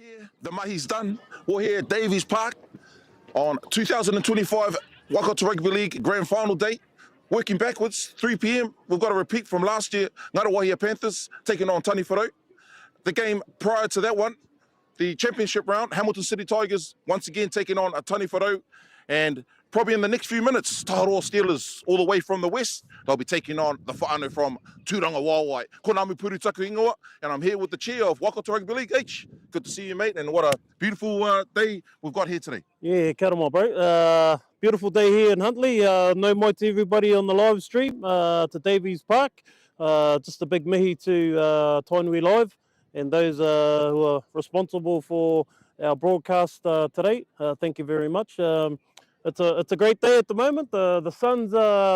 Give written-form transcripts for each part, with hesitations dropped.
here, the mahi's done. We're here at Davies Park on 2025 Waikato Rugby League Grand Final day. Working backwards, 3 p.m. We've got a repeat from last year. Ngarawahia Panthers taking on Taniwharo. The game prior to that one, the championship round, Hamilton City Tigers once again taking on a Taniwharo. And probably in the next few minutes, Taharoa Steelers all the way from the west, they'll be taking on the whānau from Tūranga Wāwai. Ko Ngāmu Puru Taku Ingoa, and I'm here with the chair of Waikato Rugby League. H, good to see you, mate, and what a beautiful day we've got here today. Yeah, kia ora mai, bro. Beautiful day here in Huntly. No mai to everybody on the live stream to Davies Park. Just a big mihi to Tainui Live and those who are responsible for our broadcast today. Thank you very much. It's a great day at the moment. The sun's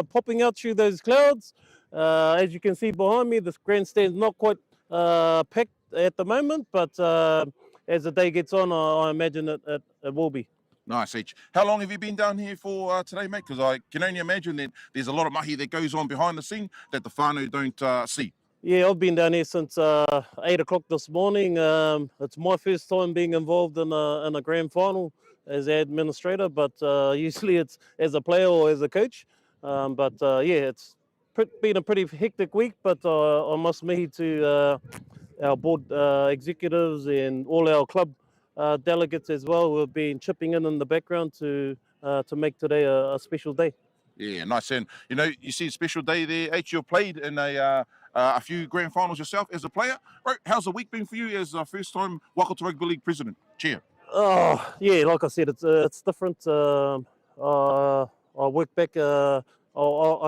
popping out through those clouds. As you can see behind me, the grandstand's not quite packed at the moment, but as the day gets on, I imagine it will be. Nice, H. How long have you been down here for today, mate? Because I can only imagine that there's a lot of mahi that goes on behind the scene that the whānau don't see. Yeah, I've been down here since 8 o'clock this morning. It's my first time being involved in a grand final as an administrator, but usually it's as a player or as a coach. Yeah, it's been a pretty hectic week, but I must mihi to our board executives and all our club delegates as well who have been chipping in the background to make today a special day. Yeah, nice. And, you know, you see a special day there. H, you've played in a few grand finals yourself as a player. Right, how's the week been for you as a first-time Waikato Rugby League president, chair? Oh, yeah, like I said, it's different. I work back, I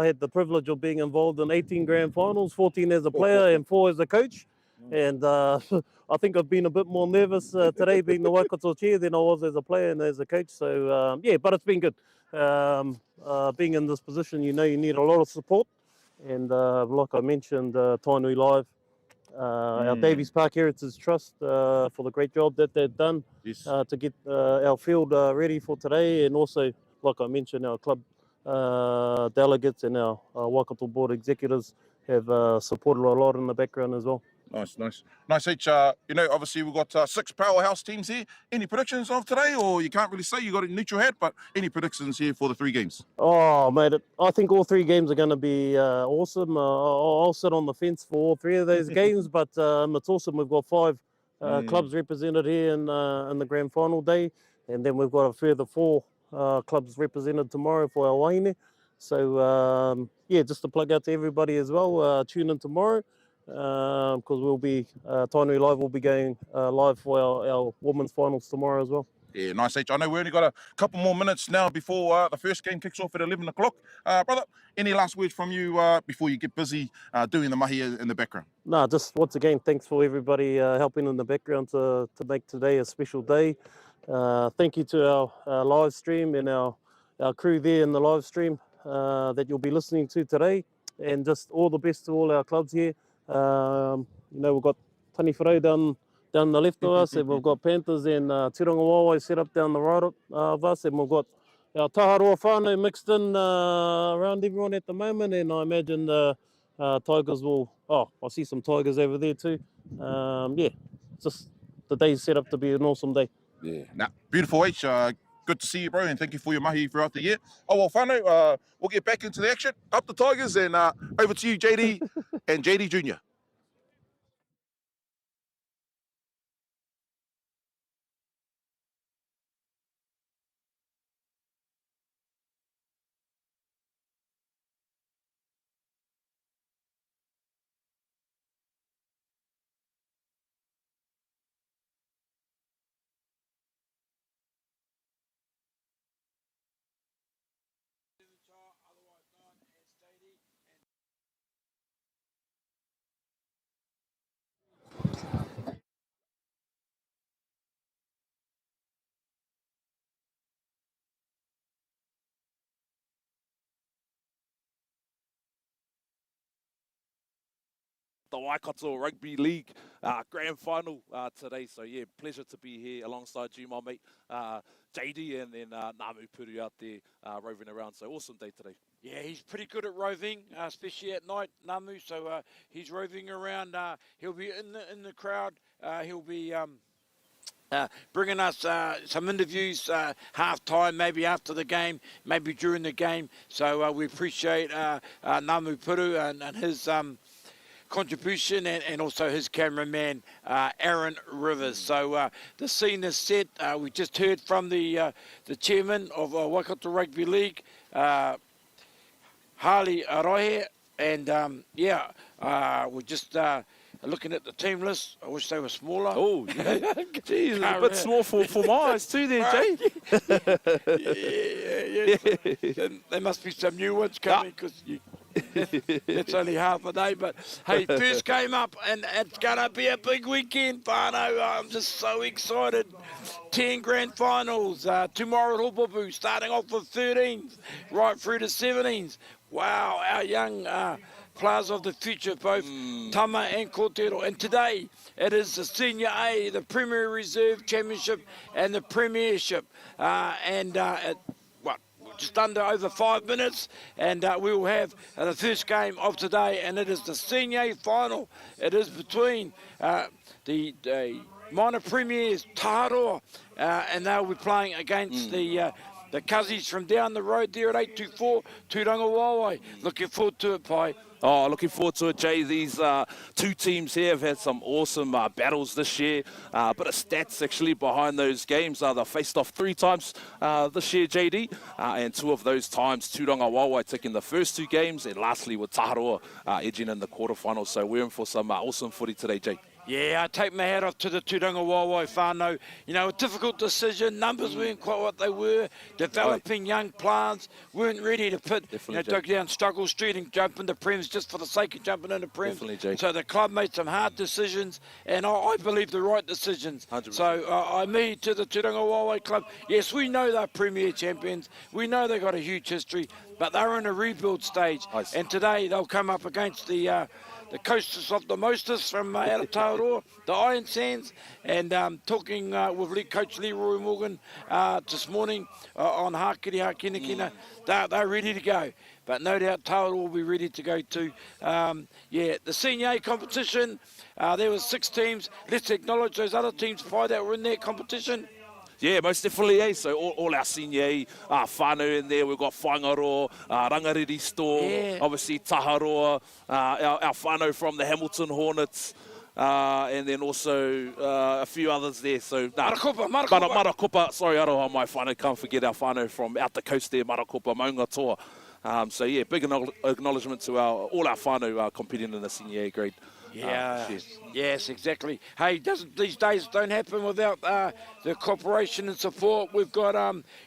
had the privilege of being involved in 18 grand finals, 14 as a player and 4 as a coach. And I think I've been a bit more nervous today being the Waikato chair than I was as a player and as a coach. So, yeah, but it's been good. Being in this position, you know you need a lot of support. And like I mentioned, Tainui Live, our Davies Park Heritage Trust for the great job that they've done to get our field ready for today. And also, like I mentioned, our club delegates and our Waikato board executives have supported a lot in the background as well. Nice, H. You know, obviously we've got 6 powerhouse teams here. Any predictions of today, or you can't really say? You got a neutral hat, but any predictions here for the 3 games? Oh, mate, I think all 3 games are going to be awesome. I'll sit on the fence for all 3 of those games, but it's awesome. We've got 5 clubs represented here in the grand final day, and then we've got a further 4 clubs represented tomorrow for our wahine. So, yeah, just to plug out to everybody as well, tune in tomorrow. Because we'll be Tainui Live will be going live for our women's finals tomorrow as well. Yeah, nice, H. I know we only got a couple more minutes now before the first game kicks off at 11 o'clock. Brother, any last words from you before you get busy doing the mahi in the background? No, just once again, thanks for everybody helping in the background to make today a special day. Thank you to our live stream and our crew there in the live stream that you'll be listening to today. And just all the best to all our clubs here. You know, we've got Taniwharo down the left of us, and we've got Panthers and Tūranga Wāwai set up down the right of us, and we've got our Taharoa whānau mixed in around everyone at the moment, and I imagine the Tigers will, I see some Tigers over there too. Yeah, just the day's set up to be an awesome day. Yeah, beautiful, H. Good to see you, bro, and thank you for your mahi throughout the year. Oh, well, whānau, we'll get back into the action. Up the Tigers, and over to you, JD and JD Jr. The Waikato Rugby League Grand Final today. So, yeah, pleasure to be here alongside you, my mate, JD, and then Ngāmu Puru out there roving around. So, awesome day today. Yeah, he's pretty good at roving, especially at night, Ngāmu. So, he's roving around. He'll be in the crowd. He'll be bringing us some interviews half-time, maybe after the game, maybe during the game. So we appreciate Namu Puru and his contribution and also his cameraman, Aaron Rivers. So the scene is set. We just heard from the chairman of Waikato Rugby League, Harley Arohe, and we're just looking at the team list. I wish they were smaller. Oh, yeah. Jeez, a bit small for my eyes too there, Jay. Yeah. There must be some new ones coming because it's only half a day. But, hey, first game up, and it's going to be a big weekend, Whānau. I'm just so excited. 10 grand finals tomorrow at Hopopu, starting off with 13s, right through to 17s. Wow, our young players of the future, both Tama and Kotero. And today, it is the Senior A, the Premier Reserve Championship, and the Premiership. Just over 5 minutes, and we will have the first game of today, and it is the Senior A final. It is between the minor premiers, Taharoa, and they'll be playing against the Cuzzies from down the road there at 824 Turanga Wawai. Looking forward to it, Pai. Oh, looking forward to it, Jay. These two teams here have had some awesome battles this year. A bit of stats actually behind those games. They faced off 3 times this year, JD, and 2 of those times, Turanga Wawai taking the first 2 games, and lastly with Taharoa edging in the quarterfinals. So we're in for some awesome footy today, Jay. Yeah, I take my hat off to the Turanga Wawai whānau. You know, a difficult decision. Numbers weren't quite what they were. Developing young plants, weren't ready to put, go down Struggle Street and jump into Prems just for the sake of jumping into Prems. Definitely, Jay. So the club made some hard decisions, and I believe the right decisions. 100%. So I'm me to the Turanga Wawai club. Yes, we know they're Premier champions. We know they've got a huge history, but they're in a rebuild stage. Nice. And today they'll come up against the coasters of the mostest from out of Taurua, the Iron Sands, and talking with Coach Leroy Morgan this morning on Hakiri Hakinakina. They're ready to go, but no doubt Taurua will be ready to go too. The Senior A competition, there was 6 teams. Let's acknowledge those other teams, that were in their competition. Yeah, most definitely, eh? So all our senior whānau in there. We've got Whaingaroa, Rangariri Store, obviously Taharoa, our whānau from the Hamilton Hornets, and then also a few others there. So Marakopa. Sorry, aroha mai whānau. Can't forget our whānau from out the coast there, Marakopa, Maunga Toa. Big acknowledgement to all our whānau competing in the senior A grade. Yes, exactly. Hey, these days don't happen without the cooperation and support. We've got,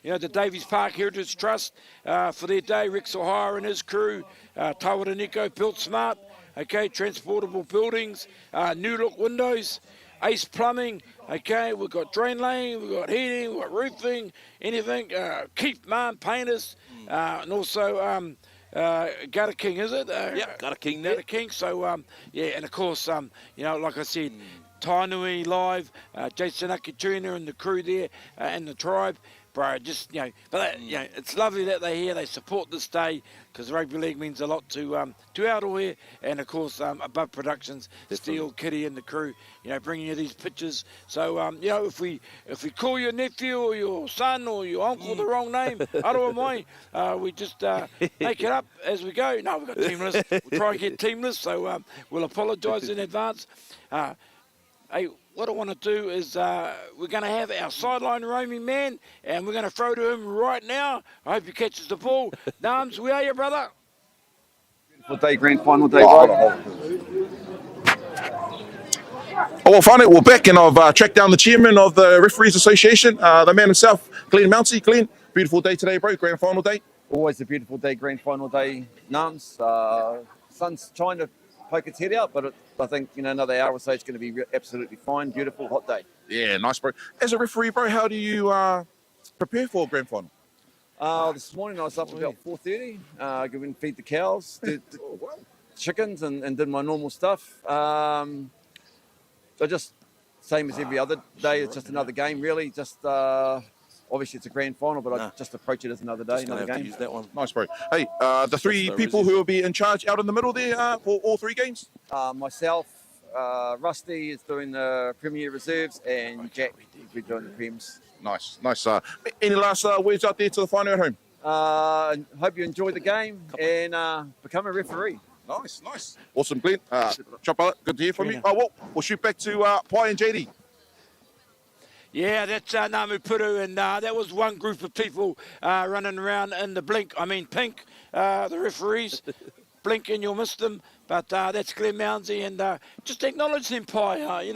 the Davies Park Heritage Trust for their day. Rex O'Hara and his crew, Tawara Nico, Built Smart, okay, transportable buildings, new look windows, Ace Plumbing, okay, we've got drain lane, we've got heating, we've got roofing, anything, Keith Mann Painters, and also Gutta King, is it? Gutta King. Gutta King. So, and of course, like I said, Tainui Live, Jason Aki Jr. and the crew there, and the tribe. Bro, it's lovely that they're here. They support this day because rugby league means a lot to Aotearoa, and of course Above Productions, Steel, Kitty, and the crew. Bringing you these pictures. So if we call your nephew or your son or your uncle the wrong name, aroa mai, we just make it up as we go. No, we've got teamless. We'll try and get teamless. So we'll apologise in advance. Hey, what I want to do is we're going to have our sideline roaming man, and we're going to throw to him right now. I hope he catches the ball. Nams, where are you, brother? Beautiful day, grand final day, bro. Well, whānau, we're back, and I've tracked down the chairman of the Referees Association, the man himself, Glenn Mounty. Glenn, beautiful day today, bro, grand final day. Always a beautiful day, grand final day, Nams. Sun's trying to poke its head out, but I think another hour or so it's going to be absolutely fine. Beautiful, hot day. Yeah, nice, bro. As a referee, bro, how do you prepare for a grand final? This morning I was up about 4:30, going and feed the cows, did chickens, and did my normal stuff. So just same as every other day. It's just another game, really. Just obviously it's a grand final, but I just approach it as another day, another game. Use that one. Nice, bro. Hey, the 3 people who will be in charge out in the middle there for all 3 games? Myself, Rusty is doing the Premier Reserves, and Jack will be doing the Prems. Nice, nice. Any last words out there to the whānau at home? Hope you enjoy the game and become a referee. Nice, nice. Awesome, Glenn. Chopper, good to hear from you. We'll shoot back to Pai and JD. Yeah, that's Namu Puru, and that was one group of people running around in the pink, the referees. Blink and you'll miss them, but that's Glenn Mounsey, and just acknowledge them, Pai. I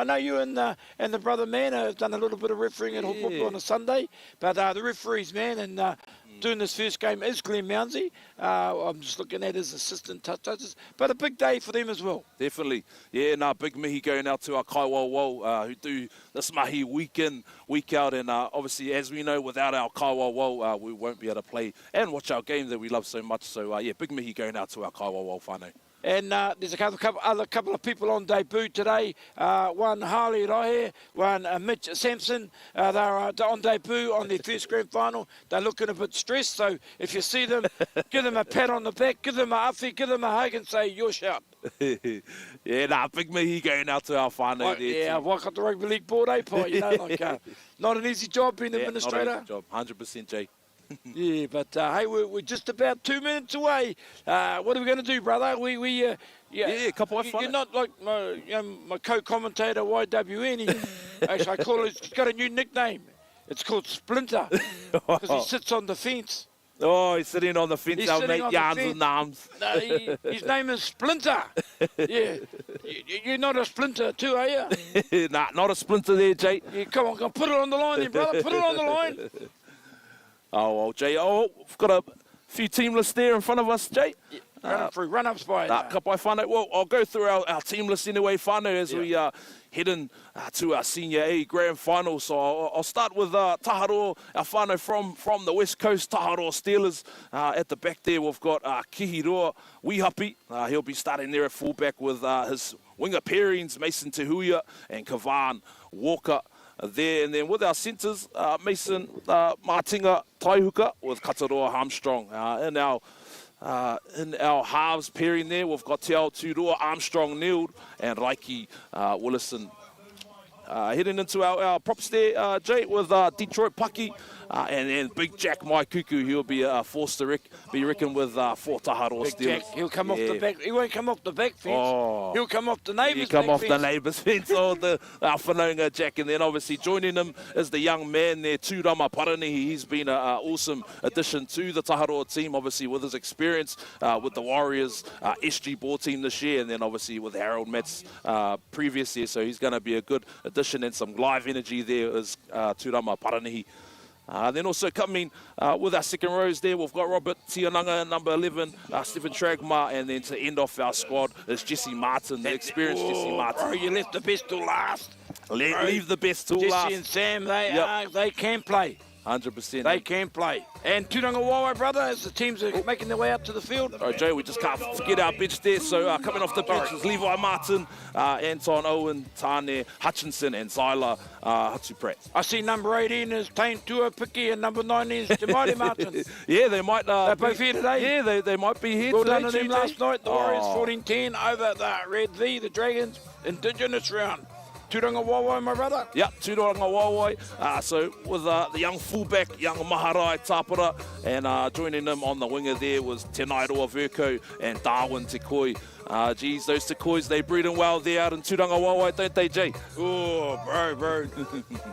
know you and the brother man have done a little bit of refereeing at Hopopo on a Sunday, but the referees, man, and doing this first game is Glenn Mounsey. I'm just looking at his assistant touches, but a big day for them as well. Definitely. Yeah, big mihi going out to our kaiwauwau who do this mahi week in, week out. And obviously, as we know, without our kaiwauwau, we won't be able to play and watch our games that we love so much. So, big mihi going out to our kaiwauwau whanau. And there's a couple of people on debut today. One Harley Rahe, one Mitch Sampson. They're on debut on their first grand final. They're looking a bit stressed, so if you see them, give them a pat on the back, give them a awhi, give them a hug and say, you're sharp. Big mihi going out to our whanau there. Yeah, Waikato Rugby League board, Pai? Not an easy job being administrator. Not an easy job, 100%, Jay. Yeah, but hey, we're just about 2 minutes away. What are we going to do, brother? A couple of fun. You're not like my co-commentator YWN. Actually, I call it. He's got a new nickname. It's called Splinter because he sits on the fence. Oh, he's sitting on the fence. Our mate Jans and Nams. No, his name is Splinter. Yeah, you're not a splinter too, are you? Nah, not a splinter there, Jay. Yeah, come on, put it on the line, then, brother. Put it on the line. Oh, well, Jay. Oh, we've got a few team lists there in front of us, Jay. Run-ups by Kapai whanau. Well, I'll go through our team list anyway, whanau, as we head in to our Senior A Grand Final. So I'll start with Taharoa, our whanau from the West Coast, Taharoa Steelers. At the back there, we've got Kihiroa Wihapi. He'll be starting there at fullback with his winger pairings, Mason Tehuia and Kavan Walker. There, and then with our centres, Mason Martinga Taihuka with Kataroa Armstrong. In our halves pairing there, we've got Te Ao Turoa Armstrong Neild and Raiki Willison. Heading into our props there, Jay, with Detroit Paki and then Big Jack Maikuku. He'll be forced to be reckoned with for Taharoa Steelers. Jack, he'll come off the back. He won't come off the back fence. He'll come off the neighbour's fence. He'll come off the neighbour's fence, or the Whanaunga Jack. And then obviously joining him is the young man there, Tūrama Paranihi. He's been an awesome addition to the Taharoa team, obviously with his experience with the Warriors SG ball team this year, and then obviously with Harold Metz previous year. So he's going to be a good addition and some live energy there is Tūrama Paranihi. Then also coming with our second rows there, we've got Robert Tiananga, number 11, Stephen Tragma, and then to end off our squad is Jesse Martin, the experienced Jesse Martin. Bro, you left the best till last. Leave the best till last. Jesse and Sam, they can play. 100%. They can play. And Turanga Wawa, brother, as the teams are making their way up to the field. All right, Jay, we just can't forget our bench there. So coming off the bench is Levi Martin, Anton Owen, Tane Hutchinson, and Zyla Hatu Pratt. I see number 18 is Tain Tua Piki and number 19 is Te Maire Martin. Yeah, they might. They're both here today. Yeah, they might be here well today. Well done to them last night. The Warriors 14-10 over the Red V, the Dragons, Indigenous round. Turanga Wawai, my brother. Yep, Turanga Wawai. So with the young fullback, young Maharai Tāpura, and joining them on the winger there was Tenairoa Verko and Darwin Te Koi. Geez, those Te Kois, they breeding well there out in Turanga Wawai, don't they, Jay? Oh, bro.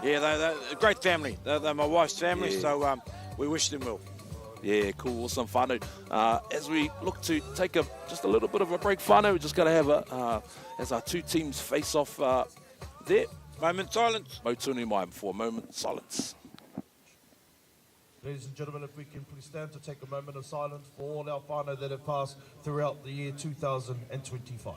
Yeah, they're a great family. They're my wife's family, so we wish them well. Yeah, cool, awesome, whānau. As we look to take just a little bit of a break, whānau, we're just going to have as our two teams face off there. Moment silence. Mautunu mai for a moment silence. Ladies and gentlemen, if we can please stand to take a moment of silence for all our whānau that have passed throughout the year 2025.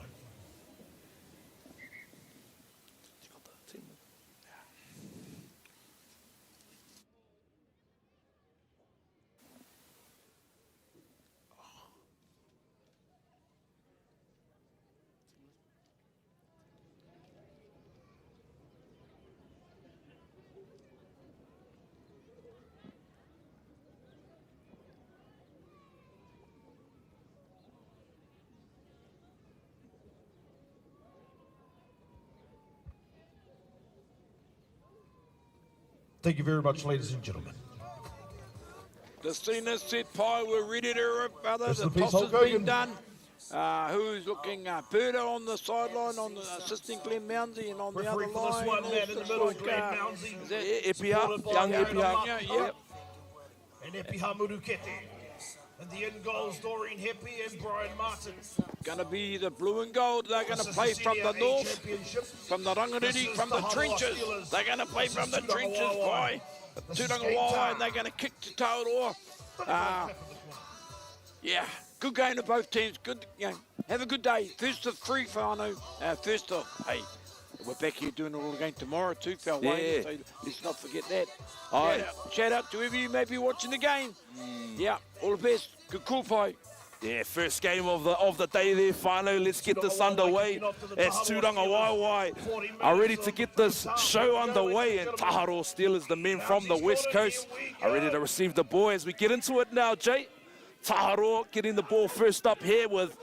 Thank you very much, ladies and gentlemen. The scene is set, Pie. We're ready to rip, brother. Rest The in peace, toss has Hulk been Hogan. done. Who's looking? Perda on the sideline, on the assisting Glenn Mounsey, and on the other Referee for this line. one, man in the looks middle, like, Glenn Mounsey. is that Epia, young Epia. Yep. And Epiha Murukete. And the end goals, Doreen Heppy and Brian Martin. Going to be the blue and gold. They're going to play from the north, from the Rangariri, from the trenches. They're going to play from the trenches, Pie. Tūrangawawa, and they're going to kick to Taurua. Yeah, good game to both teams. Good, have a good day. First of three, whānau. First of, hey, we're back here doing it all again tomorrow too, Whānau, Yeah. so let's not forget that. Aye. Shout out to whoever you may be watching the game. Yeah, all the best. Good call, Pie. Yeah, first game of the day there, finally. Let's get this underway. It's Tūranga Waiwai are ready to get this show underway, and Taharo Steelers, the men from the West Coast, are ready to receive the ball as we get into it now, Jay. Taharo getting the ball first up here with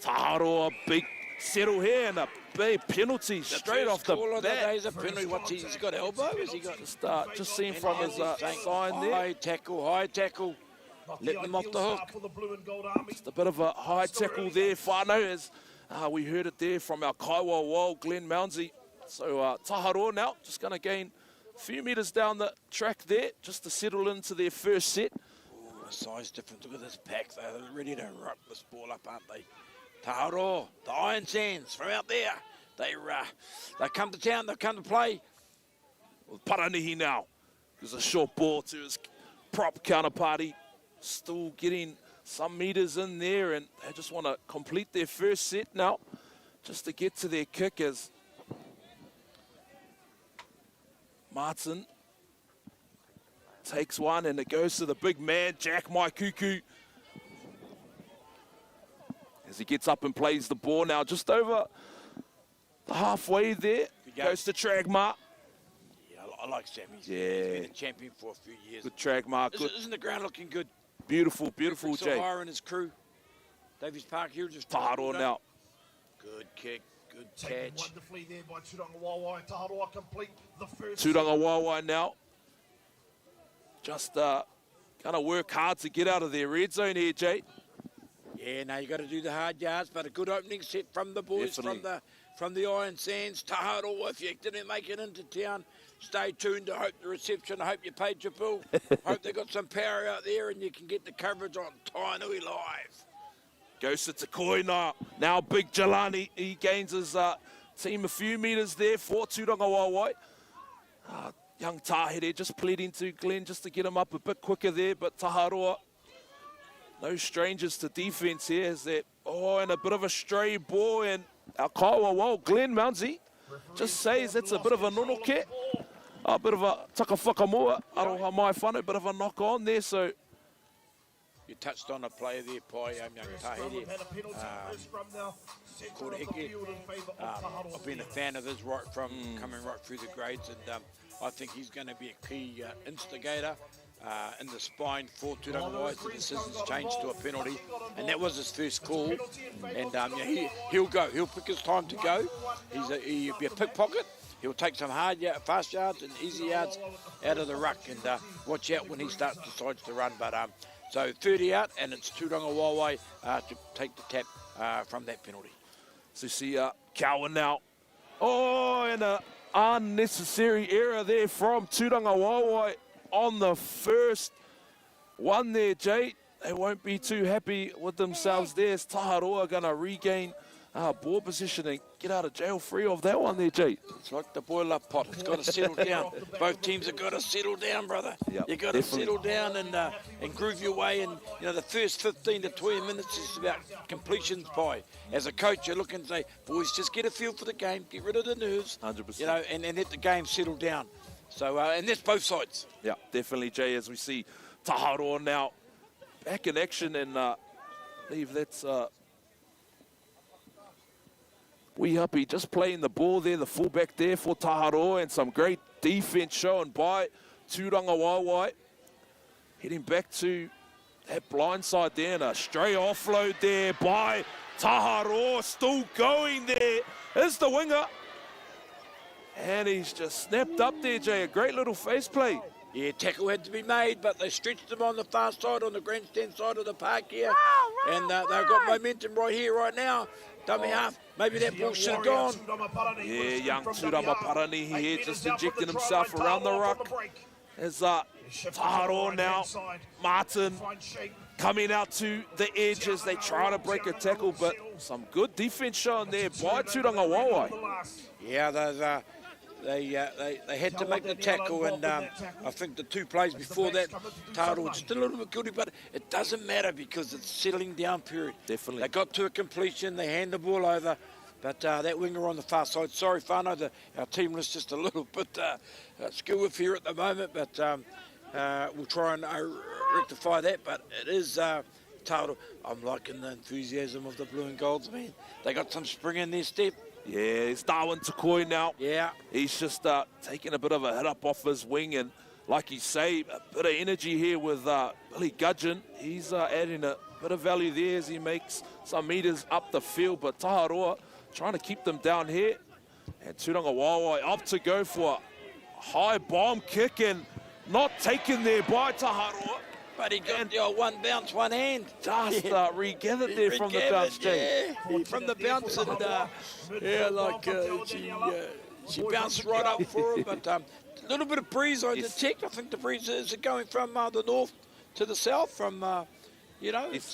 Taharo, a big settle here and a big penalty straight off the bat. He's a penalty. What's he's got elbow? Has he got? Just seen from his sign there. High tackle. Let them off the hook. Just a bit of a high tackle there, whānau, as we heard it there from our Kaiwa Wall, Glenn Mounsey. So Taharo now just going to gain a few metres down the track there, just to settle into their first set. Ooh, the size difference. Look at this pack. They're ready to rock this ball up, aren't they? Taharo, the Iron Sands from out there. They come to town. They come to play. With Paranihi now. There's a short ball to his prop counterparty. Still getting some metres in there, and they just want to complete their first set now, just to get to their kick as Martin takes one, and it goes to the big man, Jack Maikuku. As he gets up and plays the ball now, just over the halfway there, goes to Tragmar. Yeah, I like Sammy. Yeah. He's been a champion for a few years. Good Tragmar, good. Isn't the ground looking good? Beautiful, Jay. Sahara and his crew. Davies Park here just Taharo now. Good kick, good Taken catch. wonderfully there by Tūranga Waiwai. Taharoa complete the first. Tūranga Waiwai now. Just going to work hard to get out of their red zone here, Jay. Yeah, now you got to do the hard yards, but a good opening set from the boys from the Iron Sands. Taharo, if you didn't make it into town, stay tuned. I hope the reception. I hope you paid your bill. Hope they got some power out there, and you can get the coverage on Tainui Live. Goes to Takoi now big Jelani. He gains his team a few metres there for Tūranga Waiwai. Young Tāhere just pleading to Glenn just to get him up a bit quicker there, but Taharoa, no strangers to defence here, as that, and a bit of a stray ball, and our Kaiwa Wall, Glenn Mounsey, just says it's a bit of a nonoke, a bit of a takawhakamoa, aroha mai whānau, bit of a knock on there, so. You touched on a player there, Pai, young Tāhere. Called Eke. I've been a fan of his coming right through the grades, and I think he's going to be a key instigator in the spine for Tūranga Waiwai. The decision's changed to a penalty, and that was his first call. And he'll go. He'll pick his time to go. He'll be a pickpocket. He'll take some fast yards and easy yards out of the ruck, and watch out when he decides to run. But so 30 out, and it's Tūranga Waiwai to take the tap from that penalty. So see Cowan now. And an unnecessary error there from Tūranga Waiwai on the first one there, Jay. They won't be too happy with themselves there. As Taharoa going to regain ball position and get out of jail free of that one there, Jay. It's like the boiler pot. It's got to settle down. Both teams have got to settle down, brother. Yep, you got to settle down and groove your way. And the first 15 to 20 minutes is about completions, Pai. As a coach, you're looking to say, boys, just get a feel for the game, get rid of the nerves, 100%. And let the game settle down. So, and that's both sides. Yeah, definitely, Jay. As we see Taharoa now back in action, and I believe that's Weehappy just playing the ball there, the fullback there for Taharoa, and some great defense shown by Tūranga Waiwai. Heading back to that blind side there, and a stray offload there by Taharoa, still going there. Is the winger. And he's just snapped up there, Jay. A great little face play. Yeah, tackle had to be made, but they stretched him on the far side, on the grandstand side of the park here. And they've got momentum right here, right now. Dummy half, maybe that ball should have gone. Yeah, young Turama Parani here just injecting himself around the ruck. As Taharo now, Martin coming out to the edge as they try to break a tackle, but some good defense shown there by Turanga Wawai. Yeah, they had to make the tackle, and I think the two plays before that, Taharo just a little bit guilty, but it doesn't matter because it's settling down period. Definitely. They got to a completion, they hand the ball over, but that winger on the far side, sorry Whānau, our team list just a little bit skill with here at the moment, but we'll try and rectify that, but it is Taharo. I'm liking the enthusiasm of the blue and golds, man. They got some spring in their step. Yeah, it's Darwin Tukoi now. Yeah. He's just taking a bit of a hit up off his wing, and like you say, a bit of energy here with Billy Gudgeon. He's adding a bit of value there as he makes some meters up the field, but Taharoa trying to keep them down here. And Turanga Wawai up to go for a high bomb kick and not taken there by Taharoa. But he got the old one bounce, one hand. Just regathered there from the bounce, Jay. Yeah, from the bounce, and she bounced right up for him. But a little bit of breeze on the tech. I think the breeze is going from the north to the south. From it's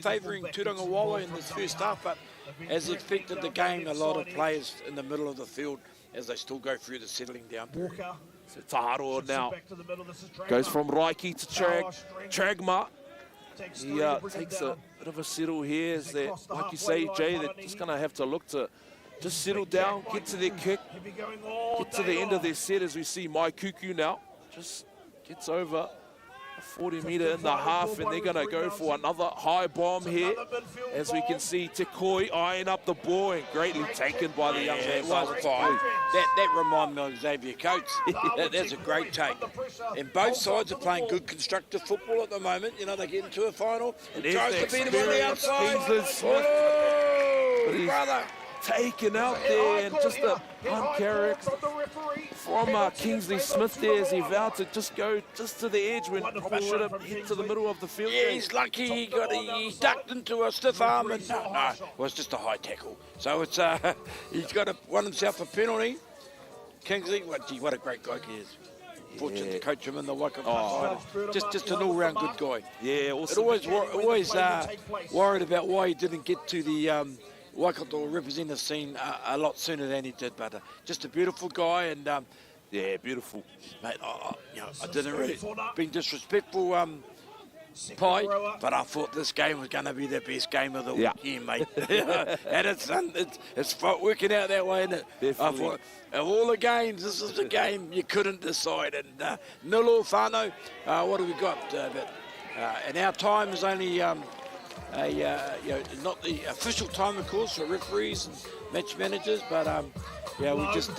favouring Turanga Wawai in this first half. But as expected, the game, a lot of players in the middle of the field as they still go through the settling down period. So Taharo now goes from Raiki to Tragma. He takes a bit of a settle here. As like you say, Jay, they're just going to have to look to just settle down, get to their kick, get to the end of their set as we see Mai Kuku now. Just gets over a 40-metre in the half, and they're going to go for another high bomb here. As we can see, Te Koi eyeing up the ball and greatly taken by the young man. That reminded me of Xavier Coates. That's a great take. And both sides are playing good constructive football at the moment. You know, they get into a final. And tries to beat him on the outside. Oh, brother. Taken out there, and just a uncharacter from Kingsley Smith there as he vowed to just go just to the edge when probably should have hit to the middle of the field. Yeah, he's lucky he ducked into a stiff arm, and no, it was just a high tackle. So it's he's got to won himself a penalty. Kingsley, what a great guy he is. Fortunate to coach him in the Waikato. Just an all-round good guy. Yeah, awesome. Always worried about why he didn't get to the Waikato representative scene a lot sooner than he did, but just a beautiful guy, and yeah, beautiful. Mate, I didn't really being disrespectful, Pai, but I thought this game was going to be the best game of the weekend, mate. And it's working out that way, isn't it? Definitely. I thought, of all the games, this is the game you couldn't decide. And nil Whānau, what have we got? And our time is only not the official time, of course, for referees and match managers, but we just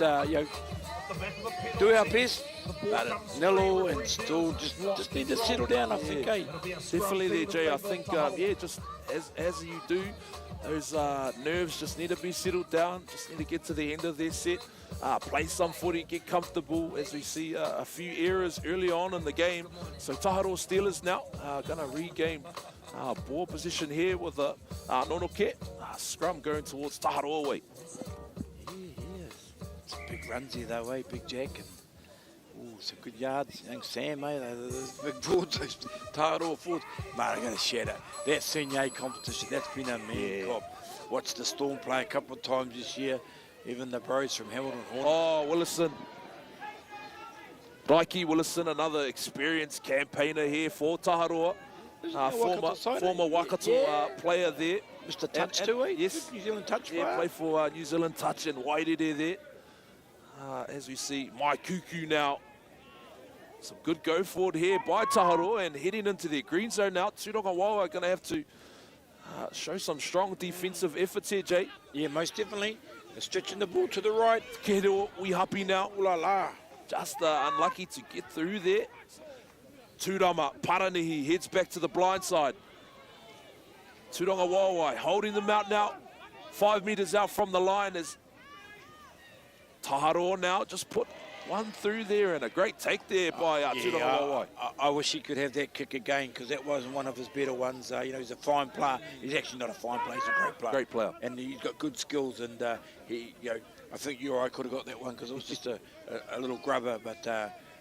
do our best. But nil and still just need to settle down, I think. Definitely there, Jay. I think just as you do, those nerves just need to be settled down. Just need to get to the end of their set, play some footy, get comfortable. As we see a few errors early on in the game, so Taharo Steelers now going to regain ball position here with a Nonoke. Scrum going towards Taharo away. Yeah. It's big runs here though, Big Jack. And, some good yards. Young Sam, those big boards, those Taharo forwards. Mate, I'm going to shatter. That senior competition, that's been a man cop. Watched the Storm play a couple of times this year. Even the bros from Hamilton Horn. Oh, Willison. Raiki Willison, another experienced campaigner here for Taharoa. Former Waikato player there. Mr. Touch too, Yes. New Zealand Touch player. Play for New Zealand Touch and Wairere there. As we see Mai Kuku now. Some good go forward here by Taharoa, and heading into their green zone now. Turanga Wawai are going to have to show some strong defensive efforts here, Jay. Yeah, most definitely. They're stretching the ball to the right. Kero, we happy now. Ooh la la. Just unlucky to get through there. Turama Paranihi heads back to the blind side. Turanga Wawai holding them out now. 5 meters out from the line as Taharo now just put one through there, and a great take there by Tūranga Waiwai. I wish he could have that kick again, because that wasn't one of his better ones. You know, he's a fine player. He's actually not a fine player, he's a great player. Great player. And he's got good skills, and he, you know, I think you or I could have got that one because it was just a little grubber, but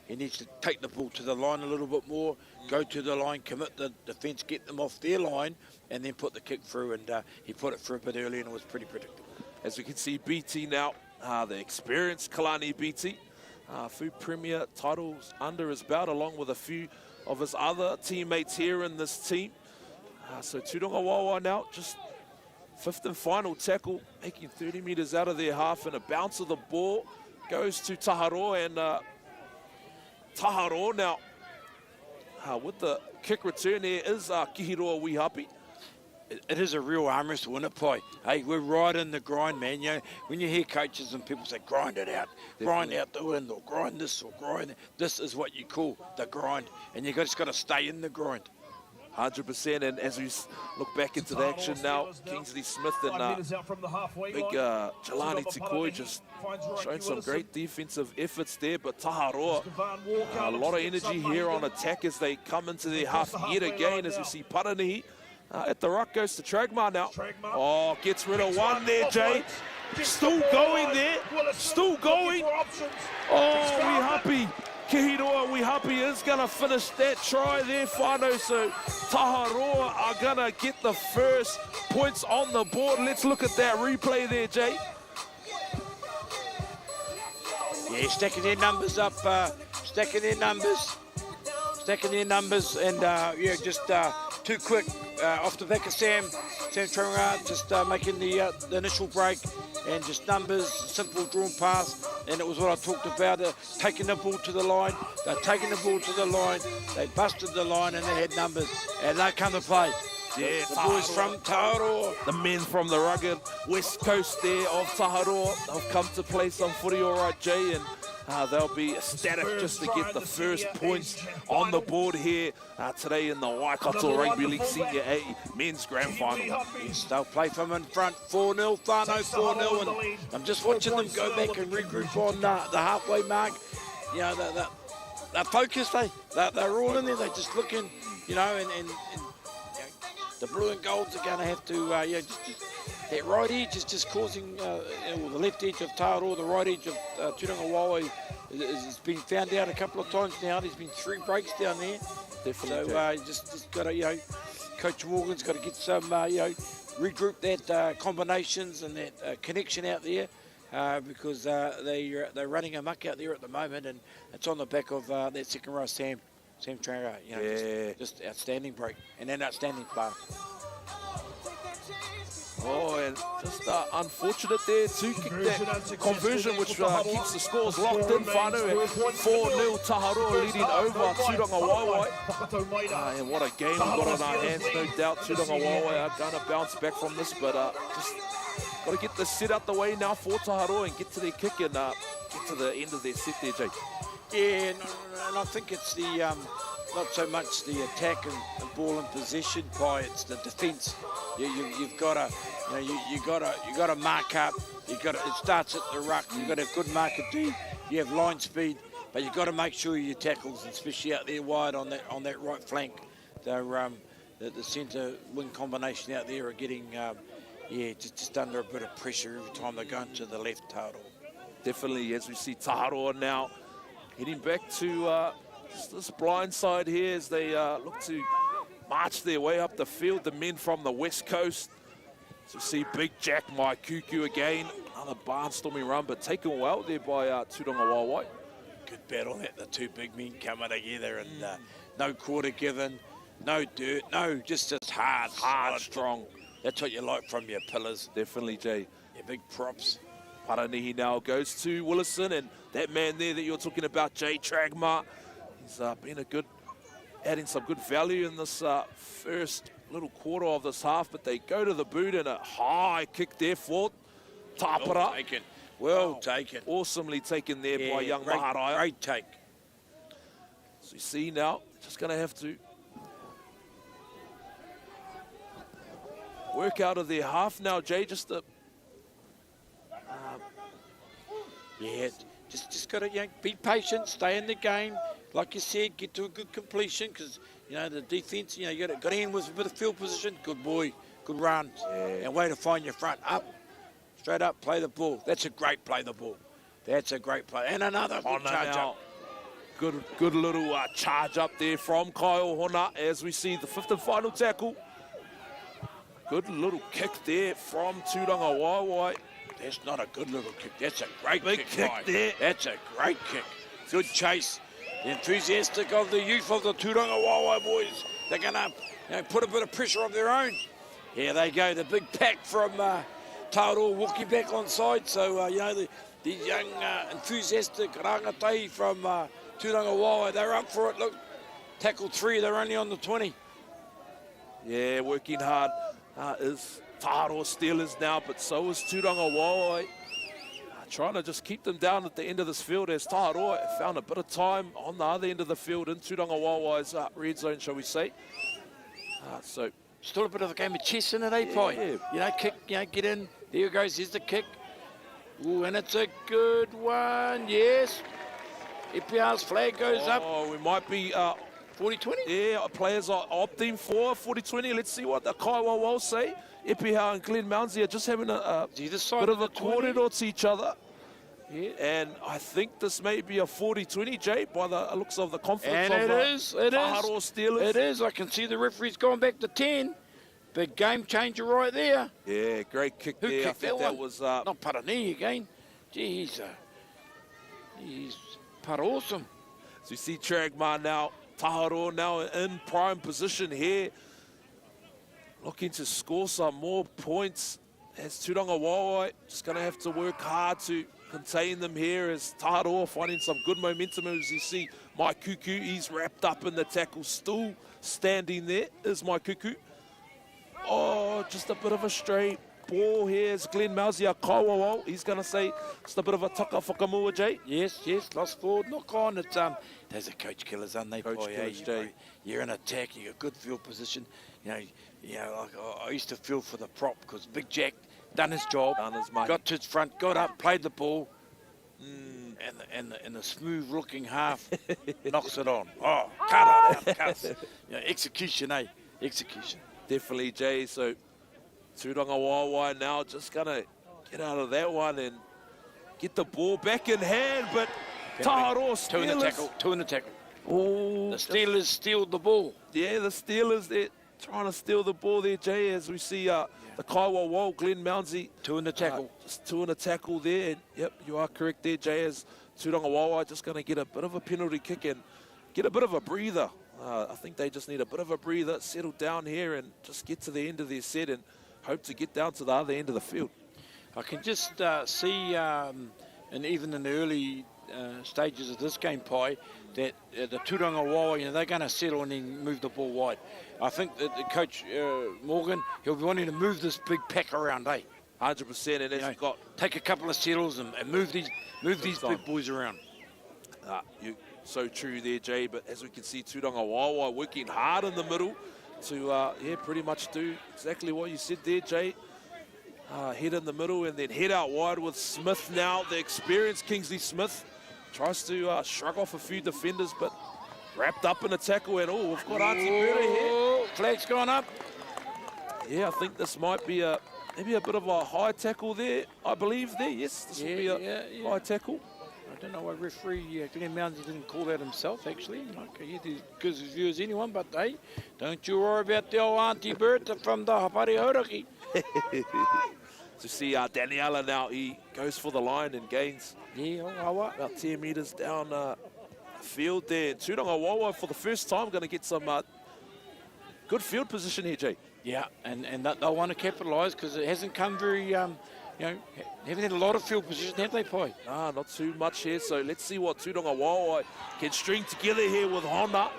he needs to take the ball to the line a little bit more, go to the line, commit the defence, get them off their line, and then put the kick through, and he put it through a bit early, and it was pretty predictable. As we can see, BT now, the experienced Kalani BT, Food Premier titles under his belt, along with a few of his other teammates here in this team. So Tūranga Waiwai now, just fifth and final tackle, making 30 metres out of their half, and a bounce of the ball goes to Taharo, and Taharo now, with the kick return there, is Kihiroa Wihapi. It is a real arm wrestle, isn't it, Pai? Hey, we're right in the grind, man. You know, when you hear coaches and people say, grind it out, grind out the wind, or grind this, or grind that, this is what you call the grind. And you just got to stay in the grind. 100%, and as we look back into the action now, Kingsley Smith and big Jelani Tikoi just showing some great defensive efforts there, but Taharoa, a lot of energy here on attack as they come into their half yet again, as we see Paranihi at the ruck, goes to Tragmar now. Oh, gets rid of one there, Jay. Still going there, still going. Oh, Wihapi. Kihiroa Wihapi is going to finish that try there, whānau. So Taharoa are going to get the first points on the board. Let's look at that replay there, Jay. Yeah, stacking their numbers up, stacking their numbers, and yeah, just too quick off the back of Sam Tranga, just making the initial break, and just numbers, simple drawn pass, and it was what I talked about, taking the ball to the line. They're taking the ball to the line, they busted the line, and they had numbers, and they come to play. Yeah, the boys from Taharoa. The men from the rugged west coast there of Taharoa, they've come to play some footy, all right, Jay, and they'll be ecstatic just to get the first points on the board here today in the Waikato Rugby League Senior A Men's Grand Final. Yes, they'll play from in front, 4-0, whānau 4-0, and I'm just watching them go back and regroup on the halfway mark. You know, they're focused, they're all in there, they're just looking, you know, and you know, the blue and golds are going to have to, yeah, just that right edge is just causing, the left edge of Taharoa, the right edge of Tūranga Waiwai has been found out a couple of times now. There's been 3 breaks down there. Definitely. So just got to, you know, Coach Morgan's got to get some, you know, regroup that combinations and that connection out there, because they're running amok out there at the moment, and it's on the back of that second row, Sam Tranga, you know, yeah. just outstanding break and an outstanding player. Oh, and just unfortunate there to kick that conversion, which keeps the scores locked in, whānau, and 4-0 Taharoa leading over Tūranga Waiwai. And what a game we've got on our hands, no doubt. Tūranga Waiwai are going to bounce back from this, but just got to get the set out the way now for Taharoa and get to their kick and get to the end of their set there, Jake. Yeah, and I think it's the not so much the attack and the ball in possession, it's the defence. You've got to, you know, you got to mark up. It starts at the ruck. You've got to have good marker D. You have line speed, but you've got to make sure your tackles, especially out there wide on that right flank, the centre wing combination out there are getting, just under a bit of pressure every time they're going to the left. Taharoa. Definitely, as we see Taharoa now heading back to this blind side here as they look to march their way up the field, the men from the west coast. So we see Big Jack Maikuku again, another barnstorming run, but taken well there by Tūranga Waiwai. Good battle at the 2 big men coming together, and no quarter given, no dirt, no, just hard, strong. That's what you like from your pillars. Definitely, Jay. Your big props. Paranihi now goes to Willison, and that man there that you're talking about, Jay Tragmar, he's been adding some good value in this first little quarter of this half, but they go to the boot and a high kick there for Tapara. Well taken. Awesomely taken there by young Maharaia. Great take. So you see now, just going to have to work out of their half now, Jay, just to Yeah, just got to be patient, stay in the game. Like you said, get to a good completion because, the defence, you got to end with a bit of field position. Good boy, good run. And way to find your front. Up, straight up, play the ball. That's a great play, the ball. That's a great play. And another good charge up. Good little charge up there from Kyle Hona as we see the fifth and final tackle. Good little kick there from Tūranga Waiwai. That's not a good little kick. That's a great Big kick Mike. there. That's a great kick. Good chase. The enthusiastic of the youth of the Tūranga Waiwai boys. They're going to put a bit of pressure of their own. Here they go. The big pack from Tauro walking back on side. So, the young enthusiastic rangatai from Tūranga Waiwai, they're up for it. Look, tackle 3. They're only on the 20. Yeah, working hard is Tauro Steelers now, but so is Tūranga Waiwai. Trying to just keep them down at the end of this field as Tauro found a bit of time on the other end of the field in Tūranga Waiwai's red zone, shall we say. So still a bit of a game of chess in it, Pai? Yeah. Kick, get in. There goes, here's the kick. Ooh, and it's a good one, yes. EPR's flag goes up. Oh, we might be... 40-20? Yeah, players are opting for 40-20. Let's see what the Kaiwa will say. Epiha and Glenn Mounsey are just having a bit of a corridor to each other. Yeah. And I think this may be a 40-20, Jay, by the looks of the confidence and of it Taharo is. Steelers. It is. I can see the referee's gone back to 10. Big game changer right there. Yeah, great kick Who there. kicked I think that that one? was... Not Parani again. He's part awesome. So you see Tragmar now, Taharo now in prime position here. Looking to score some more points as Tūranga Waiwai just going to have to work hard to contain them here as Taharo finding some good momentum. As you see, Mai Kuku, he's wrapped up in the tackle, still standing there is Mai Kuku. Oh, just a bit of a straight ball here as Glenn Mauzia Kaiwawau. He's going to say just a bit of a taka whakamua, Jay. Yes, lost forward, knock on. It's those are coach killers, aren't they? Coach killers, Jay. You're in attack, you got good field position. Like I used to feel for the prop because Big Jack done his job, got to his front, got up, played the ball, and the smooth-looking half knocks it on. Oh, cut it out, execution, execution. Definitely, Jay. So Tūranga Waiwai now just going to get out of that one and get the ball back in hand, but Taharo Steelers... Two in the tackle. Oh, the Steelers steal the ball. Yeah, the Steelers, they're trying to steal the ball there, Jay, as we see the Kaiwa Glenn Mounsey. 2 in the tackle. Just 2 in the tackle there. And, yep, you are correct there, Jay, as Tūranga Waiwai just going to get a bit of a penalty kick and get a bit of a breather. I think they just need a bit of a breather, settle down here and just get to the end of their set and hope to get down to the other end of the field. I can just see, and even in the early stages of this game, Pai, that the Tūranga Waiwai, they're going to settle and then move the ball wide. I think that the coach, Morgan, he'll be wanting to move this big pack around, 100%, and it's got... Take a couple of settles and move these big boys around. You're so true there, Jay, but as we can see, Tūranga Waiwai working hard in the middle to, pretty much do exactly what you said there, Jay. Head in the middle and then head out wide with Smith now, the experienced Kingsley Smith. Tries to shrug off a few defenders, but wrapped up in a tackle, and we've got Auntie Berta here. Flag's gone up. Yeah, I think this might be maybe a bit of a high tackle there, I believe there. Yes, this will be a high tackle. I don't know why referee Glenn Mounsey didn't call that himself, actually. He's as good as anyone, but hey, don't you worry about the old Auntie Berta from the Hapari Hauraki. To see Daniela now, he goes for the line and gains about 10 metres down the field there. Tūranga Waiwai for the first time going to get some good field position here, Jay. Yeah, and they'll want to capitalise because it hasn't come very, haven't had a lot of field position, have they, Pai? Not too much here, so let's see what Tūranga Waiwai can string together here with Honda.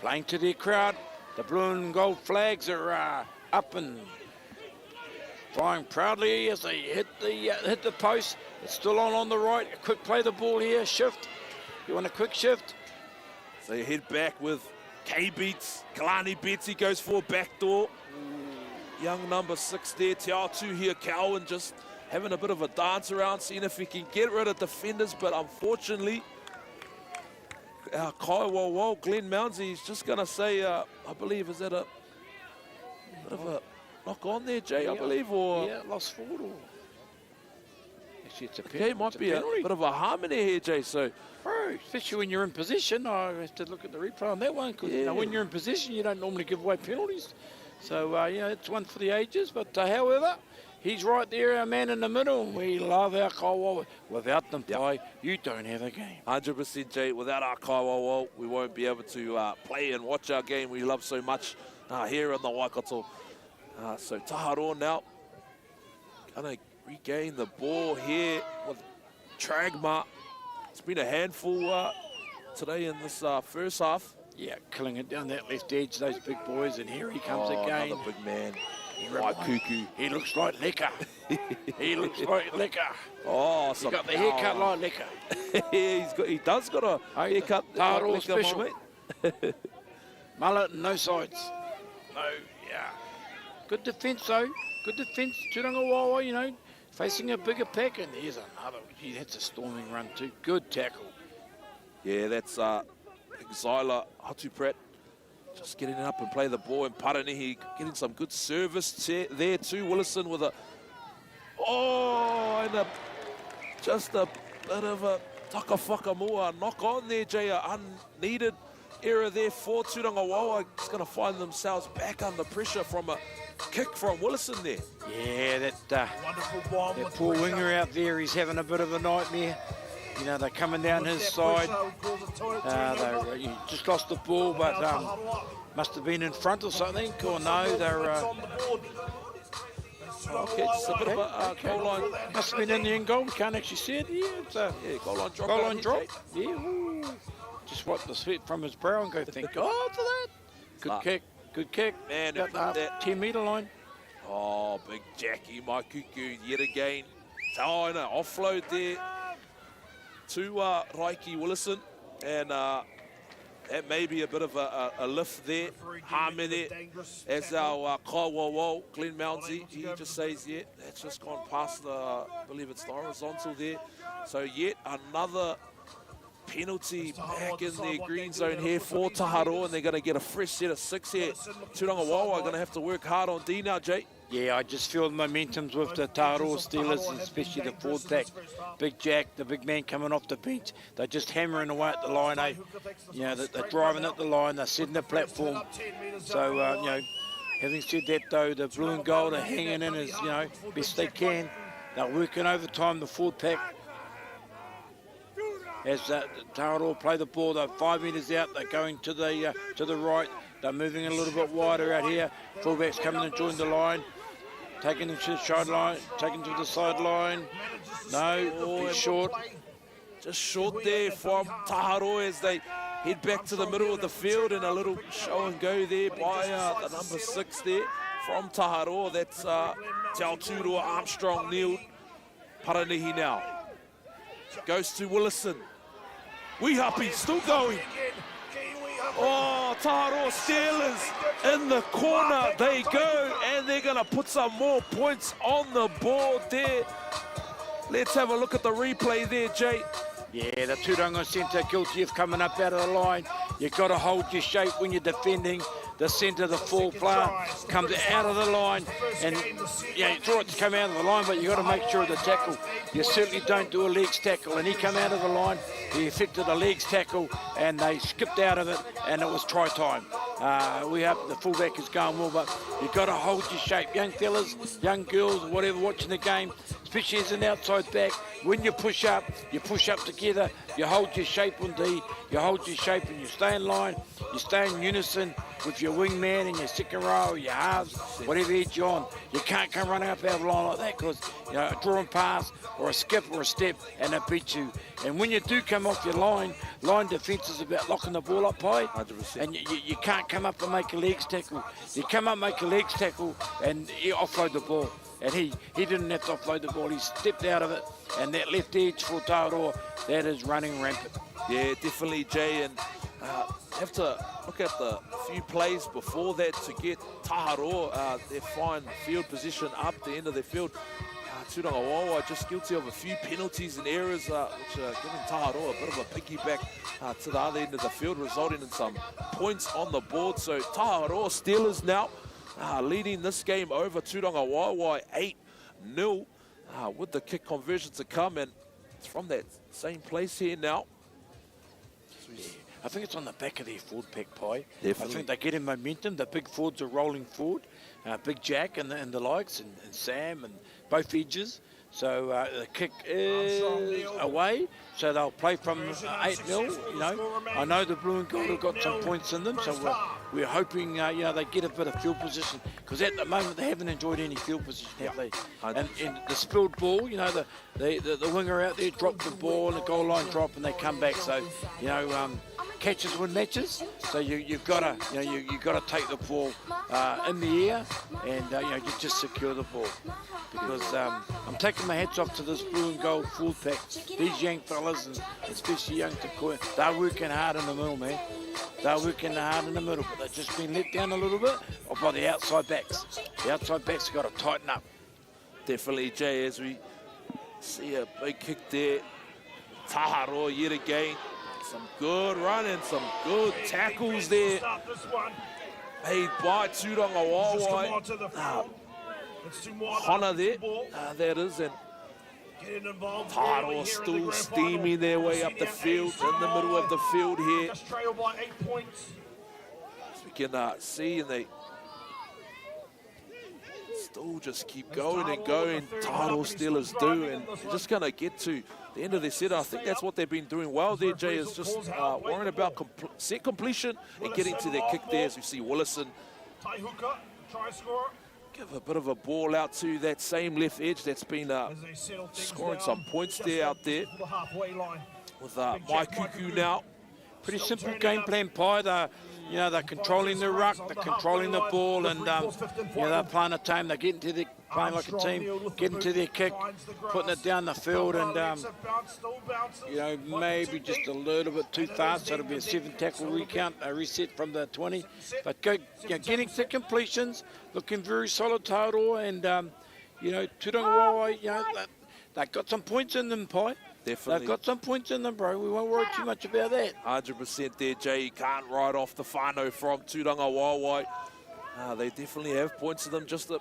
Playing to their crowd. The blue and gold flags are up and flying proudly as they hit the post. It's still on the right. A quick play the ball here. Shift. You want a quick shift? So you head back with K-Beats. Kalani Betsy goes for a backdoor. Young number 6 there. Te Atu here. Cowan just having a bit of a dance around, seeing if he can get rid of defenders, but unfortunately, our Kaiwawa, Glenn Mounsey, is just going to say, I believe, is that a bit of a knock on there, Jay, I believe, or... Yeah, lost forward, or... Actually, it's a Okay, might be a bit of a harmony here, Jay, so... Bro, especially when you're in position, I have to look at the replay on that one, because you know, when you're in position, you don't normally give away penalties. So, it's one for the ages, but however, he's right there, our man in the middle, and we love our Kaiwawa. Without them, you don't have a game. 100%, Jay. Without our Kaiwawa, we won't be able to play and watch our game we love so much here in the Waikato. So Taharoa now going to regain the ball here with Tragma. It's been a handful today in this first half. Yeah, killing it down that left edge, those big boys, and here he comes again. Another big man. Waikuku. He looks like Lecker. He looks like Lecker. Oh, he got the haircut like Lecker. He does got a haircut. Taharoa special. Mullet and no sides. No, yeah. Good defence though. Good defence. Turangawawa, you know, facing a bigger pack, and there's another. Gee, that's a storming run too. Good tackle. Yeah, that's Xyla Hatupret just getting up and play the ball, and Paranihi getting some good service there too. Willison with a just a bit of a takawhakamua knock on there, Jay. Unneeded error there for Turangawawa. Just going to find themselves back under pressure from a kick from Willison there. Yeah, that poor winger out there, he's having a bit of a nightmare. You know, they're coming down his side. They just lost the ball, but must have been in front or something, or no, they're... Okay, just a bit of a goal line. Must have been in the end goal, we can't actually see it. Yeah, it's a goal line drop. Goal line drop. Yeah, ooh. Just wipe the sweat from his brow and go, thank God for that. Good kick, good kick. Man, got that 10-metre line. Oh, big Jackie Maikuku yet again. Oh, no, offload there to Raiki Willison, and that may be a bit of a lift there. Harmony there, as our Kaiwawa, Glenn Mounsey, he just says, yeah, that's just gone past the, I believe it's the horizontal there. So yet another penalty back in the green zone here for Taharoa, and they're going to get a fresh set of 6 here. Turangawawa are going to have to work hard on D now, Jay. Yeah, I just feel the momentum's with the Taharoa Steelers, especially the forward pack. Big Jack, the big man coming off the bench. They're just hammering away at the line, eh? You know, they're driving at the line, they're setting the platform. So, you know, having said that, though, the blue and gold are hanging in as, you know, best they can. They're working overtime, the forward pack. As Taharoa play the ball, they're 5 metres out, they're going to the right. They're moving a little bit wider out here. Fullbacks coming and join the line. Taking them to the sideline, taking to the sideline. No, short. Just short there from Taharoa as they head back to the middle of the field, and a little show and go there by the number 6 there from Taharoa. That's Te Aotearoa Armstrong kneeled. Paranihi now. Goes to Willison. Weehapi still going. Oh, Taharoa Steelers in the corner. They go, and they're going to put some more points on the board there. Let's have a look at the replay there, Jay. Yeah, the Turanga centre guilty of coming up out of the line. You've got to hold your shape when you're defending. The centre, the full player, comes out of the line, and yeah, it's all right to come out of the line, but you've got to make sure of the tackle. You certainly don't do a legs tackle, and he come out of the line, he effected a legs tackle, and they skipped out of it, and it was try time. We hope the fullback is going well, but you've got to hold your shape. Young fellas, young girls, whatever, watching the game, especially as an outside back, when you push up together, you hold your shape on D, you hold your shape and you stay in line, you stay in unison with your wingman and your second row, your halves, whatever edge you're on. You can't come running up out of line like that, because you know, a draw and pass or a skip or a step and it beats you. And when you do come off your line defence is about locking the ball up high. 100%. And you can't come up and make a legs tackle. You come up, make a legs tackle, and you offload the ball. And he didn't have to offload the ball. He stepped out of it, and that left edge for Taharoa, that is running rampant. Yeah, definitely, Jay, and have to look at the few plays before that to get Taharoa their fine field position up the end of their field. Tūranga Wawa just guilty of a few penalties and errors, which are giving Taharoa a bit of a piggyback to the other end of the field, resulting in some points on the board. So Taharoa Steelers now leading this game over Tūranga Wawa 8-0 with the kick conversion to come, and it's from that same place here now. I think it's on the back of their forward pack, Pi. Definitely. I think they're getting momentum. The big forwards are rolling forward. Big Jack and the likes, and Sam and both edges. So the kick is away. So they'll play from 8-0. You know, I know the blue and gold have got some points in them. So we're hoping you know, they get a bit of field position, because at the moment they haven't enjoyed any field position, have they? And the spilled ball, you know, the winger out there dropped the ball and the goal line drop, and they come back. So you know. Catches win matches, so you've got to, you know, you've got to take the ball in the air, and you know, you just secure the ball. Because I'm taking my hats off to this blue and gold full pack. These young fellas, and especially young Takoya, they're working hard in the middle, man. They're working hard in the middle, but they've just been let down a little bit by the outside backs. The outside backs have got to tighten up. Definitely, Jay, as we see a big kick there. Taharoa yet again. Some good running, some good tackles there. Made by Tūranga Wawa. Hana there, that is, and Taharoa still steaming their way up the field, in the middle of the field here. As we can see, and they still just keep going and going. Taharoa Steelers do, and they're just going to get to the end of their set. I think that's what they've been doing well there, Jay, is just worrying about set completion and getting to their kick there, as we see Willison give a bit of a ball out to that same left edge that's been scoring some points there out there with Maikuku now. Pretty simple game plan, Pi. You know, they're controlling the ruck, they're controlling the ball, and you know, they're playing a team. They're getting to their, playing like a team, getting to their kick, putting it down the field, and you know, maybe just a little bit too fast. So it'll be a 7 tackle recount, a reset from the 20. But you know, getting to completions, looking very solid total, and you know, Tūranga Wawa, you know, they've got some points in them, Pi. Definitely. They've got some points in them, bro. We won't worry too much about that. 100% there, Jay. You can't write off the whānau from Tūranga Wawa. They definitely have points in them. Just a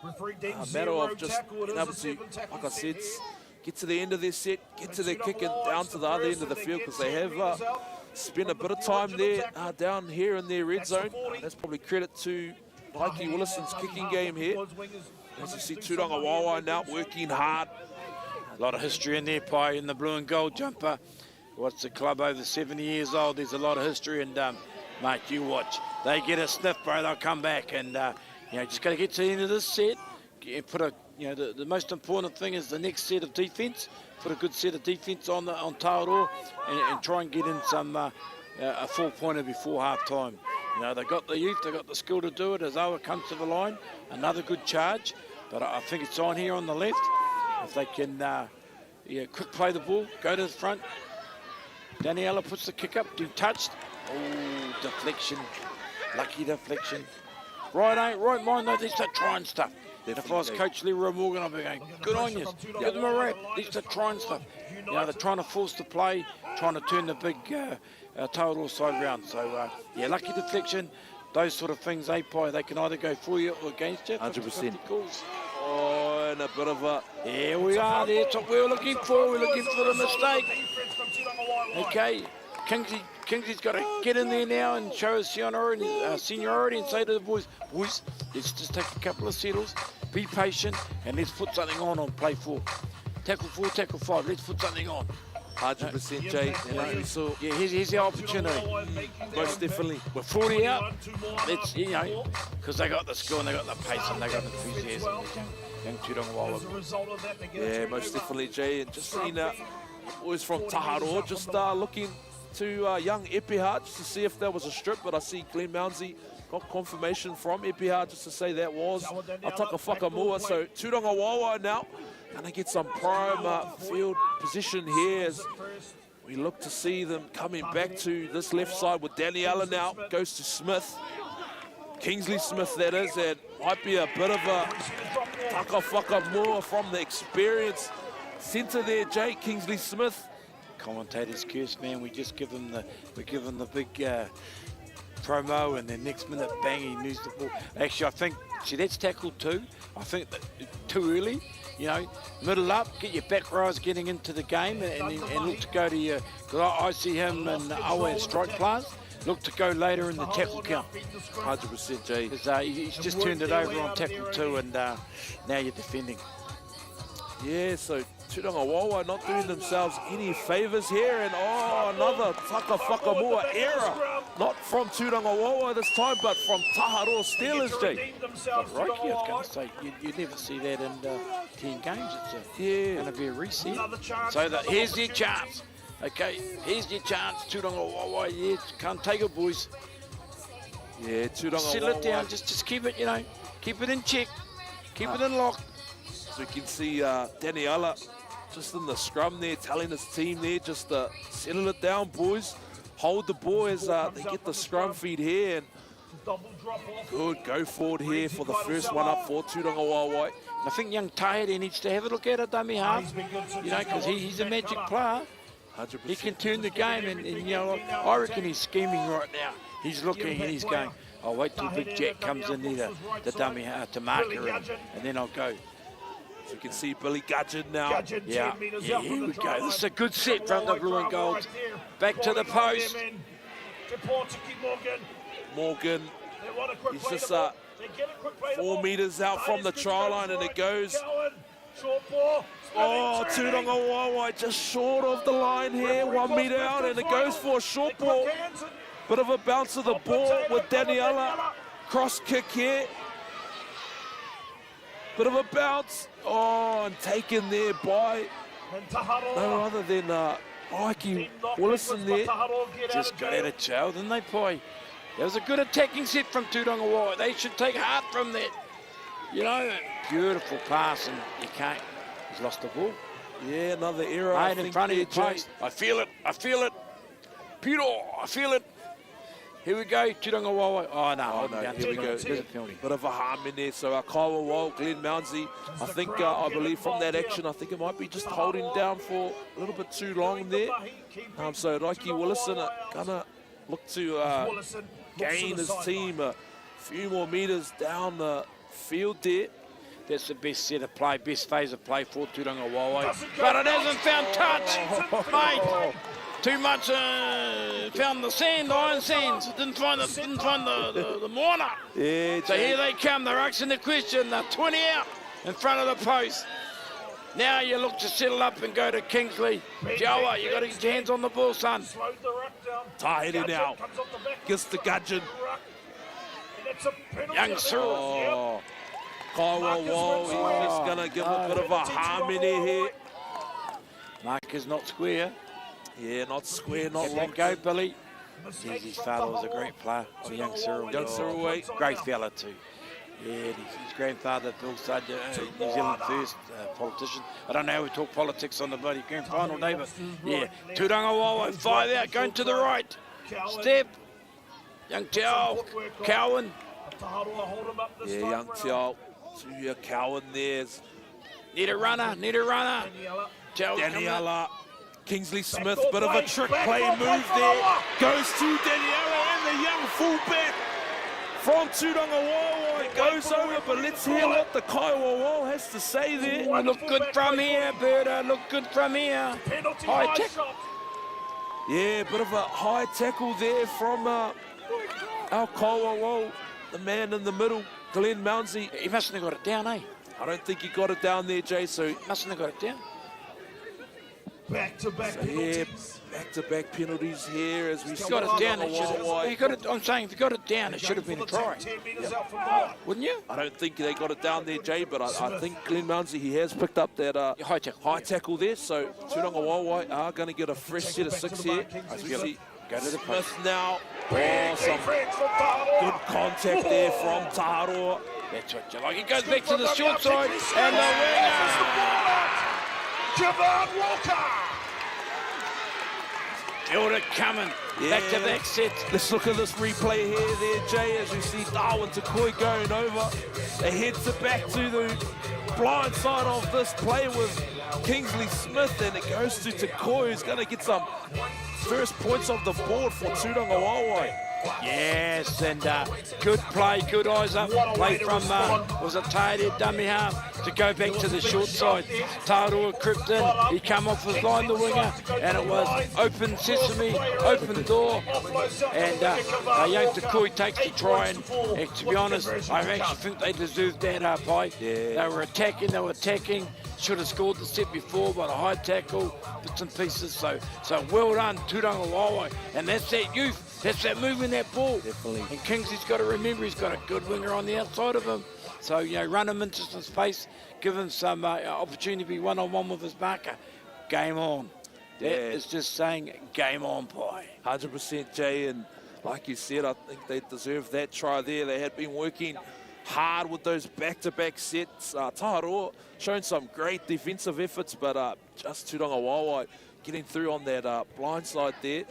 matter of just being able to, like I said, get to the end of their set, get to their kick and down to the other end of the field, because they have spent a bit of time there down here in their red zone. That's probably credit to Mikey Willison's kicking game here. As you see, Tūranga Wawa now working hard. A lot of history in there, Pi, in the blue and gold jumper. What's the club over 70 years old? There's a lot of history, and mate, you watch. They get a sniff, bro. They'll come back, and you know, just got to get to the end of this set. Put a, you know, the most important thing is the next set of defence. Put a good set of defence on Taharoa, and try and get in some a 4-pointer before half time. You know, they got the youth, they got the skill to do it. As Owa comes to the line, another good charge, but I think it's on here on the left. If they can, quick play the ball, go to the front. Daniela puts the kick up, being touched. Oh, deflection, lucky deflection. Right, mind though, these are trying stuff. If I was Coach Leroy Morgan, I'd be going, good on you, give them a rap. These are trying stuff. You know, they're trying to force the play, trying to turn the big total side round. So, yeah, lucky deflection. Those sort of things, Pi, they can either go for you or against you. 100%. Calls. Oh, and a bit of a... Here we are, that's what we're looking for. We're looking for the mistake. Okay, Kingsley's got to get in there now and show his seniority and say to the boys, let's just take a couple of settles, be patient, and let's put something on play 4. Tackle 4, tackle 5, let's put something on. 100%, Jay. And like we saw, yeah, here's the opportunity. Most definitely. We're 40 out. Let's, you know, because they got the skill and they got the pace and they got the enthusiasm. Young Tūranga Wawa. Yeah, most definitely, Jay. And just seeing boys from Taharoa just looking to young Epiha just to see if that was a strip. But I see Glenn Mounsey got confirmation from Epiha just to say that was Ataka Whakamua. So Tūranga Wawa now. And they get some prime field position here as we look to see them coming back to this left side with Daniela now. Goes to Smith. Kingsley Smith, that is. And might be a bit of a Taka Whakamua from the experience centre there, Jay Kingsley Smith. Commentator's curse, man. We give him the big promo, and then next minute, bang, he moves the ball. Actually, I think, see, that's tackle 2. I think that too early. You know, middle up, get your back rows getting into the game, and look to go to your. Because I see him in Owen strike class. Look to go later in the tackle count. 100%, Jay. Because he's just turned it over on tackle 2, and now you're defending. Yeah, so Turangawawa not doing themselves any favours here, and another Taka Whakamua error. Not from Turangawawa this time, but from Taharoa Steelers, Jay. But Rugy, I was going to say, you never see that in 10 games. It's going to be a reset. So here's your chance. Okay, here's your chance, Turangawawa. Yeah, can't take it, boys. Yeah, Turangawawa. Settle it down, just keep it, keep it in check. Keep it in lock. So we can see Daniela just in the scrum there, telling his team there, just settle it down, boys. Hold the ball as they get the scrum feed here. And good go forward here for the first one up for Turangawawa. I think young Tahiri needs to have a look at it, dummy half. Because he's a magic player. 100%. He can turn the game, and I reckon he's scheming right now. He's looking and he's going, I'll wait till Big Jack comes in there to dummy half, to mark her, and then I'll go. So you can see Billy Gudgeon now. Yeah, here we go. This is a good set from the blue and gold. Back to the post. Morgan, he's just 4 metres out from the try line, and it goes. Oh, Turangawawa just short of the line here, 1 metre out, and it goes for a short ball. Bit of a bounce of the ball with Daniela. Cross kick here. Bit of a bounce. Oh, and taken there by no other than Mikey Willison there. Just got out of jail, didn't they, Poi? That was a good attacking set from Turangawawa. They should take heart from that. Beautiful pass, and you can't. He's lost the ball. Yeah, another error. Right in front of your post. I feel it. Peter, I feel it. Here we go, Turangawawa. Oh, no, here we go. There's a penalty. Bit of a harm in there. So Kaiwa, Glenn Mounsey, I think, I believe from that action, I think it might be just holding down for a little bit too long there. So Mikey Willison gonna look to gain his team a few more metres down the field there. That's the best set of play, best phase of play for Turangawawa. But it hasn't found touch, mate. Too much found the sand, iron sands. Didn't find the mortar. Yeah, so here they come. They're asking the question. They're 20 out in front of the post. Now you look to settle up and go to Kingsley. Jawa, you got to get your hands on the ball, son. Tahiri now. Gets the Gudgeon. Young Cyril. Oh. Kaiwa, he's just going to give a bit of a harmony here. Mark is not square. Yeah, not square, not long. Go, Billy. His father was a great player. Young Cyril. Young Cyril, great fella too. Yeah, his grandfather, Bill Sudge, New Zealand first politician. I don't know how we talk politics on the bloody grand final day, but yeah. Turangawawa, 5 out, going to the right. Step. Young Teo, Cowan. Yeah, young Teo. Tuya Cowan there's. Need a runner. Daniela. Kingsley Smith, bit of a trick play move there. Goes to Daniela and the young fullback from Turangawawa. It goes over, but let's hear what the Kaiwa has to say there. Oh, look good from here, Berta. Look good from here. High tackle. Yeah, bit of a high tackle there from our Kaiwa, the man in the middle, Glenn Mounsey. He mustn't have got it down, eh? I don't think he got it down there, Jay, so... Mustn't have got it down. Back-to-back penalties. Back-to-back penalties here as we got it down. I'm saying if you got it down, it should have been a try. Wouldn't you? I don't think they got it down there, Jay, but I think Glenn Mounsey, he has picked up that high tackle there. So Turangawawa are going to get a fresh set of 6 here. As we see go to the post now. Oh, some good contact there from Taharoa. That's what you like. He goes back to the short side and the winger. Javon Walker! Felt it coming. Back-to-back sets. Let's look at this replay here, there, Jay, as we see Darwin Takoi going over. They heads it back to the blind side of this play with Kingsley Smith, and it goes to Takoi, who's going to get some first points off the board for Tūranga Wāwai. Yes, and good play, good eyes up. Play from, was it Taere Damiha to go back to the short side. Tāroa crept in, he come off his line, the winger, and it was open sesame, open door. And young Takoi takes the try, and to be honest, I actually think they deserved that Pai. They were attacking. Should have scored the set before, but a high tackle, bits and pieces. So well done, Tūranga Wāwai. And that's that youth. That's that moving that ball. Definitely. And Kingsley's got to remember he's got a good winger on the outside of him. So, you know, run him into some space, give him some opportunity to be one-on-one with his marker. Game on. That is just saying game on, Pai. 100%, Jay, and like you said, I think they deserved that try there. They had been working hard with those back-to-back sets. Tāroa showing some great defensive efforts, but just Tūranga Wāwai getting through on that blind side there.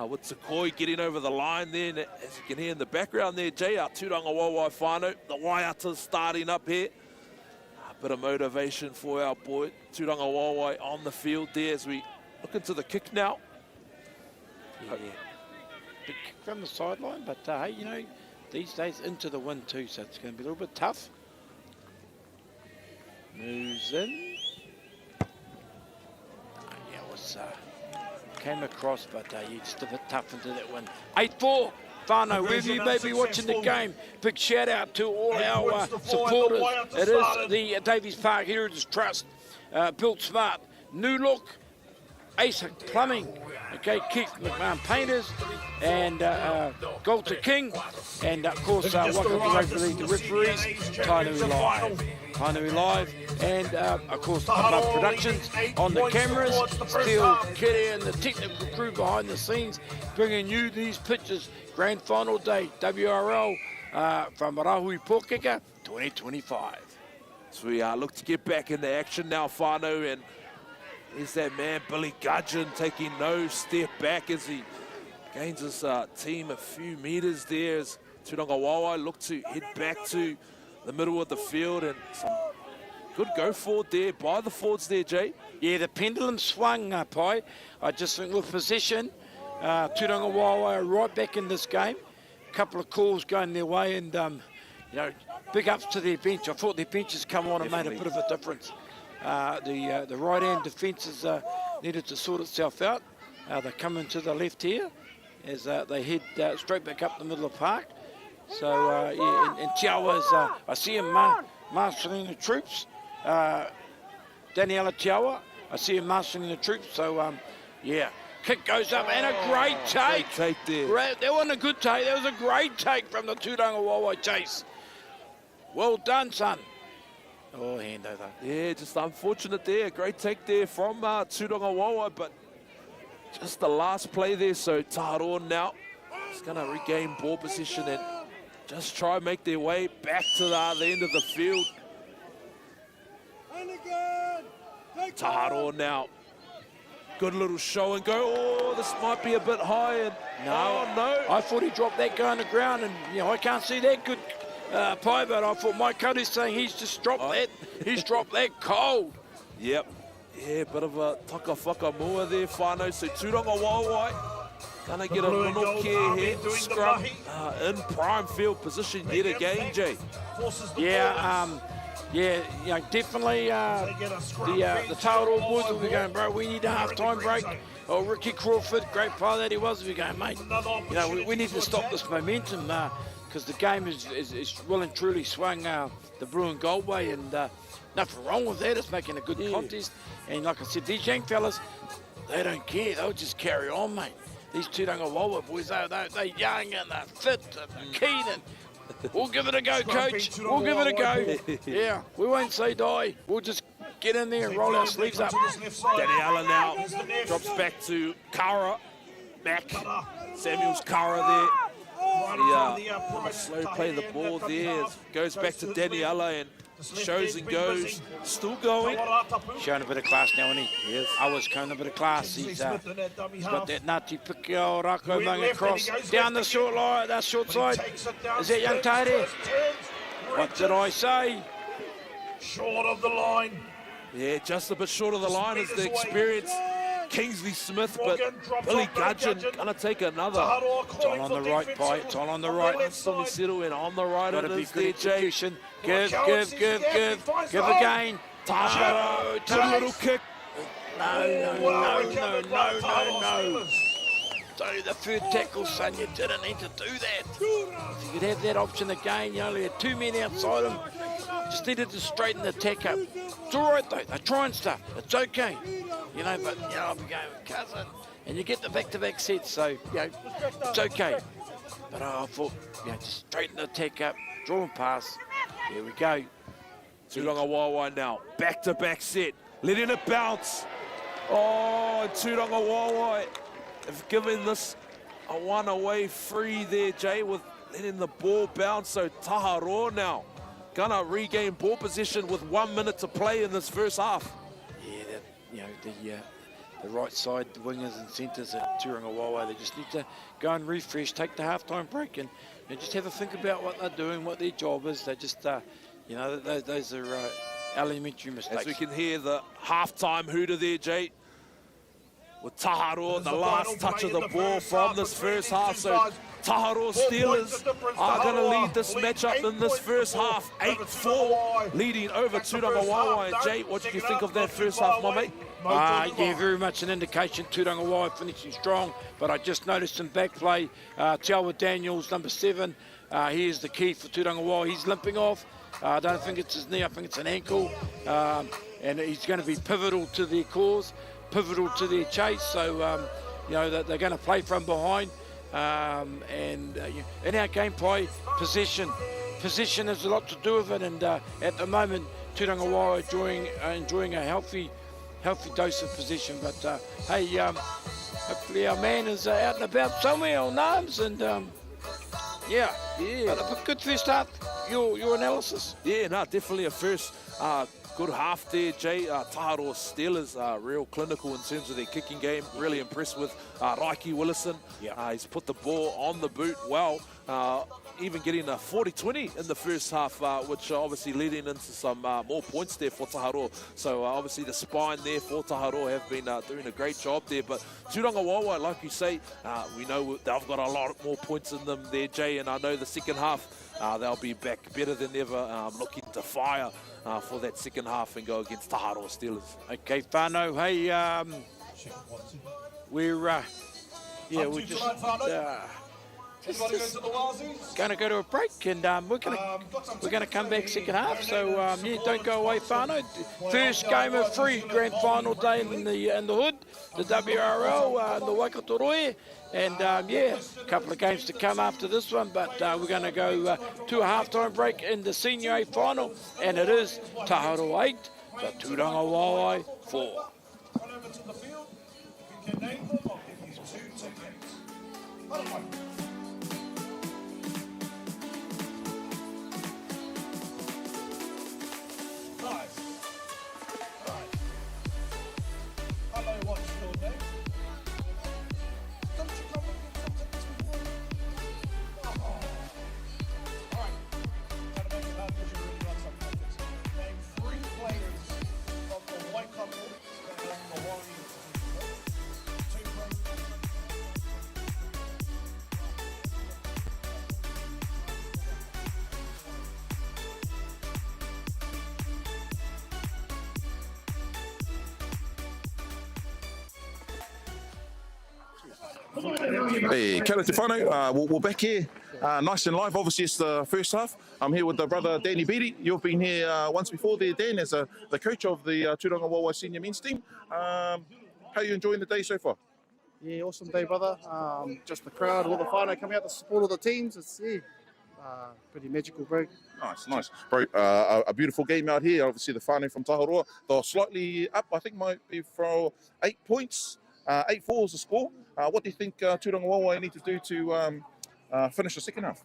With Takoi getting over the line there, and as you can hear in the background there, Jay, Tūranga Wāwai whānau, the Waiata's starting up here. A bit of motivation for our boy, Tūranga Wāwai on the field there as we look into the kick now. Big kick from the sideline, but hey, you know, these days into the wind too, so it's going to be a little bit tough. Moves in. Yeah, it was came across, but just a bit tough into that one. 8-4. Whānau, wherever you may be watching the game, big shout out to all our supporters. It is the Davies Park Heritage Trust, built smart, new look, Asa Plumbing, okay, Keith McMahon Painters, and Golter King, and of course Waikato Rugby League, the referees, Tainui Live, and of course Above Productions on the cameras, Steel Kitty and the technical crew behind the scenes, bringing you these pictures. Grand Final Day, WRL from Rahui Pōkeka 2025. So we look to get back into action now, whānau, and is that man Billy Gudgeon taking no step back as he gains his team a few metres there as Tūranga Wāwai look to head back to the middle of the field, and some good go forward there by the forwards there, Jay. Yeah, the pendulum swung, Pai. I just think with possession, Tūranga Wāwai are right back in this game. A couple of calls going their way, and you know, big ups to their bench. I thought their benches come on and made a bit of a difference. The right-hand defence needed to sort itself out. They come into the left here as they head straight back up the middle of the park. So, yeah, and Tiawa's, I see him marshalling the troops. Daniela Tiawa, I see him marshalling the troops. So, yeah, kick goes up and a great take. Great take there. That wasn't a good take. That was a great take from the Tūranga Wāwai chase. Well done, son. Oh, hand over. Yeah, just unfortunate there. Great take there from Tūranga Wāwai, but just the last play there. So Tāroa now is going to regain ball position and just try and make their way back to the end of the field. Tāroa now. Good little show and go. Oh, this might be a bit high. And no. I thought he dropped that guy on the ground, and you know, I can't see that good. Pai, but I thought Mike Cody's saying he's just dropped that. He's dropped that cold. Yep. Yeah, bit of a taka whakamua there, whānau. So Tūranga Wāwai gonna get a little care here. Scrum in prime field position yet again, Jay. Yeah, yeah, you know, definitely the Tāroa boys will be going, bro, we need a half-time break. Oh, Ricky Crawford, great player that he was, we're going, mate, you know, we need to stop this momentum. Because the game is well and truly swung the blue and gold way, and nothing wrong with that. It's making a good contest. And like I said, these young fellas, they don't care. They'll just carry on, mate. These Tūranga Wāwai boys, they're young and they're fit and they're keen. And we'll give it a go, coach. We'll give it a go. Yeah, we won't say die. We'll just get in there and roll our sleeves up. Daniela now drops back to Kara. Back. Samuel's Kara there. Slow play the ball there. Goes back to Daniela, and shows and goes, still going. Showing a bit of class now, isn't he? Yes. I was showing a bit of class. He's got that Ngāti Piki Rako Manga cross down the short line, that short side. Is that young Taire? What did I say? Short of the line. Yeah, just a bit short of the line is the experience. Kingsley Smith, but Billy Gudgeon gonna take another. It's all on the right, Pai. It's all on the right. Tommy Settle in on the right. Got to be it good is there, Jay. execution. Give again. Taharo, good little kick. No. So the third tackle, son, you didn't need to do that. If you could have that option again, you only had 2 men outside him. Just needed to straighten the attack up. It's all right, though. They're trying stuff. It's okay. You know, but, you know, I'll be going with cousin. And you get the back-to-back sets, so, you know, it's okay. But I thought, you know, just straighten the attack up, draw and pass. Here we go. Turonga Wawa now, back-to-back set, letting it bounce. Oh, Turonga Wawa have given this a one-away free there, Jay, with letting the ball bounce. So Taharo now gonna regain ball position with 1 minute to play in this first half. Yeah, that, you know, the right side, the wingers and centres at Turonga Wawa, they just need to go and refresh, take the halftime break, and just have a think about what they're doing, what their job is. They just, you know, those are elementary mistakes. As we can hear the halftime hooter there, Jay, with Taharo, the last touch of the ball from this first half. So Taharo Steelers are going to lead this matchup in this first half, 8-4, leading over Turonga Wawa. And Jay, what did you think of that first half, my mate? Yeah, very much an indication. Turonga Wawa finishing strong, but I just noticed some back play. Tiawa Daniels, number 7, he is the key for Turonga Wawa. He's limping off. I don't think it's his knee, I think it's an ankle. And he's going to be pivotal to their cause, pivotal to their chase. So, you know, they're going to play from behind. And in our game play, possession has a lot to do with it. And at the moment, Turonga Wawa enjoying a healthy dose of possession. But hey, hopefully our man is out and about somewhere on arms. And yeah. But good first half. Your analysis? Yeah, no, definitely a first good half there, Jay. Taharo Steelers are real clinical in terms of their kicking game. Really impressed with Raiki Willison. Yeah. He's put the ball on the boot well, even getting a 40-20 in the first half, which obviously leading into some more points there for Taharo. So obviously the spine there for Taharo have been doing a great job there. But Turonga Wawa, like you say, we know they've got a lot more points in them there, Jay, and I know the second half they'll be back better than ever, looking to fire for that second half and go against Taharo Steelers. Okay, Whānau, hey, we're just going to go to a break, and we're going to come back second half. So yeah, don't go away, Whānau. First game of free grand final day in the hood, the WRL, the Waikato Roe. And yeah, a couple of games to come after this one, but we're going to go to a halftime break in the Senior A final, and it is Taharo 8, but Turonga Wawa 4. Run over to the field. If you can name them, I'll give you 2 tickets. I don't know. Nice. Right. Hello, what's your name? Don't you come and get some tickets before? Oh. All right. Gotta make it up because you really want some tickets. Name 3 players from the Waikato and the Warriors. 2 from Hey, kia ora te whānau. We're back here, nice and live. Obviously, it's the first half. I'm here with the brother Danny Beattie. You've been here once before there, Dan, as the coach of the Turonga Wawa senior men's team. How are you enjoying the day so far? Yeah, awesome day, brother. Just the crowd, all the whānau coming out to support all the teams. It's pretty magical, bro. Nice. Bro, a beautiful game out here. Obviously, the whānau from Taharoa, they're slightly up. I think might be for 8 points. 8-4 is the score. What do you think Turonga Wawa need to do to finish the second half?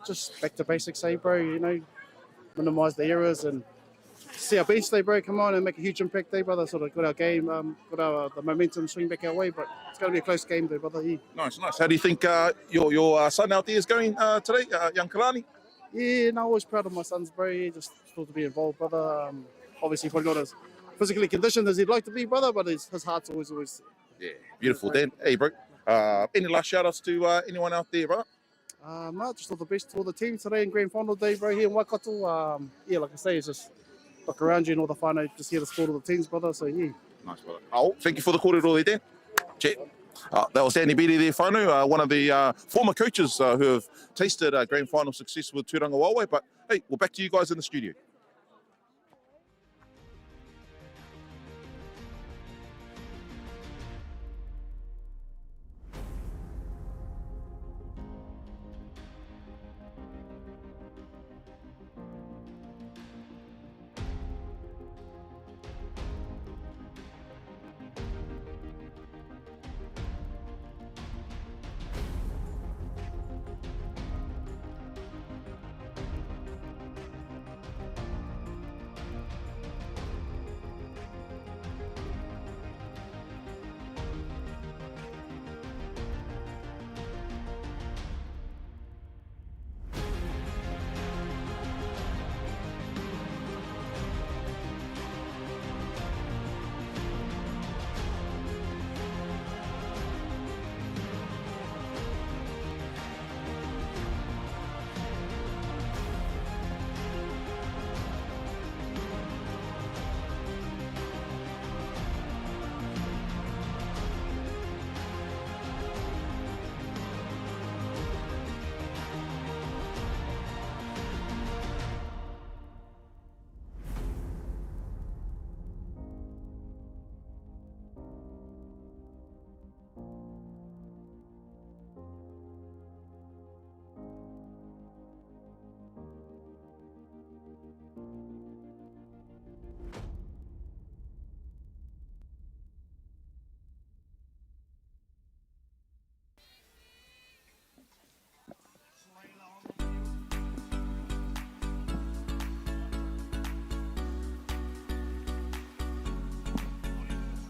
Just back to basics, bro. You know, minimise the errors and see our bench day, bro, come on and make a huge impact day, brother. Sort of got our game, got the momentum swing back our way, but it's going to be a close game, though, brother. Yeah, Nice. How do you think your son out there is going today, young Kalani? yeah, no, always proud of my sons, bro. Yeah, just thought to be involved, brother. Obviously, probably not as physically conditioned as he'd like to be, brother, but his heart's always. Yeah, beautiful, Dan. Hey, bro. Any last shout-outs to anyone out there, bro? No, just all the best to all the teams today in Grand Final day, bro, here in Waikato. Yeah, like I say, it's just look around you and all the whānau, just here to support all the teams, brother. So, yeah. Nice, brother. Oh, thank you for the call there, Dan. Check. That was Danny Beatty there, whānau, one of the former coaches who have tasted Grand Final success with Tūranga Waewae. But, hey, we're back to you guys in the studio.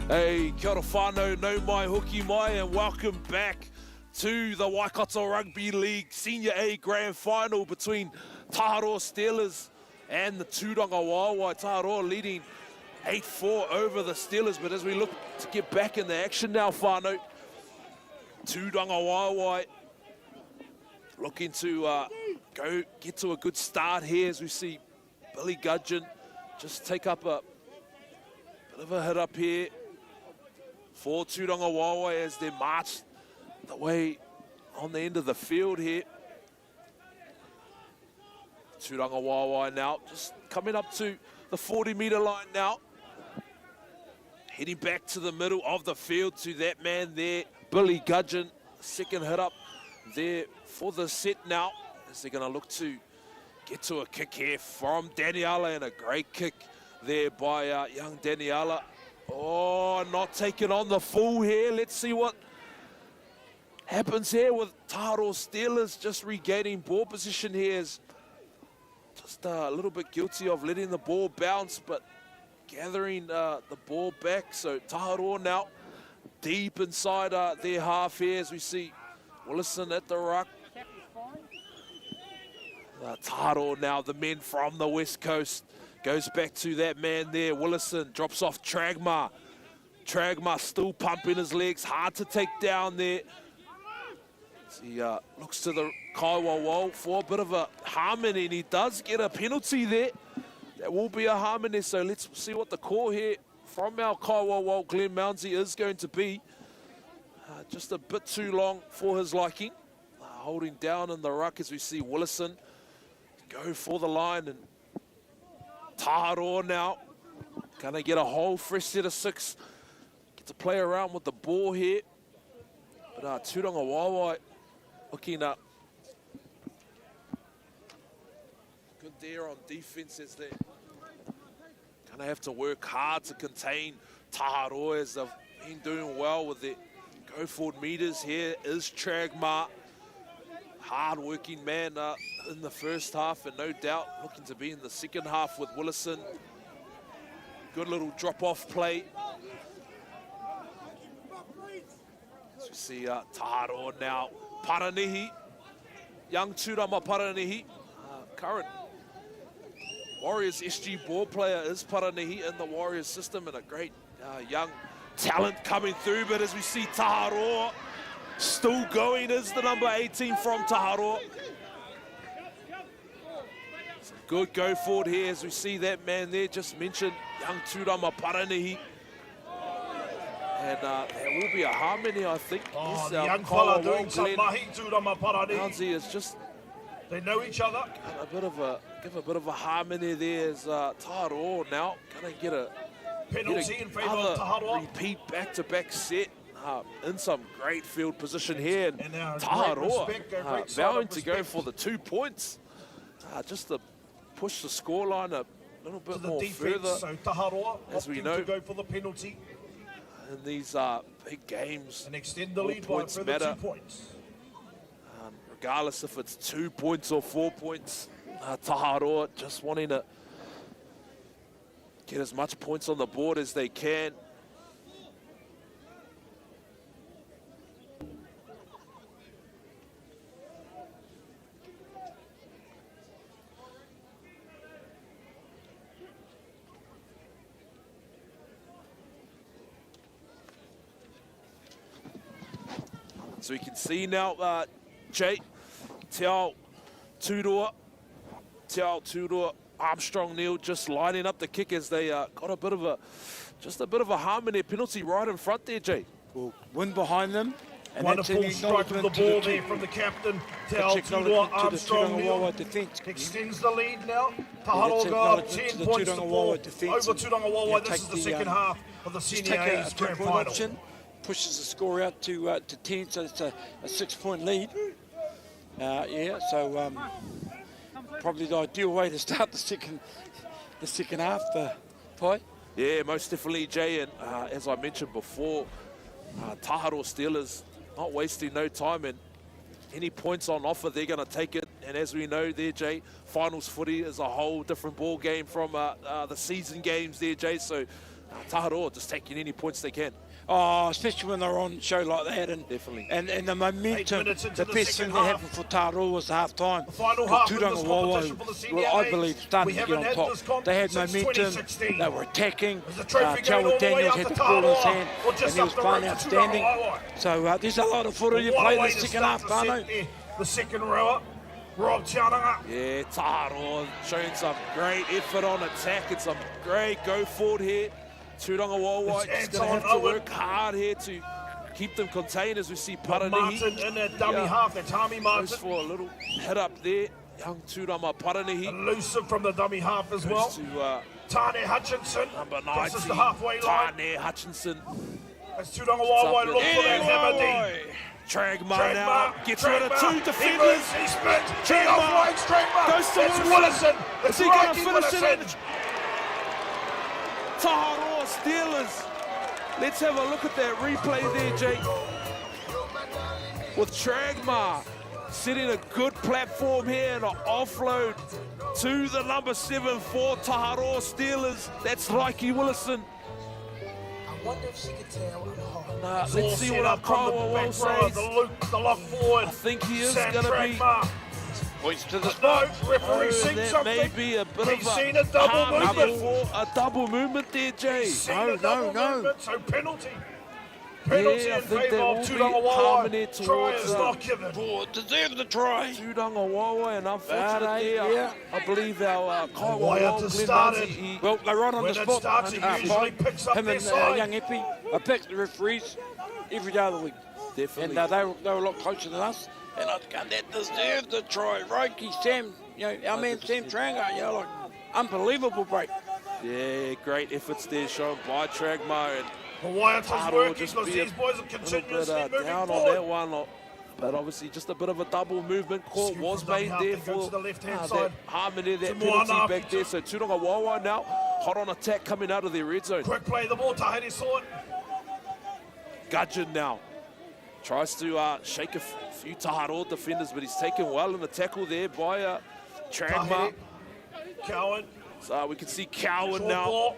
Hey, kia ora whānau, no mai, hoki mai, and welcome back to the Waikato Rugby League Senior A Grand Final between Tāroa Steelers and the Tūranga Waewae. Tāroa leading 8-4 over the Steelers, but as we look to get back in the action now, whānau, Tūranga Waewae looking to go get to a good start here as we see Billy Gudgeon just take up a bit of a hit up here for Tūranga Waewae as they march the way on the end of the field here. Tūranga Waewae now just coming up to the 40-metre line now. Heading back to the middle of the field to that man there, Billy Gudgeon. Second hit up there for the set now as they're going to look to get to a kick here from Daniela, and a great kick there by young Daniela. Oh, not taking on the full here. Let's see what happens here with Tāroa Steelers just regaining ball position here. Is just a little bit guilty of letting the ball bounce, but gathering the ball back. So Tāroa now deep inside their half here as we see Willison at the ruck. Tāroa now, the men from the West Coast, goes back to that man there. Willison drops off Tragma. Tragma still pumping his legs, hard to take down there. He looks to the Kaiwawo for a bit of a harmony, and he does get a penalty there. That will be a harmony, so let's see what the call here from our Kaiwawo, Glenn Mounsey, is going to be. Just a bit too long for his liking. Holding down in the ruck as we see Willison go for the line, and Tāroa now gonna get a whole fresh set of 6. Get to play around with the ball here. But Tūranga Waewae looking up good there on defense as they're gonna have to work hard to contain Tāroa as they've been doing well with their go forward meters. Here is Tragma. hard-working man in the first half, and no doubt looking to be in the second half with Willison. Good little drop-off play. As we see Taharoa now, Paranihi, young Tūrama Paranihi, current Warriors SG ball player is Paranihi in the Warriors system, and a great young talent coming through. But as we see Taharoa still going is the number 18 from Taharoa. Good go forward here as we see that man there just mentioned, young Tūrama Paranihi. And there will be a harmony, I think. Oh, the young fella doing some mahi, Tūrama Paranihi. Bouncy is just... They know each other. Give a bit of a harmony there as Taharoa now going to get a Penalty in favour of Taharoa. Repeat back-to-back set in some great field position here. And now Taharoa vowing to go for the 2 points. Just to push the scoreline a little bit more further. So Taharoa as we opting know, to go for the penalty. In these big games, and extend the lead by a further 2 points. Regardless if it's 2 points or 4 points, Taharoa just wanting to get as much points on the board as they can. So we can see now, Jay, Te Ao Tūroa, Armstrong, Neil just lining up the kick as they got a bit of a harmony penalty right in front there, Jay. Well, wind behind them. And wonderful strike of the ball there from the captain. Te Ao Tūroa, Armstrong, Neil extends the lead now. Taharoa got 10 points to 4 over Tūranga Wawa. This is the second half of the Senior A's Grand Final. Pushes the score out to 10, so it's a 6-point lead. So probably the ideal way to start the second half, Pai. Yeah, most definitely, Jay. And as I mentioned before, Taharoa Steelers not wasting no time, and any points on offer, they're going to take it. And as we know there, Jay, finals footy is a whole different ball game from the season games there, Jay. So Taharoa just taking any points they can. Oh, especially when they're on show like that, and definitely, and the momentum. The best thing that happened for Taharoa was the half time. The final half of Tūranga Wawa, well, I believe, started to get on top. They had momentum. They were attacking. Taua Daniels had the ball in his hand, and he was playing outstanding. So there's a lot of footy to play in the second half, Pano. The second rower, Rob Tiananga. Yeah, Taharoa showing some great effort on attack and some great go forward here. Tūranga Wawa just going to have to work hard here to keep them contained as we see Paranihi. Martin in that dummy half, that's Hami Martin. Goes for a little head up there. Young Tūrama Paranihi. Elusive from the dummy half as well. To Tane Hutchinson. number 90. Crosses the halfway line. Tane Hutchinson. As Tūranga Wawa look for that hammer D. Tragmar now gets rid of 2 defenders. He spins. Tragmar goes to it's Willison. Is he going to finish it in? Taharoa Steelers. Let's have a look at that replay there, Jake. With Tragmar setting a good platform here and an offload to the number 7 for Taharoa Steelers. That's Rugy Willison. I wonder if she could tell. Let's see what our Kawa will say. The lock forward. I think he is going to be. Points to the no, referee seen that something. May be a bit He's of seen a double movement. A double movement there, Jay. He's seen a double movement, so penalty. Penalty Yeah, I in think favour there of will be Tūranga Wawa. harmony Try towards is not given. Deserve the try. Tūranga Wawa, and unfortunately, I believe our Kaiwa Waikato started. Well, they're right on When the it spot. starts, he usually picks up him their and side. young Epi. I picked the referees every day of the week. Definitely. And they were a lot closer than us. And I can't that deserve the try. Rugy, Sam, our man Sam Tranga, like unbelievable break. Yeah, great efforts there shown by Tragmar, and Hawaiians working just because be these boys are a little continuously bit moving down forward. on that one. But obviously just a bit of a double movement call Scoop was from dummy made half, there they go for to the left-hand that side. harmony, that To penalty Moana back there. So Tūranga Wawa now hot on attack coming out of their red zone. Quick play the ball, Tahiti saw it. Gudgeon now Tries to shake a few Taharoa defenders, but he's taken well in the tackle there by Tragma. Cowan. So we can see Cowan Short now. ball.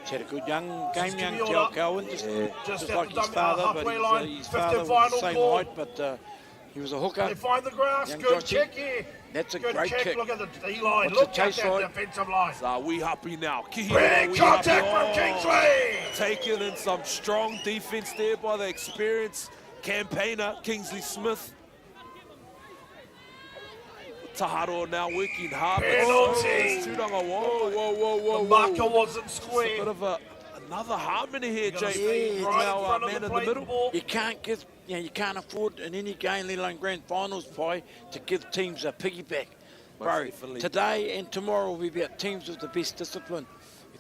He's had a good young Just game, give young me all Joe Cowan, Just just at like the his father, halfway but line. his 15 father was final the same call. height, but he was a hooker. They find the grass. Young Good Joshy. kick here. That's a Good great kick. kick. Look at the D-line. What's Look the at chase that like? defensive line. So we happy now. Kihiro, Big we contact happy. from Kingsley. Taking in some strong defense there by the experienced campaigner, Kingsley Smith. Taharoa now working hard. but Penalty. so is Tūranga Wā. The marker wasn't It's a square. bit of another harmony here, Gotta Jay. stay He's right in now front of man the in the plate middle. ball. You can't give, you can't afford in any game, let alone grand finals, to give teams a piggyback. Bro, definitely. today and tomorrow will be about teams with the best discipline.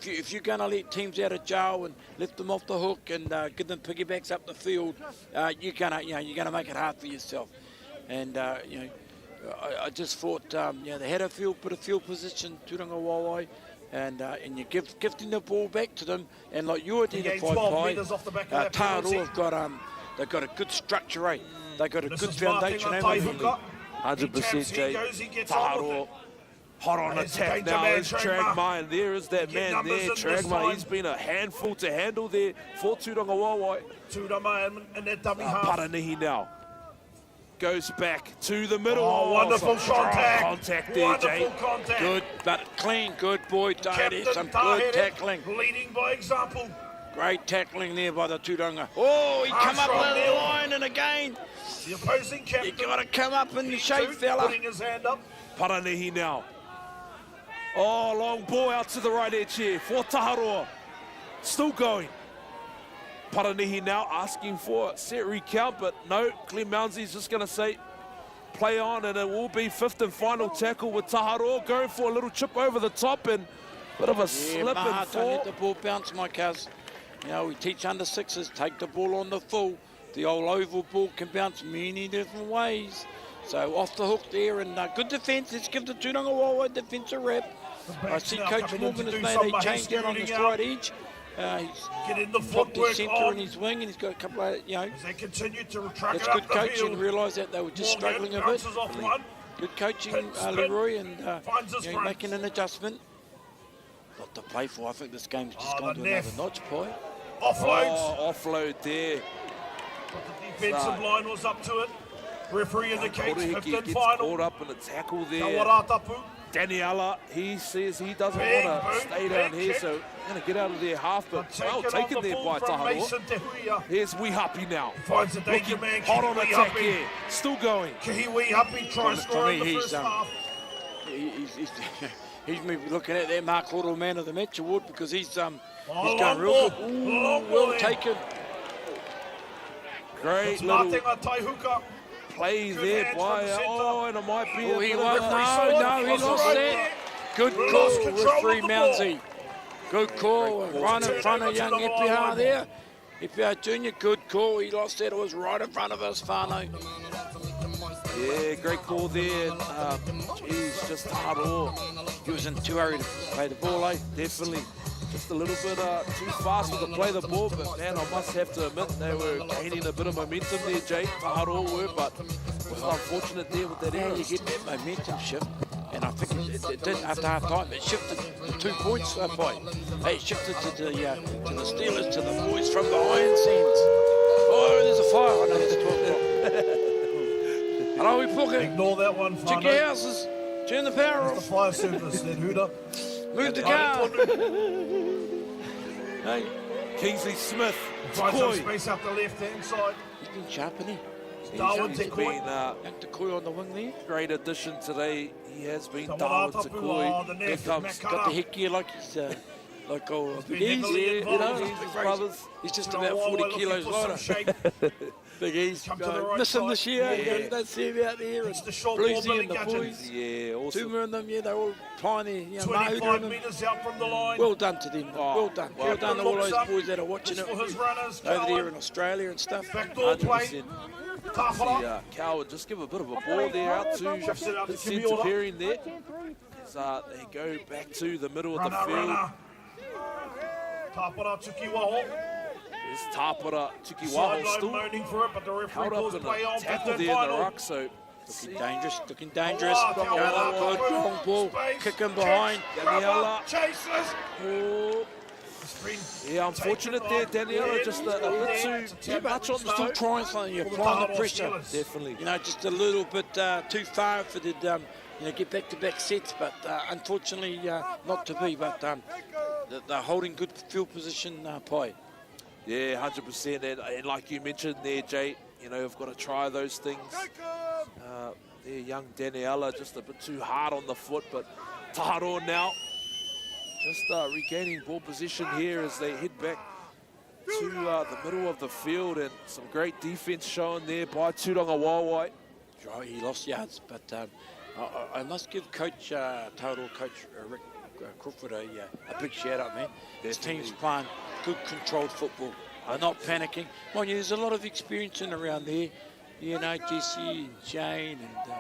If you're going to let teams out of jail and lift them off the hook and give them piggybacks up the field, you're gonna make it hard for yourself. And I just thought they had a bit of field position, Tūranga Wāwai, and you're gifting the ball back to them. And like you gained identified, 12 Pai, metres off the back of that penalty. Taharoa they've got a good structure, right? They've got a This good is Martin foundation, on eh, mate? Taihuka. 100% He Jay. goes, he gets on with Taharoa it. hot on There's attack danger now. man, There's Tragma. Tragma, and there is that Get man numbers there. in this Tragma, time. he's been a handful to handle there for Tūranga Wāwai. Tūrama and that dummy half. Paranihi now goes back to the middle. Oh, wonderful some strong contact. contact there, Wonderful Jay. contact. Good, but clean, good boy, Tahiti. Some good Tahiti, tackling. leading by example. Great tackling there by the Tūranga. Oh, he come up Armstrong over the Neil. line, and again, The opposing you captain. got to come up in the shape, Putting fella. his hand up. Paranihi now. Oh, long ball out to the right edge here for Taharoa. Still going. Paranihi now asking for a set recount, but no, Clem Mounsley's just going to say play on, and it will be fifth and final tackle with Taharoa going for a little chip over the top and bit of a slip Maha, and don't fall. let the ball bounce, my cuz. We teach under sixes, take the ball on the full. The old oval ball can bounce many different ways. So off the hook there, and good defence. Let's give the Tūranga Wāwai defence a rep. I see now Coach coming in Morgan to has do made some a change down on the scooting stride out. edge. He's Get in the popped his footwork centre on. in his wing, and he's got a couple of, As they continue to track that's it up good the coaching. field. Realise that they were just Morgan struggling a bit. bounces off one. Good coaching, Spin. Leroy, and Finds his front. making an adjustment. Lot to play for. I think this game's just Oh, gone the to Neff. another notch, Pai. Offloads. Oh, offload there. But the defensive line was up to it. Referee indicates Korihiki fifth and gets final. caught up in a tackle there. Kawaratapu. Daniela, he says he doesn't Big want to boot, stay down big here, kick. so going to get out of there half, but well Taken taken on the there full by from Taharoa. Mason Tehuia. Here's Wehapi now. Finds the danger Looking man. hot on Kiwi attack Happy. here. Still going. Kiwi Happy trying to For score me, in the he's, first half. He's maybe looking at that Mark Hoddle Man of the Match award because he's long going real ball. good. Ooh, Long well ball in. taken. Great It's little Martin Taihuka. play Good there hands by, from the centre. and it might be Oh, a he bit won. of a- No, he Lost lost right that. there. Good Lost call, control referee of the ball. Moundsy. Good call. Right in front of young Epiha there. Epiha Junior, good call. He lost that. It was right in front of us, Whānau. Yeah, great call there. Geez, just Taharoa. He was in too hurry to play the ball, eh? Definitely. Just a little bit too fast to play the ball, but man, I must have to admit they were gaining a bit of momentum there, Jay. Taharoa were, but was unfortunate there with that Now error. you get that momentum shift, and I think it did after half time. It shifted to 2 points, boy. It shifted to the Steelers, to the boys from the Iron Sands. Oh, there's a fire. I know it's 12 o'clock. Hello, we pocket. Ignore that one, Check your Whānau. houses. Turn the power The off. fire service, then Huda. Move the car. Hey, Kingsley Smith, Finds some Koi. space out the left-hand side. he's been sharp, isn't he? Darwin He's Te been Koi. Young Takui on the wing there. great addition today. He has been Tawaratapu, Darwin oh, Takui. the Here Neff, comes Makara. Got the headgear like he's like old been Big E's, heavily you involved know, in he's the his race. brothers. He's just Tūranga about 40 Wāwai looking kilos for some lighter. shape. Big E's Come to the right missing side. this year. Yeah. You don't see him out there. It's And the short ball, Bluesy Billy and the Gudgeon. boys. Yeah, awesome. Two of them, yeah, they're all tiny. You know, Mahu 25 doing them. metres out from the line. Well done to them. Oh, well done. Well done to all looks those up. boys that are watching Just it for his runners, over there Cowan. in Australia and stuff. Backdoor play. 100%. Tough it up. Yeah, Coward just give a bit of a ball there out to Shifts it out to the centre Kimiola. pairing there. So they go back to the middle of the Runner, field. runner. Tapara Tukiwaho. There's Tāpara Tukiwaho Sideline still moaning for it, but the referee held calls up in play a on. tackle Grand there in the final. ruck, so Looking dangerous, looking dangerous. Oh, Going up good, long ball, Space, kicking kick, behind. Daniela. cover, chases. oh, yeah, unfortunate there, Daniela, just a bit too much on the Still toe. trying something, you're applying the pressure. Definitely. You know, just a little bit too far if it did, you know, get back-to-back sets, but unfortunately not to be. But they're holding good field position, Pai. Yeah, 100%. And like you mentioned there, Jay, you know, we've got to try those things. There, young Daniela, just a bit too hard on the foot, but Taro now just regaining ball position here as they head back to the middle of the field, and some great defense shown there by Tūranga Wāwai. Right, he lost yards, but I must give Coach Rick Crawford a big shout out, man. His team's playing good controlled football. They're not panicking. Mind you, there's a lot of experience in around there. You know, Jesse and Shane and,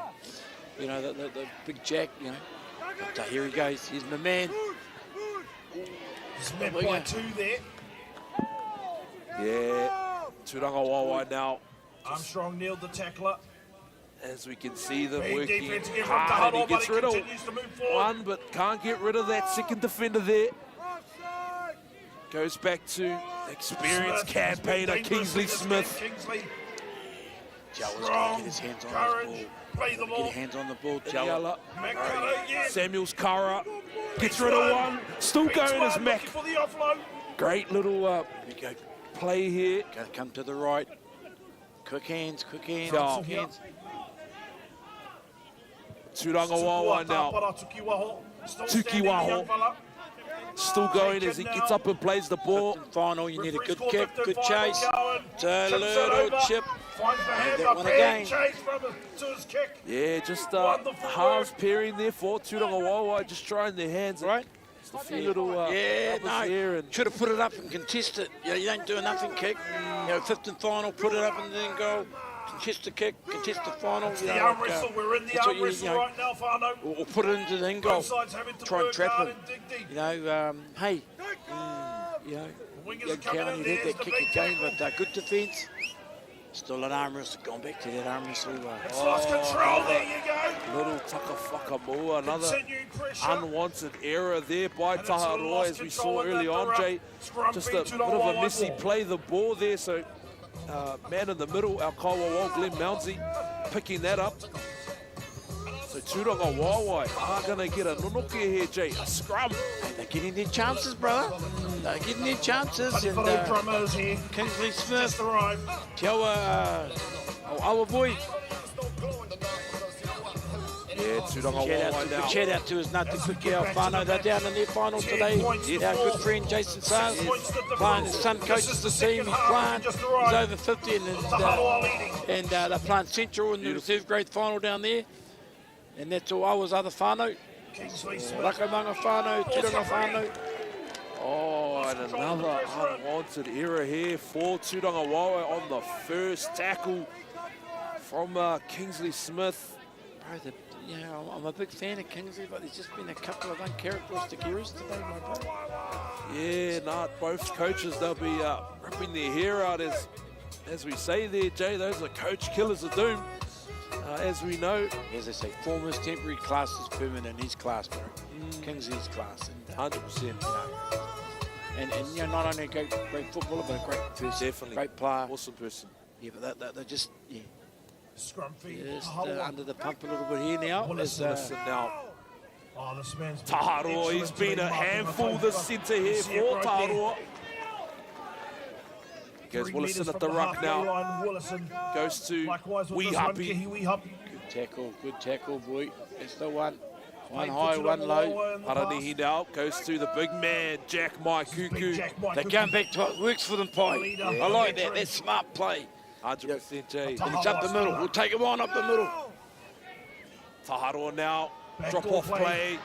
you know, the big Jack, you know. But here he goes. Here's my man. He's met by 2 there. Yeah, Tūranga Wāwai now, Armstrong nailed the tackler. as we can see them Big working defense again from hard. He Taro, but gets he rid of continues to move forward. one, but can't get rid of that second defender there. Goes back to experienced Smith has been campaigner dangerous Kingsley in this Smith. game. Kingsley, Joe was going to strong, get his hands on courage, this play the ball. Get ball. his hands on the ball, Joe. Daniela. McCullough again. Samuels Kara gets rid of one. Still Big going as squad Mac. looking for the offload. Great little Here we go. play here. Gotta come to the right. Quick hands, quick hands, Yeah. quick hands. Tūranga Wāwai now. Tukiwaho. Still Tukiwaho. standing, the young fella. Still going as he gets up and plays the ball. Final, you need a good Referee's kick, called good fifth final chase. going. It's a Chips it little over. chip. Finds the hand, that a one big again. chase from to his kick. Yeah, just Wonderful halves work. pairing there for Tūranga Wāwai, just trying their hands. Right? Just a few little Yeah, rubbers there, no. and Should have put it up and contest it. You know, you don't do a nothing kick. You know, fifth and final, put it up and then go. Contest the kick, contest the final. It's you the know, arm like, wrestle. We're in the that's what arm you- wrestle you know, right now, Fano. or put it into the end goal. Both sides having to Try and work trap hard him. and dig deep. You know, hey, you know, Wingers young are coming Cowan, in he there. had It's that the kick big again, tackle. but good defence. Still an arm wrestle. Gone back to that arm wrestle. It's lost control. There you go. little Takawhakamua, another Continuing pressure. unwanted error there by And it's sort of Taharoa, lost as we control saw in early that on, direct Jay. scrum Just a feed bit to the of a Wāwai messy ball. play the ball there, so man in the middle, our Kaiwa Glenn Mounsey, picking that up. So Tūranga Wāwai are going to get a nunuke here, Jay, a scrum. They're getting their chances, brother. They're getting their chances. Buddy And for the drummers here. Kingsley Just Smith, arrived. our boy. Yeah, Tūranga Wāwai now. Shout out to his Ngāti Kuki Alfano. They're down in their final today. Our good friend Jason Sars playing. His son coaches the team. He's playing. He's over 50 and they're playing Central in the reserve grade final down there. And that's all I was other whānau. Kingsley Smith. Rakamanga whānau, Tiranga whānau. Oh, and another unwanted error here for Tūranga Wāwai on the first tackle from Kingsley Smith. Bro, you know, I'm a big fan of Kingsley, but there's just been a couple of uncharacteristic errors today, my brother. Yeah, both coaches, they'll be ripping their hair out as we say there, Jay. Those are coach killers of doom, as we know. As I say, former's temporary class is permanent. His class, bro. Kingsley's class. And, 100%. you know, and you know, not only a great footballer, but a great person. Definitely. Great player. Awesome person. Yeah, but they're just, yeah, Scrum feed. just under the pump a little bit here now. As, Listen now, Oh, this man's been Taharoa, he's excellent been today, a marking handful the this paper. centre You here see it for right there. Taharoa. Goes 3 Willison metres at the from ruck halfway now. line, Willison. Goes to Likewise with Wee this one, Happy. Kihi Happy. good tackle, boy. It's the one. One Played high, for one Tūranga low. Wāwai in the Paranihi now goes to the big man, Jack Mai past. Big Kuku. Jack Mike They're Kuku. going back to it. Works for them, Pai. Leader. I like that. That's smart play. 100% Jay. And it's up the middle. We'll take him on up the middle. Taharoa now, Backdoor drop off play. play.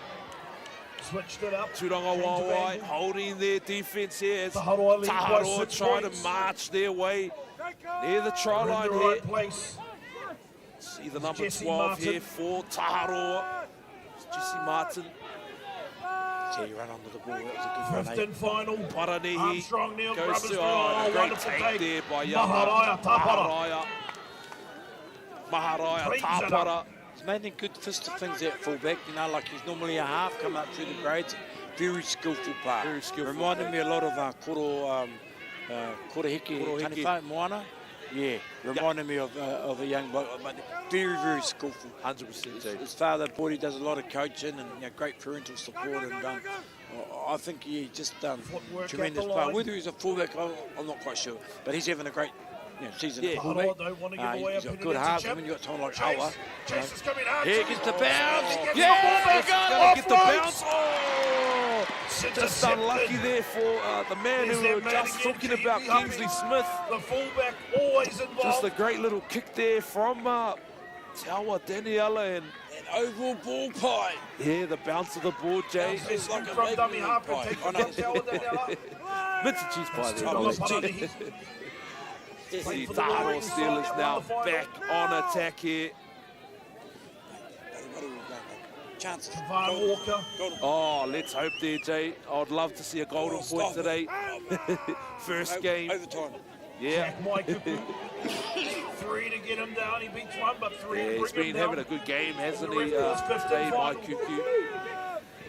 Switched it up. Tūranga Change of Wāwai angle. holding their defence here as Taharoa lead by Taharoa 6 trying points. to march their way near the try We're in line the here. right place. See the number Jesse 12 Martin. here for Taharoa. It's Jesse Martin. See, he ran onto the ball. That was a good run. Fifth and final. Paranihi Armstrong, Neil, goes Brothers to Grill. great Wonderful take take. there by Yama. Maharaya Tapara. Maharaya Cleans it Tapara. up. He's made a good fist of things at fullback, you know, like he's normally a half, come up through the grades. Very skillful player. Very skillful. Reminded me a lot of Korehiki Taniwha Moana. Yeah, reminded me of a young bloke, but very, very skillful. 100%. His father, Boydie, does a lot of coaching and great parental support. And I think he just Footwork at tremendous the player. line. Whether he's a fullback, I'm not quite sure. But he's having a great season at Yeah. fullback. Don't want to give away He's a got good halves. I mean, you've got someone like Awa. Chase is coming out. Here gets the bounce. He gets Yeah, the ball back. Gonna get the Offload. bounce. Oh, just unlucky there for the man There's who we that were man just again, talking Kiwi about, Humpy. Kingsley Smith. The fullback always involved. Just a great little kick there from Tawa Daniela, and Overall ball pie. yeah, the bounce of the ball, Jay. It's like a from big dummy little half and pie. take I the know. Daniela, Daniela. Bits of cheese pie there. Tula Ollie. Paranihi. See, Taharo Steelers now back on attack here. Chances. Van Walker. Oh, let's hope there, Jay. I'd love to see a golden point today. First game. Overtime. Yeah. Jack Waikato. 3 to get him down. He beats one, but 3 Yeah, to he's bring him been down. having a good game, hasn't The he, referee's fifth Dave and final. Waikuku?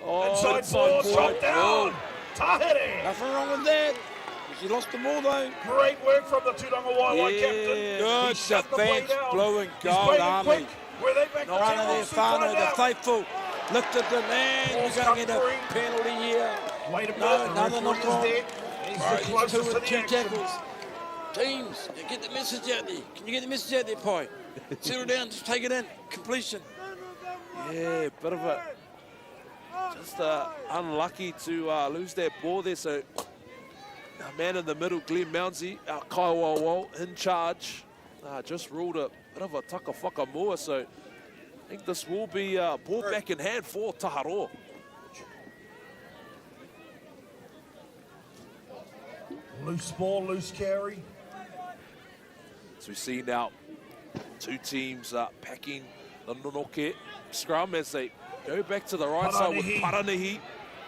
Oh, Inside ball, shot down. Oh, Tahiri. Nothing wrong with that. She lost them all though. Great work from the Tūranga Waiwai Yeah. captain. Good He shut the play defence, down. blue and He's gold playing army. quick. Were they back to One of tackle? their Soon Fano, find the out. faithful, lifted the man. Ball's You're going to get come a free. penalty here. Wait a minute. No, the another referee knock is on. there. He's Right, the closest two to with the two action. tackles. Teams, get the message out there. Can you get the message out there, Pi? Settle down, just take it in. Completion. yeah, bit of a... Just unlucky to lose that ball there. So, our man in the middle, Glenn Mounsey, our Kaiwawo in charge, just ruled a bit of a takawhaka mua. So, I think this will be ball back in hand for Taharo. Loose ball, loose carry. So we see now two teams packing the Nonoke scrum as they go back to the right side with Paranihi.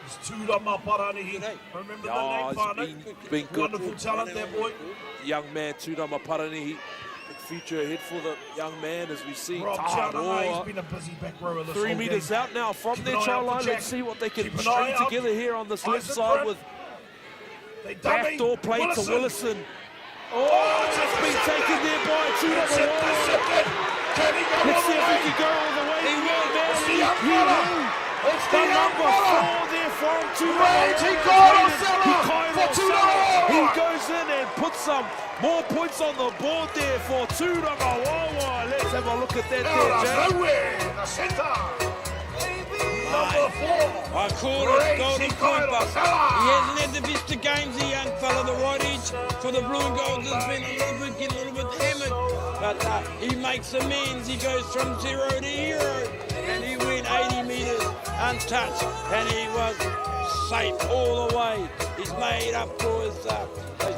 It's Tūrama Paranihi. Remember the name, Whānau? Been good. Wonderful talent there, boy. Young man, Tūrama Paranihi. Big future ahead for the young man as we see Rob Chaunga, he's Taharo. been a busy back rower this 3 whole metres game. out now from Keep their an eye try out for line. Jack. Let's see what they can Keep an string eye out. together here on this left Eyes in side front. with They dummy. backdoor play to Willison. Oh, it's it's been intercepted. taken there by Tūrama. Intercepted. Can he go Let's all see the if we way? can go all the way. He will. Man, It's the he young will. fella. It's the The young number fella. 4 there from Tūrama. Randy Kairosela for Tūranga. He goes in and puts some more points on the board there for Tūranga Wawa. Let's have a look at that Out there, of Jay. nowhere, the centre. Number 4. I call it Randy golden point, but he Kairosela. hasn't had the best of games, the young fella. The right edge for the blue and gold has been getting a little bit hammered. But he makes amends. He goes from 0 to hero. And he went 80 metres untouched. And he was safe all the way. He's made up for his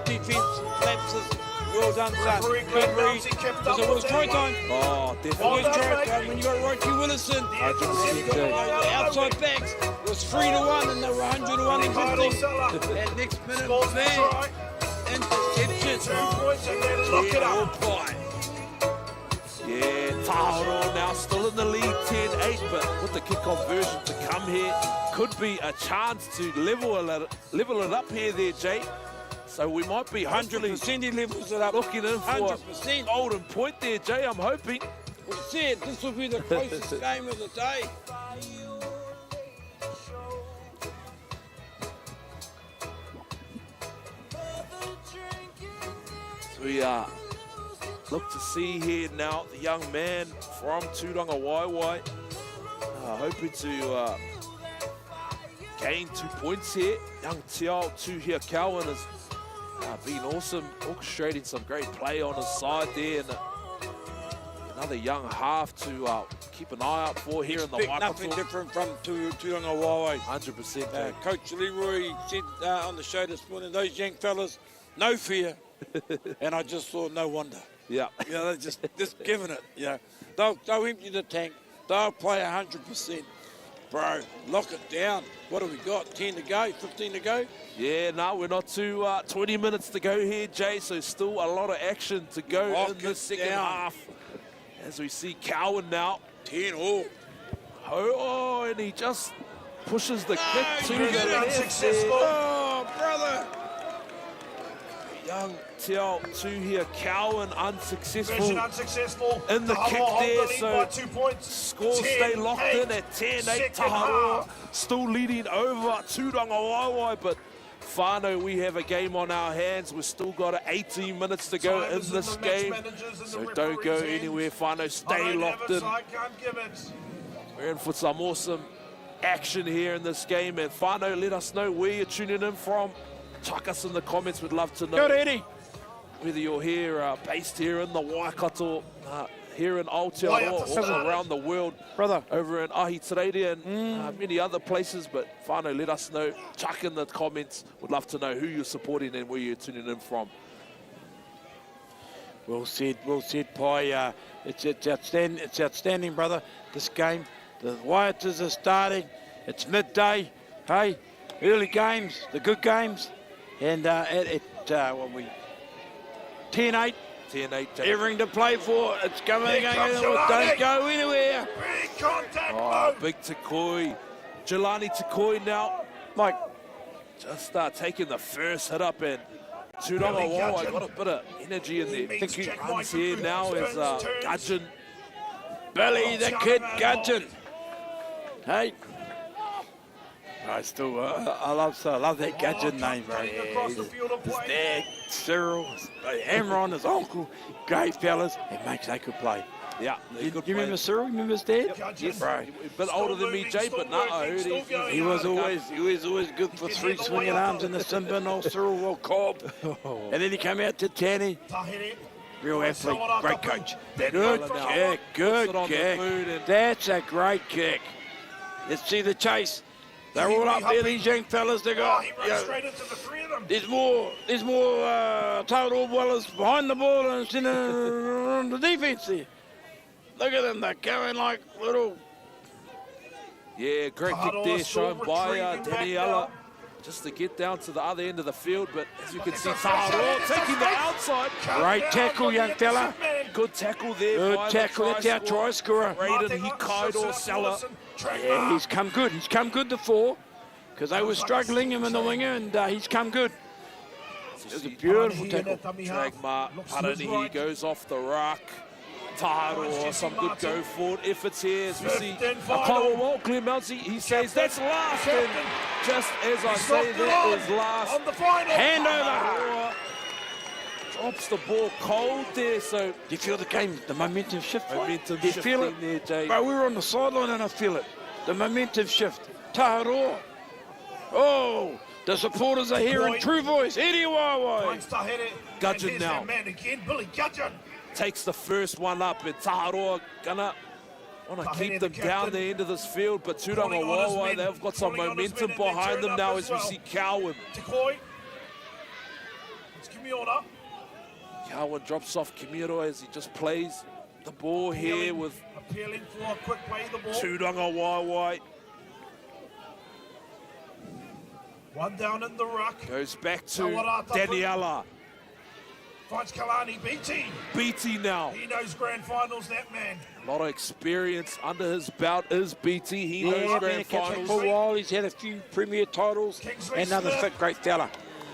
defence lapses. Well done, son. Referee Good read. Bouncy kept Because up it was with try that time. Oh, It definitely. was try time when you got Rocky Willison. The outside backs was 3 to 1 and they were 100 to 1 existing. Kairosela. And next minute, Scores the man, try. interception. 2 points and then lock it Yeah, up. all right. Yeah, Taharo now still in the lead, 10-8, but with the kick conversion to come here, could be a chance to level it up here there, Jay. So we might be 100% he levels it up. looking in for a 100%. golden point there, Jay, I'm hoping. We said this will be the closest game of the day. So we look to see here now the young man from Tūranga Waiwai, hoping to gain 2 points here. Young Tiao Tuhia Cowan has been awesome, orchestrating some great play on his side there, and another young half to keep an eye out for here in the Expect nothing Waikato. different from Tūranga Waiwai. 100%. Coach Leroy said on the show this morning, those young fellas, no fear. And I just thought, no wonder. Yeah. You know, they're just giving it. You know, they'll empty the tank. They'll play 100%. Bro, lock it down. What have we got? 10 to go, 15 to go? Yeah, no, we're not too 20 minutes to go here, Jay, so still a lot of action to go Lock in the it second down. half. As we see Cowan now. 10 all. Oh, and he just pushes the kick to the Mission left. unsuccessful. Oh, brother. Young Teo to here, Cowan unsuccessful. Mission unsuccessful. In the Taharoa kick hold there, the lead so by 2 points. Scores 10, stay locked 8, in at 10-8. second Taharoa half. still leading over Tūranga Waiwai, but whānau, we have a game on our hands. We've still got 18 minutes to go Time in is this the match game. managers and So the don't go referees' anywhere, whānau. hands. Stay I don't locked have it, in. so I can't give it. We're in for some awesome action here in this game. And whānau, let us know where you're tuning in from. Chuck us in the comments. We'd love to know. Go, Eddie. Whether you're here, based here in the Waikato, here in Aotearoa, Waikato or around the world, Brother. over in Ahitereiria and many other places. But whānau, let us know. Chuck in the comments. We'd love to know who you're supporting and where you're tuning in from. Well said, Pai. It's outstanding, brother, this game. The Waiatas are starting. It's midday. Hey, early games, the good games. And what we 10-8, 10-8. everything to play for. It's coming Here again. comes Don't Jelani. go anywhere. Big contact, Oh, Mo. big Takoi. Jelani Takoi now Mike, just taking the first hit up, and Tūranga Billy Waiwai Gudgeon. got a bit of energy in there. He meets Think he Jack runs White here for now turns, as turns. Gudgeon. Billy the Oh, Kid Jelani. Gudgeon. Hey. I still, I love that Gudgeon name, bro. Cutting across the field of His play. dad, Cyril, hammer on his uncle, great fellas. It makes they could play. Yeah, You, good you remember players. Cyril? Remember his dad? Gudgeon. Yes, Bro. a bit older than me, moving, Jay, still but no, I working, heard still he's going. He was always good for He can three hit the swinging way up. arms in the sin bin, old Cyril, well cob. And then he came out to Tanny, Tahere. real athlete, great coach. Danny Good Miller now. kick, good Puts it on the kick. boot and- That's a great kick. Let's see the chase. They're all up there, these young fellas. They Oh, got, he you runs know, straight into the three of them. there's more total ballers behind the ball and it's in the defense there. Look at them, they're going like little. Yeah, great kick Taharoa there still shown by retrieving back Daniela, down. just to get down to the other end of the field. But as you can It's see, a fresh Taharoa it's a taking the fresh- outside. Great tackle, young fella. Good tackle there Good by tackle, the that's our try scorer. Raiden Hikaido Sella. Yeah, he's come good. He's come good before because they were struggling him in the winger, and he's come good. It was a beautiful tackle. Dragma Paranihi goes off the ruck. Taharoa, some good go forward efforts here as we see Apollo Walt, Glenn Mounsey, he says that's last, and just as I say that is last. On the final. Hand over. Taharoa drops the ball cold there, so Do you feel the game, the momentum shift? momentum Do you feel it? shifting there, Jay. But we were on the sideline and I feel it. The momentum shift. Taharoa. Oh, the supporters are hearing true voice. Eddie Waiwai. Finds Tahere. Gudgeon And here's now. that man again, Billy Gudgeon. Takes the first one up, and Taharoa gonna want to keep them down the end of this field, but Tūranga Calling on his Waiwai, men, they've got some calling on his momentum men, and they behind turn them up now as as we well. see Cowan. Takoi. It's Kimiona. Cowan drops off Kimiro as he just plays the ball here with Appealing for a quick play of the ball. Tūranga Waiwai. One down in the ruck. Goes back to Tawarata. Daniela. Finds Kalani. BT. BT now. He knows grand finals, that man. A lot of experience under his belt is BT. He knows Yeah, been a grand captain finals. for a while. He's had a few premier titles. Kingsley Another Smith. fit, great fella.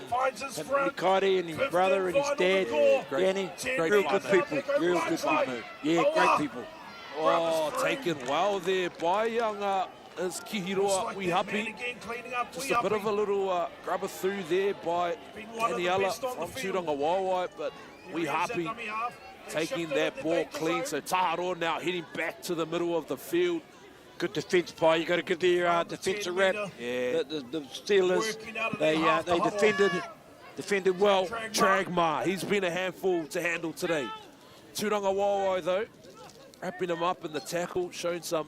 Finds his And front. Riccardi and his Fifth brother and his final dad, to score. Danny, Great real fight, good mate. people, real good people. Yeah, great people. Oh, taken well there by young is Looks Kihiroa like that man Wihapi. again cleaning up. Just a bit of a little grabber through there by Been one of the Daniela best on the from field. Tūranga Waiwai, but Wihapi taking that ball clean. So Taharoa now heading back to the middle of the field. Good defence, Pi. You got to give the defence a rap. Yeah. The Steelers, they defended well. Dragma, he's been a handful to handle today. Tūranga Waiwai though, wrapping him up in the tackle, showing some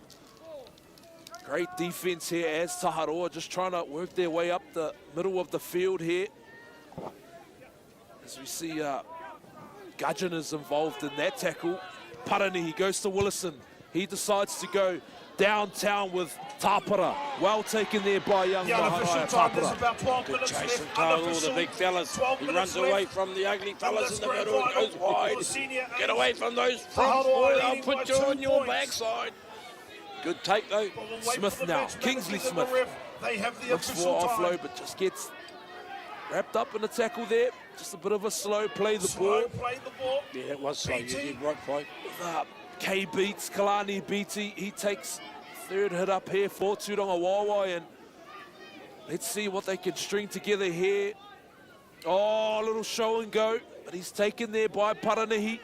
great defense here as Taharoa just trying to work their way up the middle of the field here. As we see Gudgeon is involved in that tackle. Parani, he goes to Willison. He decides to go downtown with Tapara. Well taken there by young The unofficial Maharaja time, there's Tapara. about 12 Good minutes chase from left. Tauro, the Unofficial, big fellas. 12 He minutes runs away left. from the ugly fellas in the Grand middle and goes Final wide. for the senior Get age. away from those Tauro fronts, boy. leading I'll by put you 2 on your points. backside. Good take, though. Well, we'll wait Smith for the now, bench Kingsley managers and the Smith. ref. They have the Looks official for time. offload, but just gets wrapped up in the tackle there. Just a bit of a slow play the Slow ball. play the ball. Yeah, it was slow. You BT. did right, Pi. K beats Kalani BT. He takes third hit up here for Turonga Wawa, and let's see what they can string together here. Oh, a little show and go, but he's taken there by Paranahi.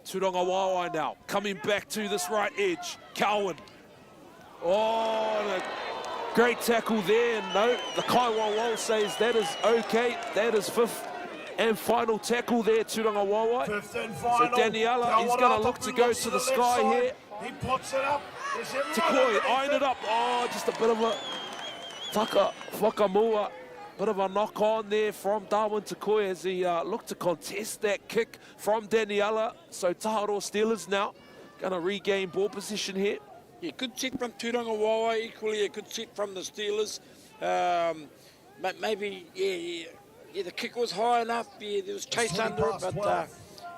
Turonga Wawa now coming back to this right edge. Cowan. Oh, and a great tackle there. No, the Kaiwa says that is okay. That is fifth and final tackle there, Turonga Wawa. Fifth and final. Daniela, he's going to look to go to the sky here. He puts it up. Takoi eyeing it up. Oh, just a bit of a Taka Whakamua. Bit of a knock on there from Darwin Takoi as he looked to contest that kick from Daniela. So Taharo Steelers now going to regain ball position here. Yeah, good set from Turonga Wawa. Equally a good set from the Steelers. Maybe, yeah, the kick was high enough. Yeah, there was chase under it, but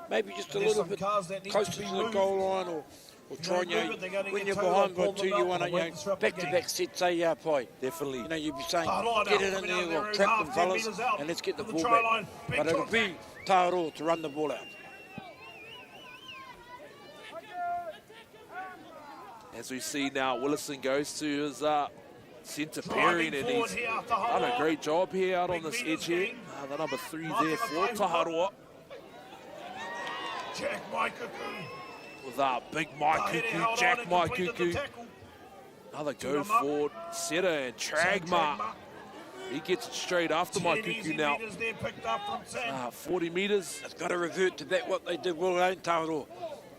maybe just a little bit closer to the goal line, or try and, when you're behind by 2, you want to, back-to-back sets, say, Pi. Definitely. You know, you'd be saying, get it in there, or trap them fellas, and let's get the ball back. But it'll be Tauro to run the ball out. As we see now, Willison goes to his centre pairing, and he's done a great job here out on this edge here. The number 3 there for Taharoa. Jack Maikuku. With big Maikuku, Jack Maikuku. Another go forward setter, and Tragma. He gets it straight after Maikuku now. 40 metres. It's got to revert to that what they did well, ain't Tauro?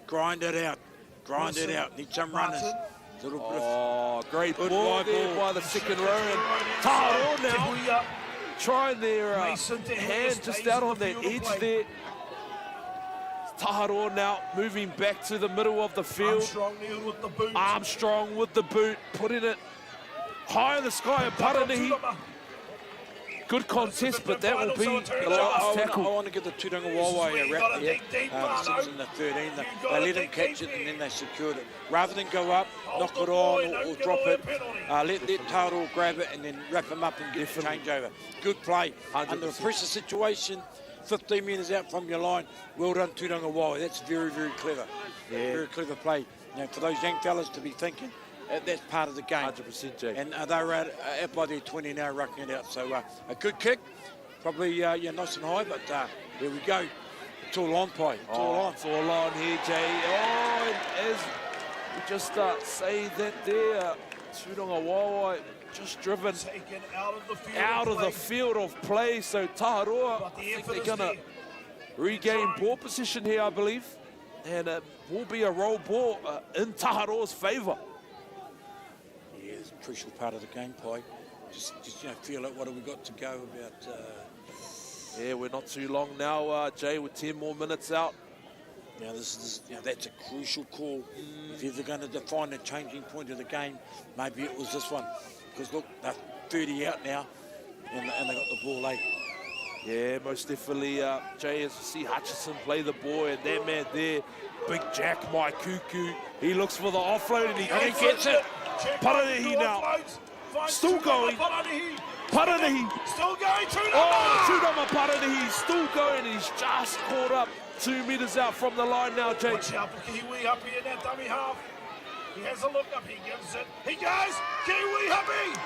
Grind it out. Grind it out. Need some runners. Little bit of Great good ball wide there ball. by the second row. And Taharoa now trying their hand just out on that edge there. Taharoa now moving back to the middle of the field. Armstrong with the boot, putting it high in the sky, and Paranahi. Good contest, but that will be the last tackle. I want to give the Turonga Wawa a wrap here. Since in the 13, they let him catch it and then they secured it. Rather than go up, knock it on or drop it, let Tauro grab it and then wrap him up and get the changeover. Good play. 100%. Under a pressure situation, 15 metres out from your line. Well done, Turonga Wawa. That's very, very clever. Yeah. Very clever play. You know, for those young fellas to be thinking, that's part of the game. 100%, Jake. And they're out by their 20 now, rucking it out. So a good kick, probably nice and high, but here we go. It's all on, Pi. It's all on. It's all on here, Jay. Oh, and as we just say that there, Turonga Wawa just driven out of the field of play. So Taharoa, I think they're going to regain ball position here, I believe. And it will be a roll ball in Taharoa's favour. Yeah, it's a crucial part of the game, Pi. Just feel it. What have we got to go about? Yeah, we're not too long now, Jay, with 10 more minutes out. Now, that's a crucial call. If you're going to define the changing point of the game, maybe it was this one. Because, look, they're 30 out now, and they got the ball late. Yeah, most definitely, Jay, as you see Hutchison play the ball, and that man there, big Jack Maikuku, he looks for the offload, and he gets it. Paranahi now, still going. Paranahi. Still going, Tudama Paranahi, still going, and he's just caught up 2 metres out from the line now, Jay. Watch out for Kiwi up here in that dummy half. He has a look up, he gives it. He goes, Kiwi Happy.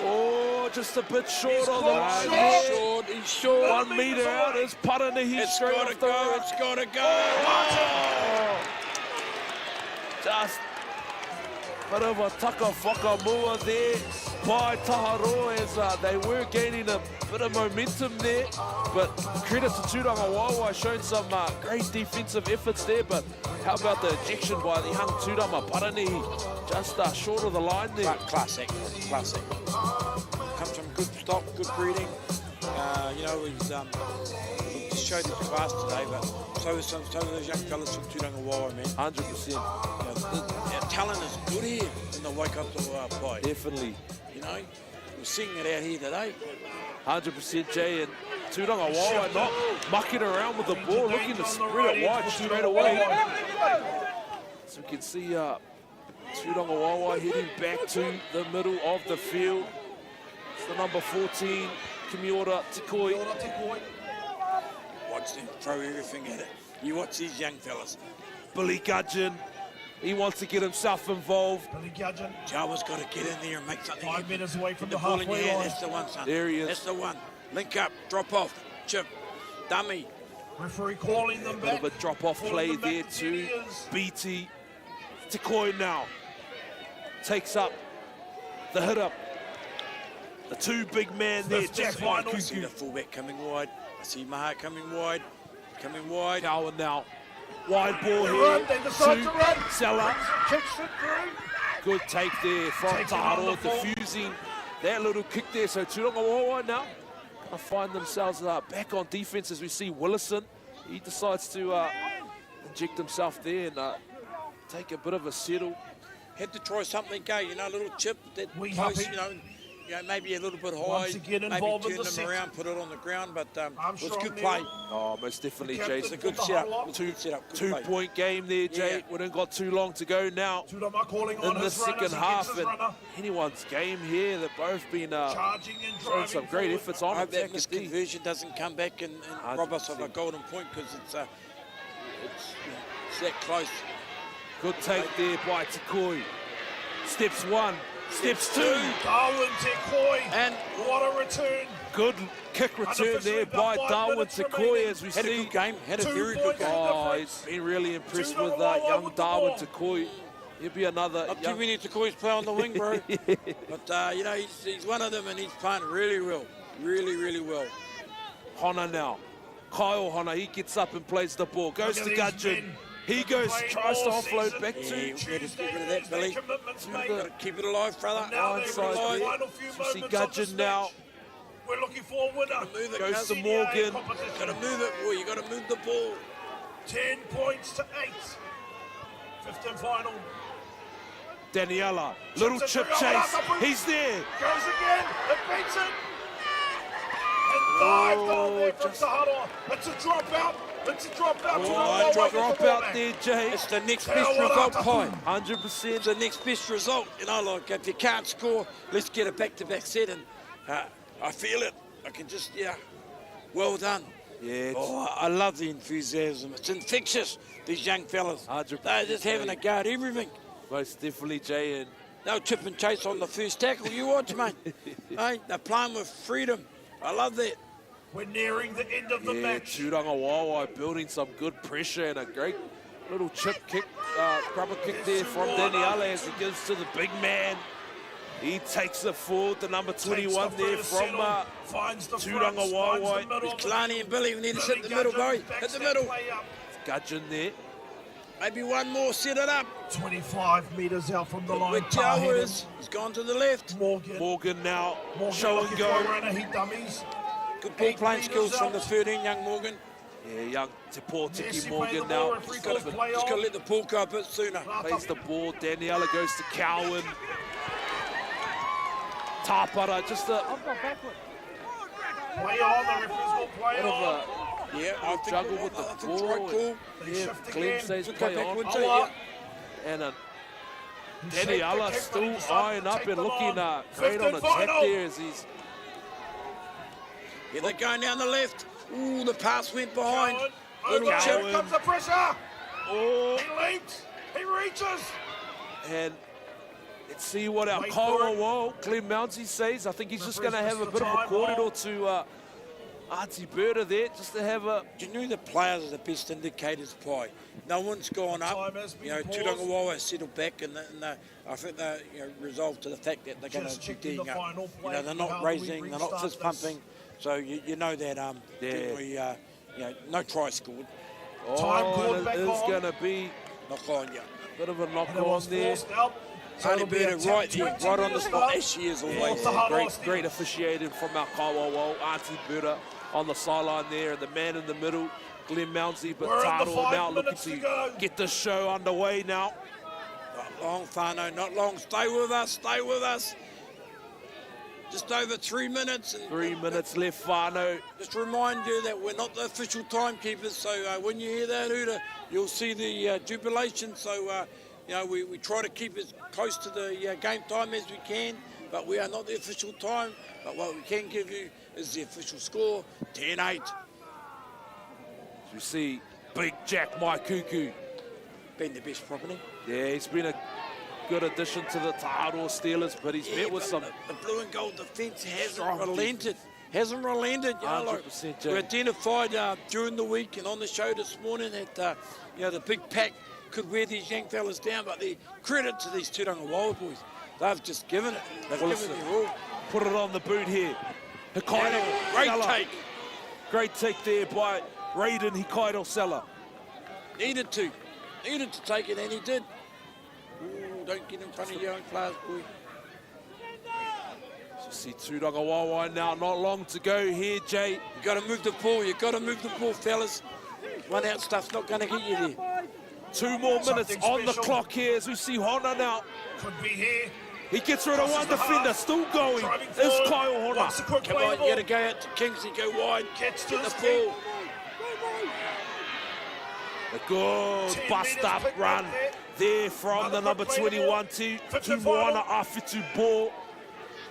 Oh, just a bit short on the line. He's short. 1 metre out is Paranahi straight off the line. It's got to go. Oh, just bit of a taka whakamua there by Taharoa as they were gaining a bit of momentum there. But credit to Turonga Wawa, showing some great defensive efforts there. But how about the ejection by the young Tudama Paranahi? Just short of the line there. Classic. Comes from good stock, good breeding. He's showed his class today, but so are those young fellas from Turangawawa, man. 100%. You know, our talent is good here in the Waikato play. Definitely. You know, we're seeing it out here today. 100%, Jay, and Turangawawa not mucking around with the ball, looking to spread it wide straight away. So we can see Turangawawa heading back to the middle of the field. It's the number 14, Kimiora Tikoi. Watch them throw everything at it. You watch these young fellas. Billy Gudgeon, he wants to get himself involved. Billy Gudgeon, Jawa's got to get in there and make something 5 happen. metres away from Put the ball in your halfway hand, line. that's the one, son. There he is. That's the one. Link up, drop off, chip, dummy. Referee calling them A back. bit of a drop-off Calling play them back there to to juniors. BT. Tikoi now takes up the hit-up. The two big man there, Smith Jack Jack White. Finals. See the fullback coming wide. I see Maha coming wide. Coming wide. Cowan now. Wide ball They here run, they decide to run. Sella. Kicks it through. Good take there from Taken on Taharo, the ball. diffusing that little kick there. So Turangawawa now find themselves back on defense as we see Willison. He decides to inject himself there and take a bit of a settle. Had to try something, you know, a little chip, that We post, happy. you know, maybe a little bit high. Once again maybe involved in turn the them set. around, put it on the ground, but it was Armstrong good there. play. Oh, most definitely, The Jason. captain It's a good put the setup. huddle up. It was a good setup. Good play. Two-point game there, Jay. Yeah. We don't got too long to go now Tudama calling on in the his runners second against half. his And runner. anyone's game here. They've both been Charging and showing driving some great forward. efforts I on hope that attack. D. misconversion doesn't come back and rob us of a 100%. golden point, because it's that close. Good take there by Tikoi. Steps one, steps two. Darwin Tekoi. And What a return. Good kick return there by Darwin Tikoi as we had a see. good game. Had a 2 very good points. game. Oh, he's been really impressed with young with the Darwin ball. Tikoi. He'll be another Not young... too many Takoi's play on the wing, bro. But, you know, he's one of them, and he's playing really well. Really, really well. Hona now. Kyle Hona, he gets up and plays the ball. Goes Look to at Gudgeon. these men. He goes, Playing tries to all offload season. back Yeah, to we better get rid of Tuesday, that, Billy. commitments To made. the- Got to keep it alive, brother. Now they're Onside in the there. final few So we see moments of the Gudgeon now. match. We're looking for a winner. Move it, Goes cuz. to CDA Morgan. competition. Got to move it, boy. You got to move the ball. 10 points to 8. 5th and final. Daniela, little Chips it chip through. chase. Oh, that's a He's there. Goes again. It beats it. And dived on there from just- Taharo. It's a dropout. It's a dropout. Oh, drop out there, Jay. It's the next Now best what result, up? Pie. 100%. It's the next best result. You know, like, if you can't score, let's get a back-to-back set. And I feel it. I can just, well done. Yeah, it's Oh, I love the enthusiasm. It's infectious, these young fellas. 100%. They're just having a go at everything. most definitely, Jay. And They'll chip and chase on the first tackle. You watch, mate. Hey, they're playing with freedom. I love that. We're nearing the end of the yeah, match. Turangawawa building some good pressure and a great little chip kick, grubber kick there from Daniela as he gives to the big man. He takes it forward, the number 21 there from finds the Turangawawa. Kalani and Billy, we need to sit in the middle, Barry. Hit the middle. Gudgeon there. Maybe one more, set it up. 25 metres out from the line. With Towers, he's gone to the left. Morgan now, Morgan show and looking for a go. runner, he dummies. Good ball 8 playing metres skills from out. the 13, young Morgan. Yeah, young Te Messi Tiki playing Morgan the ball, now. referee Just calls got play Just got to on. let the ball go a bit sooner. plays the ball. Daniela goes to Cowan. Tapara, just a Play on, the referees will play bit of on. a Yeah, I think juggle I with the think it's ball. right call. They Yeah, shift Glenn again. says Could play go on. backwards, Oh, yeah. And He shaped the Daniela kick, but still he decided eyeing to up take and them looking on. great Fifth on and attack final. there as he's Yeah, they're going down the left. Ooh, the pass went behind. Cowan, Little over, chip. here comes the pressure. oh, He leaps, he reaches. and let's see what our Wait Kyle for it. Wall, Glenn Mounsey says. I think he's just going to Referee's have a missed bit the of a time corridor ball. to Artie Berta there, just to have a Do you know the players are the best indicators, Pie? No one's gone up. Time has been You know, paused. Turangawawa has settled back, and I think they're resolved to the fact that they're going Just to be checking the getting up. final You play. know, they're How not do we raising, they're not restart fist pumping. So you know that definitely, no try scored. Time oh, called and back it is on. going to be Knock on, yeah. a bit of a knock And it was on there. forced out. So Tony it'll be a Berta right there, 10-20 right on the spot, minute as she is Yeah, always. it's the hard Great, loss great there. officiating from our Kyle Wall, Artie Berta. on the sideline there, and the man in the middle, Glenn Mounsey, but We're under Taro 5 now looking minutes to go. get the show underway now. Not long, Whānau, not long. Stay with us, stay with us. Just over 3 minutes. And 3 minutes left, Whānau. just remind you that we're not the official timekeepers, so when you hear that hooter, you'll see the jubilation. So, you know, we try to keep as close to the game time as we can, but we are not the official time. But what we can give you is the official score, 10-8. You see Big Jack Maikuku. Been the best property. Yeah, he's been a good addition to the Tāroa Steelers, but he's met with some... The blue and gold defence hasn't strong relented. Hasn't relented. You know, like 100%, we Jay. identified during the week and on the show this morning that you know, the big pack could wear these young fellas down, but the credit to these Tūranga Wild boys, they've just given it. They've Well, given their all. Put it on the boot here. Hikairo Great Sella. take. Great take there by Raiden Hikairo Sella. Needed to take it, and he did. Ooh, don't get in front of your own players, boy. You see Tūranga Wāwai now, not long to go here, Jay. You got to move the ball. You got to move the ball, fellas. One out stuff's not going to get you there. 2 more minutes Something on the special. clock here as we see Hona now. Could be here. He gets rid of one Crosses the defender, half. still going. Driving Is forward. Kyle Hona. Wants a quick Come play on, ball. you got to go out to Kingsley, go wide. Gets to Get his the feet. ball. A good 10 bust metres up picked run up there. there from Another the number quick play 21 ball. to 55. Moana Awhitu ball.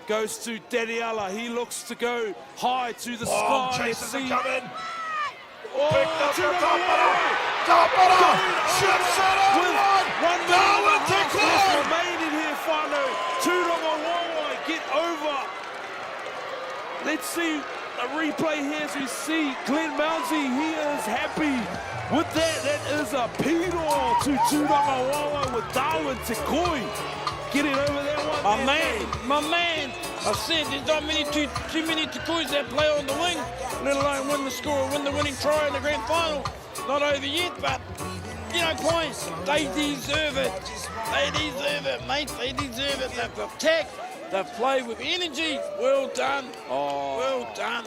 Goes to Daniela. He looks to go high to the Long sky. chases are See. coming. Oh, Picked up Tūranga the Tapara. Wāwai. Tapara. Shoots it With on. 1 minute Darwin and a half Declan. left remaining here, Whānau. Tūranga Wāwai get over. Let's see a replay here as we see Glenn Mounsey. He is happy with that. That is a pedo to Tūranga Wāwai with Darwin Tekoi getting over that one. My man. I said there's not too many Tukuis that play on the wing, let alone win the score, win the winning try in the grand final. Not over yet, but you know, points. They deserve it. They deserve it, mate. They deserve it. They've attacked. They've played with energy. Well done. Oh. Well done.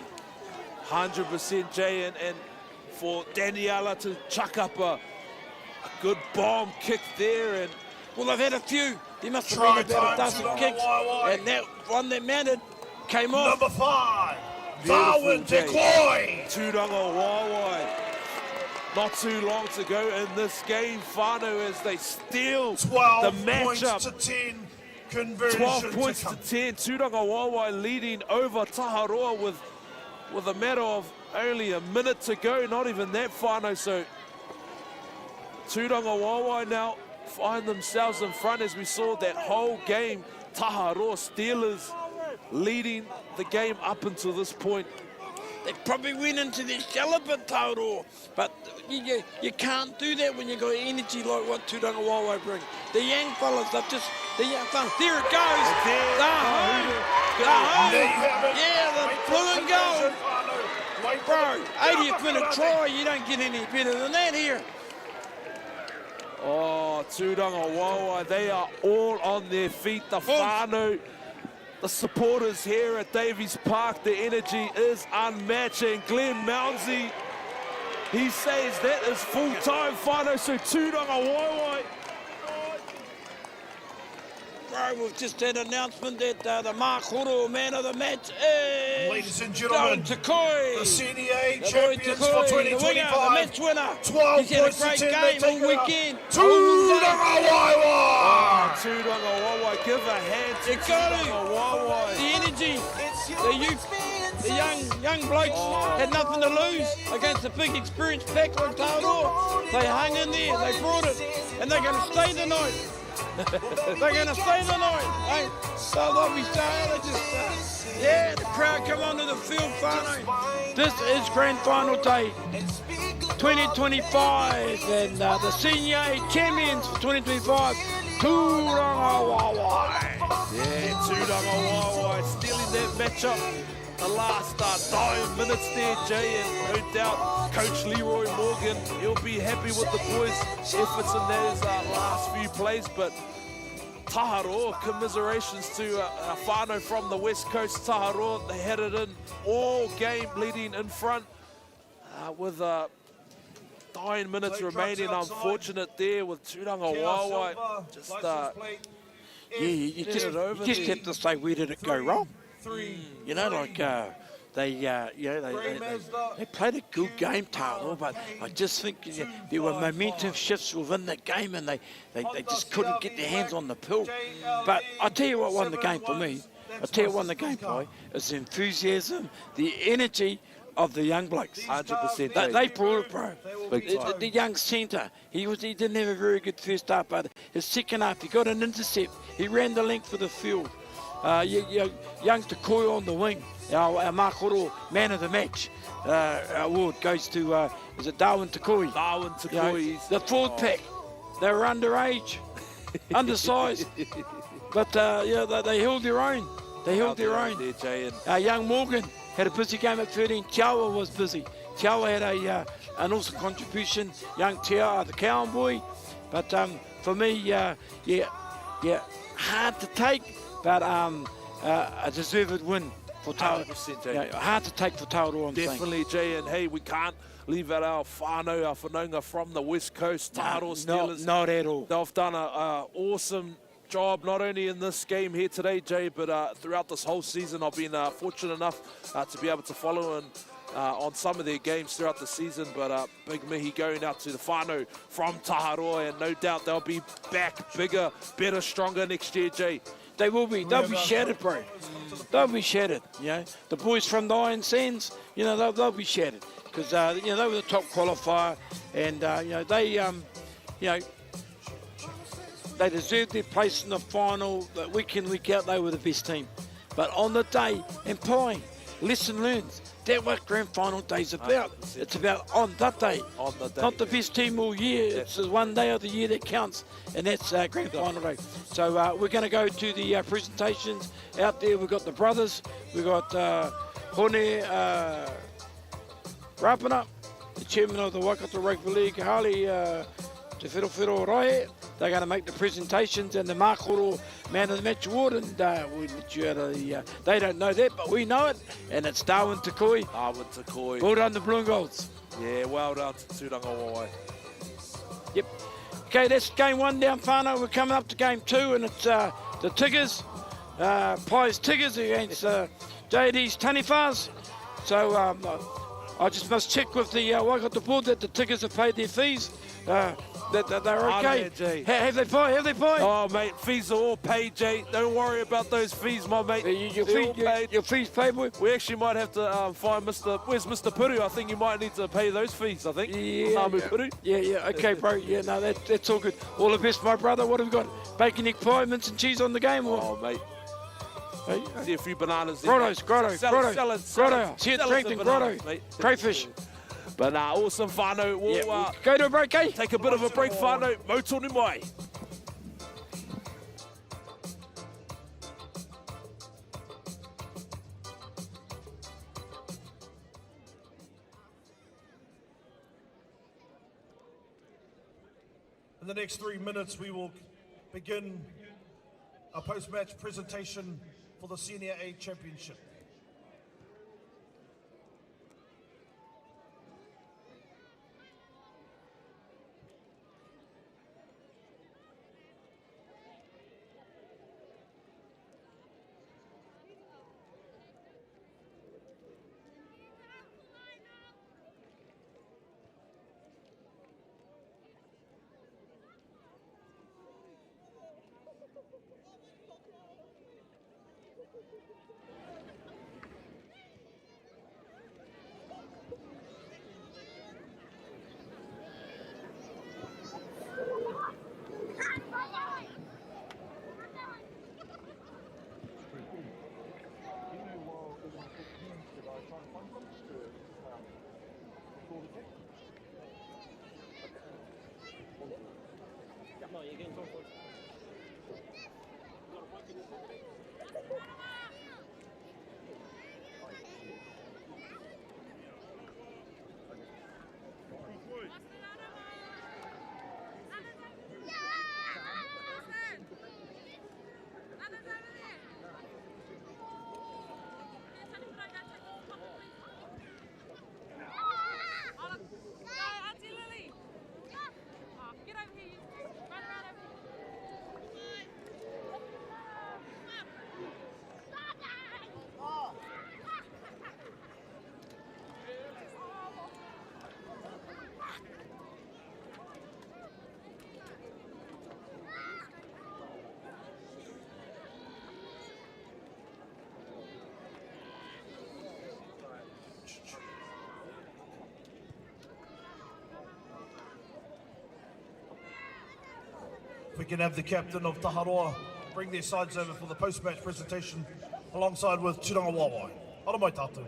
100% Jay, and for Daniela to chuck up a good bomb kick there, and Well, they've had a few. There must have Try been about a time, dozen Tūranga kicks, Wāwai. and that one that mounted came off. Number 5. Beautiful, Darwin Jay. Declan. Tūranga Wāwai. Not too long to go in this game, Whānau, as they steal 12 the matchup. points to 10. Conversion 12 points to to come. 10. Tūranga Wāwai leading over Taharoa with a matter of only a minute to go. Not even that, Whānau. So Tūranga Wāwai now find themselves in front as we saw that whole game. Taharoa Steelers leading the game up until this point. They probably went into their shell a bit, Tauro, but you can't do that when you got energy like what Tūranga Wāwai bring. The young fellas, the young fellas, there it goes. There. They're home. They're home. There you have it. Yeah, the Wait for blue and gold. conversion, Whānau. Wait for Bro, the 80th minute penalty. try, you don't get any better than that here. Oh, Tūranga Wāwai, they are all on their feet. The whānau, the supporters here at Davies Park, the energy is unmatched. And Glenn Mounsey, he says that is full-time whānau, so Tūranga Wāwai. Bro, we've just had an announcement that the Mark Horo man of the match is Ladies and gentlemen, Takoi. the CDA The boy champions for Takoi, the winger, the 2025. match winner. 12 He's had a points to great 10, they game take all it up. weekend. Tūranga Wāwai. Tūranga Wāwai, give a hand to You got it. Tūranga Wāwai. The energy, the youth, the young blokes had nothing to lose against a big experienced pack like Tauro. They hung in there, they brought it, and they're going to stay tonight. They're going to stay tonight. Hey, so they'll be staying. They just, yeah, the crowd come onto the field, whānau. This is Grand Final Day 2025, and the Senior A champions for 2025, Tūranga Wāwai. Yeah, Tūranga Wāwai stealing that matchup. The last 9 minutes there, Jay, and no doubt Coach Leroy Morgan, he'll be happy with the boys' efforts in those last few plays, but Taharoa, commiserations to whānau from the West Coast, Taharoa. They had it in all game, leading in front with 9 minutes remaining. Unfortunate there with Tūranga Wāwai. Just you just have to say, where did it go wrong? You know, like they played a good game, Taharoa, but I just think there were momentum shifts within the game, and they just couldn't get their hands on the pill. But I tell you what won the game for me. I tell you what won the game, Pai, is the enthusiasm, the energy of the young blokes. 100%. They brought it, bro. The young centre, he didn't have a very good first half, but his second half, he got an intercept. He ran the length for the field. Young Takoi on the wing, our Mākoro man of the match award goes to, is it Darwin Takoi? Darwin Takoi. The forward pack, they were underage, undersized, but they held their own. They held their own. There, Jay, and Young Morgan had a busy game at 13. Tiawa was busy. Tiawa had an awesome contribution. Young Tiawa, the Cowan boy. But for me, hard to take, but a deserved win for Tauro. 100%, Jay. Hard to take for Tauro, I'm saying. Definitely, Jay, and hey, we can't leave out our whānau, our whanaunga from the West Coast, Tauro Steelers. Not at all. They've done an awesome job, not only in this game here today, Jay, but throughout this whole season. I've been fortunate enough to be able to follow and on some of their games throughout the season, but big mihi going out to the whānau from Taharoa, and no doubt they'll be back bigger, better, stronger next year, Jay. They will be. They'll be shattered, bro. They'll be shattered. You know, the boys from the Iron Sands, you know, they'll be shattered because they were the top qualifier, and they deserved their place in the final. Week in, week out, they were the best team. But on the day, and Pai, lesson learned. That's what Grand Final Day's about. It's about on that day. On the day. Not the best team all year. It's the one day of the year that counts, and that's Grand Final Day. So we're going to go to the presentations out there. We've got the brothers. We've got Hone Rapana, the chairman of the Waikato Rugby League, Harley Te Whiro Rai. They're going to make the presentations, and the Mākoro Man of the Match Award, and we let you out of the, they don't know that, but we know it, and it's Darwin Takoi. Darwin Takoi. Well done, the Blue and Golds. Yeah, well done to Tūranga Wāwai. Yep. Okay, that's game one down whānau. We're coming up to game two, and it's the Tigers, Pai's Tigers against JD's Taniwhas. So I just must check with the Waikato board that the Tigers have paid their fees. That they're okay. Jay. Have they paid? Have they paid? Oh, mate, fees are all paid, Jay. Don't worry about those fees, my mate. Your fees paid, boy? We actually might have to find where's Mr. Puru? I think you might need to pay those fees, I think. Puru. Yeah, okay, bro. Yeah, no, that's all good. All the best, my brother. What have we got? Bacon, egg pie, mince and cheese on the game? Or? Oh, mate. Hey? See a few bananas there. Grotto. See it drinking, grotto. Crayfish. But awesome whānau. We'll go to a break, eh? Take a bit of a break, whānau. Mau tonu mai. In the next 3 minutes, we will begin a post-match presentation for the Senior A Championship. we can have the captain of Taharoa bring their sides over for the post-match presentation alongside with Turanga Wawai. Ora mai tātou.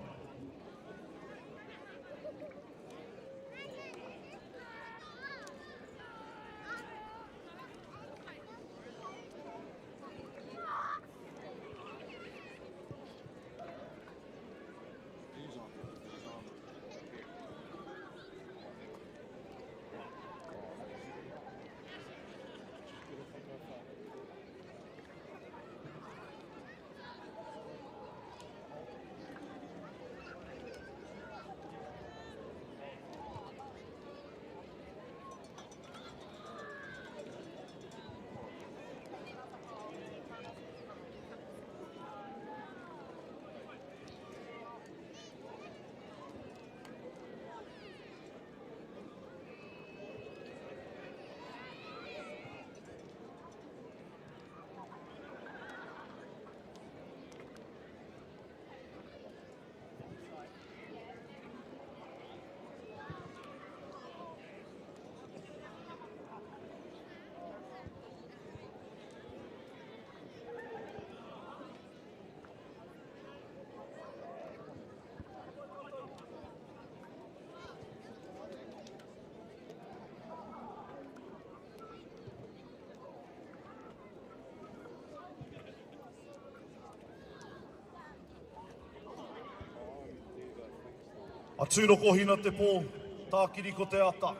A tūroko hina te pō, tā kiri ko te ata.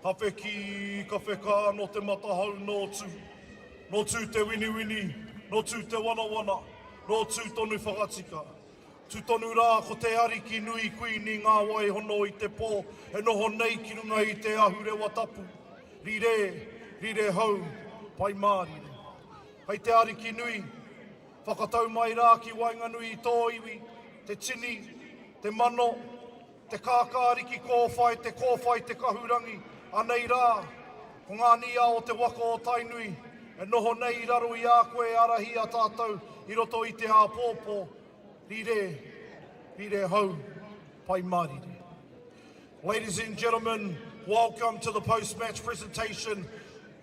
Ka wheki, ka wheka, no te matahau, no tū. No tū te wini, no tū te wana, no tū tonu whakatika. Tū tonu rā ko te ariki nui kui ni ngā wai hono i te pō, e noho nei ki runga i te ahurewa tapu. Rire hau, pai mārire. Hei te ariki nui, whakatau mai rā ki Wainganui i tō iwi, te tini, te mano, te kākāriki kōwhai, te kahurangi, anei rā, ko ngā nia o te waka o Tainui, e noho nei raro i a koe arahi a tātou, i roto i te āpōpō, rire hau, pai marire. Ladies and gentlemen, welcome to the post-match presentation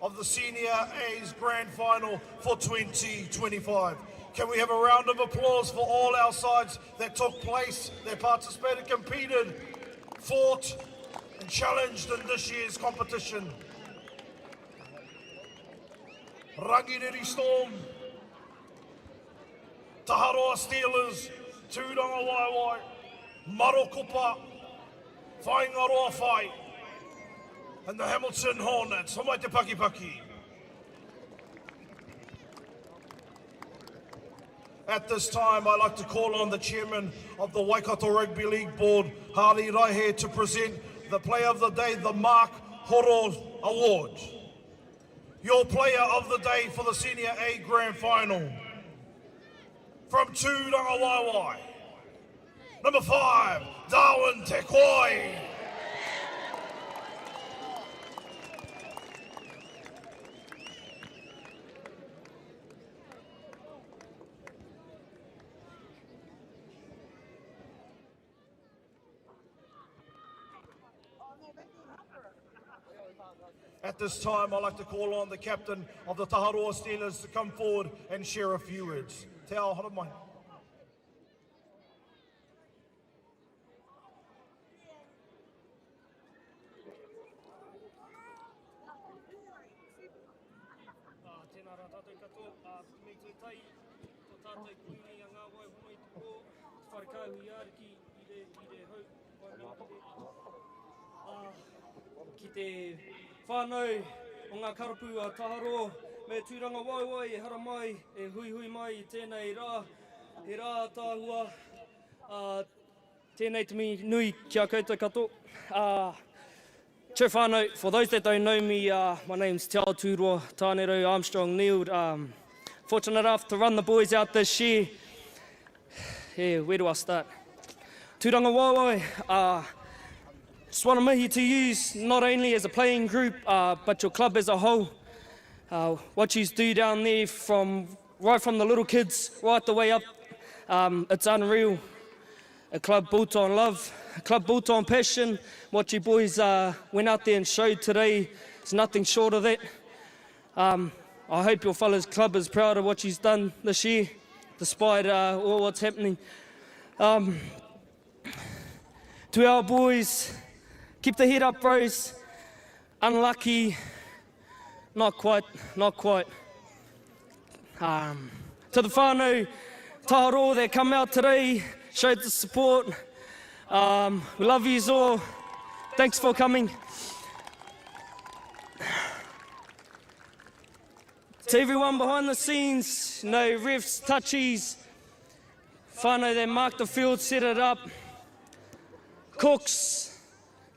of the Senior A's Grand Final for 2025. Can we have a round of applause for all our sides that took place, that participated, competed, fought and challenged in this year's competition? Rangiriri Storm, Taharoa Steelers, Tūranga Waiwai, Marokopa, Whaingaroa Whai, and the Hamilton Hornets. Homai te Pakipaki. At this time, I'd like to call on the chairman of the Waikato Rugby League Board, Harley Raihe, to present the Player of the Day, the Mark Horo Award. Your Player of the Day for the Senior A Grand Final. From Tūranga Waiwai, number 5, Darwin Te Koi. At this time, I'd like to call on the captain of the Taharoa Steelers to come forward and share a few words. Te ao hara mai. Tēnā rā tātou katoa, me tui tai, tō tātou kuingi a ngā wai hono i te pō, wharekau i ariki i re hau, ki te whānau o ngā karapu a Taharoa, me Tūranga Waiwai e hara mai, e hui mai i tēnei rā, e rā tāhua, tēnei te mi nui kia koutou katoa. Tū whānau, for those that don't know me, my name's Te Ao Tūroa, Tānero Armstrong Nield. Fortunate enough to run the boys out this year. Yeah, where do I start? Tūranga Waiwai, just want to mihi to use not only as a playing group, but your club as a whole. What you do down there, right from the little kids right the way up, it's unreal. A club built on love, a club built on passion. What you boys went out there and showed today is nothing short of that. I hope your fellas club is proud of what she's done this year, despite all what's happening. To our boys, keep the head up, bros. Unlucky, not quite. To the whānau, Tāro that come out today, showed the support. We love you all. Thanks for coming. To everyone behind the scenes, refs, touchies, whānau that marked the field, set it up, cooks,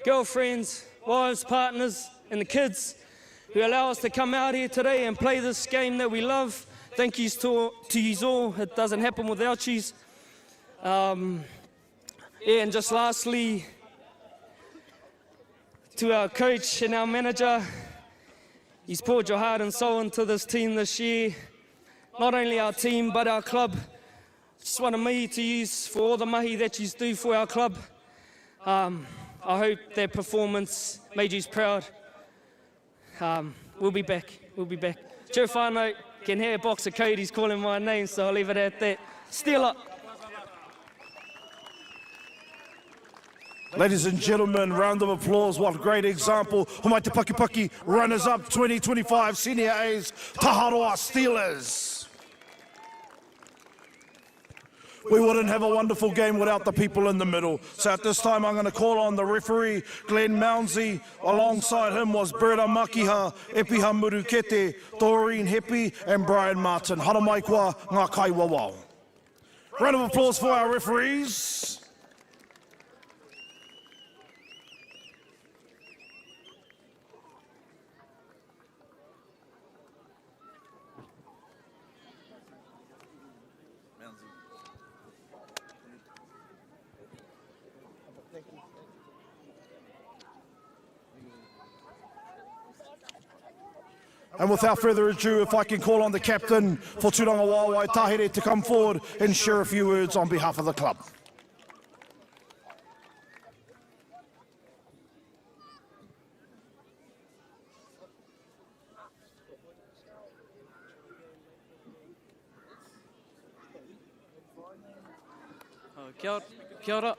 girlfriends, wives, partners, and the kids who allow us to come out here today and play this game that we love. Thank yous to yous all. It doesn't happen without yous. And just lastly, to our coach and our manager, he's poured your heart and soul into this team this year. Not only our team, but our club. Just want to mahi to yous for all the mahi that yous do for our club. I hope that performance made yous proud. We'll be back. Joe whānau, can hear a box of Cody's calling my name, so I'll leave it at that. Steal up. Ladies and gentlemen, round of applause. What a great example. Homai Te Pakipaki, runners-up 2025 Senior A's Taharoa Steelers. We wouldn't have a wonderful game without the people in the middle. So at this time, I'm going to call on the referee, Glenn Mounsey. Alongside him was Berta Makiha, Epiha Murukete, Doreen Hepi, and Brian Martin. Hara mai koa, ngā kai wawao. Round of applause for our referees. And without further ado, if I can call on the captain for Turanga Wāwai, Tahere, to come forward and share a few words on behalf of the club. Kia ora.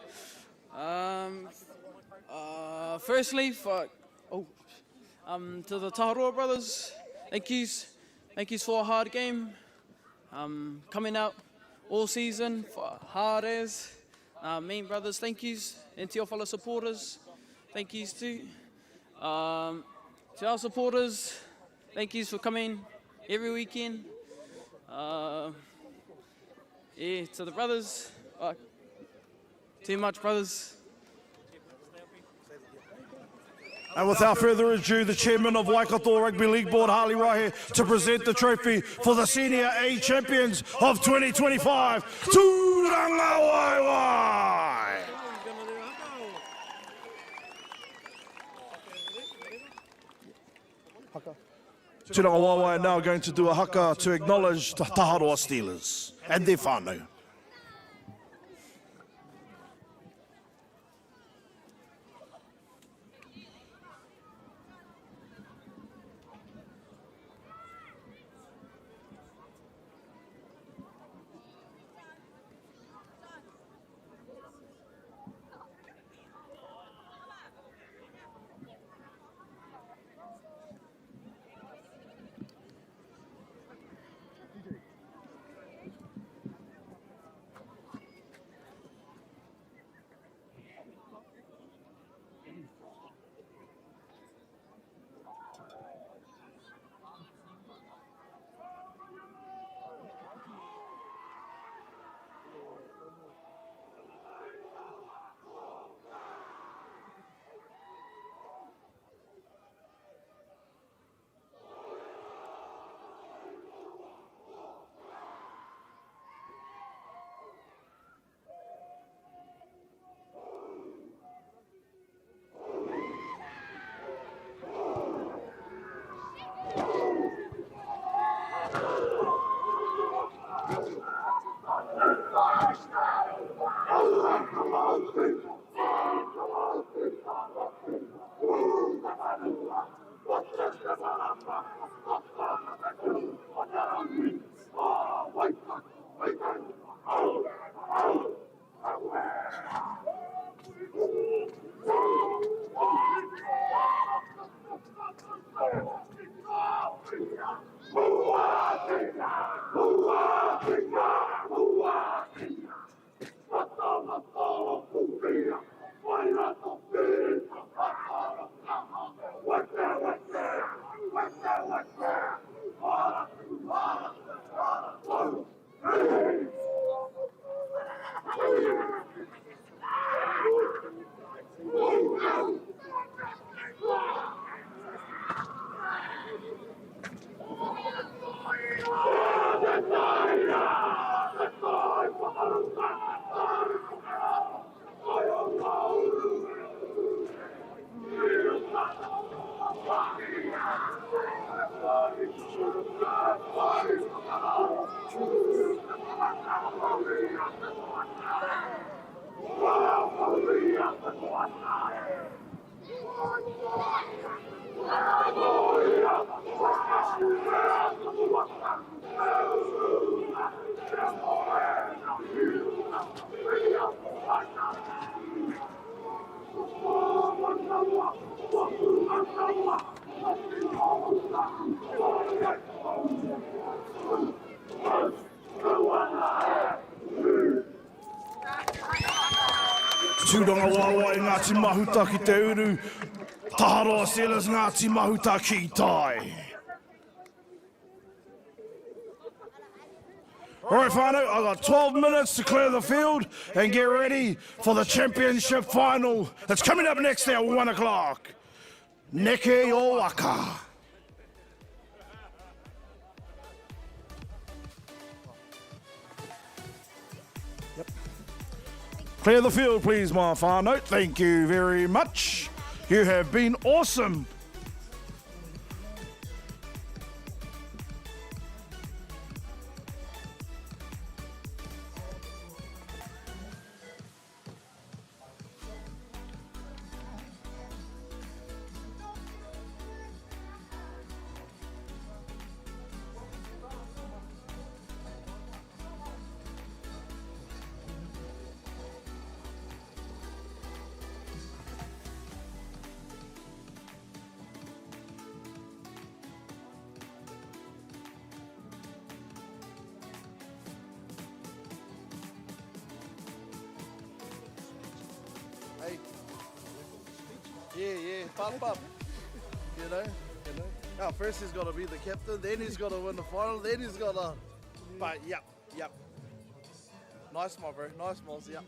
Firstly, to the Taharoa brothers, thank yous for a hard game. Coming out all season for hard as. Mean brothers, thank yous. And to your fellow supporters, thank yous too. To our supporters, thank yous for coming every weekend. To the brothers, too much brothers. And without further ado, the chairman of Waikato Rugby League Board, Harley Rahe, to present the trophy for the Senior A champions of 2025, Turanga Waiwai. Turanga Waiwai are now going to do a haka to acknowledge the Taharoa Steelers and their whānau. tūranga wawa i Ngāti Mahuta ki te uru. Taharoa Steelers, Ngāti Mahuta ki tai. All right, whānau, I've got 12 minutes to clear the field and get ready for the championship final that's coming up next at 1 o'clock. Neke o waka. Clear the field, please, my whānau. Thank you very much. You have been awesome. Hey, yeah, pop. You know. Now, first he's got to be the captain, then he's got to win the final, then he's got to. But yep. Nice, my bro. Nice, Moz. Yep.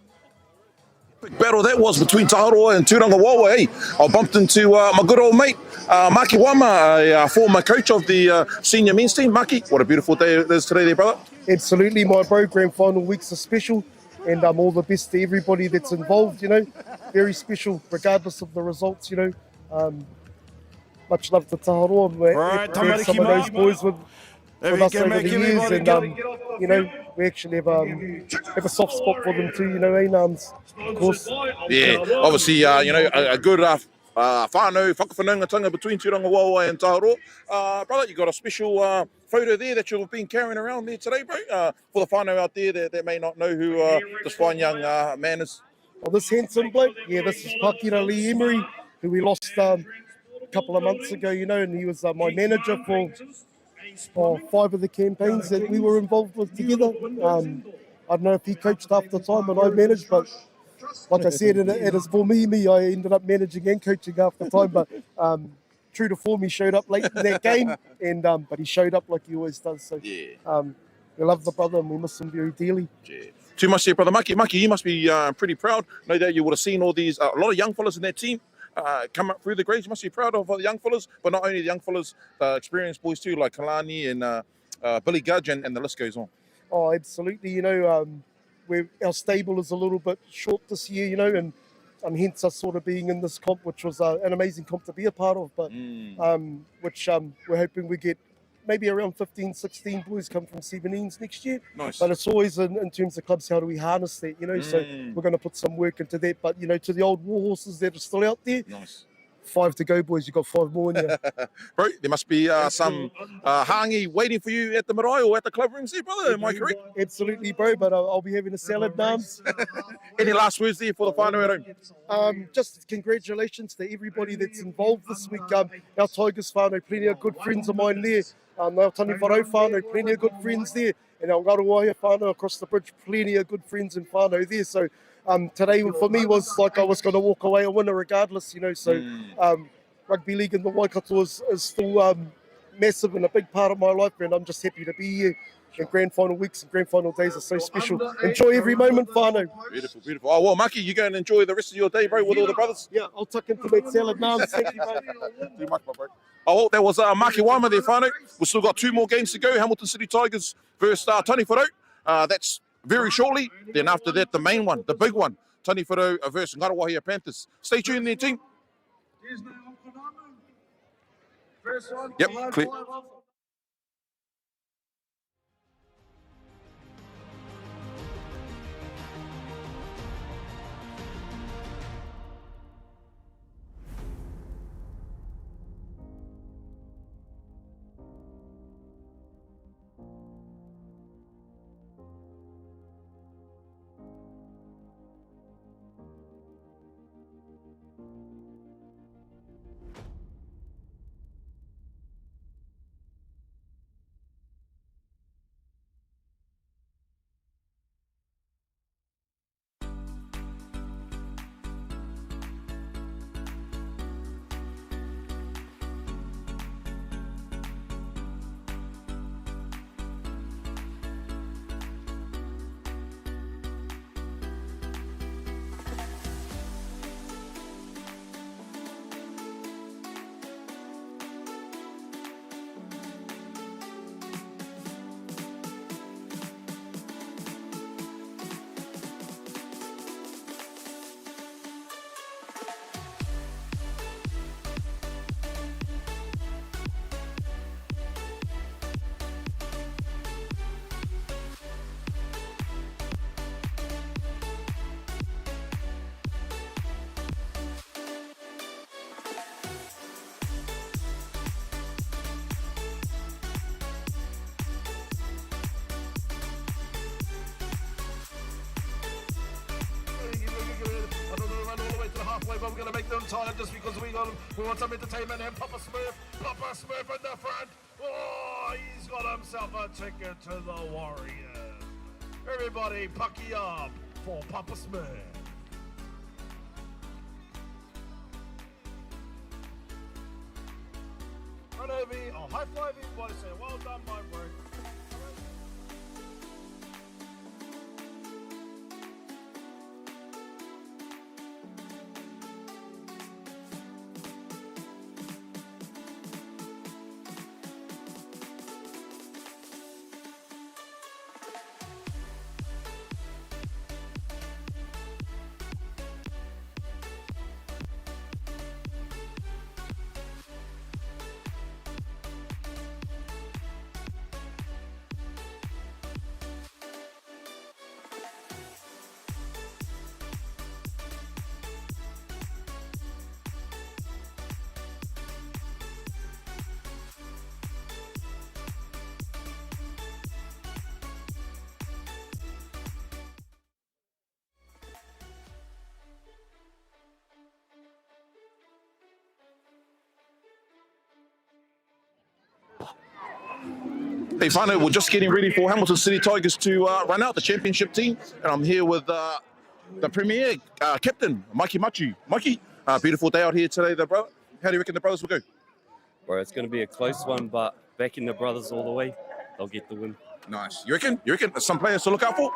Big battle that was between Taharoa and Tūranga Wawa. Hey, I bumped into my good old mate, Maki Wama, a former coach of the senior men's team. Maki, what a beautiful day it is today there, brother. Absolutely, my bro. Grand final weeks are special, and all the best to everybody that's involved. You know, very special, regardless of the results. You know, much love to Taharoa. Right, We had some of those boys with us over the years, and you know, we actually have a soft spot for them too. You know, Nams, of course. Yeah, obviously, you know, a good whānau, whakawhanungatanga between Tūranga Wawa and Taharoa. Brother, you got a special photo there that you've been carrying around there today, bro, for the whānau out there that may not know who this fine young man is. Well, this handsome bloke, yeah, this is Pakira Lee Emery, who we lost a couple of months ago, you know, and he was my manager for 5 of the campaigns that we were involved with together. I don't know if he coached half the time and I managed, but like I said, it is for me, I ended up managing and coaching half the time, but true to form, he showed up late in that game, and but he showed up like he always does. So Yeah. we love the brother and we miss him very dearly. Yeah. Too much there, brother. Maki, you must be pretty proud. No doubt you would have seen all these, a lot of young fellas in that team come up through the grades. You must be proud of the young fellas, but not only the young fellas, experienced boys too, like Kalani and Billy Gudge, and the list goes on. Oh, absolutely. You know, our stable is a little bit short this year, you know, and hence us sort of being in this comp, which was an amazing comp to be a part of, but which we're hoping we get maybe around 15, 16 boys come from 17s next year. Nice. But it's always in terms of clubs, how do we harness that, you know? So we're going to put some work into that. But, you know, to the old war horses that are still out there, Nice. 5 to go, boys. You've got 5 more in you. Bro, there must be some hangi waiting for you at the marae or at the club rooms there, brother. Am I correct? Absolutely, bro. But I'll be having a salad, Nams. Any last words there for the whānau at home? Just congratulations to everybody that's involved this week. Our Tigers whānau, plenty of good friends of mine there. Our Tani Wharau whānau, plenty of good friends there. And our Ngaruaia whānau across the bridge, plenty of good friends and whānau there. So today for me was like I was going to walk away a winner regardless, you know. So rugby league in the Waikato is still massive and a big part of my life, and I'm just happy to be here. And grand final weeks and grand final days are so special. Enjoy every moment, whānau. Beautiful, beautiful. Oh, well, Maki, you go and enjoy the rest of your day, bro, with all the brothers. Yeah, I'll tuck into that salad now. Thank you, bro. Too much, my bro. Oh, well, that was Maki Wama there, whānau. We've still got 2 more games to go. Hamilton City Tigers versus Tani Wharau. That's very shortly. Then after that, the main one, the big one, Tani Wharau versus Ngaruaia Panthers. Stay tuned there, team. Yep, clear. but we're gonna make them tired just because we want some entertainment. And Papa Smurf in the front. Oh, he's got himself a ticket to the Warriors. Everybody, pucky up for Papa Smurf. Run over, I'll high five everybody, say well done, my bro. Hey, Whānau, we're just getting ready for Hamilton City Tigers to run out the championship team. And I'm here with the Premier captain, Mikey Machu. Mikey, beautiful day out here today, bro. How do you reckon the brothers will go? Bro, it's going to be a close one, but backing the brothers all the way, they'll get the win. Nice. You reckon? There's some players to look out for?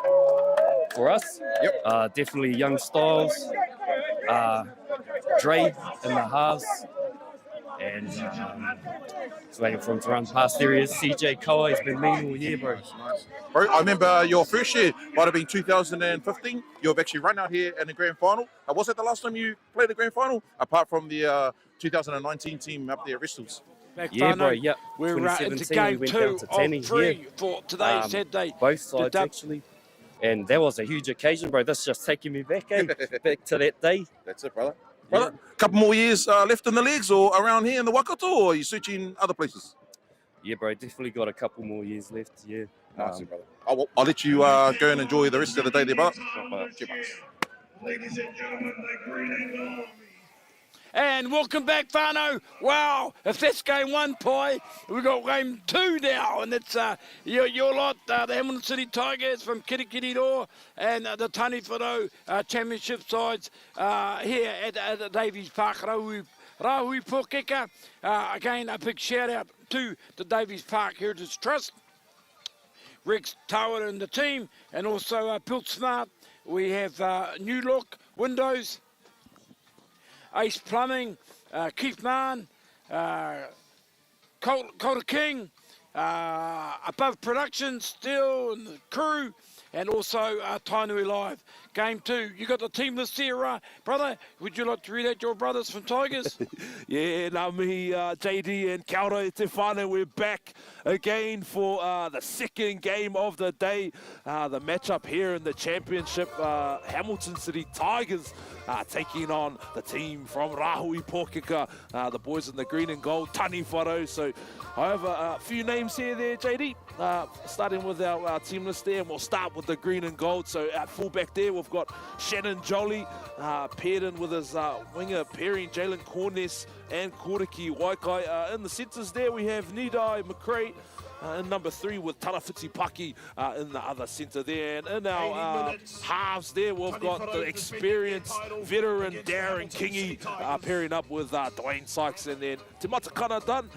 For us? Yep. Definitely Young Styles, Dre in the halves, and just waiting for him to run past areas. CJ Koa, he's been mean all year, bro. Nice. Bro, I remember your first year might have been 2015. You've actually run out here in the grand final. Was that the last time you played the grand final? Apart from the 2019 team up there at Bristol's. Yeah, bro, yeah. We're into 2017, game we went 2 down to Tanny, of 3 yeah. for today, Saturday. Both sides, actually. And that was a huge occasion, bro. That's just taking me back, back to that day. That's it, brother. Brother, couple more years left in the legs or around here in the Waikato, or are you searching other places? Yeah, bro, definitely got a couple more years left, yeah. Nice, brother. I'll let you go and enjoy the rest of the day there, brother. Ladies and gentlemen, the green and gold. And welcome back, Whānau. Wow, if that's game 1, Pai, we've got game 2 now, and it's your lot, the Hamilton City Tigers from Kirikiriroa and the Tani Whanau championship sides here at Davies Park, Rahui Pōkeka. Again, a big shout out to the Davies Park Heritage Trust, Rex Tower and the team, and also Built Smart. We have New Look Windows, Ace Plumbing, Keith Mann, Coulter King, Above Production, Still, and the crew, and also Tainui Live. Game 2, you got the team list here, brother. Would you like to read out your brothers from Tigers? Yeah, nā mihi, JD and kia ora te whānau. We're back again for the second game of the day. The matchup here in the championship, Hamilton City Tigers taking on the team from Rahui Pōkeka, the boys in the green and gold, Tani Whanau. So I have a few names here there, JD. Starting with our team list there, and we'll start with the green and gold. So at fullback there, we've got Shannon Jolie, paired in with his winger pairing Jalen Corness and Koriki Waikai. In the centres there, we have Nidai McRae in number 3 with Tarawhiti Paki in the other centre there. And in our halves there, we've got the experienced veteran Darren Kingy pairing up with Dwayne Sykes, and then Te Matakana Dunn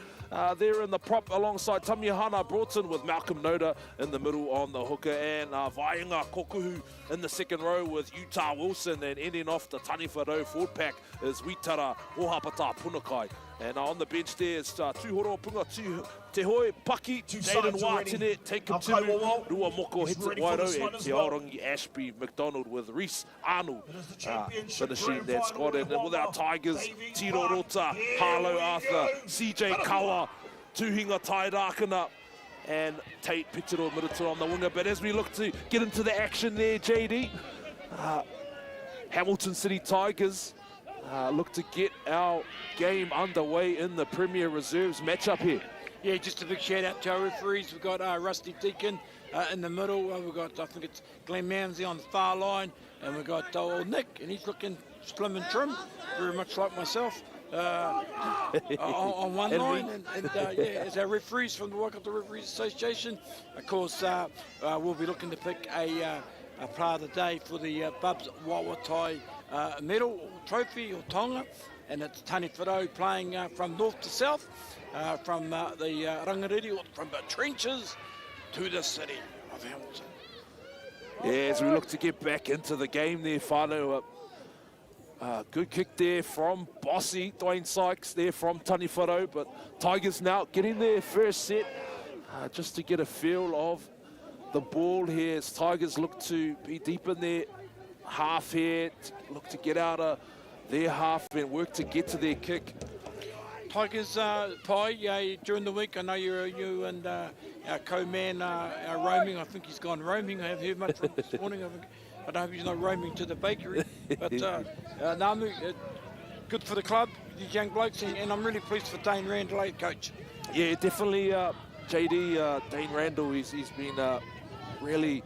there in the prop alongside Tamihana Broughton with Malcolm Noda in the middle on the hooker, and Vainga Kokuhu in the second row with Utah Wilson, and ending off the Tani Whanau forward pack is Witara Ohapata Punakai. And on the bench there is Tuhoro Punga Te Hoi Paki, Jaden Watine, Taken Timu, Rua Moko Hete Wairo, and Te Aorangi Ashby McDonald with Reese Arnold finishing that squad. And with our Tigers, Tiro Rota, Harlow Arthur, CJ Kawa, Tuhinga Tairakana, and Tate Pitero Miruta on the winger. But as we look to get into the action there, JD, Hamilton City Tigers look to get our game underway in the Premier Reserves matchup here. Yeah, just a big shout out to our referees. We've got Rusty Deacon in the middle. We've got, I think it's Glenn Mansley on the far line. And we've got old Nick, and he's looking slim and trim, very much like myself. On one line, and as our referees from the Waikato Referees Association, of course, we'll be looking to pick a player of the day for the Bubs Wawatai medal or trophy or tonga, and it's Tani Wharau playing from north to south, from the Rangariri, or from the trenches to the city of Hamilton. Yeah, as we look to get back into the game there, whānau. Good kick there from Bossy, Dwayne Sykes there from Tani Wharau, but Tigers now getting their first set just to get a feel of the ball here as Tigers look to be deep in their half here, look to get out of their half and work to get to their kick. Tigers, Pi, during the week, I know you and our co-man are roaming. I think he's gone roaming. I haven't heard much from this morning. I don't hope he's not roaming to the bakery. But Namu, good for the club, these young blokes, and I'm really pleased for Dane Randall, coach. Yeah, definitely, JD, Dane Randall, he's been really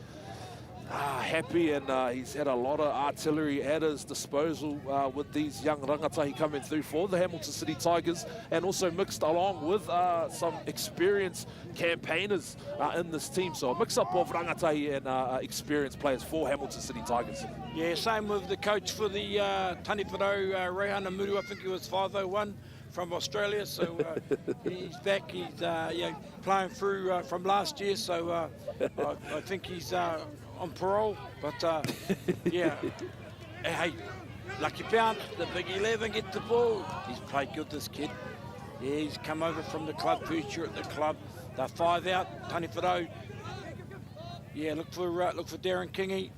happy, and he's had a lot of artillery at his disposal with these young rangatahi coming through for the Hamilton City Tigers, and also mixed along with some experienced campaigners in this team. So a mix-up of rangatahi and experienced players for Hamilton City Tigers. Yeah, same with the coach for the Tani Wharau, Rehana Muru. I think he was 501 from Australia, so he's back. He's playing through from last year, so I think he's on parole, but yeah. Hey, Lucky Pound, the big 11, get the ball. He's played good, this kid. Yeah, he's come over from the club, feature at the club. They're 5 out, Tani Wharau. Yeah, look for Darren Kingy.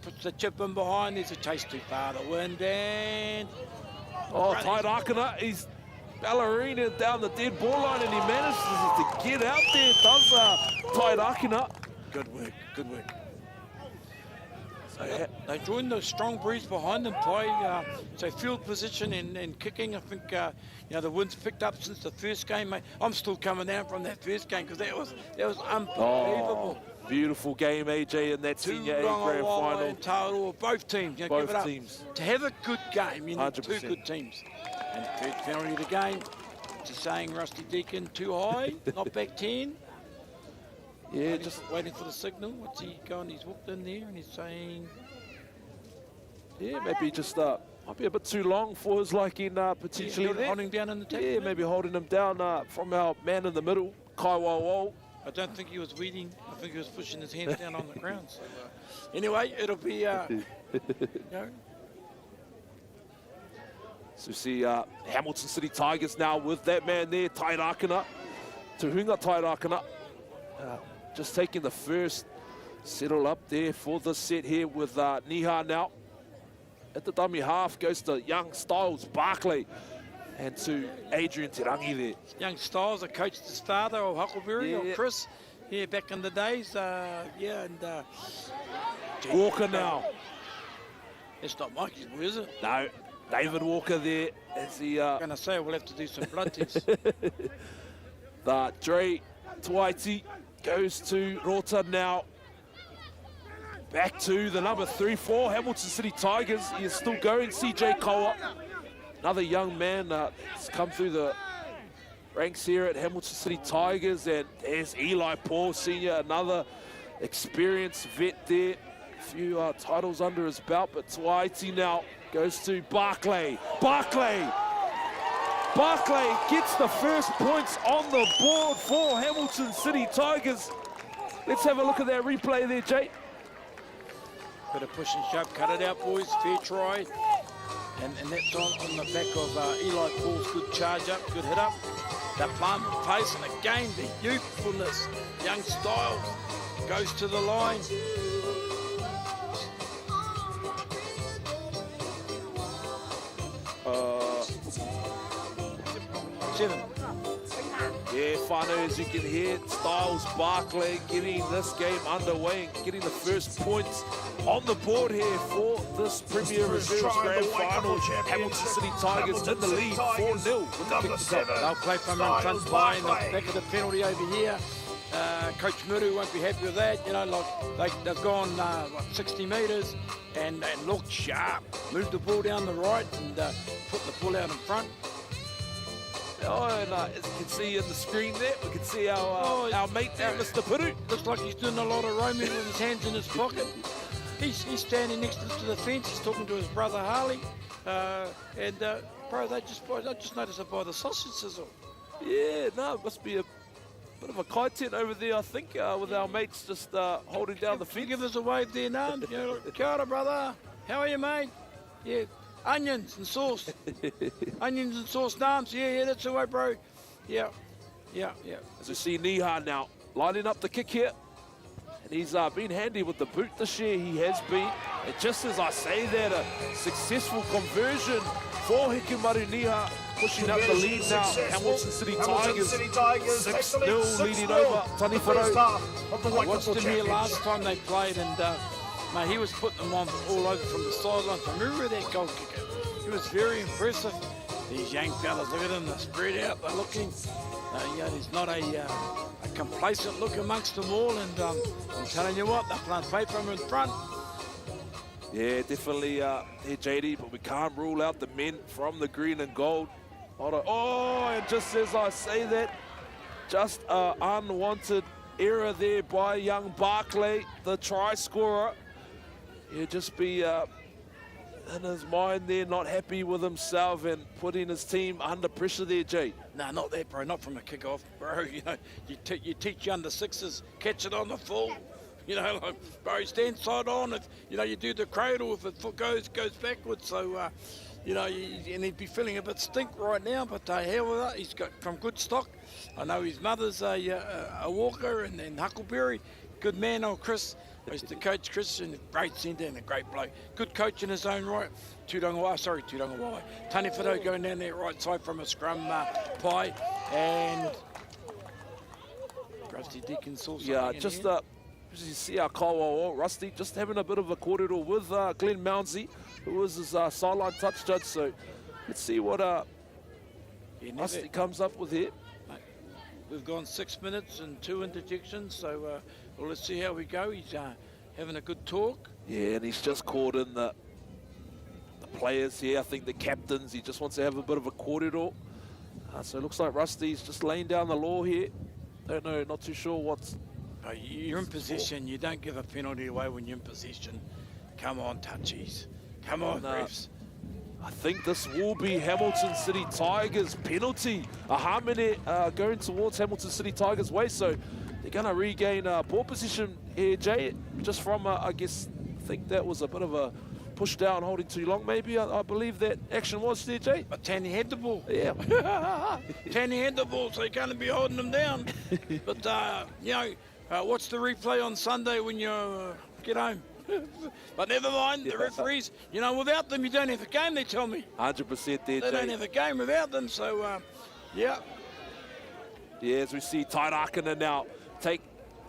Puts the chip in behind. There's a chase too far, the wind, and Tairakana, he's ballerina down the dead ball line, and he manages to get out there, does Tairakana. Good work, good work. So they joined the strong breeze behind them, Pai. So field position and kicking, I think, the wind's picked up since the first game. Mate. I'm still coming down from that first game because that was unbelievable. Beautiful game, AJ, in that Senior A Grand Final. Total, both teams. Both give it up. teams. To have a good game, you need 100%. two good teams. And the third penalty of the game, just saying Rusty Deacon too high, not back 10. Yeah, just waiting for the signal. What's he going? He's walked in there and he's saying, yeah, maybe just might be a bit too long for his liking potentially. Holding down in the tackle. Yeah, maybe holding him down from our man in the middle, Kai Wawo. I don't think he was weeding. I think he was pushing his hands down on the ground. So, anyway, it'll be, So we see Hamilton City Tigers now with that man there, Tairakana, Tuhunga Tairakana. Just taking the first settle up there for the set here with Niha now. At the dummy half goes to young Styles Barclay and to Adrian Tirangi there. Young Styles, I coached his father, or Huckleberry, or Chris, here back in the days. Walker now. It's not Mikey's boy, is it? No, David Walker there as the... I'm going to say we'll have to do some blood tests. The Dre Tuaiti goes to Rota now. Back to the number 3-4, Hamilton City Tigers. He is still going, CJ Koa. Another young man that's come through the ranks here at Hamilton City Tigers. And there's Eli Paul, Senior, another experienced vet there. A few titles under his belt, but Tuaiti now goes to Barclay. Barclay gets the first points on the board for Hamilton City Tigers. Let's have a look at that replay there, Jay. Bit of push and shove, cut it out, boys, fair try. And that's on the back of Eli Paul's good charge up, good hit up. That plant of pace, and again, the youthfulness. Young Styles goes to the line. Seven. Yeah, whānau, as you can hear, Styles Barclay getting this game underway and getting the first points on the board here for this Premier Reserves Grand Final. Hamilton City Tigers in the lead 4-0 with the kick to come. They'll play from in front by in the back of the penalty over here. Coach Muru won't be happy with that. You know, like they've gone 60 metres and looked sharp, moved the ball down the right and put the ball out in front. Oh, and as you can see in the screen there, we can see our mate there, Mr. Puru. Looks like he's doing a lot of roaming with his hands in his pocket. He's standing next to the fence. He's talking to his brother Harley. Bro, I just noticed it by the sausage sizzle. Yeah, no, it must be a bit of a kite over there, I think, with our mates just holding down the fence. Give us a wave there, Nam. You know, kia ora, brother. How are you, mate? Yeah. Onions and sauce. Onions and sauce, Nams. Yeah, that's the way, bro. Yeah. As we see Niha now lining up the kick here. And he's been handy with the boot this year, he has been. And just as I say that, a successful conversion for Hikimaru Niha, pushing up the lead now. Hamilton City Tigers 6-0 leading over Tanifaro. I watched him here last time they played and mate, he was putting them on all over from the sidelines. I remember that goal kicker. He was very impressive. These young fellas, look at them, they're spread out, they're looking. There's not a complacent look amongst them all, and I'm telling you what, they're playing paper in front. Yeah, definitely here, JD, but we can't rule out the men from the green and gold. Oh, and just as I say that, just an unwanted error there by young Barclay, the try scorer. He'll just be in his mind there, not happy with himself and putting his team under pressure there, Jay. No, not that, bro. Not from a kick-off, bro. You know, you teach your under-sixes, catch it on the full. You know, like, bro, stand side on. If you know, you do the cradle. If the foot goes backwards. So, you know, and he'd be feeling a bit stink right now. But hell with that, he's got from good stock. I know his mother's a walker and Huckleberry. Good man, old Chris. I used to coach Chris, and a great centre and a great bloke. Good coach in his own right. Tūrangawae. Tanifaro going down there right side from a scrum pie. And Rusty Deacon saw something. Yeah, just you see our Kawawa, Rusty, just having a bit of a corridor with Glenn Mounsey, who was his sideline touch judge. So let's see what Rusty comes up with here. We've gone 6 minutes and 2 interjections, so well, let's see how we go. He's having a good talk. Yeah, and he's just caught in the players here. I think the captains. He just wants to have a bit of a corridor. So it looks like Rusty's just laying down the law here. Don't know, not too sure what's... You're in possession. You don't give a penalty away when you're in possession. Come on, touchies. Come on, refs. I think this will be Hamilton City Tigers penalty. A Hamene going towards Hamilton City Tigers' way, so they're going to regain ball position here, Jay. Just from, I guess, I think that was a bit of a push down, holding too long, maybe. I believe that action was there, Jay. But Tanny had the ball. Yeah. Tanny had the ball, so you can't be holding them down. But, you know, watch the replay on Sunday when you get home. But never mind, the referees, you know, without them, you don't have a game, they tell me. 100% there, Jay. They don't have a game without them, so, yeah. Yeah, as we see, Tairakana now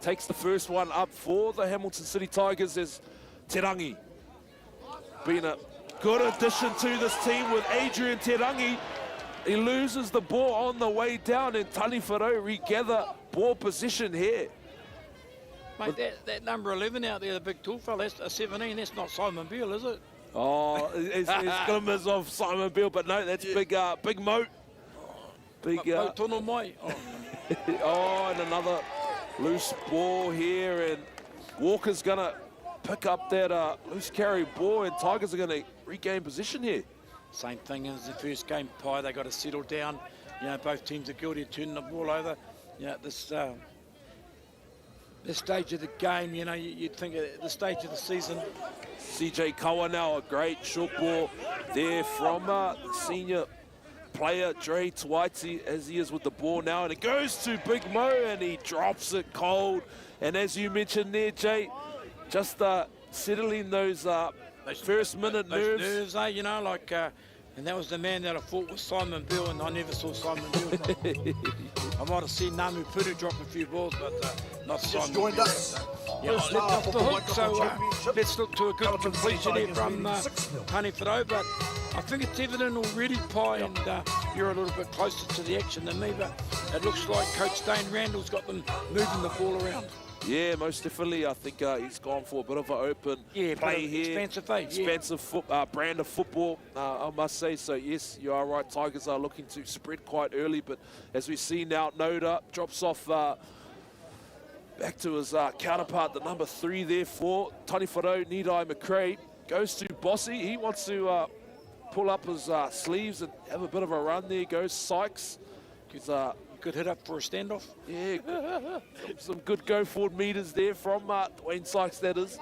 takes the first one up for the Hamilton City Tigers as Te Rangi. Been a good addition to this team with Adrian Te Rangi. He loses the ball on the way down, and Tanifaro regather ball position here. Mate, that number 11 out there, the big tall fella, that's a 17, that's not Simon Beale, is it? Oh, it's glimmers of Simon Beale, but no, that's Big Moat. Moat Tono Mai. Oh, and another loose ball here, and Walker's going to pick up that loose carry ball, and Tigers are going to regain position here. Same thing as the first game, Pie, they got to settle down. You know, both teams are guilty of turning the ball over. You know, this stage of the game, you know, you'd think at the stage of the season. CJ Kawa now, a great short ball there from senior player Dre Twaiti as he is with the ball now, and it goes to Big Mo and he drops it cold. And as you mentioned there, Jay, just settling those first minute nerves. Those nerves, you know, like, and that was the man that I fought with Simon Beale, and I never saw Simon Beale. I might have seen Namu Puru drop a few balls, but not Simon Beale. Yeah, let off the hook, so let's look to a good completion here from Tanifaro, but I think it's evident already, Pai, and you're a little bit closer to the action than me, but it looks like Coach Dane Randall's got them moving the ball around. Yeah, most definitely. I think he's gone for a bit of an open play here. Expansive, Expansive brand of football, I must say. So, yes, you are right. Tigers are looking to spread quite early, but as we see now, Noda drops off back to his counterpart, the number 3 there for Taniwharo, Nidai McRae. Goes to Bossy. He wants to pull up his sleeves and have a bit of a run there. Goes Sykes. Good hit up for a standoff. Yeah, some good go-forward meters there from Dwayne Sykes, that is.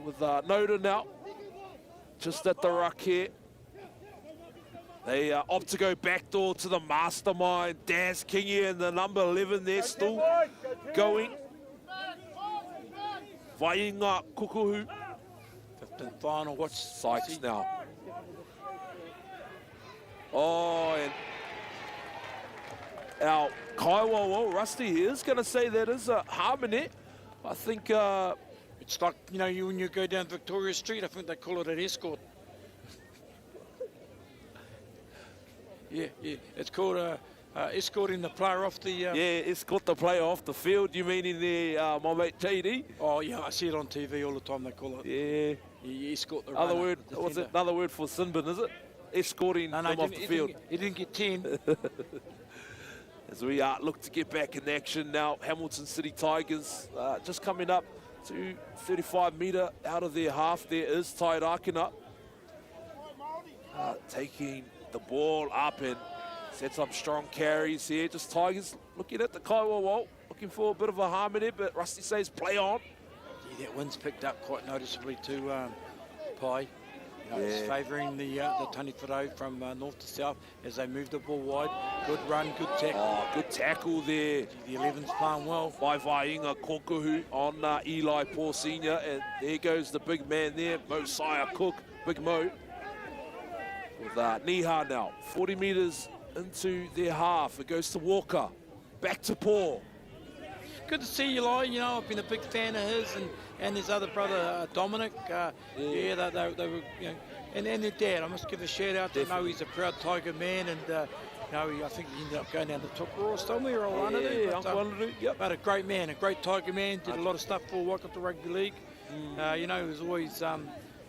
With Noda now, just at the ruck here. They opt to go backdoor to the mastermind, Daz Kingy, and the number 11 there still going. Vainga Kukuhu. 15th final. Watch Sykes now. Oh, and our Kaiwawo, Rusty here, is going to say that is a harmony. I think it's like, you know, when you go down Victoria Street, I think they call it an escort. yeah, it's called escorting the player off the... Yeah, escort the player off the field. You mean in the, my mate JD? Oh, yeah, I see it on TV all the time, they call it. Yeah. You escort the other runner, word, what's it? Another word for sin bin, is it? Escorting them off the field. He didn't get 10. As we look to get back in action now, Hamilton City Tigers just coming up to 35 metre out of their half. There is Tairakina taking the ball up and sets up strong carries here. Just Tigers looking at the Kaiwawo, looking for a bit of a harmony, but Rusty says play on. Yeah, that wind's picked up quite noticeably too, Pai. It's favouring the Taniwharo from north to south as they move the ball wide. Good run, good tackle. Oh, good tackle there. The 11's playing well. By Vainga Kokuhu on Eli Paul Sr. And there goes the big man there, Mosiah Cook, Big Mo. With Niha now, 40 metres into their half. It goes to Walker, back to Paul. Good to see Eli. You know, I've been a big fan of his and his other brother Dominic. They were, you know, and their dad. I must give a shout out to know he's a proud Tiger man, and you know, I think he ended up going down to Tokoroa somewhere or one of them. But a great man, a great Tiger man. Did a lot of stuff for Waikato Rugby League. You know, he was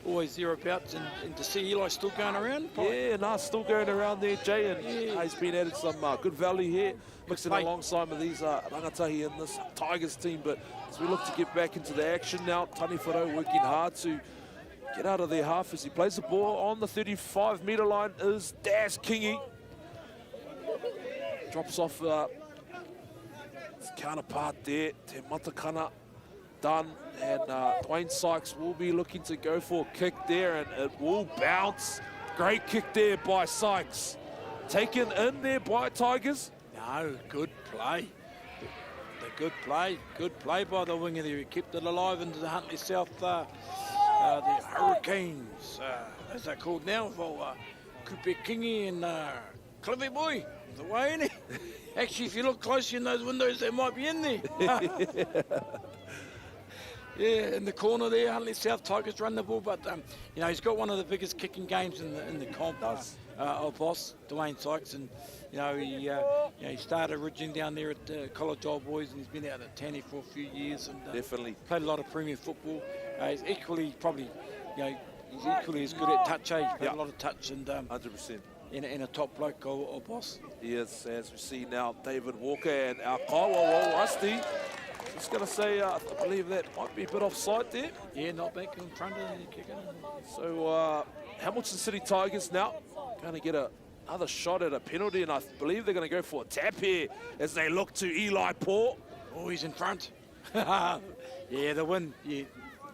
always thereabouts, and to see Eli still going around. Yeah, still going around there, Jay, and he's been added some good value here, mixing alongside with these rangatahi in this Tigers team. But as we look to get back into the action now, Taniwharo working hard to get out of their half as he plays the ball on the 35 metre line is Daz Kingy. Drops off his counterpart there, Te Matakana. Done, and Dwayne Sykes will be looking to go for a kick there, and it will bounce. Great kick there by Sykes. Taken in there by Tigers. No, good play. Good play by the winger there. He kept it alive into the Huntly South, the Hurricanes, as they're called now, for Kupe Kingi and Cliffy Boy. The way, innit? Actually, if you look closely in those windows, they might be in there. Yeah, in the corner there, Huntly South Tigers run the ball, but you know, he's got one of the biggest kicking games in the comp. Of boss Dwayne Sykes, and you know, he started originally down there at College Old Boys, and he's been out at Tanny for a few years, and definitely played a lot of premium football. He's equally probably, you know, he's equally as good at touch. He's played a lot of touch, and 100%. In a top bloke or boss. Yes, as we see now, David Walker and our Kaiwawo Rusty. Just going to say, I believe that might be a bit offside there. Yeah, not back in front of the kicker. So Hamilton City Tigers now going to get another shot at a penalty, and I believe they're going to go for a tap here as they look to Eli Paul. Oh, he's in front. Yeah, the win. Yeah.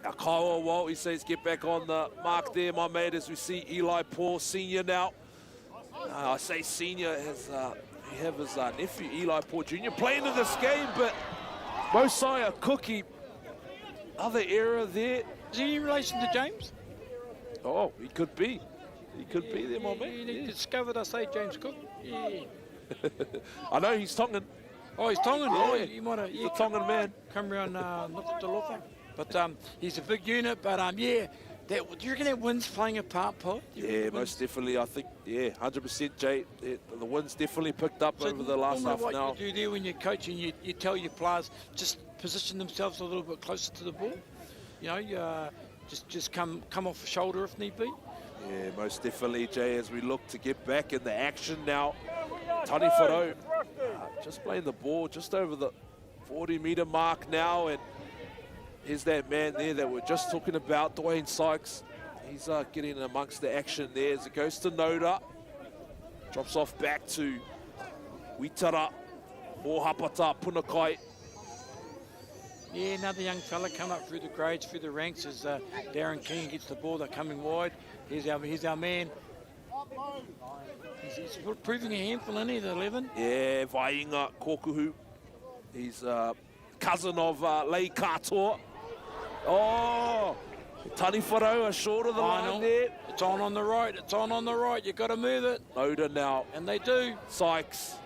Our Kaiwawo, he says, get back on the mark there, my mate, as we see Eli Paul Sr. now. I say senior as we have his nephew, Eli Paul Jr., playing in this game, but Mosiah Cookie, other error there. Is he in relation to James? Oh, he could be. He could be there, my man. He discovered, I say, James Cook. Yeah. I know he's Tongan. Oh, he's Tongan. Yeah. Oh, he might have. He's a Tongan man. Come around, not to Lofa. But he's a big unit. But yeah, do you reckon that wind's playing a part, Paul? Yeah, most definitely. I think Yeah, 100%, Jay. The wind's definitely picked up over the last half an hour. What you do there when you're coaching, you tell your players just position themselves a little bit closer to the ball. You know, just come off the shoulder if need be. Yeah, most definitely, Jay, as we look to get back in the action now. Tani Wharo just playing the ball just over the 40-metre mark now, and here's that man there that we're just talking about, Dwayne Sykes. He's getting amongst the action there as it goes to Noda. Drops off back to Witara, Mohapata, Punakai. Yeah, another young fella come up through the grades, through the ranks as Darren King gets the ball. They're coming wide. Here's our man. He's proving a handful, isn't he, the 11? Yeah, Vainga Kokuhu. He's cousin of Lei Katoa. Oh, Tani Wharo are short of the line there. It's on the right. It's on the right. You've got to move it. Noda now. And they do. Sykes.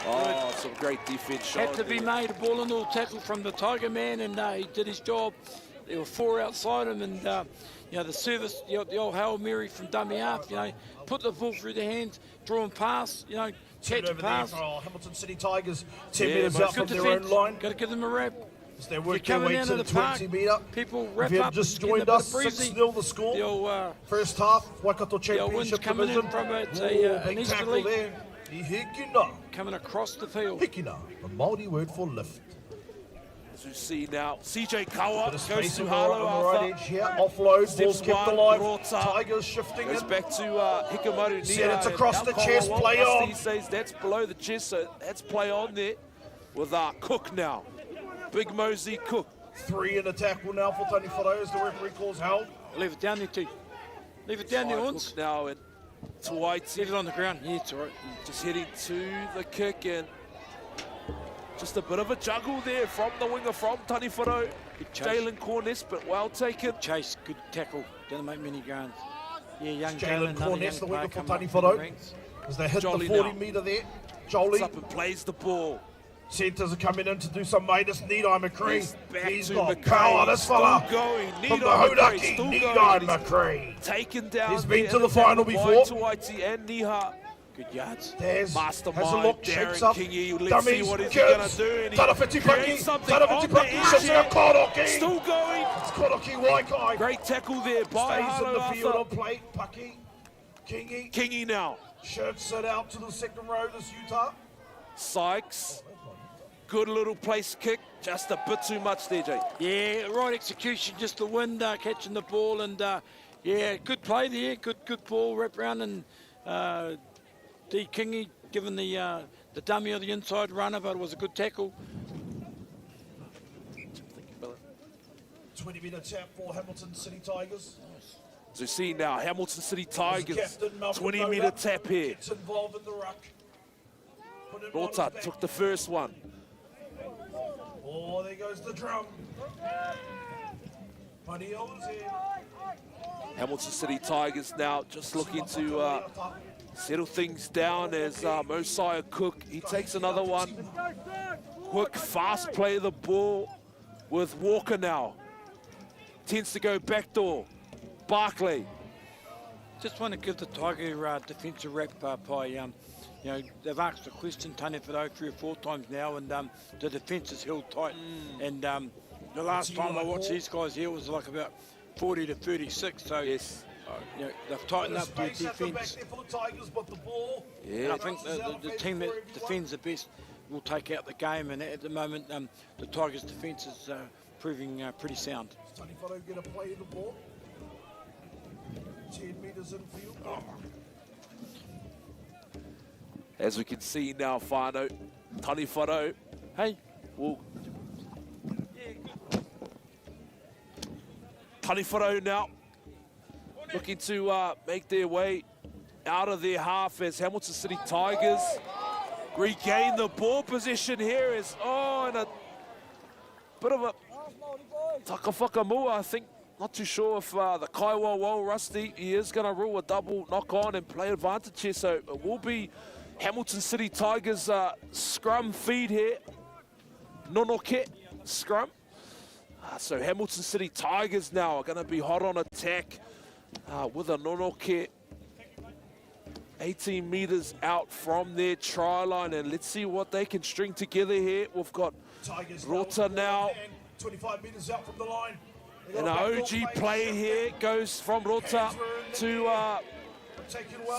Oh, some great defense. Had to be made a ball and all tackle from the Tiger man, and he did his job. There were 4 outside him, and you know, the service, the old Hail Mary from dummy half, you know, put the ball through the hands, draw and pass, you know, catch and pass. Hamilton City Tigers, 10 metres out from their own line. Got to give them a wrap. As they work their way to the 20 metre. People wrap If you up. have just joined us, 6-0 the score. The old, first half, Waikato Championship coming Division. in from an Big Easter tackle League. there. I hikina. Coming across the field. Hikina, the Māori word for lift. As you see now, CJ Kawa goes Space to on Harlow the right edge here. Offload, ball's kept alive. Tigers shifting goes in. back to Hikamaru Nia. Said it's across the Now chest, Kawa, play on. He says that's below the chest, so that's play on there with Cook now. Big Mosey Cook. 3 in the tackle now for Tani Wharo as the referee calls held. Leave it down there, too. Leave it down there, Horns. Now and Tuwaiti. Leave it on the ground. Yeah, it's all right. Just heading to the kick, and just a bit of a juggle there from the winger from Tani Wharo. Jalen Corness, but well taken. Chase, good tackle. Didn't make many grounds. Yeah, young Jalen Corness, the winger for Tani Wharo. Wharo. As they hit Jolly the 40 now. metre there. Jolie. Up and plays the ball. Centres are coming in to do some Midas. Need-Eye McCree. He's to got McCree. power, this fella. Still going. From the Hodaki, Need-Eye McCree. Taken down. He's been to the final before. Tuwaiti and Niha. Good yards. There's Mastermind, has a look, Darren shakes up. Kingy. Let's Dummies, see what he's going to do. And he Tarapiti creates Paki. something Tarapiti on the Paki. edge Sits here. out Koroki. Still going. It's Koroki Waikai. Great tackle there by Stays in the Harlow field on Arthur. plate. Paki. Kingy. Kingy now. Shirts it out to the second row. This Utah. Sykes. Good little place kick. Just a bit too much there, Jay. Yeah, right execution, just the wind catching the ball, and yeah, good play there, good ball, wrap round, and D. Kingy given the dummy of the inside runner, but it was a good tackle. 20 minutes out for Hamilton City Tigers. So you see now, Hamilton City Tigers, Captain Malcolm 20-metre Noda tap here. gets involved in the ruck. Put it on his Rota back. took the first one. Oh, there goes the drum. Panio's in. Hamilton City Tigers now just looking to settle things down as Mosiah Cook, he takes another one. Quick, fast play of the ball with Walker now. Tends to go backdoor. Barclay. Just want to give the Tiger defensive rep by, you know, they've asked a question, Tani Wharo 3 or 4 times now, and the defence is held tight. And the last time I watched these guys here was like about 40 to 36. So yes, you know, they've tightened up their defence. Yeah, And I think the team that defends the best will take out the game. And at the moment, the Tigers' defence is proving pretty sound. Tani Wharo get a play of the ball. 10 metres infield. as we can see now, Whānau, Tani Wharo, hey, well, Tani Wharo now looking to make their way out of their half as Hamilton City Tigers regain the ball position here as, and a bit of a takawhakamua, I think. Not too sure if the Kaiwa Rusty, he is going to rule a double knock on and play advantage here. So it will be Hamilton City Tigers scrum feed here. Nonoke scrum. So Hamilton City Tigers now are going to be hot on attack with a Nonoke 18 metres out from their try line, and let's see what they can string together here. We've got Rota now. 25 metres out from the line. And an OG play here goes from Rota to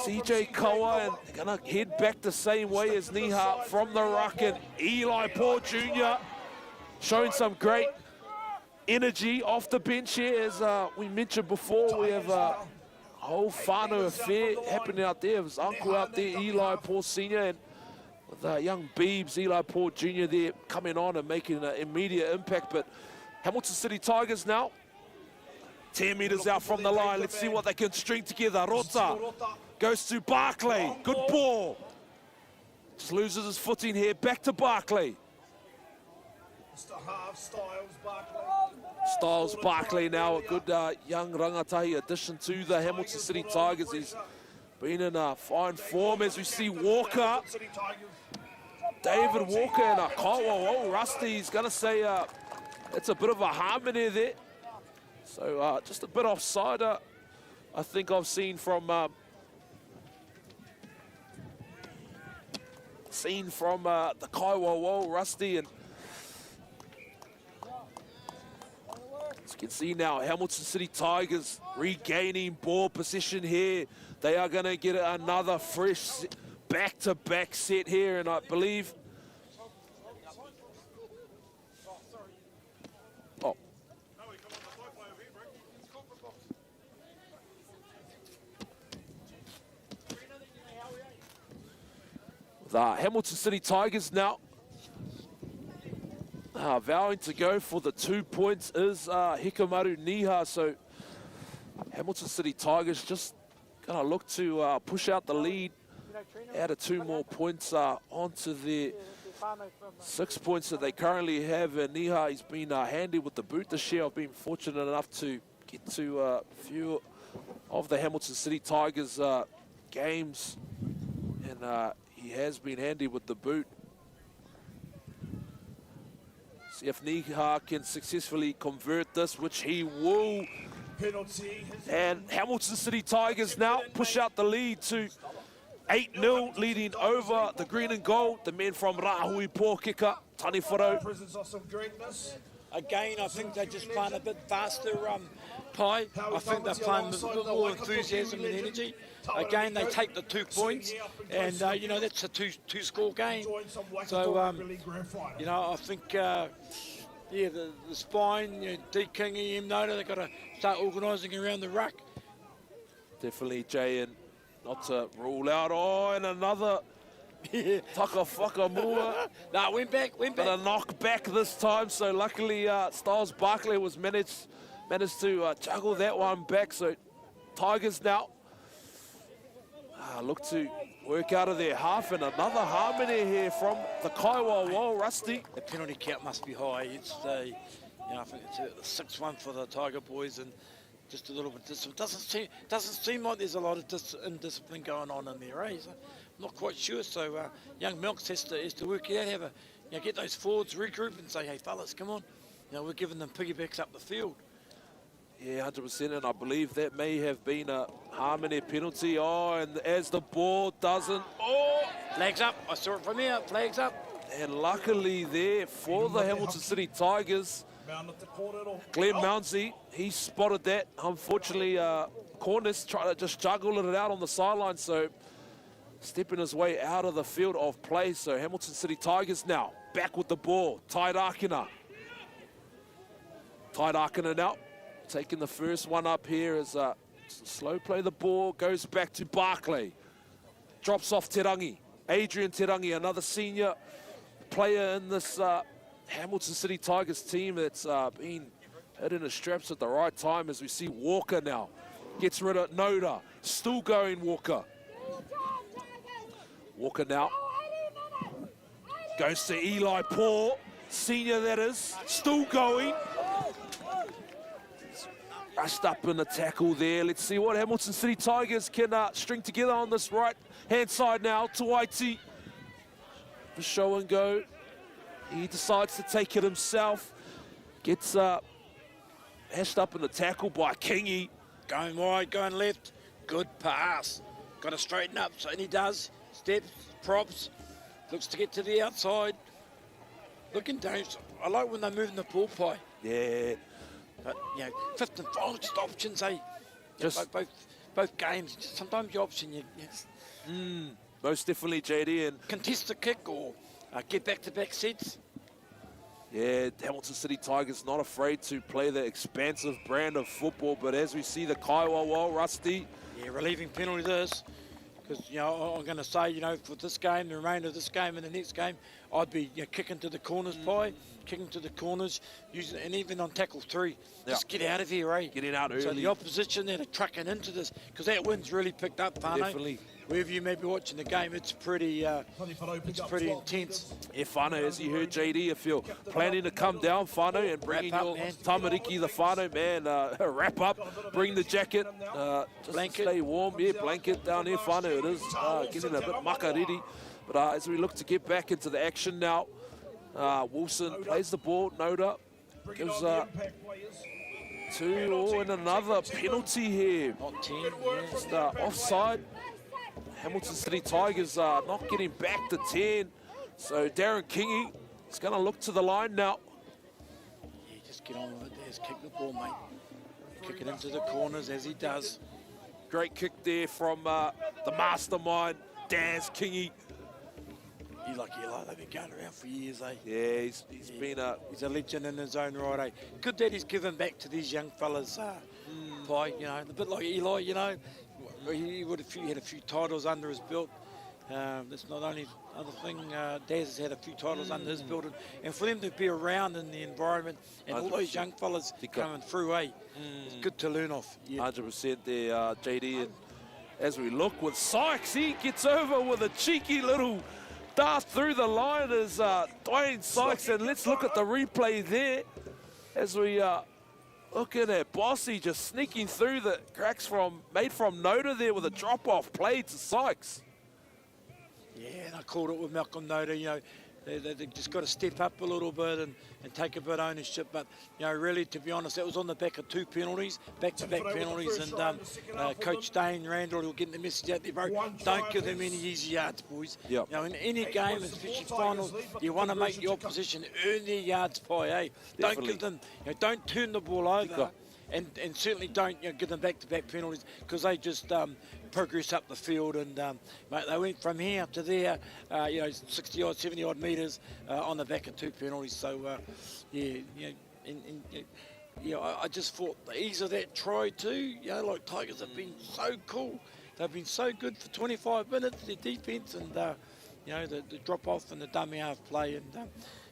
CJ Koa, and they're gonna head back the same way as Niha from the ruck. And Eli Paul Jr. showing some great energy off the bench here. As we mentioned before, we have a whole whānau affair happening out there. His uncle out there, Eli Paul Sr., and with young Beebs, Eli Paul Jr. there coming on and making an immediate impact. But Hamilton City Tigers now 10 metres out from the line. Let's see what they can string together. Rota goes to Barclay. Good ball. Just loses his footing here. Back to Barclay. Styles Barclay now, a good young rangatahi addition to the Hamilton City Tigers. He's been in fine form as we see Walker. David Walker and Kaiwa Rusty. He's going to say it's a bit of a harmony there. So just a bit offside, I think I've seen from the Kaiwa Rusty. And as you can see now, Hamilton City Tigers regaining ball possession here. They are going to get another fresh back-to-back set here, and I believe... The Hamilton City Tigers now vowing to go for the 2 points is Hikamaru Niha. So Hamilton City Tigers just gonna look to push out the lead, add 2 more points onto the 6 points that they currently have. And Niha, he's been handy with the boot this year. I've been fortunate enough to get to a few of the Hamilton City Tigers games, and he has been handy with the boot. See if Niha can successfully convert this, which he will. And Hamilton City Tigers now push out the lead to 8-0, leading over the green and gold. The men from Rahui Pōkeka, Tanifaro. Again, I think they just playing a bit faster, Pai. I think they're playing with a bit more enthusiasm and energy. Again, they take the 2 points, and, you know, that's a two-score game. So, you know, I think, yeah, the spine, you know, D. King, EM Noda, they've got to start organising around the ruck. Definitely, Jay, and not to rule out, and another Takawhakamua. No, went back. But a knock back this time, so luckily Styles Barclay was managed to juggle that one back. So Tigers now look to work out of their half, and another harmony here from the Kaiwa Rusty. The penalty count must be high. It's the, you know, I think it's a 6-1 for the Tiger boys, and just a little bit discipline. Doesn't seem like there's a lot of indiscipline going on in there, eh? So I'm not quite sure. So young Milks has to work it out, get those forwards regroup and say, hey fellas, come on. You know, we're giving them piggybacks up the field. Yeah, 100%, and I believe that may have been a harmony penalty. And as the ball doesn't... Flags up. I saw it from here. Flags up. And luckily there for the Hamilton City Tigers, Glenn Mounsey, he spotted that. Unfortunately, Cornish tried to just juggle it out on the sideline, so stepping his way out of the field of play. So Hamilton City Tigers now back with the ball. Taidakina now taking the first one up here as slow play the ball, goes back to Barclay. Drops off Terangi. Adrian Terangi, another senior player in this Hamilton City Tigers team that's been hit in the straps at the right time, as we see Walker now. Gets rid of Noda. Still going Walker. Walker now goes to Eli Paul, senior that is, still going. Rushed up in the tackle there. Let's see what Hamilton City Tigers can string together on this right-hand side now. Tuaiti for show and go. He decides to take it himself. Gets hashed up in the tackle by Kingy. Going wide, going left. Good pass. got to straighten up, so and he does. Steps, props, looks to get to the outside. Looking dangerous. I like when they're moving the ball, Pie. Yeah. But, you know, fifth and final, just options, eh? Just both games, just sometimes your option, most definitely, JD. And contest the kick or get back-to-back sets. yeah, Hamilton City Tigers not afraid to play the expansive brand of football, but as we see the Kaiwawa, Rusty. Yeah, relieving penalty this. Because, you know, I'm going to say, you know, for this game, the remainder of this game and the next game, I'd be kicking to the corners, Pie, kicking to the corners, using, and even on tackle 3. Just get out of here, eh? Getting out early. So the opposition that are trucking into this, because that wind's really picked up, Whānau. Definitely. Wherever you may be watching the game, it's pretty intense. Yeah, whānau, as you heard, JD, if you're planning to come down, whānau, and bring in Wrap your up, man. tamariki, the whānau, man, wrap up, bring the jacket, just Blanket. stay warm. Yeah, blanket down here, whānau. It is getting a bit makariri. But as we look to get back into the action now, Wilson plays the ball, Noda, gives 2 and another penalty here. Not 10, Just offside. Hamilton City Tigers are not getting back to 10. So Darren Kingy is going to look to the line now. Yeah, just get on with it. There's kick the ball, mate. Kick it into the corners as he does. Great kick there from the mastermind, Daz Kingy. You like Eli, they've been going around for years, eh? Yeah, he's been a... He's a legend in his own right, eh? Good that he's given back to these young fellas, Pie, you know, a bit like Eli, you know. He had a few titles under his belt. That's not only other thing, Daz has had a few titles under his belt. And for them to be around in the environment and all those young fellas coming through, eh? It's good to learn off. Yeah. 100% there, JD. And as we look with Sykes, he gets over with a cheeky little dart through the line as Dwayne Sykes. And let's look at the replay there as we look at it. Bossy just sneaking through the cracks made from Noda there with a drop-off play to Sykes. Yeah, and I called it with Malcolm Noda, you know, they just got to step up a little bit and take a bit of ownership. But, you know, really, to be honest, that was on the back of 2 penalties, back-to-back penalties. And Coach Dane Randall will get the message out there, bro. Don't give them any easy yards, boys. Yep. You know, in any game, especially finals, you want to make the opposition earn their yards, Pie, eh? Don't give them, you know, don't turn the ball over. And certainly don't give them back-to-back penalties because they just progress up the field. And mate, they went from here up to there, 60-odd, 70-odd metres on the back of 2 penalties. So, I just thought the ease of that try too. Like Tigers have been so cool. They've been so good for 25 minutes, their defence, and the drop-off and the dummy half play. And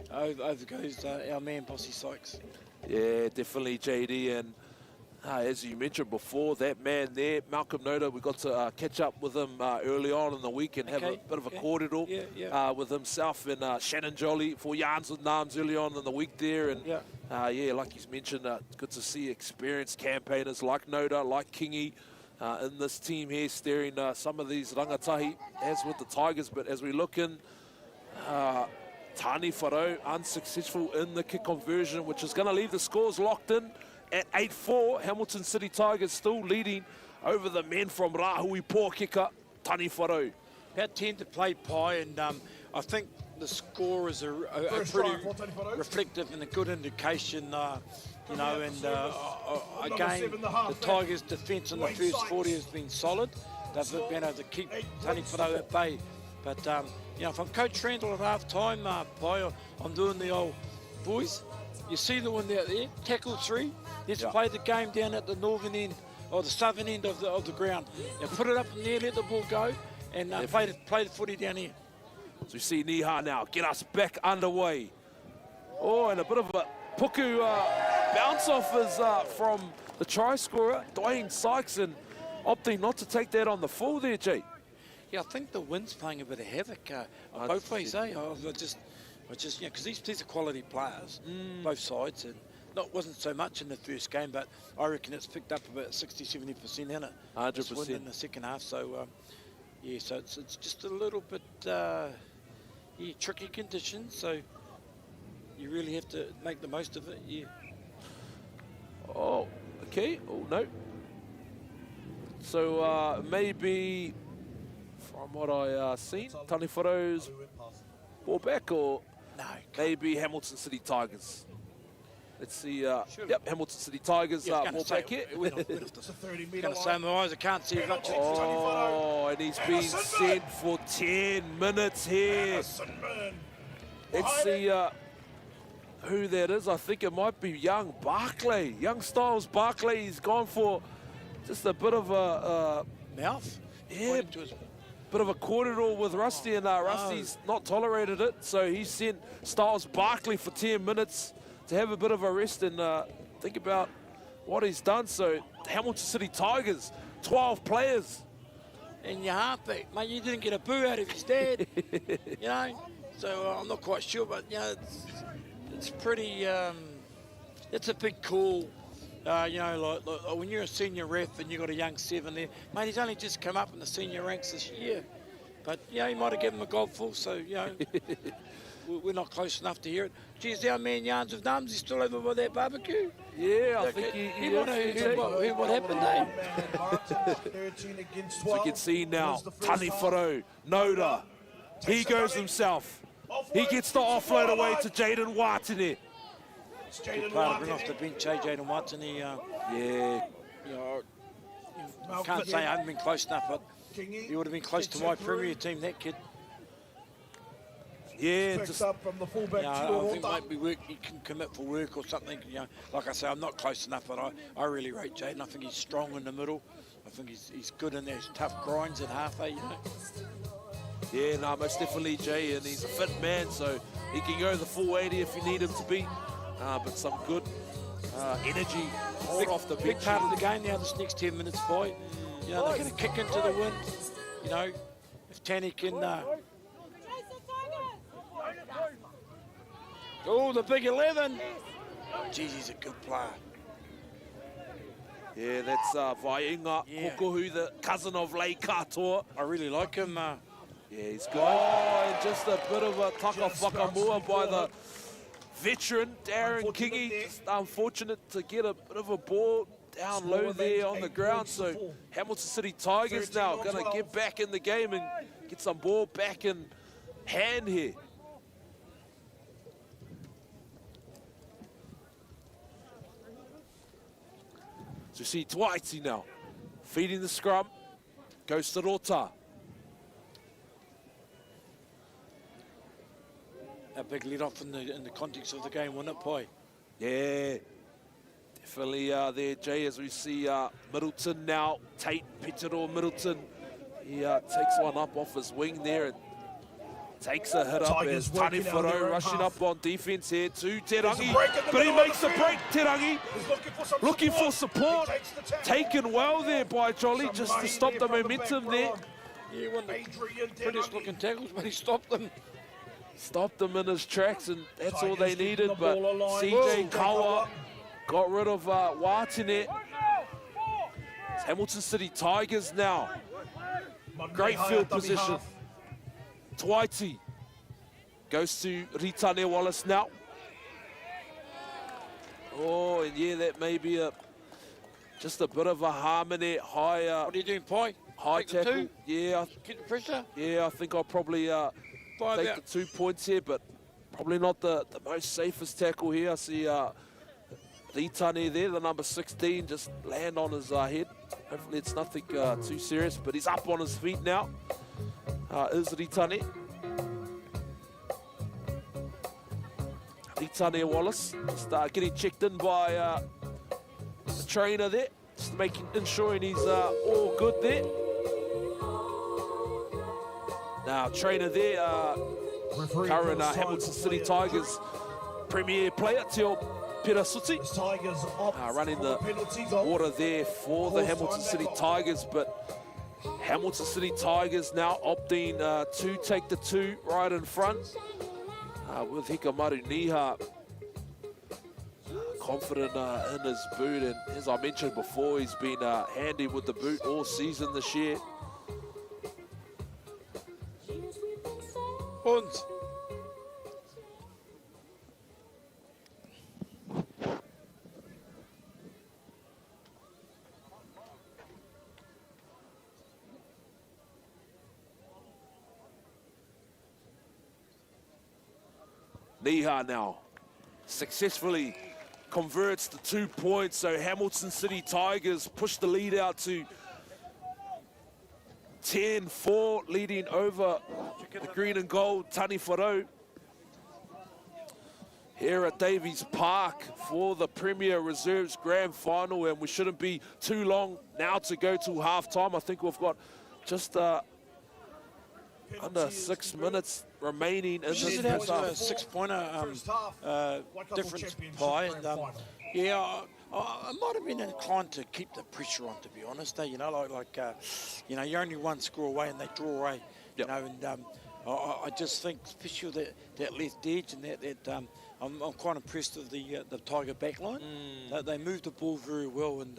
over goes our man, Bossy Sykes. Yeah, definitely, JD. And as you mentioned before, that man there, Malcolm Noda, we got to catch up with him early on in the week and have a bit of a cordial with himself and Shannon Jolly for Yarns with Nams early on in the week there. And like you mentioned, good to see experienced campaigners like Noda, like Kingy in this team here, steering some of these rangatahi, as with the Tigers. But as we look in, Tani Wharau unsuccessful in the kick conversion, which is going to leave the scores locked in at 8-4. Hamilton City Tigers still leading over the men from Rahui Pō kicker, Tani Wharau. About 10 to play, Pie, and I think the score is a pretty reflective and a good indication, again, the Tigers' defence in the first 40 has been solid. They've been able to keep Tani Wharau at bay. But, if I'm Coach Randall at half-time, Pie, I'm doing the old, boys, you see the one out there, tackle 3, let's play the game down at the northern end, or the southern end of the ground. Now put it up in there, let the ball go, and play the footy down here. So we see Niha now get us back underway. Oh, and a bit of a puku bounce off is from the try scorer, Dwayne Sykes, and opting not to take that on the full there, Jay. Yeah, I think the wind's playing a bit of havoc on both ways, eh? Because these are quality players, both sides, and wasn't so much in the first game, but I reckon it's picked up about 60-70% in it. 100% in the second half. So so it's just a little bit tricky conditions. So you really have to make the most of it. Yeah. Oh, okay. Oh no. So maybe from what I seen. Taniwharo's ball back, or maybe Hamilton City Tigers. Let's see. Yep, Hamilton City Tigers ball back here. Going to say my eyes, I can't see much. Oh, and he's been sent for 10 minutes here. Let's see who that is. I think it might be young Barclay. Young Styles Barclay. He's gone for just a bit of a mouth. Yeah, bit of a corridor with Rusty, and Rusty's not tolerated it. So he sent Styles Barclay for 10 minutes to have a bit of a rest and think about what he's done. So Hamilton City Tigers, 12 players. And your halfback, mate, you didn't get a boo out of his dad, you know. So I'm not quite sure, but you know, it's pretty. It's a big call, you know. Like when you're a senior ref and you got a young 7 there, mate. He's only just come up in the senior ranks this year, but you know, he might have given him a gobful. So you know, we're not close enough to hear it. Geez, our man Yarns of Nums, he's still over by that barbecue. Yeah, I think he might have heard what happened there. As we can see now, Taniwharo, Noda, he goes himself. He gets the offload away to Jaden Watene. Good player to bring off the bench, Jaden Watene. Yeah. You know, I can't say I haven't been close enough, but he would have been close to my Premier team, that kid. Yeah, just up from the fullback. I think maybe he can commit for work or something. You know, like I say, I'm not close enough, but I really rate Jaden. I think he's strong in the middle. I think he's good in those tough grinds at half, you know. Yeah, no, most definitely, Jay, and he's a fit man, so he can go the full 80 if you need him to be. But some good energy off the bench. Big part of the game now, this next 10 minutes, boy. You know, they're going to kick into the wind. You know, if Tanny can... Oh, the big 11. Geez, he's a good player. Yeah, that's Vainga Kokohu, the cousin of Lei Katoa. I really like him. Yeah, he's good. Oh, and just a bit of a taka whakamua by the veteran, Darren Kingi. Just unfortunate to get a bit of a ball down low there on the ground. So Hamilton City Tigers now going to get back in the game and get some ball back in hand here. So you see Twaiti now feeding the scrum, goes to Rota. A big lead off in the context of the game, wasn't it, Poi? Yeah, definitely there, Jay, as we see Middleton now, Tate Petero Middleton. He takes one up off his wing there and takes a hit up as Taniwharo rushing up on defense here to Terangi, but he makes a break, Terangi, looking for support, taken well there by Jolly just to stop the momentum there. Yeah, one of the prettiest looking tackles, but he stopped them. Stopped them in his tracks, and that's all they needed, but CJ Kawa got rid of Watene. It's Hamilton City Tigers now. Great field position. Twaiti goes to Ritane Wallace now. Oh, and yeah, that may be just a bit of a harmony, high. What are you doing, Poi? High tackle. Yeah. Get the pressure. Yeah, I think I'll probably take the 2 points here, but probably not the most safest tackle here. I see Ritane there, the number 16, just land on his head. Hopefully it's nothing too serious, but he's up on his feet now. Is Ritane. Ritane Wallace just getting checked in by the trainer there, just ensuring he's all good there. Now, trainer there, current Hamilton City Tigers premier player, Teo Pirasuti, running the water there for the Hamilton City Tigers, but Hamilton City Tigers now opting to take the 2 right in front with Hikamaru Niha confident in his boot, and as I mentioned before, he's been handy with the boot all season this year. Hunt. Niha now successfully converts the 2 points, so Hamilton City Tigers push the lead out to 10-4, leading over the green and gold Tani Wharau here at Davies Park for the Premier Reserves Grand Final, and we shouldn't be too long now to go to half-time. I think we've got just under 6 minutes remaining in this It has a 6-pointer difference pie, and yeah, I might have been inclined to keep the pressure on, to be honest. You know, you know, you're only one score away and they draw away. You know, and I just think, especially that left edge and that I'm quite impressed with the Tiger backline. They move the ball very well, and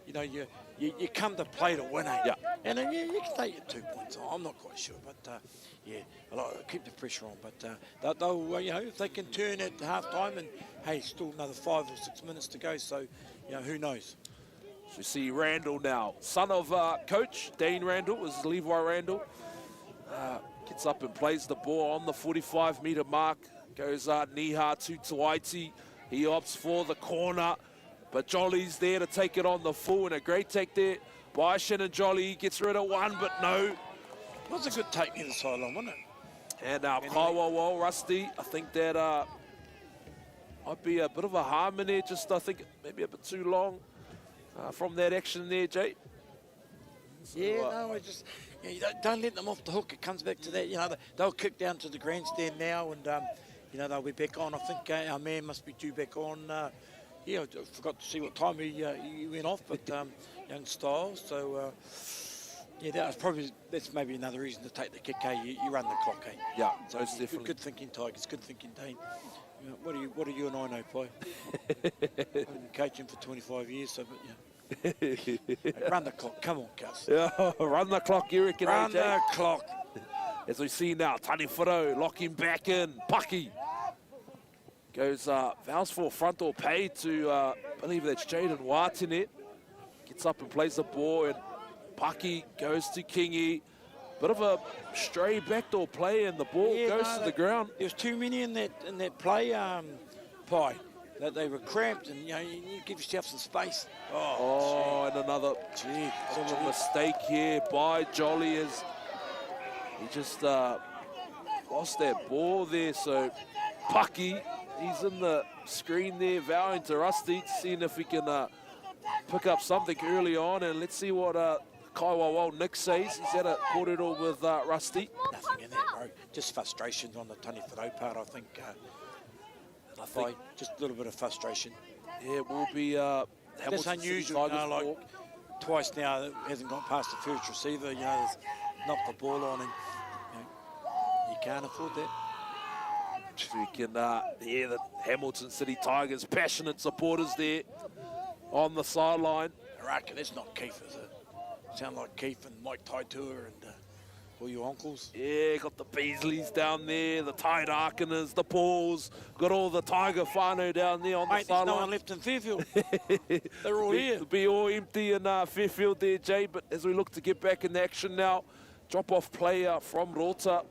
you know, you come to play to win, eh? Yeah. And you can take your 2 points. I'm not quite sure, but yeah, I'll keep the pressure on. But they'll, you know, if they can turn at half time, and hey, still another 5 or 6 minutes to go, so you know, who knows? So we see Randall now, son of coach Dean Randall, is Levi Randall. Gets up and plays the ball on the 45-metre mark. Goes Niha to Tuaiti. He opts for the corner, but Jolly's there to take it on the full, and a great take there by Shannon Jolly. Gets rid of one, but no. It was a good take near the sideline, wasn't it? And Kaiwawa, Rusty, I think that might be a bit of a harm in there, just I think maybe a bit too long from that action there, Jay. So, yeah, no, I just, you know, don't let them off the hook. It comes back to that, you know, they'll kick down to the grandstand now, and you know, they'll be back on. I think our man must be due back on. Yeah, I forgot to see what time he went off, but young Styles. So yeah, that's maybe another reason to take the kick. You run the clock. Yeah, so most definitely. Good thinking, Tigers. Good thinking, Dean. You know, what do you and I know, Pi? I've been coaching for 25 years, so but yeah. Run the clock. Come on, Gus. Yeah, run the clock, you reckon, Run AJ? the clock. As we see now, Tani Wharau locking back in. Paki goes, vows for front door paid to, I believe that's Jaden Watinet. Gets up and plays the ball, and Paki goes to Kingy. Bit of a stray backdoor play, and the ball goes to the ground. There's too many in that play, Pi. That they were cramped, and you know, you give yourself some space. Oh, and another mistake here by Jolly as he just lost that ball there. So Paki, he's in the screen there, vowing to Rusty, seeing if he can pick up something early on. And let's see what Kaiwawa Nick says. He's had a corridor with Rusty. Nothing in that, bro. Just frustrations on the Tani Wharau part, I think. I think just a little bit of frustration. Yeah, it will be. That's unusual, you know, like twice now it hasn't gone past the first receiver. You know, knocked the ball on, and you can't afford that. We can hear the Hamilton City Tigers passionate supporters there on the sideline. I reckon that's not Keith, is it? Sound like Keith and Mike Taitua and all your uncles. Yeah, got the Beasleys down there, the Tide Arkaners, the Pauls, got all the Tiger whānau down there on the sideline. There's no one left in Fairfield. They're all here. It'll be all empty in Fairfield there, Jay, but as we look to get back in action now, drop-off player from Rota.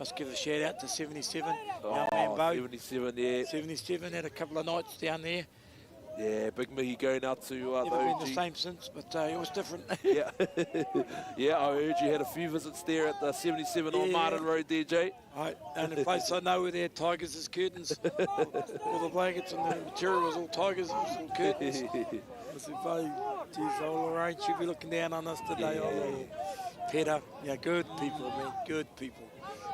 Must give a shout out to 77. Oh, man Bo. 77, yeah. 77 had a couple of nights down there. Yeah, Big Mickey going out to Never the been OG. the same since, but it was different. Yeah, yeah. I heard you had a few visits there at the 77 on Martin Road there, Jay. Right, only place I know where they had tigers is curtains. All the blankets and the material was all tigers, it was all curtains. I said, "Hey, geez, old Lorraine should be looking down on us today." Peter, yeah, good people, man, good people.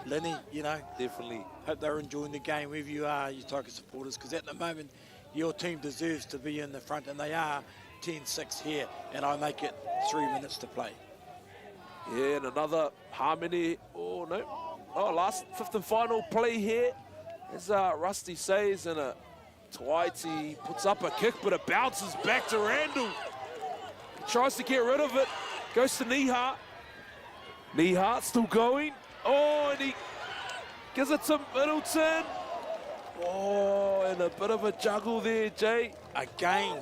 Lenny, you know, definitely. Hope they're enjoying the game wherever you are, you Tiger supporters, because at the moment, your team deserves to be in the front, and they are 10-6 here, and I make it 3 minutes to play. Yeah, and another harmony. Oh, no. Oh, last fifth and final play here. As Rusty says, and Tuaiti puts up a kick, but it bounces back to Randall. He tries to get rid of it. Goes to Niha. Niha still going. Oh, and he gives it to Middleton. Oh, and a bit of a juggle there, Jay. Again,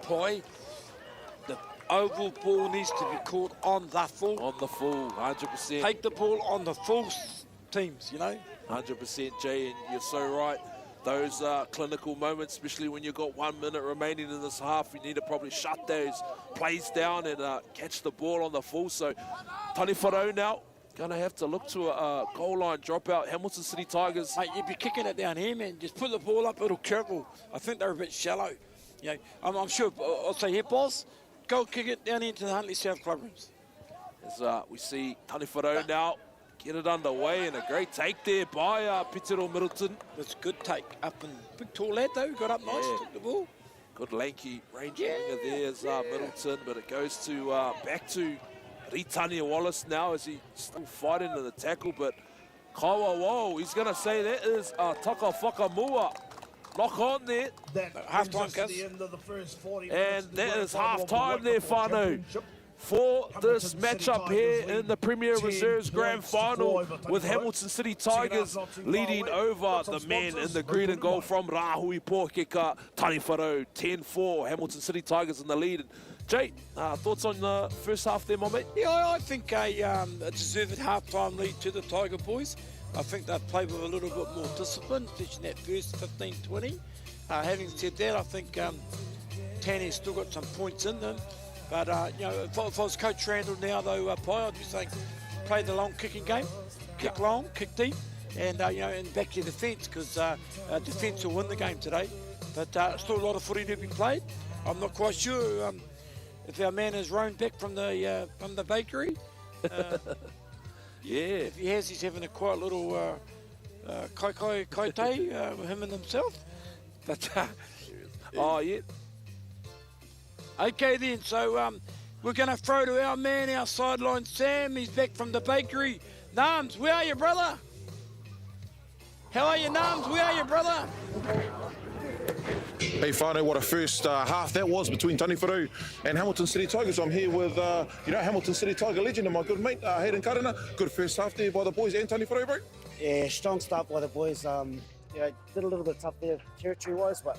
Poi. The oval ball needs to be caught on the full. On the full, 100%. Take the ball on the full teams, you know. 100%, Jay, and you're so right. Those clinical moments, especially when you've got 1 minute remaining in this half, you need to probably shut those plays down and catch the ball on the full. So, Tani Wharau now going to have to look to a goal line dropout. Hamilton City Tigers. Mate, you'd be kicking it down here, man. Just put the ball up, it'll curl. I think they're a bit shallow. You know, I'm sure, I'll say here, boss, go kick it down into the Huntley South clubrooms. As we see Tani Wharau now get it underway, and a great take there by Pitero Middleton. That's a good take. Up and big tall lad though, got up nice, took the ball. Good lanky range winger there is Middleton, but it goes to back to Ritania Wallace now as he's still fighting in the tackle, but Kawa, he's going to say that is Taka Whakamua. Lock on there. Half-time, Gus. And that is half-time there, Whānau, for this matchup here in the Premier Reserves Grand Final, with Hamilton City Tigers leading over the men in the green and gold from Rahui Pōkeka, Tani Wharau, 10-4, Hamilton City Tigers in the lead. Jay, thoughts on the first half there, my mate? Yeah, I think a deserved half-time lead to the Tiger boys. I think they've played with a little bit more discipline, especially in that first 15-20. Having said that, I think Tanny's still got some points in them. But, you know, if I was Coach Randall now, though, Pai, I'd be saying play the long kicking game. Kick long, kick deep, and, you know, and back your defence, because defence will win the game today. But still a lot of footy to be played. I'm not quite sure if our man has roamed back from the bakery. Yeah. If he has, he's having a quiet little kai te with him and himself. But, oh, yeah. Okay then, so we're going to throw to our man, our sideline Sam. He's back from the bakery. Nams, where are you, brother? How are you, Nams? Where are you, brother? Hey, Whānau, what a first half that was between Tani Wharau and Hamilton City Tigers. I'm here with, Hamilton City Tiger legend and my good mate, Hayden Karana. Good first half there by the boys and Tani Wharau, bro. Yeah, strong start by the boys. Did a little bit tough there territory-wise, but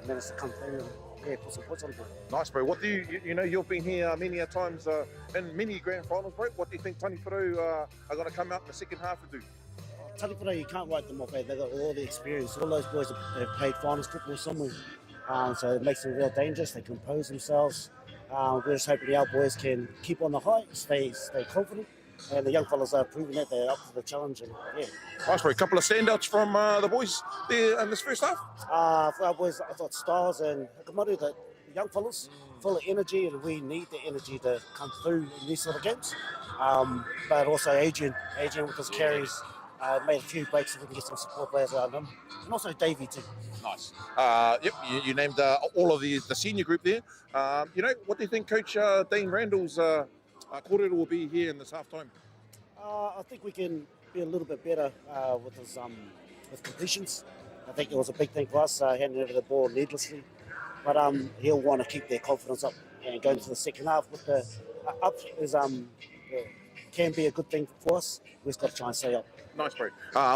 managed to come through and put some points on the board. Nice, bro. What do you've been here many a times in many grand finals, bro. What do you think Tani Wharau are going to come out in the second half and do? Tani Wharau, you can't write them off. They've got all the experience. All those boys have played finals football somewhere. So it makes them real dangerous. They compose themselves. We're just hoping our boys can keep on the high, stay confident. And the young fellas are proving that they're up for the challenge. And yeah. Nice, bro. A couple of standouts from the boys there in this first half. For our boys, I thought Styles and Hikamaru, the young fellas, full of energy, and we need the energy to come through in these sort of games. But also Adrian with his carries. Made a few breaks so we can get some support players around him. And also Davey too. Nice. Yep, you named all of the senior group there. What do you think Coach Dane Randall's quarter will be here in this half-time? I think we can be a little bit better with his with completions. I think it was a big thing for us, handing over the ball needlessly. But he'll want to keep their confidence up and go into the second half with the up is can be a good thing for us. We've just got to try and stay up. Nice, bro.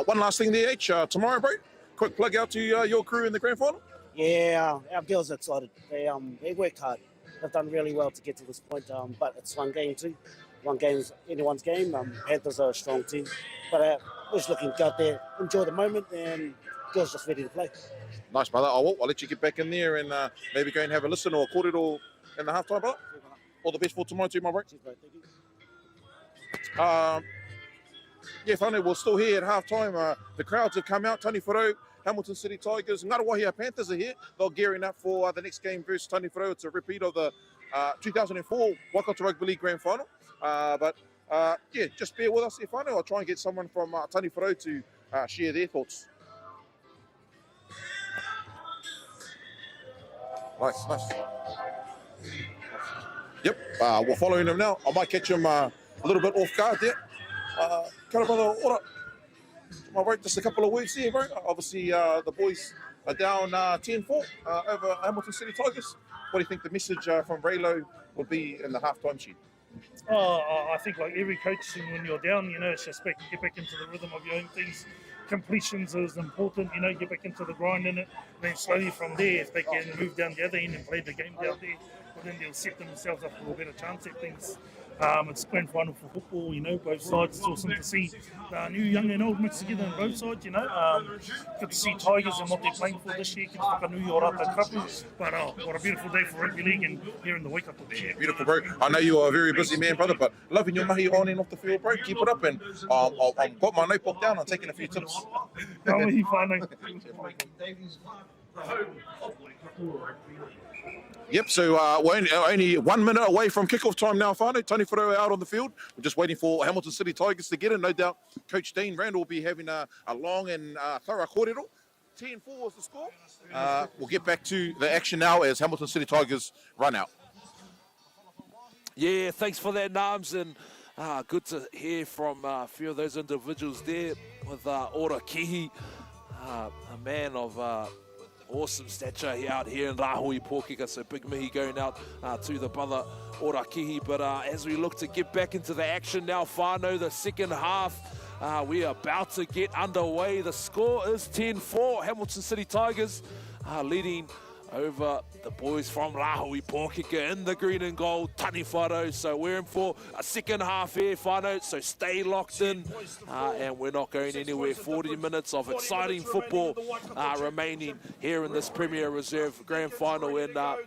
One last thing there, H. Tomorrow, bro, quick plug out to your crew in the grand final. Yeah, our girls are excited. They worked hard. They've done really well to get to this point, but it's one game too. One game is anyone's game. Panthers are a strong team, but we're just looking to go out there, enjoy the moment, and girls just ready to play. Nice, brother. I'll let you get back in there and maybe go and have a listen or a quarter in the halftime, brother. All the best for tomorrow too, my bro. Cheers, bro. Thank you. Yeah, Whānau, we're still here at halftime. The crowds have come out. Tani Wharau, Hamilton City Tigers, Ngaruawahia Panthers are here. They're gearing up for the next game versus Tani Wharau. It's a repeat of the 2004 Waikato Rugby League Grand Final. Just bear with us here, Whānau. I'll try and get someone from Tani Wharau to share their thoughts. Nice. Yep, we're following him now. I might catch him a little bit off guard there. Kind of, brother, what up? My bro, just a couple of words here, bro. Obviously, the boys are down 10-4 over Hamilton City Tigers. What do you think the message from Raylo would be in the halftime sheet? I think like every coach, when you're down, it's just get back into the rhythm of your own things. Completions is important, get back into the grind in it. Then slowly from there, if they can move down the other end and play the game down there, well, then they'll set themselves up for a better chance at things. It's grand final for football, you know, both sides. It's awesome to see new, young and old mixed together on both sides, you know. Good to see Tigers and what they're playing for this year. Ki whakanui o rata kapu. But what a beautiful day for rugby league and here in the Waikato. Yeah, beautiful, bro. I know you are a very busy man, brother, but loving your mahi on and off the field, bro. Keep it up, and I've got my notebook down. I'm taking a few tips. Ka mihi whānau. Yep, so we're only 1 minute away from kickoff time now, whānau. Tony Wharewa out on the field. We're just waiting for Hamilton City Tigers to get in. No doubt Coach Dean Randall will be having a long and thorough kōrero. 10-4 was the score. We'll get back to the action now as Hamilton City Tigers run out. Yeah, thanks for that, Nams, and good to hear from a few of those individuals there with Ora Kihi, a man of awesome stature out here in Rahui Pōkeka, so big mihi going out to the brother Ora Kihi. But as we look to get back into the action now, whānau, the second half, we are about to get underway. The score is 10-4, Hamilton City Tigers leading over the boys from Rahui Pōkeka in the green and gold, Tani Wharo. So we're in for a second half here, whānau, so stay locked in, and we're not going anywhere. 40 minutes of exciting football remaining here in this Premier Reserve Grand Final. And mate,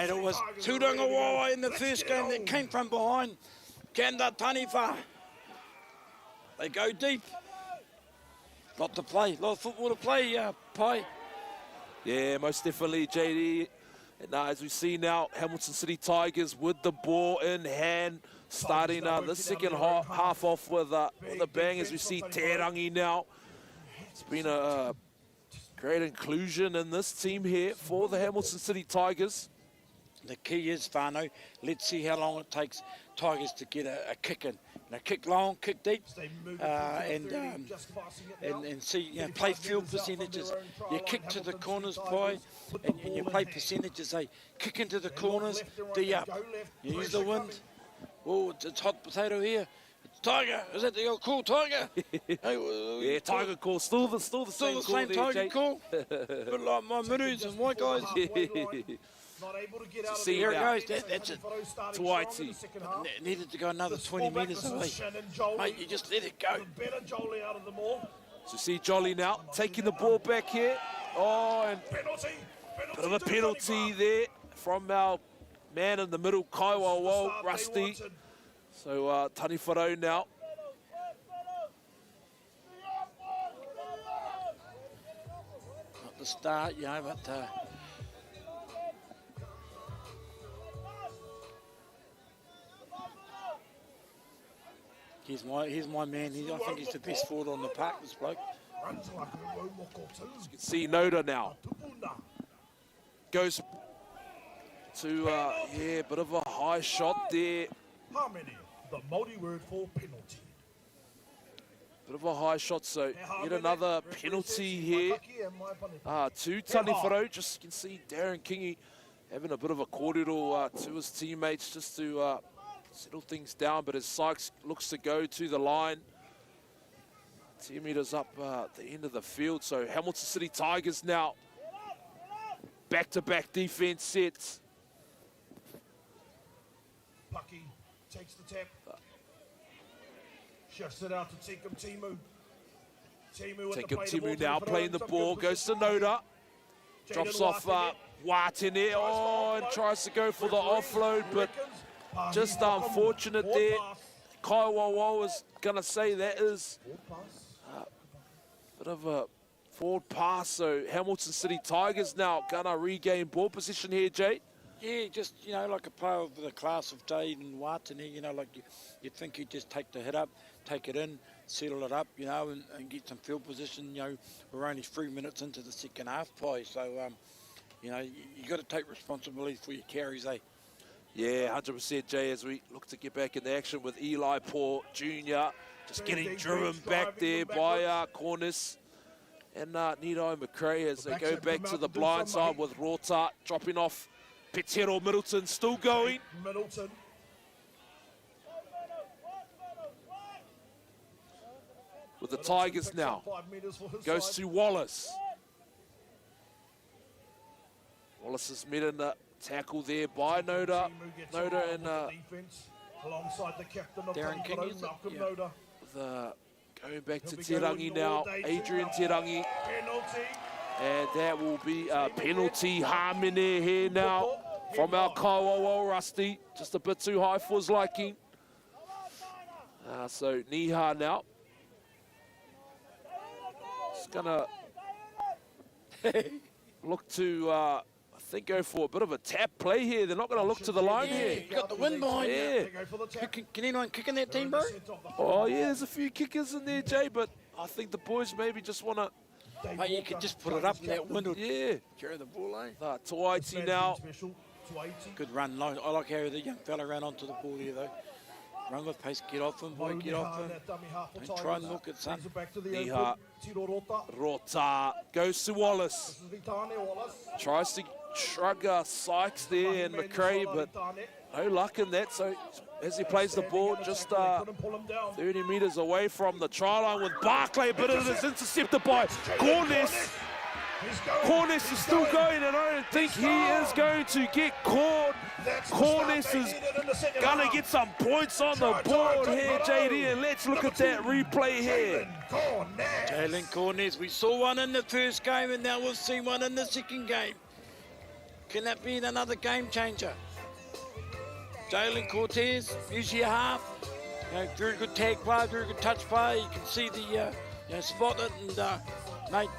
it was Tūranga Wawa in the first game that came from behind. Kanda Taniwha. They go deep. Lot to play, lot of football to play, Pai. Yeah, most definitely, JD. And as we see now, Hamilton City Tigers with the ball in hand, starting the second half off with a bang as we see Te Rangi now. It's been a great inclusion in this team here for the Hamilton City Tigers. The key is, whānau, let's see how long it takes Tigers to get a kick in. Kick long, kick deep, and see, you know, play field percentages. You kick to the corners, Pai, and you play percentages. They kick into the corners, D up. You use the wind. Oh, it's hot potato here. It's Tiger. Is that the old call, Tiger? Yeah, Tiger call. Still the same Tiger there, call. But like my Mirus and white guys. See, here it goes. That's it. Twaiti. Needed to go another 20 metres away. Mate, you just let it go. So see Jolly now taking the ball back here. Oh, and bit of a penalty there from our man in the middle, Kaiwawo, Rusty. So Tani Wharo now. Not the start, you know, but here's my man. I think he's the best forward on the park, this bloke. As you can see Noda now. Goes to, yeah, bit of a high shot there. Harmony, the Māori word for penalty. Bit of a high shot, so yet another penalty here to Tani Wharo. Just you can see Darren Kingi having a bit of a kōrero to his teammates just to settle things down, but as Sykes looks to go to the line, 10 metres up the end of the field. So Hamilton City Tigers now back-to-back defence sets. Pucky takes the tap. Shifts it out to Tekum Timu. Tekum Timu now playing the ball, goes to Noda. Drops off Watene, and tries to go for the offload, but just unfortunate there. Kaiwawo is going to say that is a bit of a forward pass. So Hamilton City Tigers now going to regain ball position here, Jay. Yeah, just, you know, like a player of the class of Jade and Watene, you know, like you'd think you'd just take the hit up, take it in, settle it up, you know, and get some field position. You know, we're only 3 minutes into the second half, Pai, so, you know, you got to take responsibility for your carries, eh? Yeah, 100%, Jay, as we look to get back in the action with Eli Poor Jr. Just getting driven back there by Cornice and Nito McRae as they go back to the blind side with Rota dropping off. Petero Middleton still going. Middleton. With the Tigers now. Goes to Wallace. Wallace has met in the tackle there by Noda. Noda and alongside the captain of Darren King, is it? Malcolm Yeah. Noda. going back to He'll be going Te Rangi all now, day Adrian for Te Rangi. Penalty. And that will be a penalty. Harmine here now from our Kaiwawa Rusty. Just a bit too high for his liking. So Niha now. Just gonna look to, I think, go for a bit of a tap play here. They're not gonna look to the line here. You got the wind behind you. Yeah. Can anyone kick in that team, bro? Oh yeah, there's a few kickers in there, Jay, but I think the boys maybe just wanna. Mate, you could just put it up in that wind. Yeah. Carry the ball, eh? Tuaiti now. Good run. I like how the young fella ran onto the ball here, though. Run with pace, get off him, boy, get off him. And try and look at son. Niha. Rota. Goes to Wallace. Tries to shrug Sykes there and McRae, but no luck in that. So as he plays the ball, just 30 metres away from the try line with Barclay, but it is intercepted by Corness. Corness is still going, and I don't think he is going to get caught. Corness is going to get some points on the board here, JD, and let's look at that replay here. Jalen Corness, we saw one in the first game, and now we'll see one in the second game. Can that be another game changer? Jalen Cortez, usually a half. Very good tag play, very good touch play. You can see the spot it, and mate,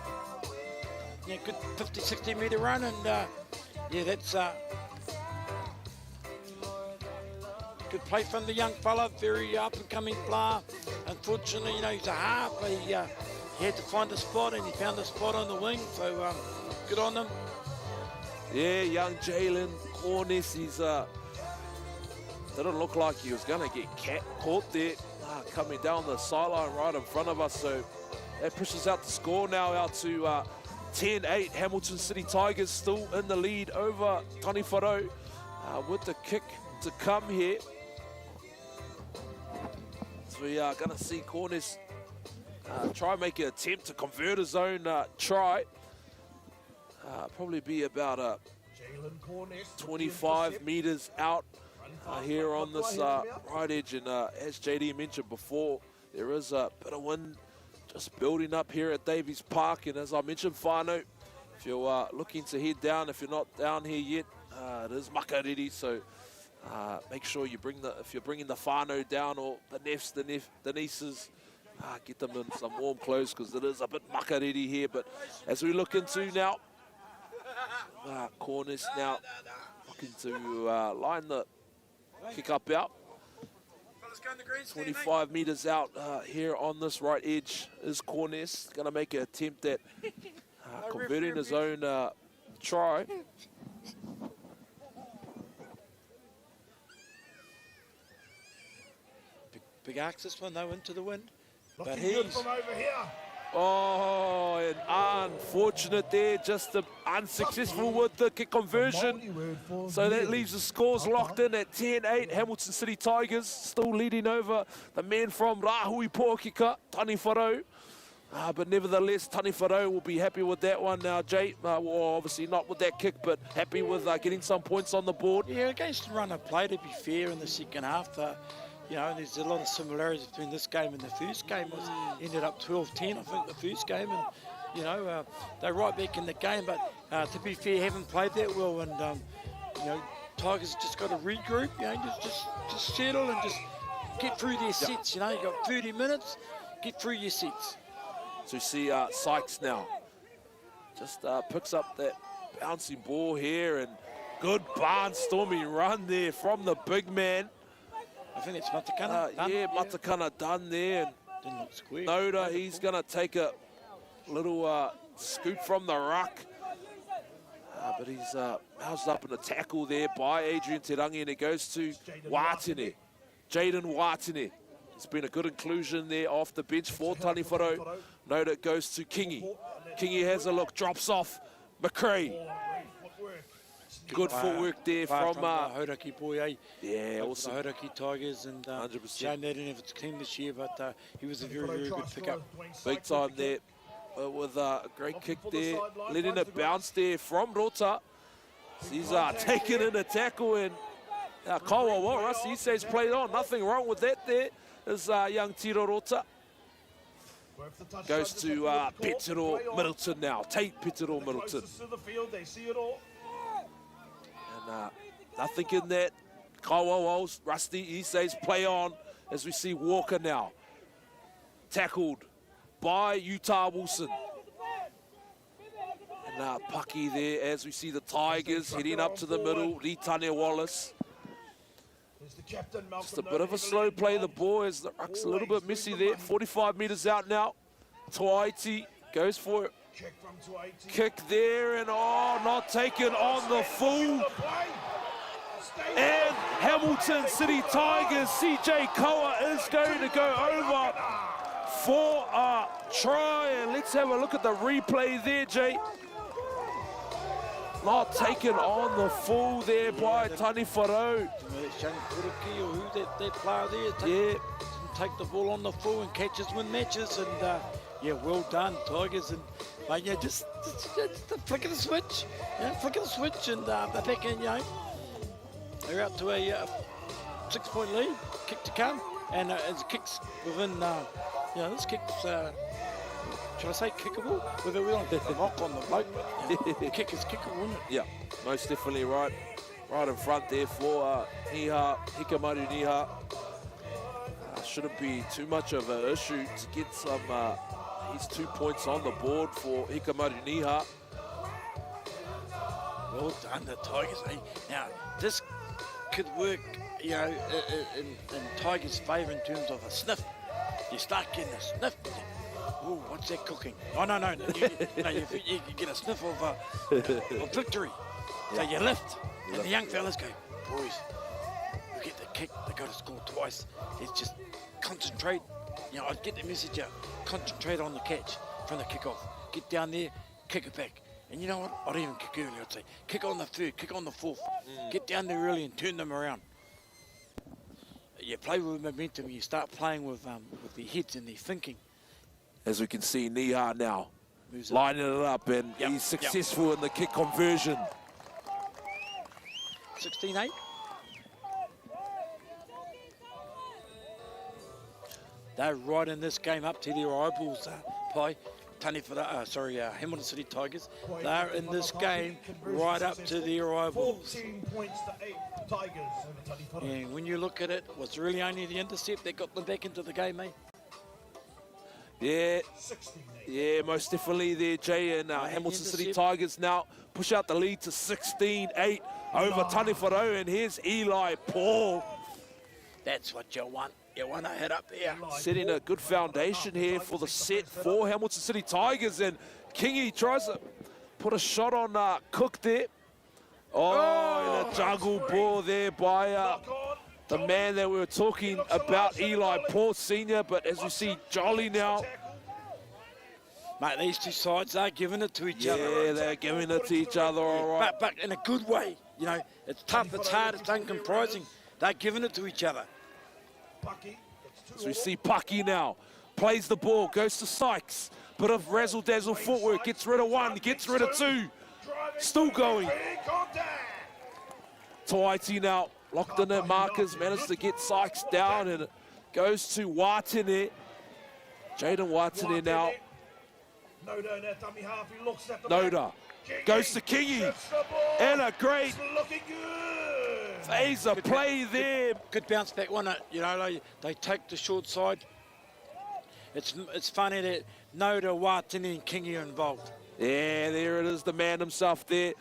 good 50, 60 metre run, and yeah, that's good play from the young fella, very up and coming player. Unfortunately, he's a half. He had to find a spot, and he found a spot on the wing, so good on him. Yeah, young Jalen Corness, he's didn't look like he was going to get caught there, coming down the sideline right in front of us. So that pushes out the score now out to 10-8. Hamilton City Tigers still in the lead over Taniwharo with the kick to come here. So we are going to see Corness try and make an attempt to convert his own try. Probably be about 25 metres out here on this right edge. And as JD mentioned before, there is a bit of wind just building up here at Davies Park. And as I mentioned, whānau, if you're looking to head down, if you're not down here yet, it is makariri. So make sure you bring if you're bringing the whānau down, or the nefs, the nieces, get them in some warm clothes, because it is a bit makariri here. But as we look into now, Corness now looking to line the kick up out. 25 metres out here on this right edge is Corness. Going to make an attempt at converting his own try. Big axe this one though, into the wind. But Looking good from over here. Oh, and unfortunate there, just unsuccessful with the kick conversion. So that leaves the scores locked in at 10-8. Hamilton City Tigers still leading over the men from Rahui Pōkika, Taniwharo. But nevertheless, Taniwharo will be happy with that one now, Jay. Well, obviously not with that kick, but happy with getting some points on the board. Yeah, against the run of play, to be fair, in the second half. There's a lot of similarities between this game and the first game. Ended up 12-10, I think, the first game. And, they're right back in the game. But to be fair, haven't played that well. And, Tigers just got to regroup, just settle and just get through their sets. You've got 30 minutes, get through your sets. So you see Sykes now. Just picks up that bouncing ball here. And good barnstorming run there from the big man. I think it's Matakana. Matakana done there. And didn't look square. Noda, he's going to take a little scoop from the ruck. But he's housed up in a tackle there by Adrian Te Rangi, and it goes to Watine. Jaden Watine. It's been a good inclusion there off the bench for Taniwharo. Noda goes to Kingi. Kingi has a look, drops off McRae. Good footwork there from Hauraki boy, eh? Yeah, also the Hauraki Tigers, and 100%. Shame they didn't have its team this year, but he was a very, very good pickup. Big time there with a great kick there, letting it bounce there from Rota. He's taken in a tackle, and Kawawa, Rusty says played on. Nothing wrong with that there. Is young Tiro Rota. Goes to Petero Middleton now. Tate Petero Middleton. And nothing in that. Kawawa's Rusty, he says play on, as we see Walker now. Tackled by Utah Wilson. And Paki there, as we see the Tigers heading up to the middle. Ritane Wallace. Just a bit of a slow play, the boys. The ruck's a little bit messy there. 45 metres out now. Tuaiti goes for it. Kick there, and not taken on the full. And Hamilton City Tigers, CJ Koa is going to go over for a try. And let's have a look at the replay there, Jay. Not taken on the full there by Tani Wharau. That player there take the ball on the full, and catches win matches. And yeah, well done, Tigers. And just the flick of the switch, and they're back in. They're out to a 6-point lead. Kick to come, and as kicks within. This kick's. Should I say kickable? Whether we don't get the knock on the bloke, but the kick is kickable, isn't it? Yeah, most definitely right. Right in front there for Hikamaru Niha. Shouldn't be too much of an issue to get some his 2 points on the board for Hikamaru Niha. Well done, the Tigers. Now, this could work, in Tigers' favour in terms of a sniff. You start getting a sniff. Oh, what's that cooking? Oh, no. You get a sniff of victory. So you lift, and the young fellas go, boys, we get the kick, they got to score twice. Let's just concentrate. I get the message out. Concentrate on the catch from the kickoff. Get down there, kick it back. And you know what? I'd even kick early. I'd say, kick on the third, kick on the fourth. Get down there early and turn them around. You play with momentum. You start playing with their heads and their thinking. As we can see, Niha now lining it up, and he's successful in the kick conversion. 16-8. They're right in this game up to their eyeballs, Pai. Hamilton City Tigers. They're in this game right up to their eyeballs. 14 points to 8 Tigers over Tani Wharau. And when you look at it, it was really only the intercept that got them back into the game, mate. Yeah, most definitely there, Jay. And Hamilton City Tigers now push out the lead to 16-8 over Tani Wharau. And here's Eli Paul. That's what you want. You want to head up there. Setting a good foundation here for the set for Hamilton City Tigers. And Kingy tries to put a shot on Cook there. And a juggle ball there by the man that we were talking about, Eli Paul Sr. But as you see, Jolly now. Mate, these two sides are giving it to each other. Yeah, they're giving it to each other, all right. But in a good way. It's tough, it's hard, it's uncomprising. They're giving it to each other. So we see Paki now, plays the ball, goes to Sykes. Bit of razzle-dazzle footwork, gets rid of one, gets rid of two. Still going. Tuaiti now, locked in at markers, managed to get Sykes down, and it goes to Watene. Jaden Watene now. Noda goes to Kingy, and a great phaser play there. Good bounce back one. They take the short side. It's funny that Noda, Watene and Kingy are involved. Yeah, there it is, the man himself there.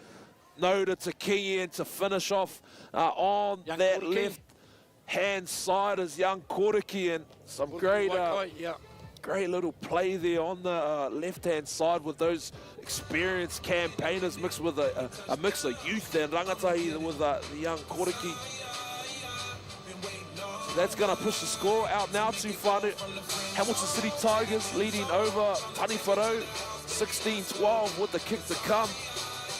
Noda to Kingy, and to finish off on young that Koriki. Left-hand side is young Koriki, and some great great little play there on the left-hand side with those experienced campaigners mixed with a mix of youth and rangatahi with the young Koriki. So that's going to push the score out now to whānau. Hamilton City Tigers leading over Tani Wharau 16-12 with the kick to come.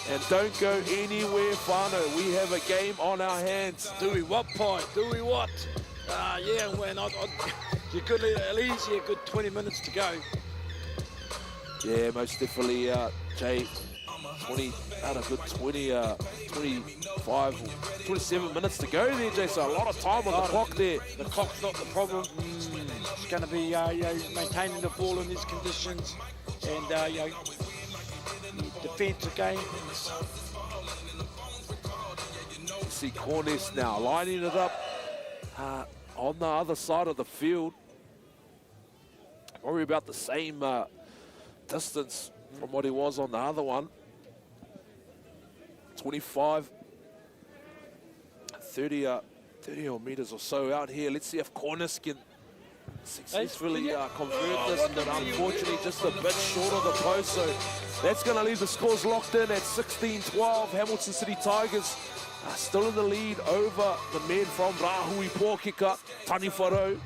And don't go anywhere, whānau. We have a game on our hands. Do we what, Pai? Do we what? Yeah, you could at least a good 20 minutes to go. Yeah, most definitely, Jay. a good 25, 27 minutes to go there, Jay. So a lot of time on the clock there. The clock's not the problem. It's going to be maintaining the ball in these conditions and defence again. You see Corness now lining it up on the other side of the field. Probably about the same distance from what he was on the other one. 25, 30 meters or so out here. Let's see if Corness can successfully convert this, but unfortunately just a bit short of the post. So that's going to leave the scores locked in at 16-12. Hamilton City Tigers still in the lead over the men from Rahui Pōkeka, Tani Wharau.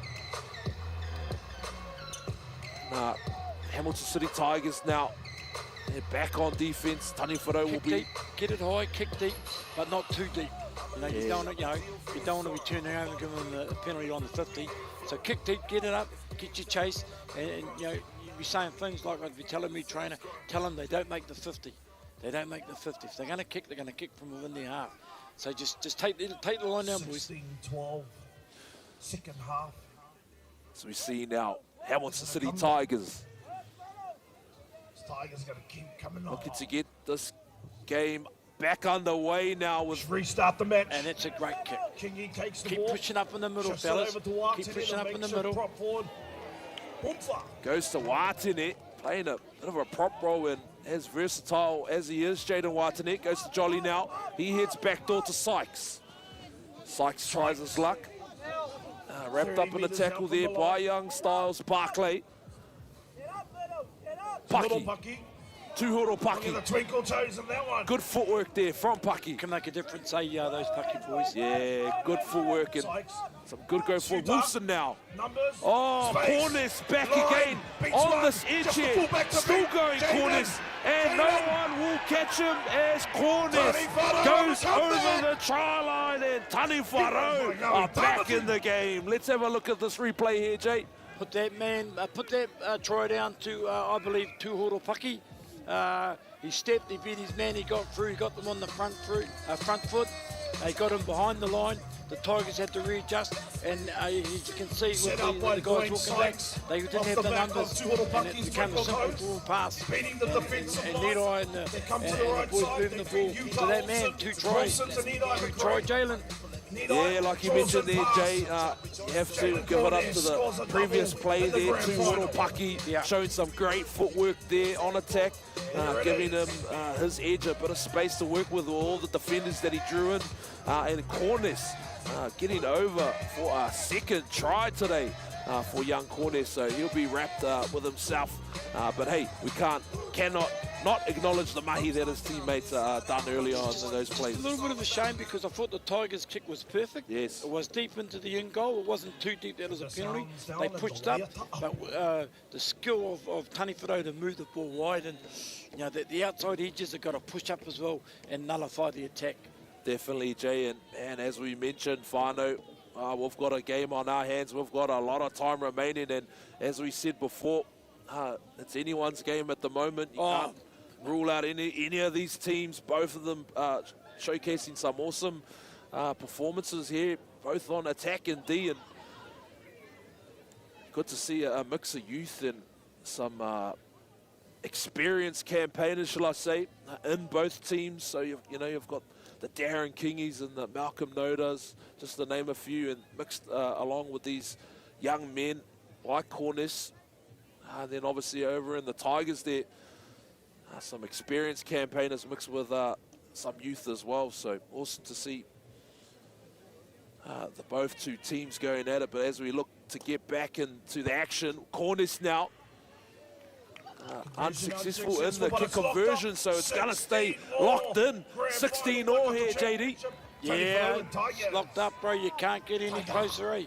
Hamilton City Tigers now, they're back on defense. Tani Wharau will be... Deep, get it high, kick deep, but not too deep. You don't want to be turning around and giving them the penalty on the 50. So kick deep, get it up, get your chase, and you'd be saying things like I'd be telling me, trainer, tell them they don't make the 50. They don't make the 50. If they're going to kick, they're going to kick from within their half. So just take the line down, boys. 16-12, second half. So we see now Hamilton City Tigers Tigers going to keep coming on. looking to get this game back underway now with... Restart the match. And it's a great kick. Kingy takes the Keep ball. pushing up in the middle, Shifts it fellas. over to Watine, Keep pushing up in the makes it middle. prop forward. Boomfa. Goes to Watine, playing a bit of a prop role, and as versatile as he is, Jaden Watine goes to Jolly now. He heads back door to Sykes. Sykes tries his luck. Wrapped up in a tackle there by Young Styles Barclay. Paki. Tuhoro Paki. The twinkle toes in that one. Good footwork there from Paki. Can make a difference, those Paki boys. Yeah, good footwork and some good go for Wilson now. Oh, Corness back again on this edge here. Still going Corness, and no one will catch him as Corness goes over the try line, and Tani Wharau are back in the game. Let's have a look at this replay here, Jay. Put that try down to, I believe, Tuhoro Paki. He stepped, he beat his man, he got through, he got them on the front foot. They got him behind the line. The Tigers had to readjust, and as you can see with the guys walking back, they didn't have the numbers, and it became a simple ball pass. And Nidai and the boys moving the ball to that man, two try Jalen. Yeah, like you mentioned there, Jay, you have to give it up to the previous play there. Tuhoro Paki showing some great footwork there on attack, giving him his edge a bit of space to work with all the defenders that he drew in. And Corness getting over for a second try today for young Corness, so he'll be wrapped with himself. But hey, we cannot not acknowledge the mahi that his teammates done early on in those plays. A little bit of a shame because I thought the Tigers' kick was perfect. Yes. It was deep into the in goal. It wasn't too deep. That was a penalty. They pushed up, but the skill of Tani Wharau to move the ball wide, and the outside edges have got to push up as well and nullify the attack. Definitely, Jay, and as we mentioned, Whānau, we've got a game on our hands. We've got a lot of time remaining, and as we said before, it's anyone's game at the moment. You can't rule out any of these teams. Both of them showcasing some awesome performances here, both on attack and D, and good to see a mix of youth and some experienced campaigners, shall I say, in both teams. So you've got the Darren Kingies and the Malcolm Nodas, just to name a few, and mixed along with these young men like Corness. And then obviously over in the Tigers there, some experienced campaigners mixed with some youth as well. So awesome to see the both two teams going at it. But as we look to get back into the action, Corness now unsuccessful in the kick conversion, so it's going to stay locked in. 16-all here, JD. Yeah, it's locked up, bro. You can't get any closer, eh?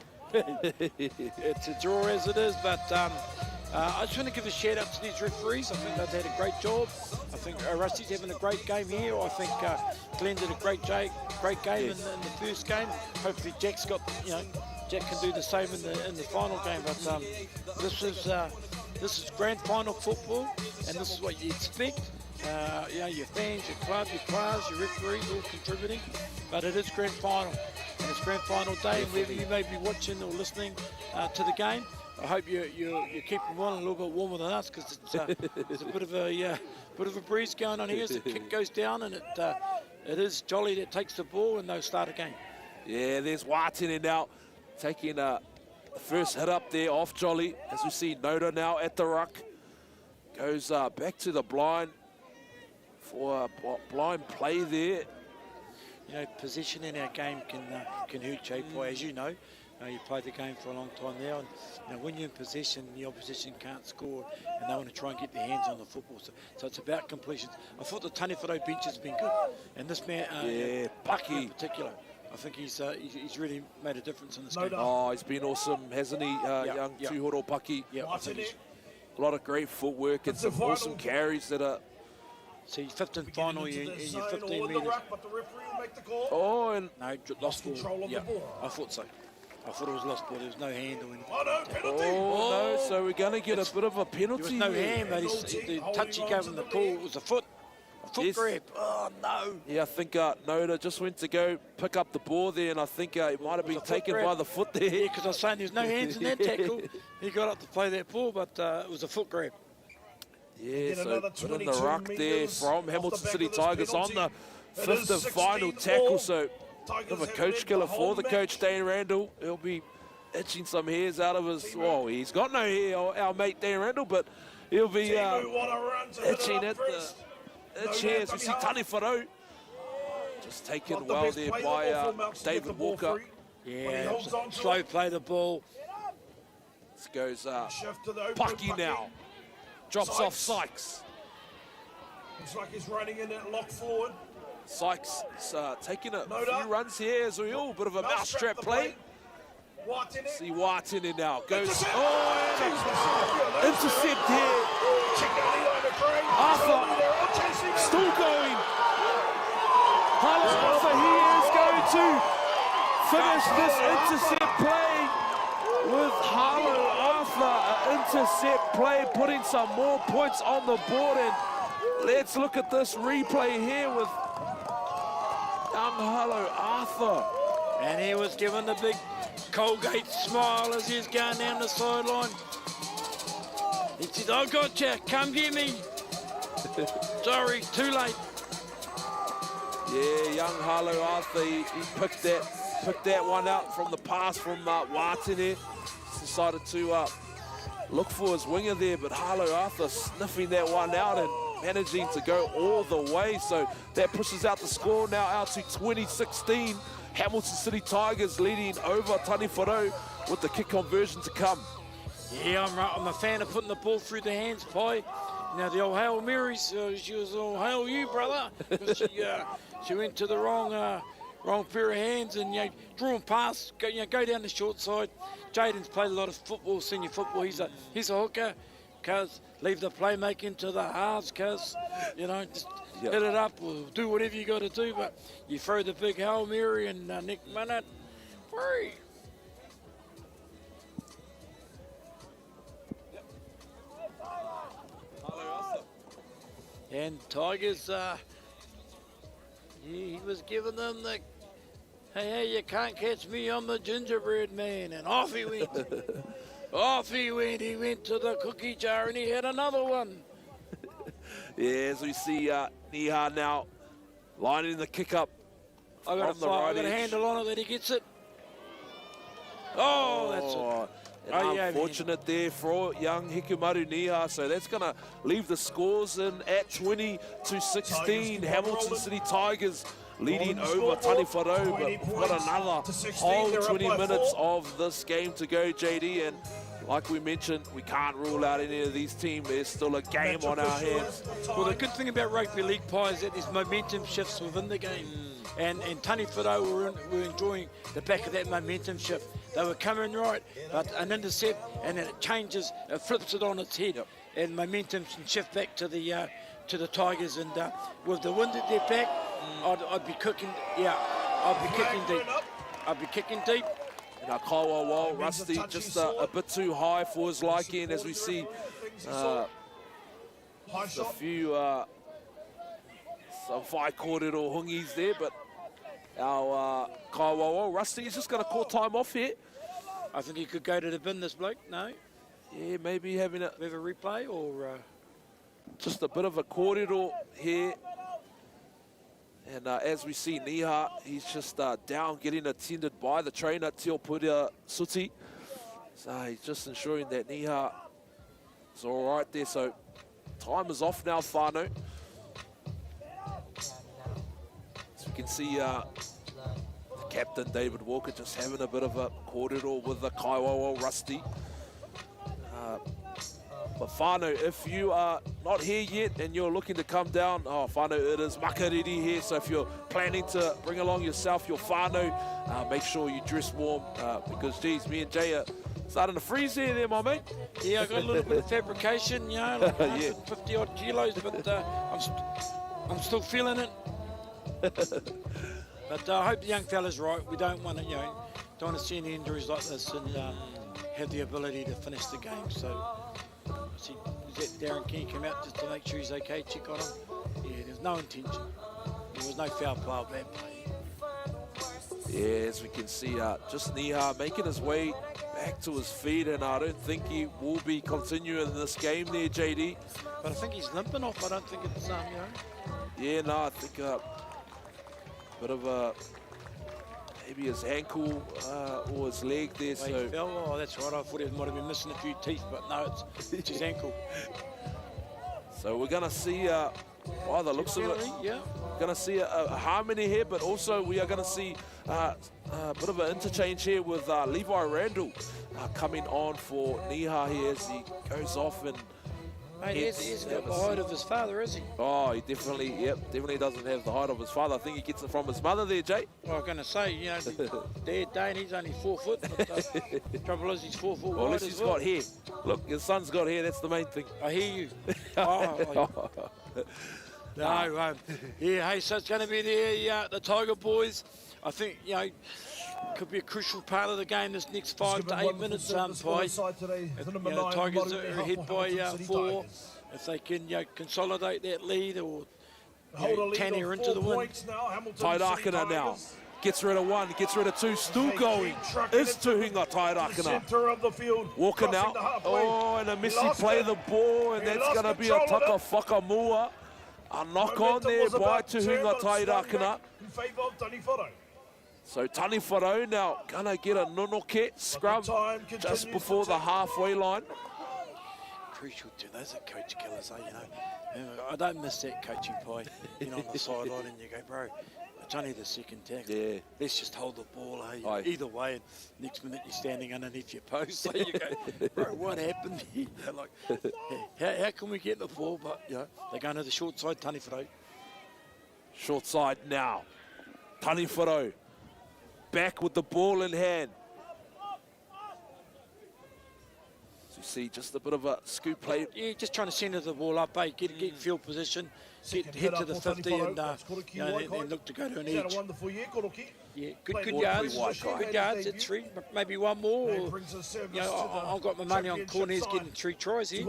It's a draw as it is, but I just want to give a shout out to these referees. I think they've had a great job. I think Rusty's having a great game here. I think Glenn did a great game in the first game. Hopefully Jack can do the same in the final game. But this is grand final football, and this is what you expect. You know, your fans, your club, your players, your referees all contributing. But it is grand final, and it's grand final day. And whether you may be watching or listening to the game, I hope you're keeping one a little bit warmer than us, because it's a bit of a breeze going on here as the kick goes down, and it is Jolly that takes the ball, and they'll start again. Yeah, there's Watine now taking the first hit up there off Jolly, as we see Noda now at the ruck. Goes back to the blind for a blind play there. You know, possession in our game can hurt you, as you know. You played the game for a long time now, and you know, when you're in possession, the opposition can't score, and they want to try and get their hands on the football. So it's about completions. I thought the Taniwharo bench has been good, and this man, Paki in particular, I think he's really made a difference in this game. Oh, he's been awesome, hasn't he, young Tūhoro Paki? Yeah, I think he's a lot of great footwork and some awesome carries that are... See, 15th final in your 15 metres. Oh, and... No, lost ball. Yeah, I thought so. I thought it was lost ball. There was no hand or anything. Oh, no, so we're going to get a bit of a penalty. There was no hand, but the touch he gave him the ball was a foot. A foot grab. Oh, no. Yeah, I think Noda just went to go pick up the ball there, and I think he might have been taken by the foot there. Yeah, because I was saying there's no hands in that tackle. He got up to play that ball, but it was a foot grab. Yeah, so put in the ruck there from Hamilton City Tigers on the fifth and final tackle. So bit of a coach killer for the coach, Dan Randall. He'll be itching some hairs out of his... Well, he's got no hair, our mate Dan Randall, but he'll be itching at the itch here as we see Taniwharo. Just taken well there by David Walker. Yeah, slow play the ball. This goes Paki now. Drops off Sykes. Looks like he's running in that lock forward. Sykes is taking a few runs here as we all bit of a mousetrap play. See Watine now goes. Oh, intercept here. Arthur still going. Arthur, he is going to finish this intercept play with Harlow Arthur. An intercept play, putting some more points on the board. And let's look at this replay here with young Harlow Arthur. And he was given the big Colgate smile as he's going down the sideline. He said, I got you, come get me. Sorry, too late. Yeah, young Harlow Arthur, he picked that one out from the pass from Watine. Decided to look for his winger there, but Harlow Arthur sniffing that one out and managing to go all the way. So that pushes out the score now out to 2016. Hamilton City Tigers leading over Taniwharo with the kick conversion to come. Yeah, I'm a fan of putting the ball through the hands, Pai. Now the old Hail Marys, she was all hail you, brother. She went to the wrong pair of hands and drawing past, go down the short side. Jaden's played a lot of football, senior football. He's a hooker. Cuz leave the playmaking to the halves, cuz just hit it up or do whatever you got to do. But you throw the big Hail Mary and next minute, free. And Tigers, he was giving them the, hey, you can't catch me, I'm the gingerbread man. And off he went. Off he went. He went to the cookie jar and he had another one. Yeah, as we see Niha now lining the kick up. I got a handle on it that he gets it. Oh, that's it. Unfortunate there for young Hikumaru Niha, so that's going to leave the scores in at 20-16. Hamilton City Tigers leading over Taniwharo, but we've got another whole 20 minutes of this game to go, JD, and like we mentioned, we can't rule out any of these teams. There's still a game on our hands. Well, the good thing about rugby league, Pai, is that there's momentum shifts within the game. And Taniwharo were enjoying the back of that momentum shift. They were coming right, but an intercept, and then it changes, it flips it on its head, and momentum can shift back to the Tigers. And with the wind at their back, I'd be cooking. Yeah, I'd be kicking deep. I'd be kicking deep. And Kawa Wall, Rusty, just a bit too high for his liking, as we see a few some Vai kōrero hungis there, but our Kaiwawa, Rusty, is just going to call time off here. I think he could go to the bin, this bloke. No? Yeah, maybe having a bit of a replay or just a bit of a kōrero here. And as we see Niha, he's just down, getting attended by the trainer, Teo Puria Suti. So he's just ensuring that Niha is all right there. So time is off now, whānau. As we can see the captain, David Walker, just having a bit of a kōrero with the Kaiwawa Rusty. But whānau, if you are not here yet and you're looking to come down, whānau, it is makariri here. So if you're planning to bring along yourself, your whānau, make sure you dress warm because, geez, me and Jay are starting to freeze here, my mate. Yeah, I got a little bit of fabrication, you know, like 150 odd kilos, but I'm still feeling it. But I hope the young fella's right. We don't want to, you know, don't want to see any injuries like this and have the ability to finish the game. So, see, Darren King came out just to make sure he's okay, check on him. Yeah, there's no intention. There was no foul play or bad play. Yeah, as we can see, just Niha making his way back to his feet, and I don't think he will be continuing this game there, JD. But I think he's limping off. I don't think it's, you know. Yeah, no, I think a bit of a, maybe his ankle or his leg there. So he fell. Oh, that's right. I thought he might have been missing a few teeth, but no, it's his ankle. So we're going to see, by the looks of it, yeah, going to see a harmony here, but also we are going to see a bit of an interchange here with Levi Randall coming on for Niha here as he goes off and mate, he hasn't got the height of his father, is he? Oh, he definitely doesn't have the height of his father. I think he gets it from his mother there, Jay. Well, I was going to say, you know, Dane, he's only 4 foot, but the trouble is he's 4 foot well, at least he's got hair. Look, his son's got hair, that's the main thing. I hear you. No, yeah, hey, so it's going to be the Tiger boys. I think, you know, could be a crucial part of the game this next 5 to 8 minutes. Tigers are ahead by 4. If they can, you know, consolidate that lead or Tanny her into the win. Tairakana now gets rid of 1, gets rid of 2, still going. Is Tuhinga Tairakana. Walker now. Oh, and a missy play the ball, and that's going to be a Taka Whakamua. A knock on there by Tuhinga Tairakana. So Tani Wharau now gonna get a nonoke scrub just before the halfway line. Crucial too, those are coach killers, you know. I don't miss that coaching pie, you know, on the sideline and you go, bro, it's only the second tackle. Yeah. Let's just hold the ball, either way, and next minute you're standing underneath your post. So you go, bro, what happened here? Like, how can we get the ball? But, you know, they're going to the short side, Tani Wharau. Short side now. Tani Wharau. Back with the ball in hand. So you see just a bit of a scoop play. Yeah, just trying to centre the ball up, get field position, head to the 50 and then look to go to an edge. Yeah, good yards, that's 3, maybe 1 more. Or, you know, I've got my money on Corners getting 3 tries here.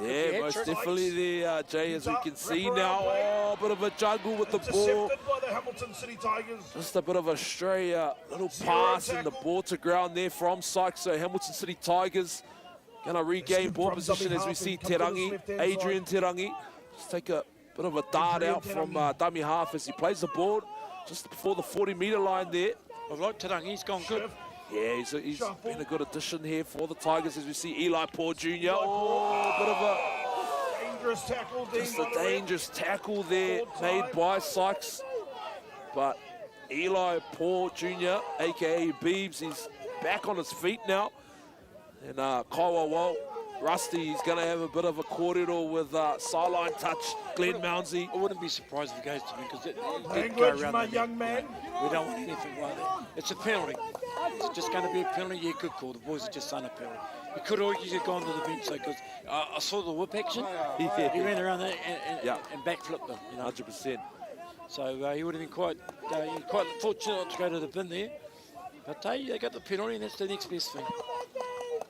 Yeah, most definitely there, Jay, as we can see now. Oh, a bit of a juggle with the ball. Just a bit of a stray little pass and the ball to ground there from Sykes. So Hamilton City Tigers going to regain ball position as we see Terangi, Adrian Terangi. Just take a bit of a dart out from dummy half as he plays the ball just before the 40-metre line there. I like Terangi, he's gone good. Yeah, he's been a good addition here for the Tigers as we see Eli Poor Jr. Oh, a bit of a dangerous tackle. Just a dangerous tackle there made by Sykes. But Eli Poor Jr., a.k.a. Beebs, he's back on his feet now. And Kaiwawa, Rusty, he's going to have a bit of a kōrero with sideline touch, Glenn Mounsey. I wouldn't be surprised if he goes to me because my young man. We don't want anything like that. It's a penalty. It's just going to be a penalty. Yeah, good call. The boys have just done a penalty. He could have easily gone to the bench because I saw the whip action. He ran around there and backflipped them. You know? 100%. So he would have been quite fortunate not to go to the bin there. But they got the penalty, and that's the next best thing.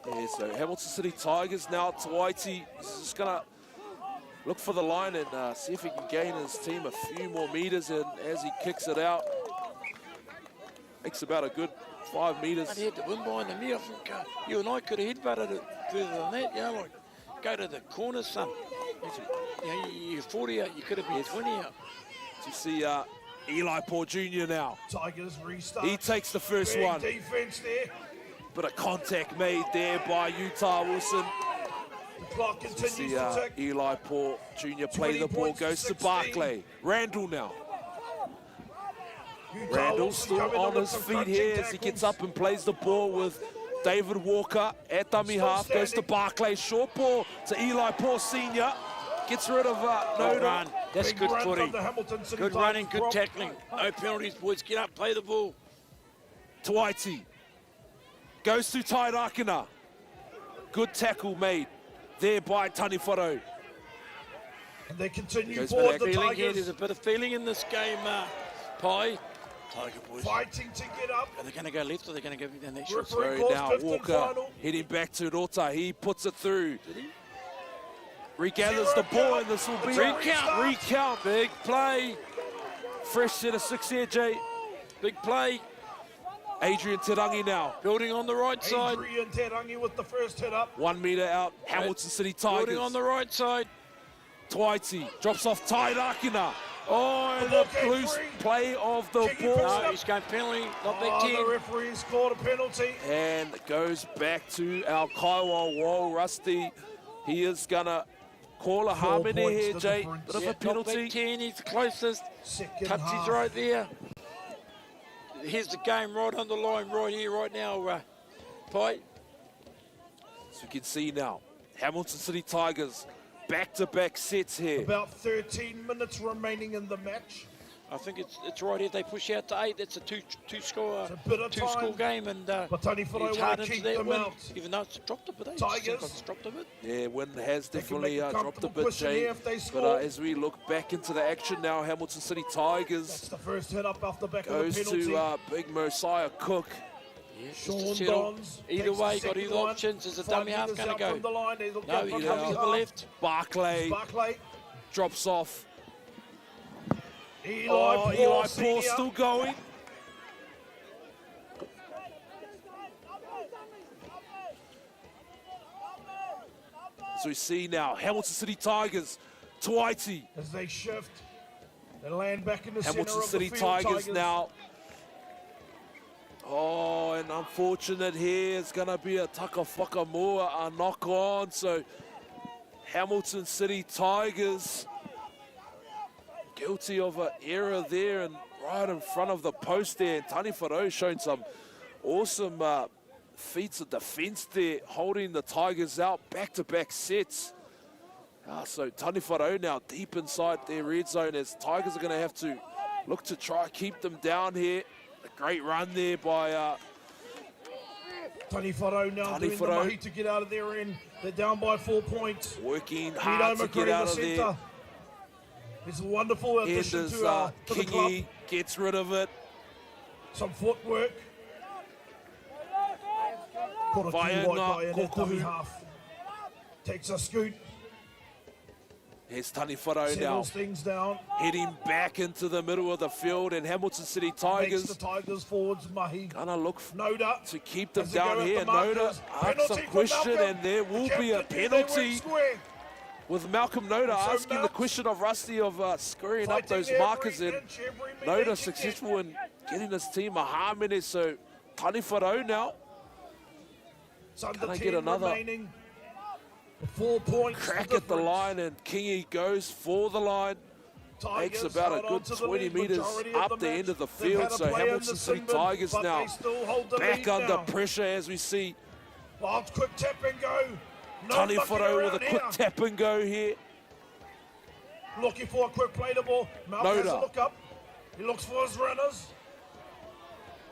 Yeah, so Hamilton City Tigers now, Tawaiti is just going to look for the line and see if he can gain his team a few more meters. And as he kicks it out, makes about a good 5 meters. He had to win behind the knee. I think you and I could have headbutted it further than that. You know, like go to the corner, son. You know, you're 40 out, you could have been 20 out. You see Eli Paul Jr. now. Tigers restart. He takes the first one. Defense there. Bit of contact made there by Utah Wilson. The clock continues See to tick. Eli Paul Jr. play the ball, goes to Barclay. Randall now. Randall still on his feet here as he gets up and plays the ball with David Walker at dummy half. Goes to Barclay, short ball to Eli Paul Sr. Gets rid of Good Noda. run. That's Big good run footy. from the Hamilton City Good Tigers running, good prop. tackling. No penalties, boys. Get up, play the ball. Tuaiti goes to Tairakina. Good tackle made there by Taniwharo. And they continue Goes forward, back. the Feeling here, Tigers. there's a bit of feeling in this game, Pi. Tiger boys. Fighting to get up. Are they going to go left or are they going to go down that short? Referee So calls now fifth and Walker final. heading back to Rota. He puts it through. Did he? Regathers Zero the ball count. and this will be Recount. a recount. Big play. Fresh set of 6 here, Jay. Big play. Adrian Terangi now. Building on the right side. Adrian Terangi with the first hit up. 1 meter out. Hamilton City Tigers. Building on the right side. Twaiti drops off Tairakina. Oh, and the Okay, loose free. play of the Cheeky ball. first No, he's going penalty. Not back 10. The referee's called a penalty. And goes back to our Kaiwa Wall. Rusty, he is going to call a 4 harmony points here, the Jay. difference. Bit of Yeah, a penalty. Not back 10, he's the closest. Second Touches half. right there. Here's the game right on the line, right here, right now, Pi. As you can see now, Hamilton City Tigers back-to-back sets here. About 13 minutes remaining in the match. I think it's right here. They push out to 8. That's a two score It's a bit of two-score time. game, and But Tony Whare he's wanna hard into keep that them win, out. even though it's dropped a bit. Tigers. It's dropped a bit. Yeah, win has They can definitely make a dropped a comfortable bit, cushion Jay. here if they But score. as we look back into the action now, Hamilton City Tigers That's the first hit up off the back goes of the penalty. to Big Mosiah Cook. Yeah, Sean just to settle. Bonds Either takes the way, got second either one. options. Is the 5 dummy half metres going to out go? from the line. They look No, out he from comes dummy to the half. left. Barclay Barclay. drops off. Eli Eli Paul Paul still going. As we see now, Hamilton City Tigers, Tuaiti. As they shift, they land back in the Hamilton center of City the field. Tigers now. Oh, and unfortunate here is going to be a Takawhakamua, a knock on. So Hamilton City Tigers guilty of an error there and right in front of the post there. And Taniwharo showing some awesome feats of defense there, holding the Tigers out back-to-back sets. So Taniwharo now deep inside their red zone as Tigers are going to have to look to try keep them down here. A great run there by Taniwharo now doing the Taniwharo. mahi to get out of their end. They're down by 4 points. working Nino hard to McCree get in out the of there. centre. It's a wonderful addition Enders, to the club. Kingy gets rid of it. Some footwork. Koroki Vaenga, Waikai in that Kokohu. dummy half. Takes a scoot, Here's Taniwharo now, settles things down. heading back into the middle of the field, and Hamilton City Makes Tigers the Tigers forwards mahi. gonna look Noda to keep them as they go down at here. the markers. Noda asked Penalty some for question, Malcolm. and there will The be a captain, they went penalty square. with Malcolm Noda So asking the Malcolm- question of Rusty of squaring up Fighting those every markers, and inch, every Noda millimetre. successful in getting his team a harmony. So Taniwharo now It's under Can I 10 get another remaining. 4 points. crack at the line, and Kingy goes for the line. Makes Tigers about a held on good to the 20 lead meters majority of up the match. end of the They've field. had a So play in Hamilton the City Sinbin, Tigers but now they still hold the back lead under now. pressure as we see Oh, quick tap and go. No mucking Taniwharo with a around quick here. tap and go here. Looking for a quick play to ball. Malcolm has a Noda. look up. He looks for his runners.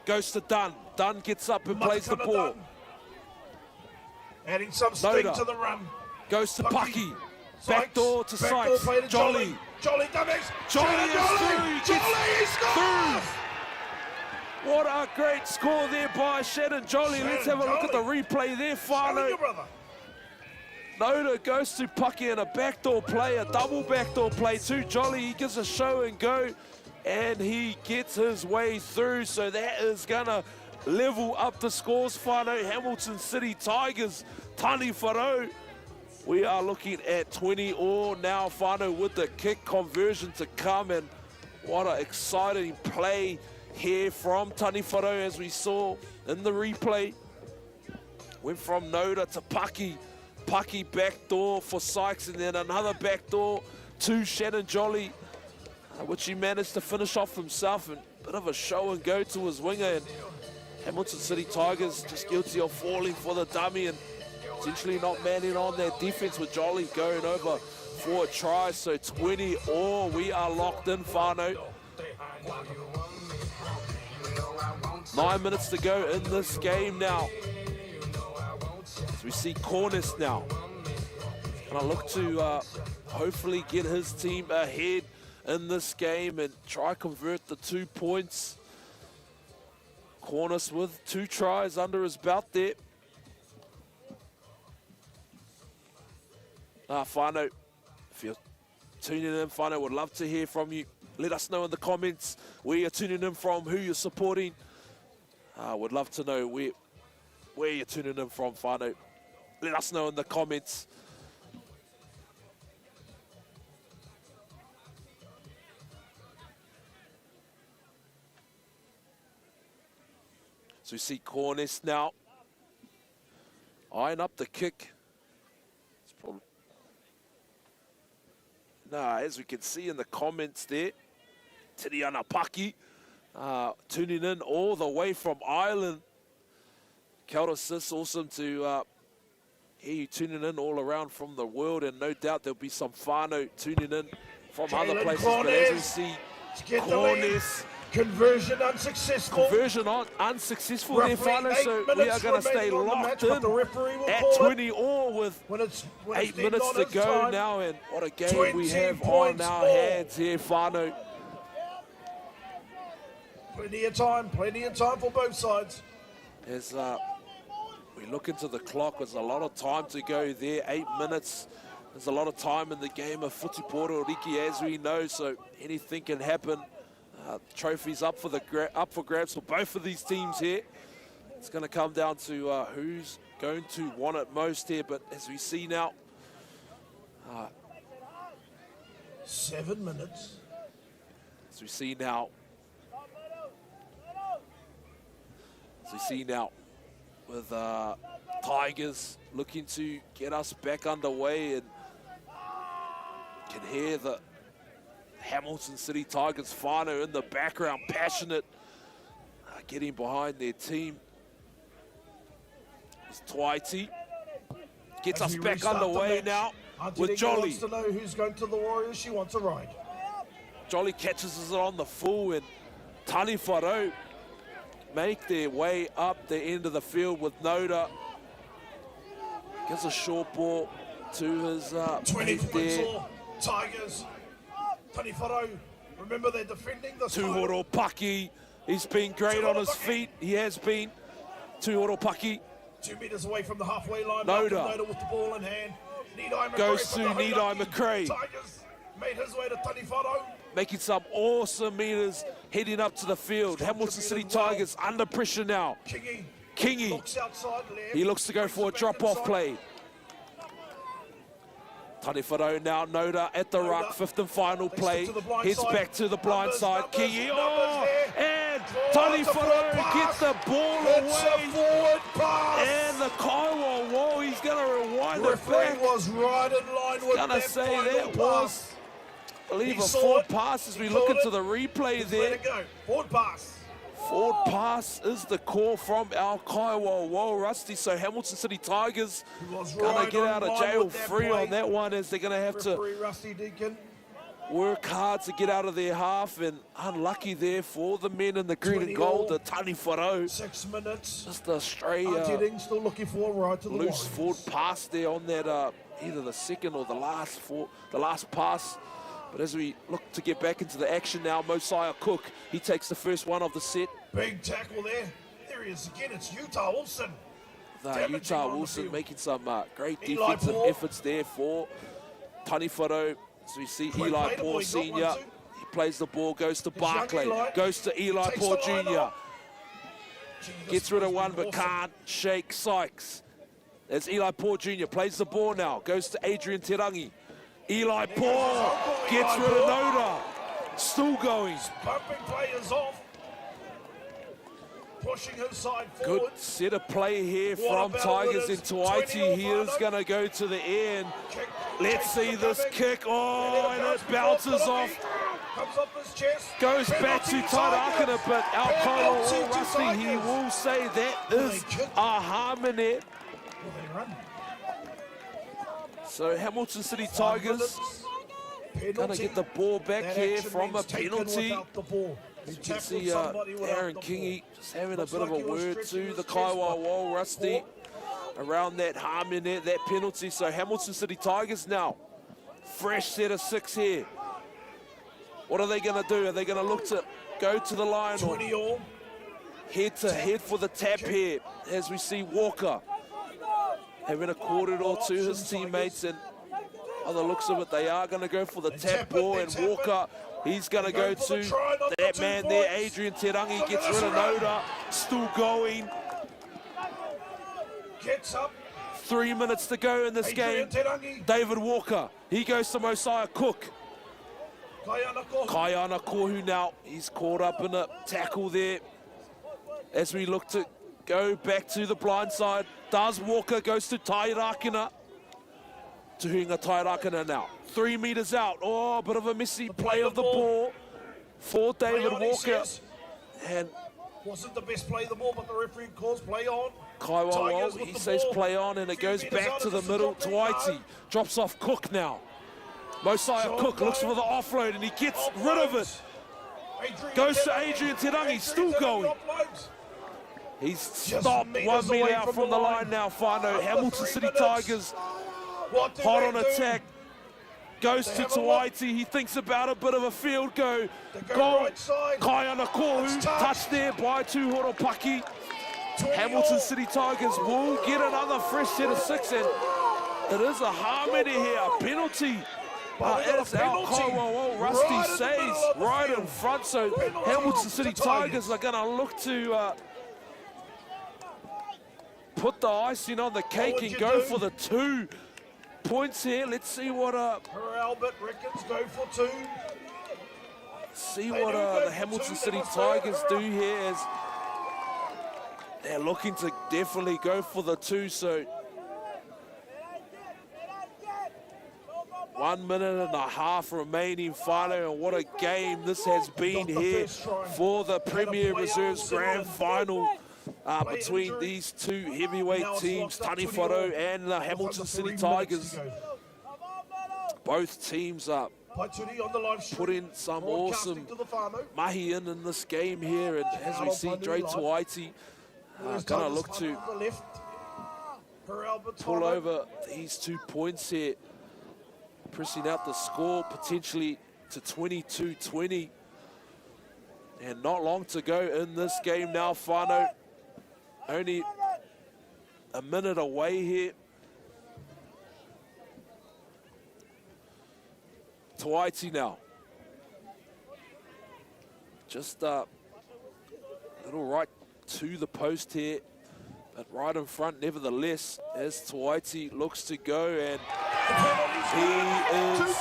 Goes to Dunn. Dunn gets up and plays the Matakana ball. Dunn. Adding some sting Noda. to the run. Goes to Pucky. Sykes. Backdoor to Backdoor Sykes. play to Jolly. Jolly dummies. Jolly is through. Jolly, he scores! What a great score there by Shannon Jolly. Let's have a look at the replay there, Showing Fano. you, brother. Noda goes to Pucky in a backdoor play, a double backdoor play to Jolly. He gives a show and go, and he gets his way through. So that is gonna level up the scores, whānau. Hamilton City Tigers, Tani Wharau. We are looking at 20-all now, whānau, with the kick conversion to come. And what an exciting play here from Tani Wharau, as we saw in the replay. Went from Noda to Pucky. Pucky backdoor for Sykes, and then another backdoor to Shannon Jolly, which he managed to finish off himself, and a bit of a show and go to his winger. And Hamilton City Tigers just guilty of falling for the dummy and essentially not manning on their defense, with Jolly going over for a try. So 20-all, we are locked in, whānau. 9 minutes to go in this game now. As we see Cornish now, gonna look to hopefully get his team ahead in this game and try convert the 2 points. Cornish with 2 tries under his belt there. Whānau, if you're tuning in, Whānau, would love to hear from you. Let us know in the comments where you're tuning in from, who you're supporting. Would love to know where you're tuning in from, whānau. Let us know in the comments. So we see Cornish now eyeing up the kick. It's probably, as we can see in the comments there, Tiriana Paki tuning in all the way from Ireland. Kia ora, sis, awesome to hear you tuning in all around from the world, and no doubt there'll be some whānau tuning in from other places. But as we see, Cornish, conversion unsuccessful. Conversion unsuccessful there, whānau, so we are going to stay locked in at 20-all with 8 minutes to go now, and what a game we have on our hands here, whānau. Plenty of time for both sides. As we look into the clock, there's a lot of time to go there, 8 minutes. There's a lot of time in the game of Footy Pōro Riki, as we know, so anything can happen. Trophies up for grabs for both of these teams here. It's going to come down to who's going to want it most here, but as we see now, 7 minutes. As we see now, with Tigers looking to get us back underway, and can hear the Hamilton City Tigers whānau in the background, passionate, getting behind their team. It's Twaiti. Gets us back underway now with Jolly. Wants to know who's going to the Warriors. She wants a ride. Jolly catches it on the full, and Tani Wharau make their way up the end of the field with Noda. Gives a short ball to his 20 mate points there. all. Tigers. Tani Wharau. Remember, they're defending the Tuhoro Paki. He's been great on his feet. He has been. Tuhoro Paki. 2 meters away from the halfway line. Noda with the ball in hand. goes to Nidai McRae. Tigers made his way to Tani Wharau. Making some awesome meters heading up to the field. Hamilton City Tigers under pressure now. Kingy. Looks outside, left. He looks to go for a drop-off play. Tani Wharau now, Noda at the ruck, 5th and final play. Heads back to the blind side. Kingy, and Tani Wharau gets the ball away. And the Kaiwa wall, he's going to rewind it back. Was right in line with Gonna say that was, I believe, a forward pass as we look into the replay there. Let it go. Forward pass. Forward pass is the call from our Kaiwa Wall, Rusty. So Hamilton City Tigers gonna get out of jail free on that one, as they're gonna have to Rusty Deacon work hard to get out of their half, and unlucky there for the men in the green and gold, the Tani Wharau. 6 minutes. Just a stray still looking for right to the loose forward pass there on that either the second or the last pass. But as we look to get back into the action now, Mosiah Cook, he takes the first one of the set. Big tackle there. There he is again. It's Utah Olsen. Utah Wilson making some great defensive efforts there for Taniwharo. So we see Eli Paul Sr. He plays the ball, goes to Barclay, goes to Eli Paul Jr. Gets rid of one but can't shake Sykes. There's Eli Paul Jr. plays the ball now, goes to Adrian Terangi. Eli Paul gets rid of Noda. Still going. Bumping players off. Pushing his side forward. Good set of play here from Tigers in Tuaiti. He is going to go to the end. Let's see this kick. Oh, and it bounces off. Comes off his chest. Goes back to Tairakana, but Alcoa Rusty, he will say that is a harmony. So Hamilton City Tigers going to get the ball back here from a penalty. As you can see Aaron Kingy just having a bit of a word to the Kaiwa Wall Rusty around that harm in there, that penalty. So Hamilton City Tigers now, fresh set of 6 here. What are they going to do? Are they going to look to go to the line or head to head for the tap here? As we see Walker having a quarter or two his teammates, and by the looks of it, they are going to go for the tap ball, and Walker, he's going to go to that man there, Adrian Terangi, gets rid of Noda, still going. Gets up. 3 minutes to go in this game. David Walker, he goes to Mosiah Cook. Kaiana Kohu now, he's caught up in a tackle there. As we look to go back to the blind side, does Walker, goes to Tairakana. Tuhinga Tairakana now, 3 meters out. Oh, a bit of a messy play of the ball for David Walker. And wasn't the best play of the ball, but the referee calls play on. Kaiwa, he says play on, and it goes back to the middle. Tuaiti drops off Cook now. Mosiah Cook looks for the offload, and he gets rid of it. Goes to Adrian Terangi, still going. He's stopped 1 meter out from the line now, Whānau. Hamilton City Tigers hot on attack. Goes to Tuaiti, he thinks about a bit of a field goal. Kaiana Kohu, touched there by Tuhoro Paki. Hamilton City Tigers will get another fresh set of 6, and it is a harmony here, a penalty. As our Kaiwa Rusty says, right in front, so Hamilton City Tigers are going to look to put the icing on the cake and go for the 2 points here. Let's see what Albert reckons go for 2. See what the Hamilton City Tigers do here, as they're looking to definitely go for the 2. So 1 minute and a half remaining, Whānau, and what a game this has been here for the Premier Reserves Grand Final. Between these 2 heavyweight teams, Taniwharo and the Hamilton City Tigers. Both teams put in some awesome mahi in this game here, and as we see, Dre Tuaiti gonna look to pull over these 2 points here, pressing out the score potentially to 22-20. And not long to go in this game now, Whānau. Only a minute away here. Tuaiti now. Just a little right to the post here, but right in front nevertheless, as Tuaiti looks to go, and he is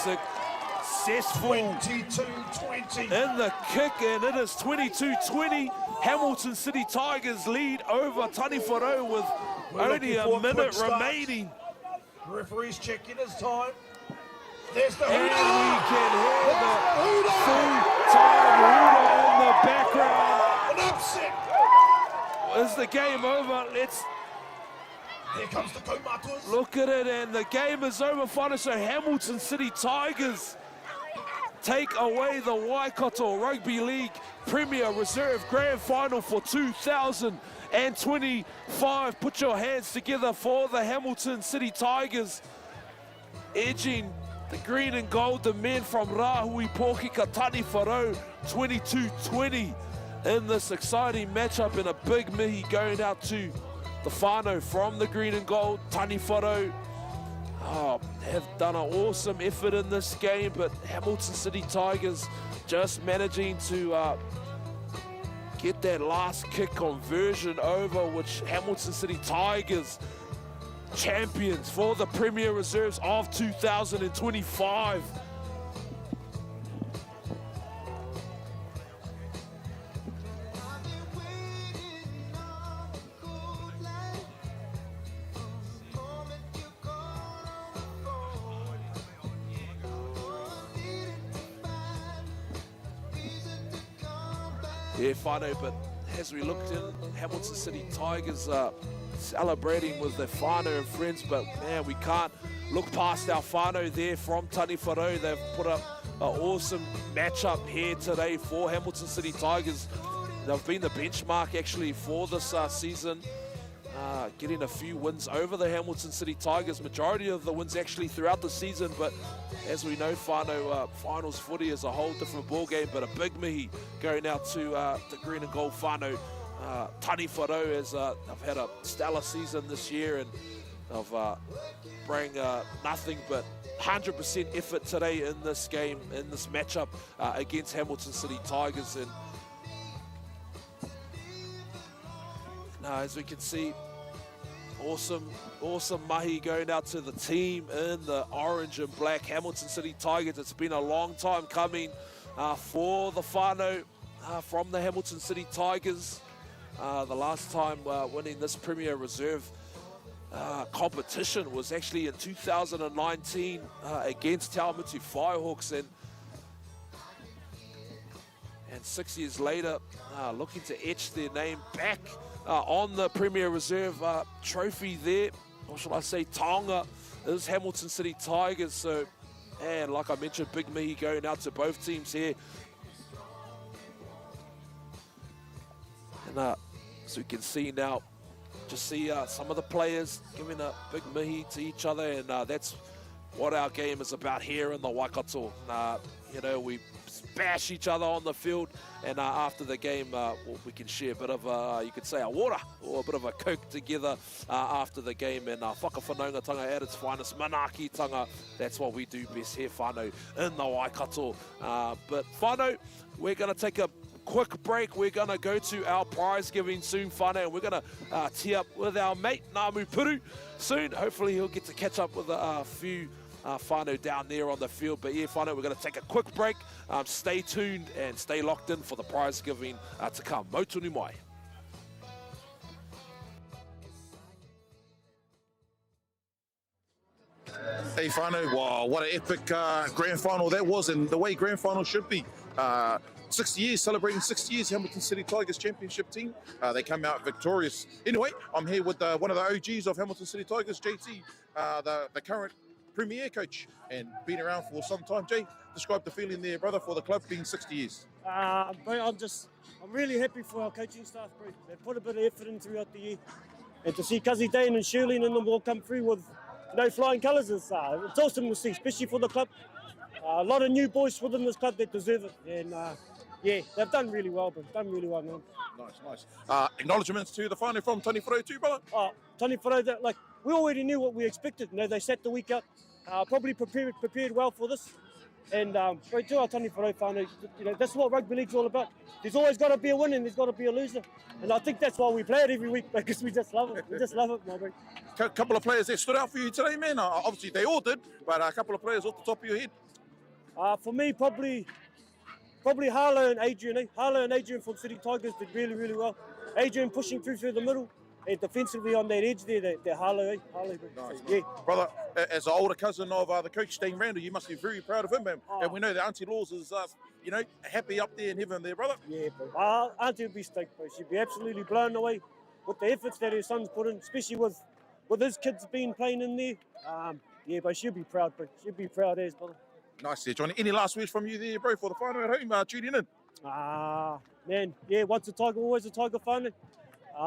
successful 22-20 in the kick, and it is 22-20. Hamilton City Tigers lead over Taniwharo with only a minute remaining. The referee's checking his time. There's the and we can hear the full-time hooter in the background. An upset. Is the game over? Let's Here comes the Kaumatus. Look at it, and the game is over, Whānau. So Hamilton City Tigers take away the Waikato Rugby League Premier Reserve Grand Final for 2025. Put your hands together for the Hamilton City Tigers, edging the green and gold, the men from Rahui Pōkika Taniwharo, 22-20 in this exciting matchup, and a big mihi going out to the whānau from the green and gold, Tani Wharo, have done an awesome effort in this game, but Hamilton City Tigers just managing to get that last kick conversion over, which Hamilton City Tigers champions for the Premier Reserves of 2025. Yeah, whānau, but as we looked in, Hamilton City Tigers celebrating with their whānau and friends, but man, we can't look past our whānau there from Tani Wharo. They've put up an awesome matchup here today for Hamilton City Tigers. They've been the benchmark actually for this season, getting a few wins over the Hamilton City Tigers. Majority of the wins actually throughout the season, but as we know, whānau finals footy is a whole different ball game. But a big mihi going out to the green and gold whānau. Tani Wharo, as they've had a stellar season this year, and they've bring nothing but 100% effort today in this game, in this matchup against Hamilton City Tigers. And as we can see, awesome mahi going out to the team in the orange and black Hamilton City Tigers. It's been a long time coming for the whānau from the Hamilton City Tigers. The last time winning this Premier Reserve competition was actually in 2019 against Te Awamutu Firehawks, and 6 years later looking to etch their name back on the Premier Reserve trophy there, or should I say taonga, is Hamilton City Tigers. So, and like I mentioned, big mihi going out to both teams here. And as we can see now, just see some of the players giving a big mihi to each other, and that's what our game is about here in the Waikato. You know, we bash each other on the field, and after the game we can share a bit of you could say a water or a bit of a coke together after the game, and whakawhanaungatanga at its finest, manaakitanga, that's what we do best here, whānau, in the Waikato. But whānau, we're going to take a quick break. We're going to go to our prize giving soon, whānau, and we're going to tee up with our mate Ngāmu Puru soon. Hopefully he'll get to catch up with a few whānau down there on the field. But yeah, whānau, we're going to take a quick break. Stay tuned and stay locked in for the prize giving to come. Mautunu mai. Hey whānau, wow, what an epic grand final that was, and the way grand final should be. 60 years, celebrating 60 years, Hamilton City Tigers championship team. They come out victorious. Anyway, I'm here with one of the OGs of Hamilton City Tigers, JT, the current Premier coach, and been around for some time. Jay, describe the feeling there, brother, for the club being 60 years. Bro, I'm really happy for our coaching staff, bro. They put a bit of effort in throughout the year. And to see Kazi Dane and Shirley and them all come through with flying colours, it's awesome to see, especially for the club. A lot of new boys within this club that deserve it. And yeah, they've done really well, bro. Done really well, man. Nice. Acknowledgements to the whānau from Tani Wharo too, brother. Tani Wharo, like, we already knew what we expected. You know, they set the week up, probably prepared well for this. And bro, to our Tani Wharo whānau, you know, that's what rugby league's all about. There's always got to be a winner and there's got to be a loser. And I think that's why we play it every week, because we just love it. We just love it, my bro. A couple of players that stood out for you today, man. Obviously they all did, but a couple of players off the top of your head. For me, probably Harlow and Adrian. Harlow and Adrian from City Tigers did really, really well. Adrian pushing through the middle, and defensively on that edge there, that Harlow. Harlow, nice. Yeah. Brother, as an older cousin of the coach, Dane Randall, you must be very proud of him, man. And we know that Auntie Laws is, you know, happy up there in heaven there, brother. Yeah, bro. Auntie would be stoked, bro. She'd be absolutely blown away with the efforts that her son's put in, especially with his kids being playing in there. Yeah, but she'll be proud, bro. She'll be proud as, brother. Nice there, Johnny. Any last words from you there, bro, for the whānau at home tuning in? Man, yeah, once a Tiger, always a Tiger whānau.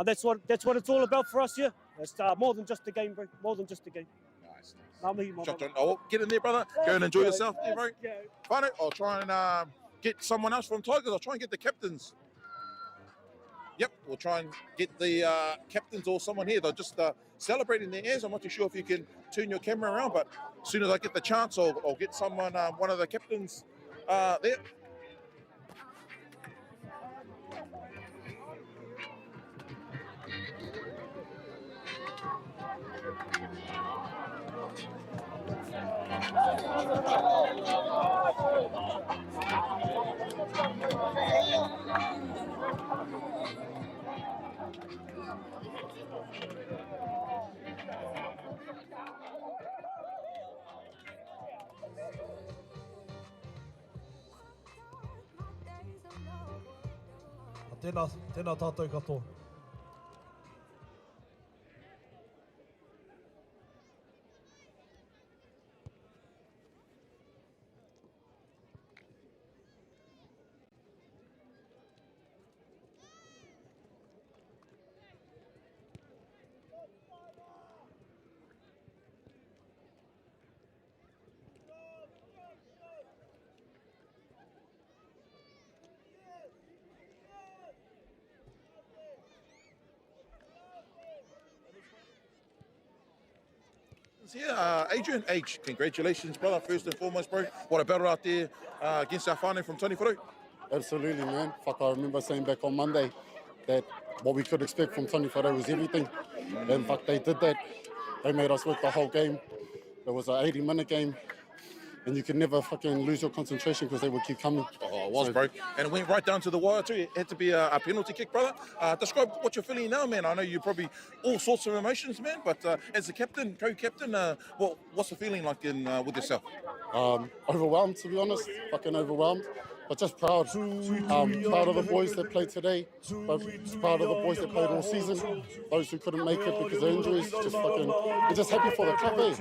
That's what it's all about for us here. It's more than just a game, bro. More than just a game. Nice. Get in there, brother. Go and enjoy yourself there, bro. Whānau, I'll try and get someone else from Tigers. I'll try and get the captains. Yep, we'll try and get the captains or someone here. They're just celebrating their airs. I'm not too sure if you can turn your camera around, but as soon as I get the chance, I'll get someone, one of the captains there. Tēnā tātou katoa. Yeah, Adrian H, congratulations, brother. First and foremost, bro. What a battle out there against our whānau from Tony Whare. Absolutely, man. Fuck, I remember saying back on Monday that what we could expect from Tony Whare was everything. And fuck, they did that. They made us work the whole game. It was an 80-minute game. And you could never fucking lose your concentration because they would keep coming. Oh, it was, bro. And it went right down to the wire, too. It had to be a penalty kick, brother. Describe what you're feeling now, man. I know you're probably all sorts of emotions, man. But as the captain, co-captain, what's the feeling like with yourself? Overwhelmed, to be honest. Fucking overwhelmed. But just proud. Proud of the boys that played today. But proud of the boys that played all season. Those who couldn't make it because of injuries. Just fucking, we're just happy for the club, eh?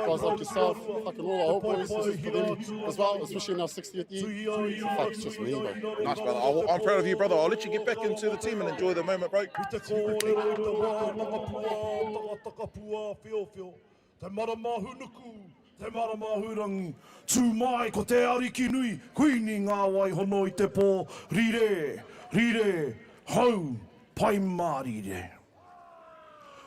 Guys like yourself, fucking all our old boys, this is for them as well, especially in our 60th year. Fuck, it's just me, bro. Nice, brother. I'm proud of you, brother. I'll let you get back into the team and enjoy the moment, bro. Te maramahurangi, tū mai ko te ariki nui, kuini ngā wai hono I te pō, rire, rire, hau, pai mārire.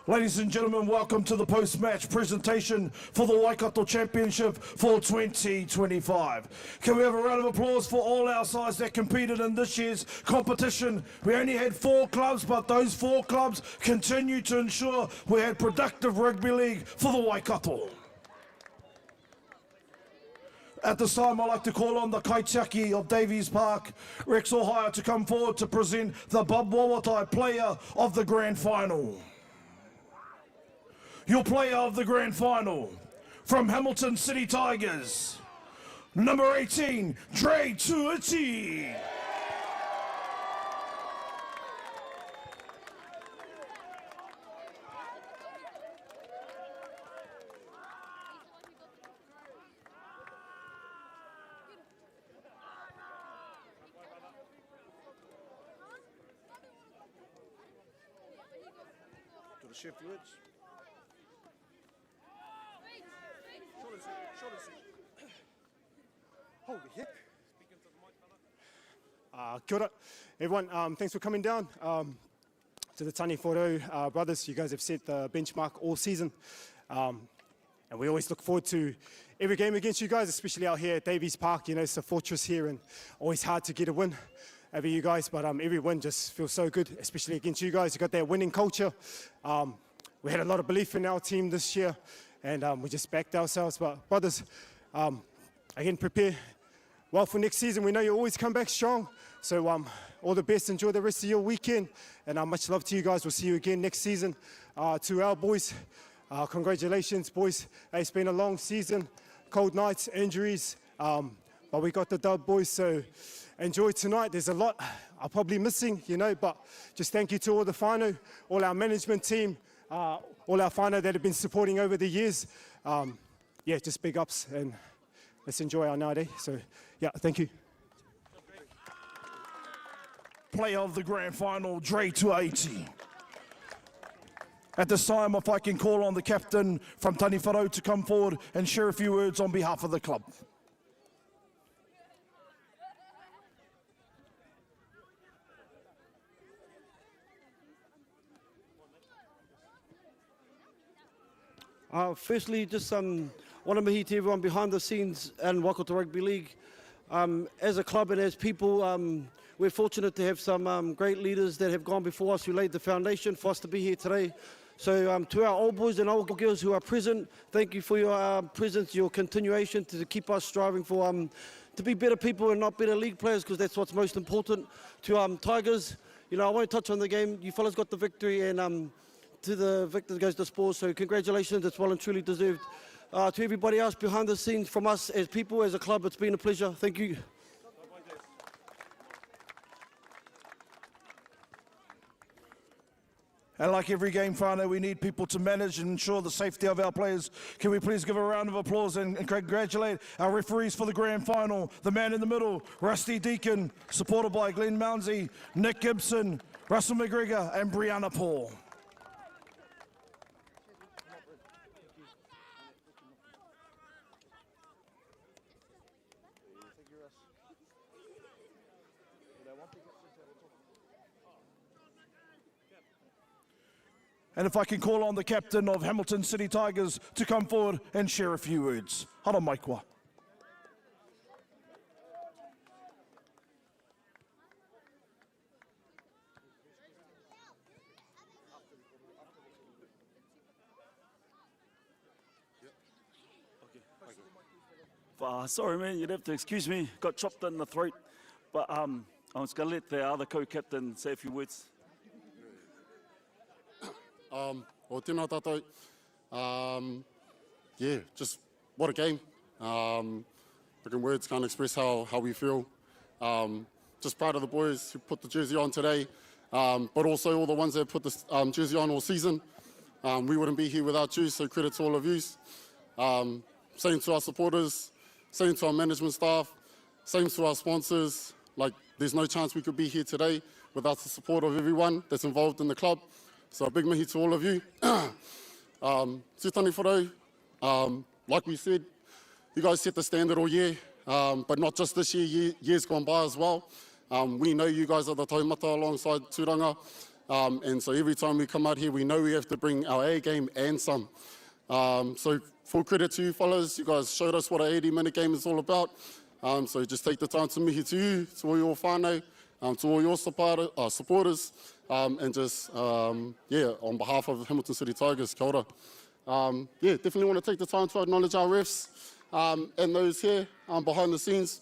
Ladies and gentlemen, welcome to the post-match presentation for the Waikato Championship for 2025. Can we have a round of applause for all our sides that competed in this year's competition? We only had 4 clubs, but those 4 clubs continue to ensure we had productive rugby league for the Waikato. At this time, I'd like to call on the kaitiaki of Davies Park, Rex Ohio, to come forward to present the Bob Wawatai Player of the Grand Final. Your Player of the Grand Final, from Hamilton City Tigers, number 18, Dre Tuati. Shift words. Holy heck. Kia ora, everyone. Thanks for coming down to the Tani Whare brothers. You guys have set the benchmark all season. And we always look forward to every game against you guys, especially out here at Davies Park. You know, it's a fortress here and always hard to get a win over you guys, but every win just feels so good, especially against you guys. You got that winning culture. We had a lot of belief in our team this year, and we just backed ourselves. But brothers, again, prepare well for next season. We know you always come back strong, so all the best. Enjoy the rest of your weekend, and much love to you guys. We'll see you again next season. To our boys, congratulations, boys. It's been a long season, cold nights, injuries, but we got the dub, boys, so enjoy tonight. There's a lot I'm probably missing, you know, but just thank you to all the whānau, all our management team, all our whānau that have been supporting over the years. Yeah, just big ups, and let's enjoy our night, eh? So, yeah, thank you. Player of the Grand Final, Dre Tuati. At this time, if I can call on the captain from Tani Whare to come forward and share a few words on behalf of the club. Firstly, just want to mihi to everyone behind the scenes in Waikato Rugby League. As a club and as people, we're fortunate to have some great leaders that have gone before us who laid the foundation for us to be here today. So to our old boys and old girls who are present, thank you for your presence, your continuation to keep us striving for to be better people and not better league players, because that's what's most important. To Tigers, you know, I won't touch on the game. You fellas got the victory, and to the victors goes the spoils. So congratulations, it's well and truly deserved. To everybody else behind the scenes, from us as people, as a club, it's been a pleasure. Thank you. And like every game, whānau, we need people to manage and ensure the safety of our players. Can we please give a round of applause and congratulate our referees for the grand final, the man in the middle, Rusty Deacon, supported by Glenn Mounsey, Nick Gibson, Russell McGregor, and Brianna Paul. And if I can call on the captain of Hamilton City Tigers to come forward and share a few words. Hara maikua. Sorry, man, you'd have to excuse me. Got chopped in the throat. But I was going to let the other co-captain say a few words. O tēnā tātou. Yeah, just what a game. Freaking words can't express how we feel. Just proud of the boys who put the jersey on today, but also all the ones that put the jersey on all season. We wouldn't be here without you, so credit to all of you. Same to our supporters, same to our management staff, same to our sponsors. Like, there's no chance we could be here today without the support of everyone that's involved in the club. So a big mihi to all of you. Tētani whorau, like we said, you guys set the standard all year, but not just this year, years gone by as well. We know you guys are the taumata alongside Tūranga, and so every time we come out here, we know we have to bring our A game and some. So full credit to you fellas, you guys showed us what an 80-minute game is all about. So just take the time to mihi to you, to all your whānau, to all your supporters, and just, yeah, on behalf of Hamilton City Tigers, kia ora. Yeah, definitely want to take the time to acknowledge our refs and those here behind the scenes.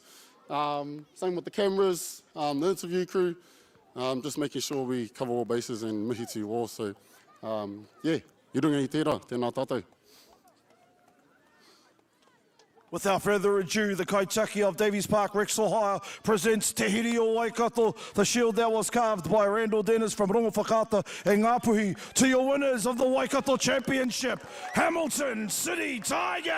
Same with the cameras, the interview crew, just making sure we cover all bases and mihi to you all. So, yeah, irunga I tērā, tēnā tātou. Without further ado, the kaitaki of Davies Park Rexall Hire presents Te Hiri o Waikato, the shield that was carved by Randall Dennis from Rongo Whakaata e Ngāpuhi, to your winners of the Waikato Championship, Hamilton City Tiger!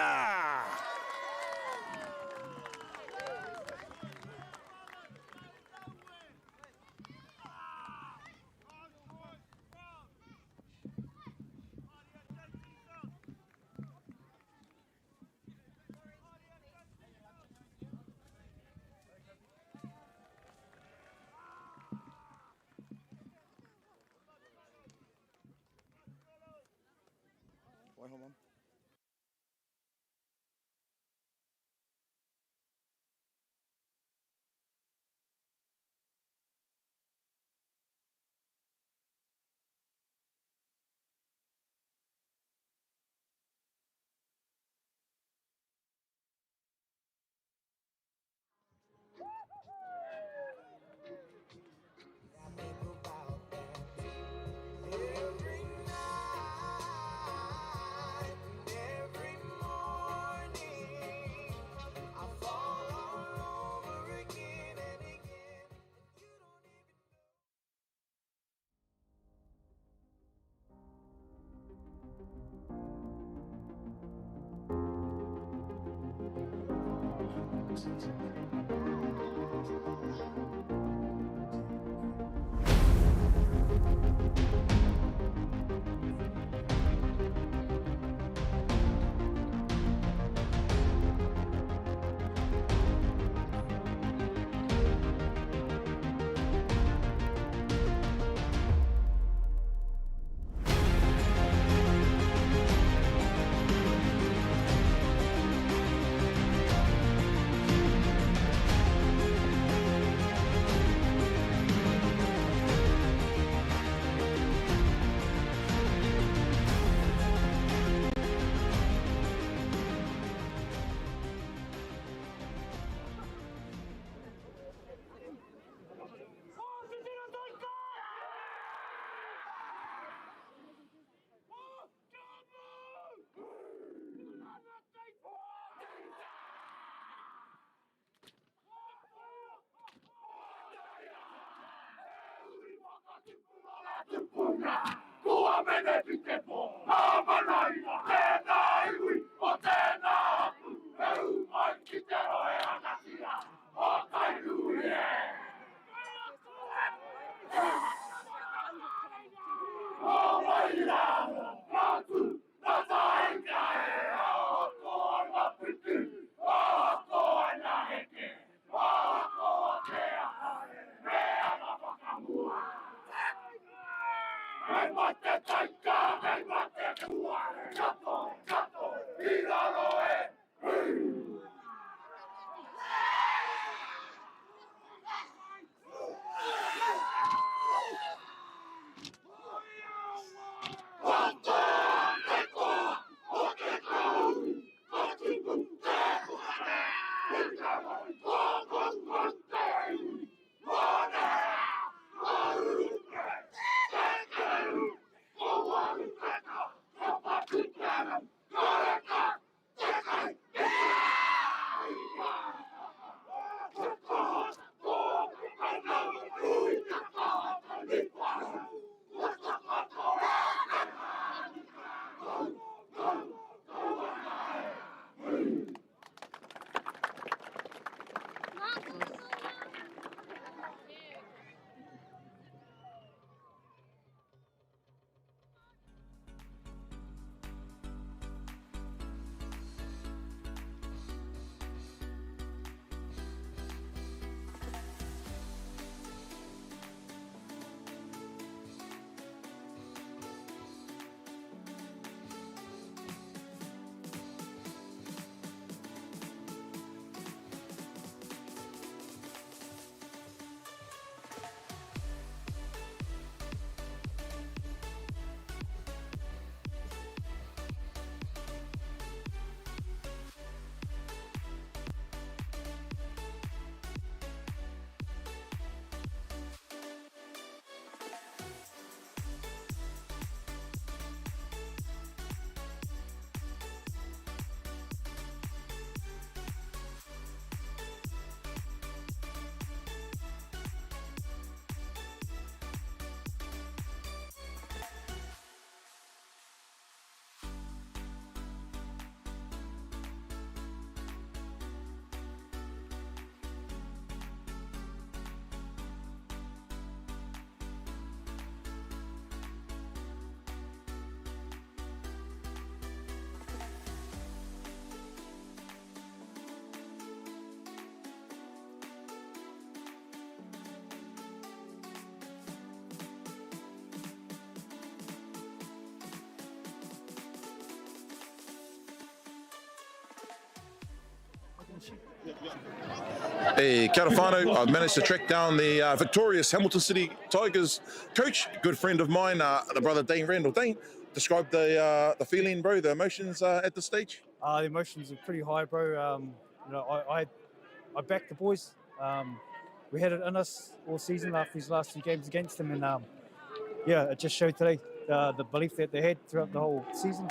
Hey, kia ora whānau. I've managed to track down the victorious Hamilton City Tigers coach, good friend of mine, the brother Dane Randall. Dane, describe the feeling, bro, the emotions at this stage. The emotions are pretty high, bro. You know, I backed the boys. We had it in us all season after these last 2 games against them, and yeah, it just showed today the belief that they had throughout the whole season,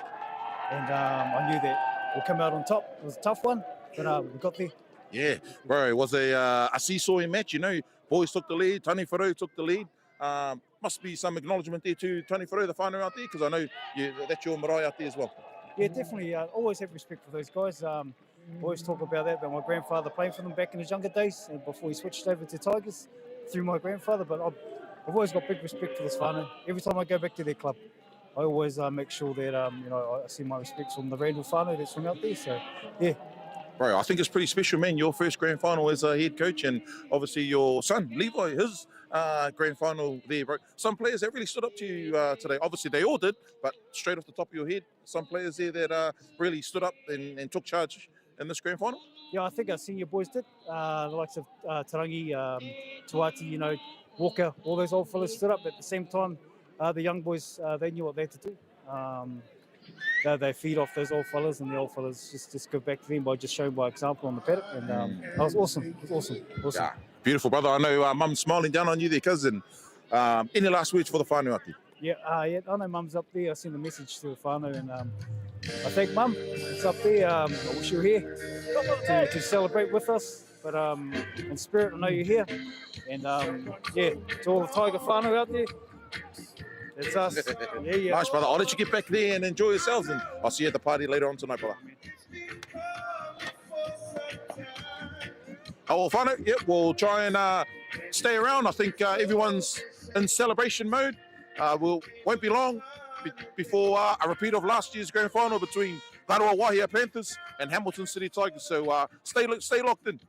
and I knew that we'll come out on top. It was a tough one, but we got there. Yeah, bro, it was a seesawing match, you know. Boys took the lead, Tani Whareau took the lead. Must be some acknowledgement there to Tani Whareau, the whānau out there, because I know that's your marae out there as well. Yeah, definitely. Always have respect for those guys. Always talk about that, about my grandfather playing for them back in his younger days, and before he switched over to Tigers through my grandfather. But I've always got big respect for this whānau. Every time I go back to their club, I always make sure that you know, I see my respects from the Randall whānau that's from out there. So yeah. Bro, I think it's pretty special, man. Your first grand final as a head coach, and obviously your son, Levi, his grand final there, bro. Some players that really stood up to you today. Obviously, they all did, but straight off the top of your head, some players there that really stood up and took charge in this grand final? Yeah, I think our senior boys did. The likes of Tarangi, Tuati, you know, Walker, all those old fellas stood up. At the same time, the young boys, they knew what they had to do. They feed off those old fellas, and the old fellas just go back to them by just showing by example on the paddock. And that was awesome. It was awesome. Yeah, beautiful, brother. I know Mum's smiling down on you there, cousin. Any last words for the whānau out there? Yeah, I know Mum's up there. I sent a message to the whānau, and I thank Mum. It's up there. I wish you were here to celebrate with us. But in spirit, I know you're here. And yeah, to all the Tiger whānau out there, It's us. Yeah, yeah. Nice, brother. I'll let you get back there and enjoy yourselves, and I'll see you at the party later on tonight, brother. Oh, well, whānau, yep, we'll try and stay around. I think everyone's in celebration mode. Won't be long before a repeat of last year's grand final between Garoa Wahia Panthers and Hamilton City Tigers. So stay locked in.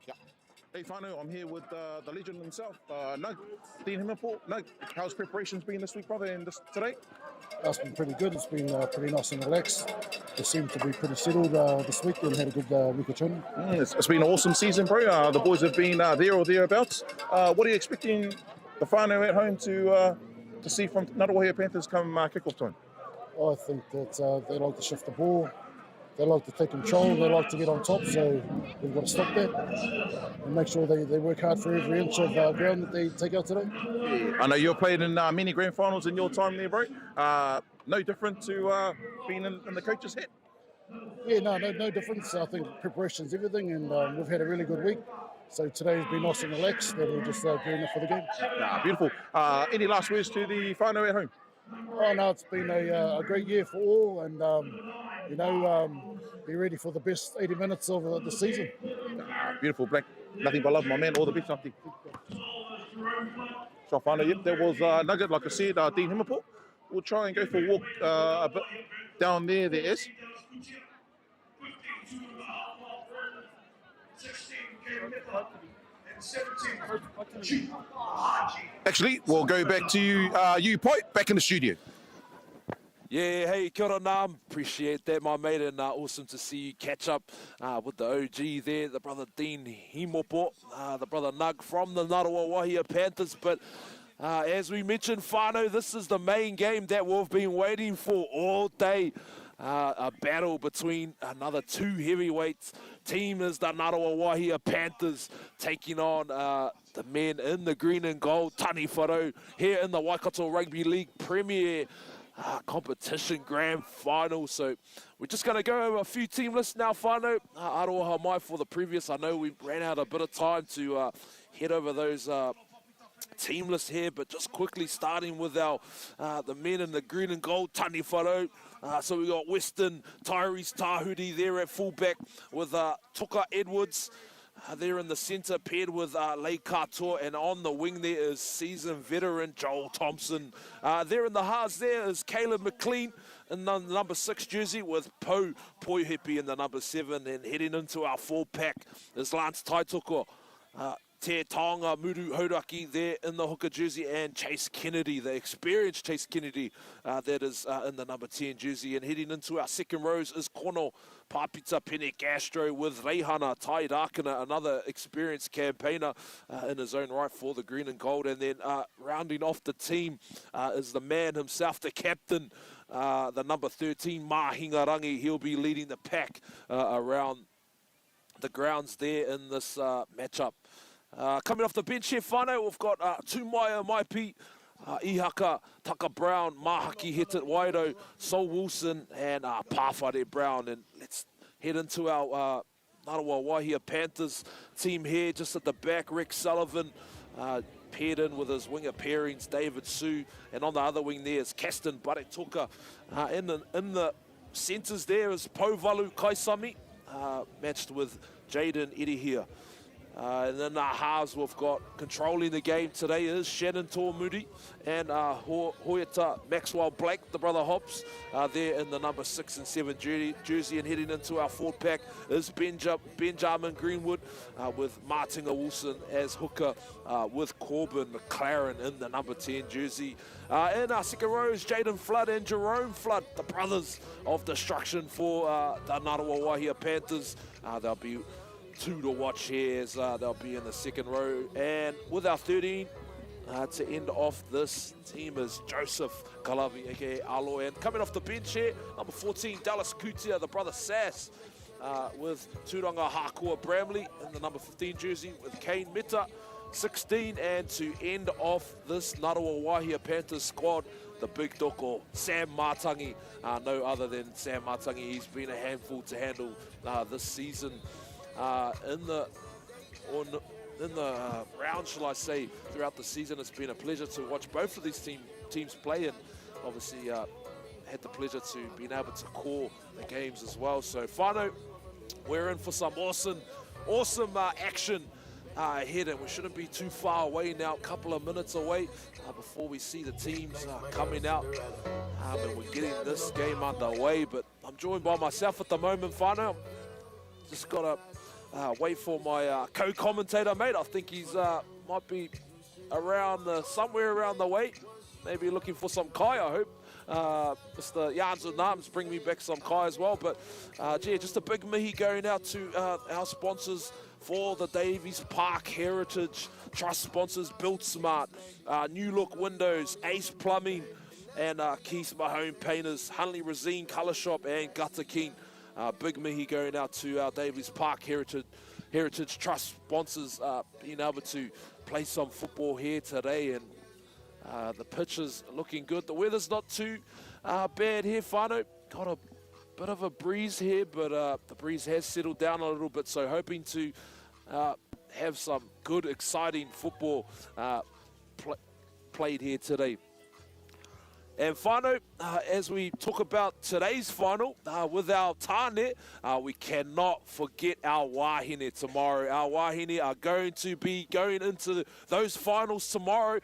Yeah. Hey, Whānau, I'm here with the legend himself, Nug, Dean Himmelport. Nug, how's preparations been this week, brother, and today? It's been pretty good. It's been pretty nice and relaxed. They seem to be pretty settled this week and had a good week of training. It's been an awesome season, bro. The boys have been there or thereabouts. What are you expecting the Whānau at home to see from Ngāruawahia Panthers come kickoff time? I think that they like to shift the ball. They like to take control. They like to get on top. So we've got to stop that and make sure they work hard for every inch of ground that they take out today. I know you've played in many grand finals in your time there, bro. No different to being in the coach's hat? Yeah, no difference. I think preparation's everything, and we've had a really good week. So today's been nice and relaxed, and we're just gearing up for the game. Beautiful. Any last words to the whānau at home? Oh no, it's been a great year for all, and be ready for the best 80 minutes of the season. Beautiful, Black. Nothing but love, my man. All the best, nothing. So whānau, yep, that was Nugget, like I said, Dean Himaport. We'll try and go for a walk a bit down there is. Actually, we'll go back to you, Pipe, back in the studio. Yeah, hey, kia ora nām. Appreciate that, my mate, and awesome to see you catch up with the OG there, the brother Dean Himopo, the brother Nug from the Ngāroa Wahia Panthers. But as we mentioned, whānau, this is the main game that we've been waiting for all day. A battle between another two heavyweights. Team is the Ngāroa Wahia Panthers taking on the men in the green and gold, Tani Wharo, here in the Waikato Rugby League Premier competition grand final. So we're just going to go over a few team lists now, whānau. Aroha mai for the previous. I know we ran out a bit of time to head over those team lists here, but just quickly starting with our the men in the green and gold, Tani Wharo. So we got Western Tyrese Tahuri there at fullback with Tuka Edwards. There in the centre, paired with Lei Katoa, and on the wing there is seasoned veteran Joel Thompson. There in the halves there is Caleb McLean in the number 6 jersey with Po Poihipi in the number 7, and heading into our 4-pack is Lance Taitoko. Te Taonga Muru Hauraki there in the hooker jersey, and Chase Kennedy, the experienced Chase Kennedy, that is in the number 10 jersey. And heading into our second rows is Kono Papita Pene Castro with Reihana Tai Rakana, another experienced campaigner in his own right for the green and gold. And then rounding off the team is the man himself, the captain, the number 13, Mahinga Rangi. He'll be leading the pack around the grounds there in this matchup. Coming off the bench here, whānau, we've got Tumaya Maipi, Ihaka, Taka Brown, Mahaki Hetet Waido, Sol Wilson, and Pawhare Brown. And let's head into our Ngāroa Wahia Panthers team here, just at the back. Rex Sullivan paired in with his winger pairings, David Sue, and on the other wing there is Caston Baretoka. In the centres there is Pauvalu Kaisami, matched with Jaden Irihia. And then our halves we've got controlling the game today is Shannon Tuamudi and Hoyata Maxwell Blake, the brother Hobbs, there in the number 6 and 7 jersey. And heading into our 4-pack is Benjamin Greenwood with Martinga Wilson as hooker with Corbin McLaren in the number 10 jersey. In our second row is Jaden Flood and Jerome Flood, the brothers of destruction for the Ngāroa Wahia Panthers. They'll be 2 to watch here as they'll be in the second row. And with our 13 to end off this team is Joseph Kalavi, aka Aloy. And coming off the bench here, number 14, Dallas Kutia, the brother Sass, with Turanga Hakua Bramley in the number 15 jersey with Kane Mita, 16. And to end off this Ngāroa Wahia Panthers squad, the big doko, Sam Matangi. No other than Sam Matangi. He's been a handful to handle this season. In the round, shall I say, throughout the season. It's been a pleasure to watch both of these teams play, and obviously had the pleasure to being able to call the games as well. So whānau, we're in for some awesome action ahead, and we shouldn't be too far away now, a couple of minutes away before we see the teams coming out, and we're getting this game underway. But I'm joined by myself at the moment, whānau. Just got to wait for my co-commentator, mate. I think he's might be around somewhere around the way, maybe looking for some kai, I hope. Mr. Yarns and Arms bring me back some kai as well. But yeah, just a big mihi going out to our sponsors for the Davies Park Heritage Trust sponsors, Built Smart, New Look Windows, Ace Plumbing, and Keith Mahone Painters, Hunley Resine Colour Shop, and Gutta King. Big mihi going out to our Davies Park Heritage Trust sponsors, being able to play some football here today, and the pitch is looking good. The weather's not too bad here, whānau. Got a bit of a breeze here, but the breeze has settled down a little bit, so hoping to have some good, exciting football played here today. And whānau, as we talk about today's final with our tāne, we cannot forget our wahine tomorrow. Our wahine are going to be going into those finals tomorrow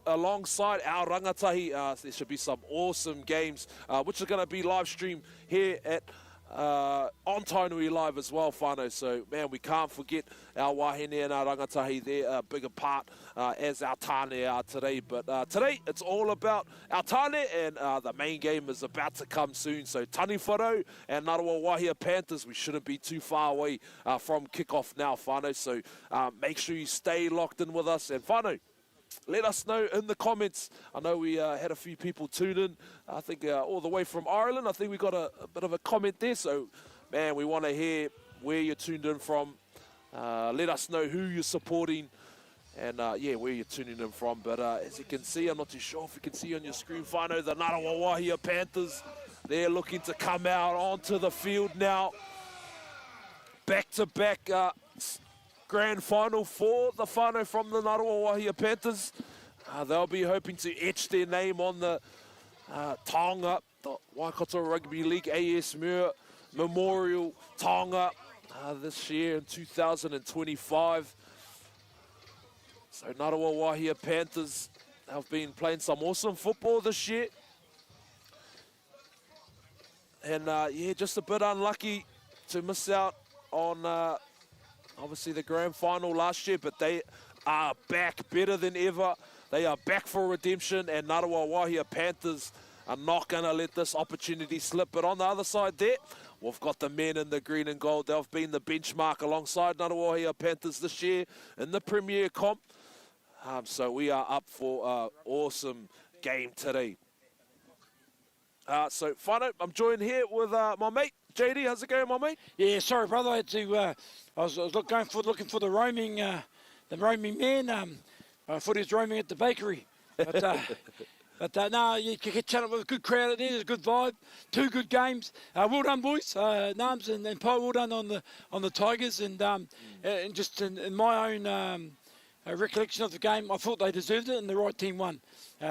alongside our rangatahi. There should be some awesome games, which are going to be live streamed here at on Tainui Live as well, whānau. So, man, we can't forget our wahine and our rangatahi. They're a bigger part as our tāne are today. But today, it's all about our tāne, and the main game is about to come soon. So, Tani Wharau and Ngāroa Wahia Panthers, we shouldn't be too far away from kickoff now, whānau. So, make sure you stay locked in with us. And whānau, let us know in the comments. I know we had a few people tune in, I think all the way from Ireland. I think we got a bit of a comment there. So, man, we want to hear where you're tuned in from. Let us know who you're supporting and, yeah, where you're tuning in from. But as you can see, I'm not too sure if you can see on your screen, whānau, the Ngāroa Wahia Panthers, they're looking to come out onto the field now. Back-to-back grand final for the whānau from the Ngāroa Wahia Panthers. They'll be hoping to etch their name on the taonga, the Waikato Rugby League AS Memorial taonga this year in 2025. So Ngāroa Wahia Panthers have been playing some awesome football this year. And yeah, just a bit unlucky to miss out on obviously the grand final last year, but they are back better than ever. They are back for redemption, and Ngāroa Wahia Panthers are not going to let this opportunity slip. But on the other side there, we've got the men in the green and gold. They've been the benchmark alongside Ngāroa Wahia Panthers this year in the Premier Comp. So we are up for an awesome game today. So, whānau, I'm joined here with my mate, JD. How's it going, my mate? Yeah, sorry, brother. I had to. I was looking for the roaming man. I thought he was roaming at the bakery, but no, you can chat up with a good crowd out there. There's a good vibe. Two good games. Well done, boys. Nams and Pai, well done on the Tigers, and just in my own recollection of the game, I thought they deserved it, and the right team won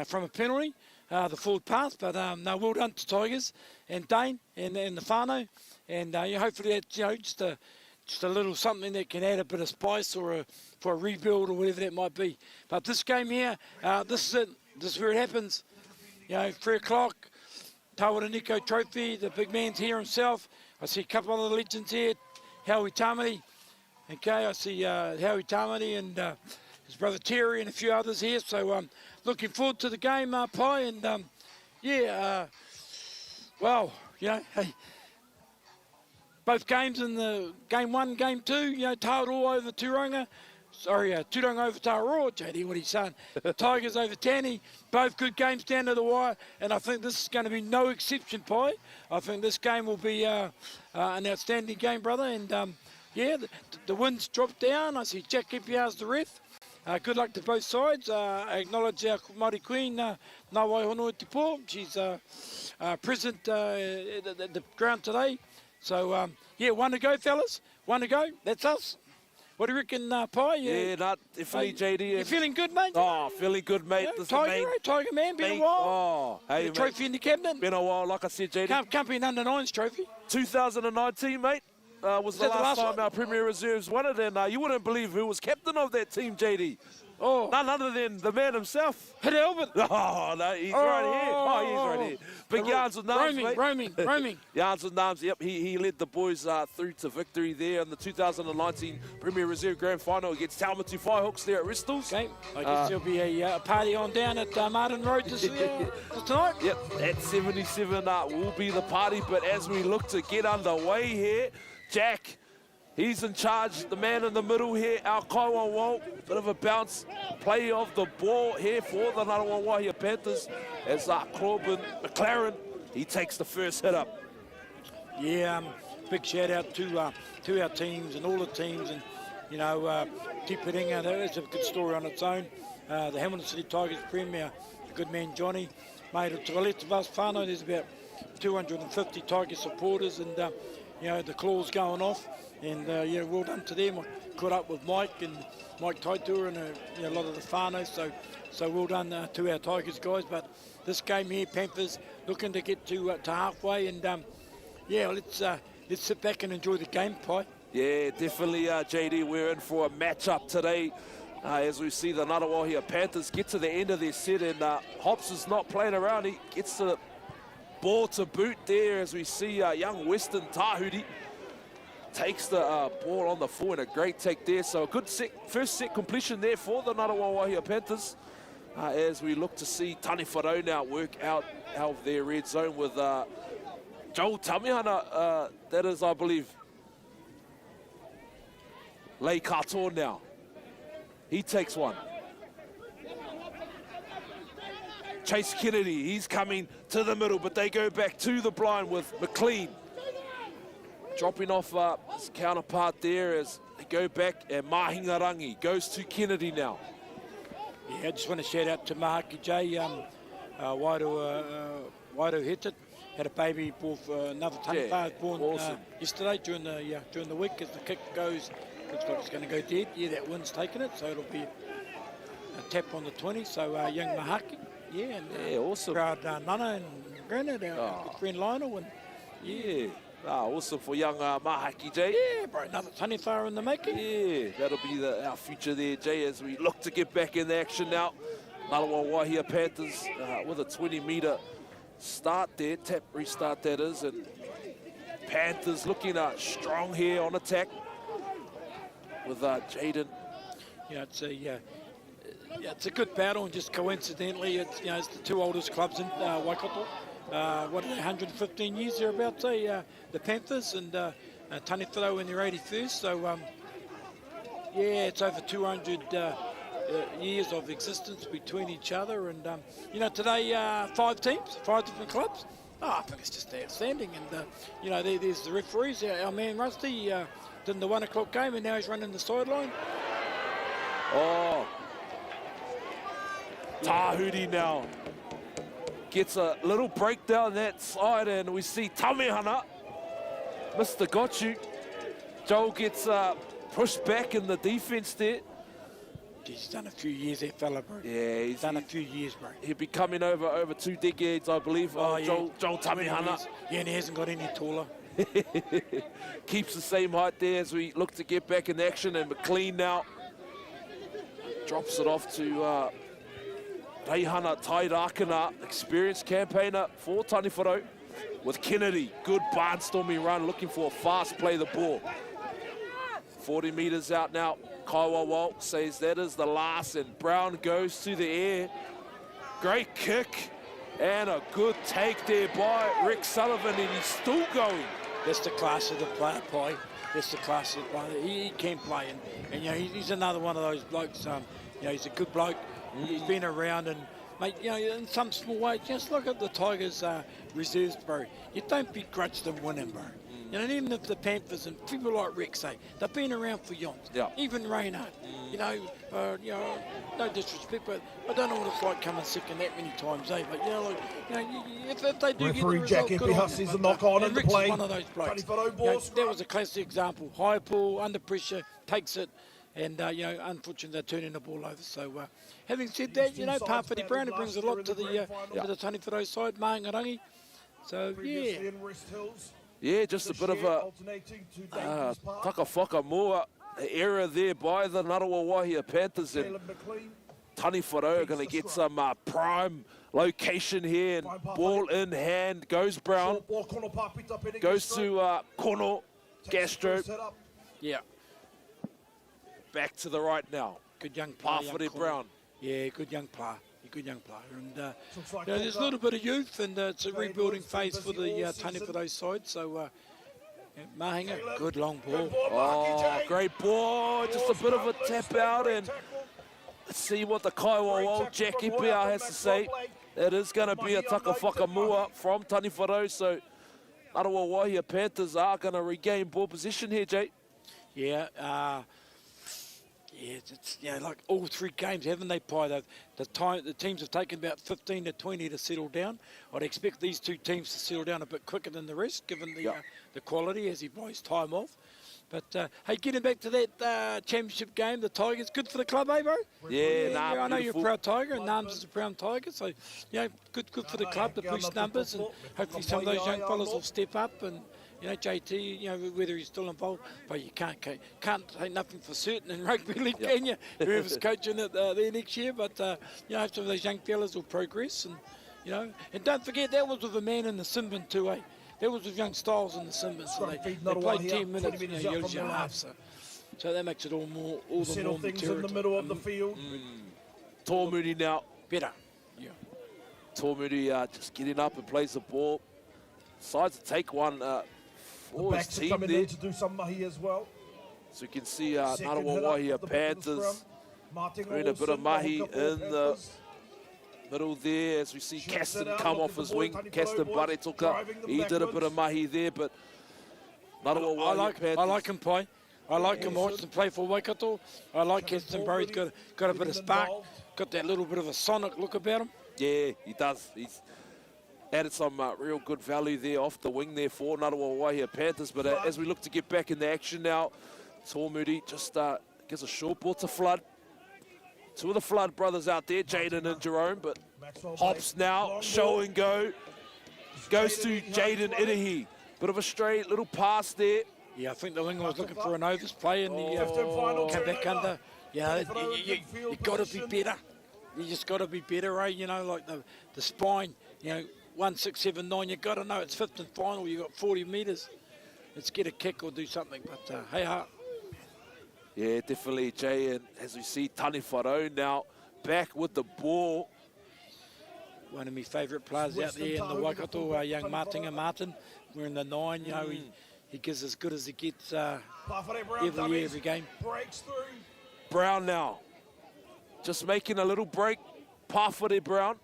from a penalty. The forward pass, but no, well done to Tigers and Dane and the whānau, and hopefully that's just a little something that can add a bit of spice for a rebuild or whatever that might be. But this game here, this is it. This is where it happens. 3 o'clock, Tawara Nico Trophy. The big man's here himself. I see a couple of other legends here. Howie Tamati. Okay, I see Howie Tamati and his brother Terry and a few others here. So looking forward to the game, Pai. And well, hey, both games in the game 1, game 2, Taurua over Turanga. Sorry, Turanga over Taurua, JD, what he's saying. Tigers over Tanny, both good games down to the wire, and I think this is going to be no exception, Pai. I think this game will be an outstanding game, brother, and yeah, the winds dropped down. I see Jack Epiar's the ref. Good luck to both sides. I acknowledge our Māori Queen, Ngā Waihonoi Te Pō. She's present at the ground today. So, yeah, one to go, fellas. One to go. That's us. What do you reckon, Pai? Yeah, definitely, JD. You feeling good, mate? Oh, feeling good, mate. Tiger man, been a while. Oh, hey, trophy in the cabinet. Been a while, like I said, JD. Can't be an under-9s trophy. 2019, mate. Was the last time our Premier Reserves won it, and you wouldn't believe who was captain of that team, JD. Oh. None other than the man himself. Hit Albert. Oh, no, he's right here. Oh, he's right here. Big yarns with Nams, mate. Roaming. Yarns with Nams, yep. He led the boys through to victory there in the 2019 Premier Reserve Grand Final against Taumatu Firehawks there at Ristles. Okay, I guess there'll be a party on down at Martin Road tonight. Yep, at 77 will be the party, but as we look to get underway here, Jack, he's in charge, the man in the middle here, our Kaiwa Wall. Bit of a bounce play of the ball here for the Ngāroa Wahia Panthers as Corbin McLaren, he takes the first hit up. Yeah, big shout out to our teams and all the teams, and Te Piringa, that's a good story on its own. The Hamilton City Tigers Premier, the good man Johnny, made to the left of us, whānau, there's about 250 Tiger supporters, and the claws going off. And well done to them. I caught up with Mike and Mike Taitua and a lot of the whānau, so well done to our Tigers guys. But this game here, Panthers looking to get to halfway, and let's sit back and enjoy the game, Pai. Yeah, definitely, JD. We're in for a matchup today. As we see the Ngaruawahia Panthers get to the end of their set, and Hops is not playing around. He gets the ball to boot there, as we see young Western Tahuri takes the ball on the full, and a great take there. So a good first set completion there for the Ngaruawahia Panthers, as we look to see Tani Wharau now work out of their red zone with Joel Tamihana. That is, I believe, Lei Katoa now. He takes one. Chase Kennedy, he's coming to the middle, but they go back to the blind with McLean. Dropping off his counterpart there as they go back, and Mahingarangi goes to Kennedy now. Yeah, I just want to shout out to Mahaki J. Wairu hit it. Had a baby born for another taniwha born awesome. Yesterday during the week, as the kick goes. Looks like it's going to go dead. Yeah, that wind's taken it, so it'll be a tap on the 20. So young Mahaki, and awesome. Proud Nana and Granite, our good friend Lionel, and awesome for young Mahaki J. Yeah, bro, another taniwha in the making. Yeah, that'll be our future there, Jay, as we look to get back in the action now. Ngaruawahia Panthers with a 20-metre start there, tap restart that is, and Panthers looking strong here on attack with Jaden. It's a good battle, and just coincidentally, it's the two oldest clubs in Waikato. What are they, 115 years thereabouts, the Panthers, and Tani Wharau in their 81st. So, it's over 200 years of existence between each other. And, today, 5 teams, 5 different clubs. I think it's just outstanding. And, there's the referees. Our man Rusty did the 1 o'clock game, and now he's running the sideline. Tahuri now gets a little break down that side, and we see Tamihana, Mr. Gochu. Joel gets pushed back in the defense there. He's done a few years, that fella, bro. Yeah, he's done a few years, bro. He'll be coming over 2 decades, I believe. Joel Tamihana. Yeah, and he hasn't got any taller. Keeps the same height there as we look to get back in action, and McLean now drops it off to Reihana Tairakana, experienced campaigner for Tani Wharau, with Kennedy. Good barnstorming run, looking for a fast play the ball. 40 metres out now. Kaiwa Walt says that is the last, and Brown goes to the air. Great kick, and a good take there by Rick Sullivan, and he's still going. That's the class of the player, Pai. That's the class of the player. He can play, and he's another one of those blokes. He's a good bloke. He's been around, and mate, in some small way, just look at the Tigers' reserves, bro. You don't begrudge them winning, bro. And even if the Panthers and people like Rick say, they've been around for yonks. Yeah. Even Reynard, no disrespect, but I don't know what it's like coming second that many times, But if they do Referee get Jack the result, Eppihus sees a knock on and in the Rick's play. one of those blokes. That was a classic example. High ball, under pressure, takes it. And, unfortunately, they're turning the ball over. So, having said that, Parfiti Brown brings a lot to the Tani Wharau side, Mahingarangi. So, yeah. Yeah, just a bit of a Takawhaka error there by the Ngaruawahia Panthers. And Tani Wharau are going to get some prime location here. And ball in hand, goes Brown. Goes to Kono, Gastro. Yeah. Back to the right now. Good young player. Parfiti Brown. Yeah, good young player. Good young player. And there's a little bit of youth, and it's a rebuilding phase for the Tani Wharau side. So, Mahinga, good long ball. Oh, great ball. Just a bit of a tap out, and let's see what the Kaiwa Jack Epia has to say. It is going to be a Takawhaka from Tani Wharau. So, Ngaruawahia Panthers are going to regain ball position here, Jay. Yeah. It's like all 3 games, haven't they, Pai? The teams have taken about 15 to 20 to settle down. I'd expect these 2 teams to settle down a bit quicker than the rest, given the quality as he buys time off. But, hey, getting back to that championship game, the Tigers, good for the club, eh, bro? Yeah, nah, I know you're a beautiful. proud Tiger, and Nams is a proud Tiger, so, good for the club to boost numbers, and hopefully some of those young fellas will step up, and, JT, whether he's still involved, but you can't say nothing for certain in rugby league, can you? Whoever's coaching it there next year, but, hope some of those young fellas will progress, and, and don't forget, that was with a man in the Simbin too, eh? That was with young Styles in the Simbin, so they played 10 minutes, usually a half, so that makes it all the more things material. in the middle of the field. Tormudi now. Better. Yeah. Tormudi just getting up and plays the ball. Decides to take one The for his backs are team coming there. in to do some mahi as well. So you can see Second Ngāra hit up Waihi of the Panthers Martin doing a bit of Olsen, mahi Waikato in the Panthers. middle there as we see Shifts it Caston out, come look off at the his boy, wing. Tani Caston Polo boys, Baretoka, driving them he did a bit backwards. of mahi there, but Ngāra I Waihi Panthers. like him, Pai. I like him watching play for Waikato. I like Caston Barry. He's got a bit of spark, got that little bit of a sonic look about him. Yeah, he does. He's added some real good value there off the wing there for Ngāra Waihi Panthers. But as we look to get back in the action now, Tormudi just gives a short ball to Flood. Two of the Flood brothers out there, Jaden and Jerome, but hops now, show and go. Goes to Jaden Itahi. Bit of a straight little pass there. Yeah, I think the winger was looking for an overs play and he came back under. Yeah, you got to be better. You just got to be better, right? Like the spine, 1, 6, 7, 9, you got to know it's fifth and final. You got 40 metres. Let's get a kick or do something. But hey, ha. Yeah, definitely, Jay. And as we see, Tani Wharau now back with the ball. One of my favourite players out there in the Waikato, our young Martin. We're in the 9, he gives as good as he gets every year, every game. Breaks through. Brown now, just making a little break. Pawhare Brown.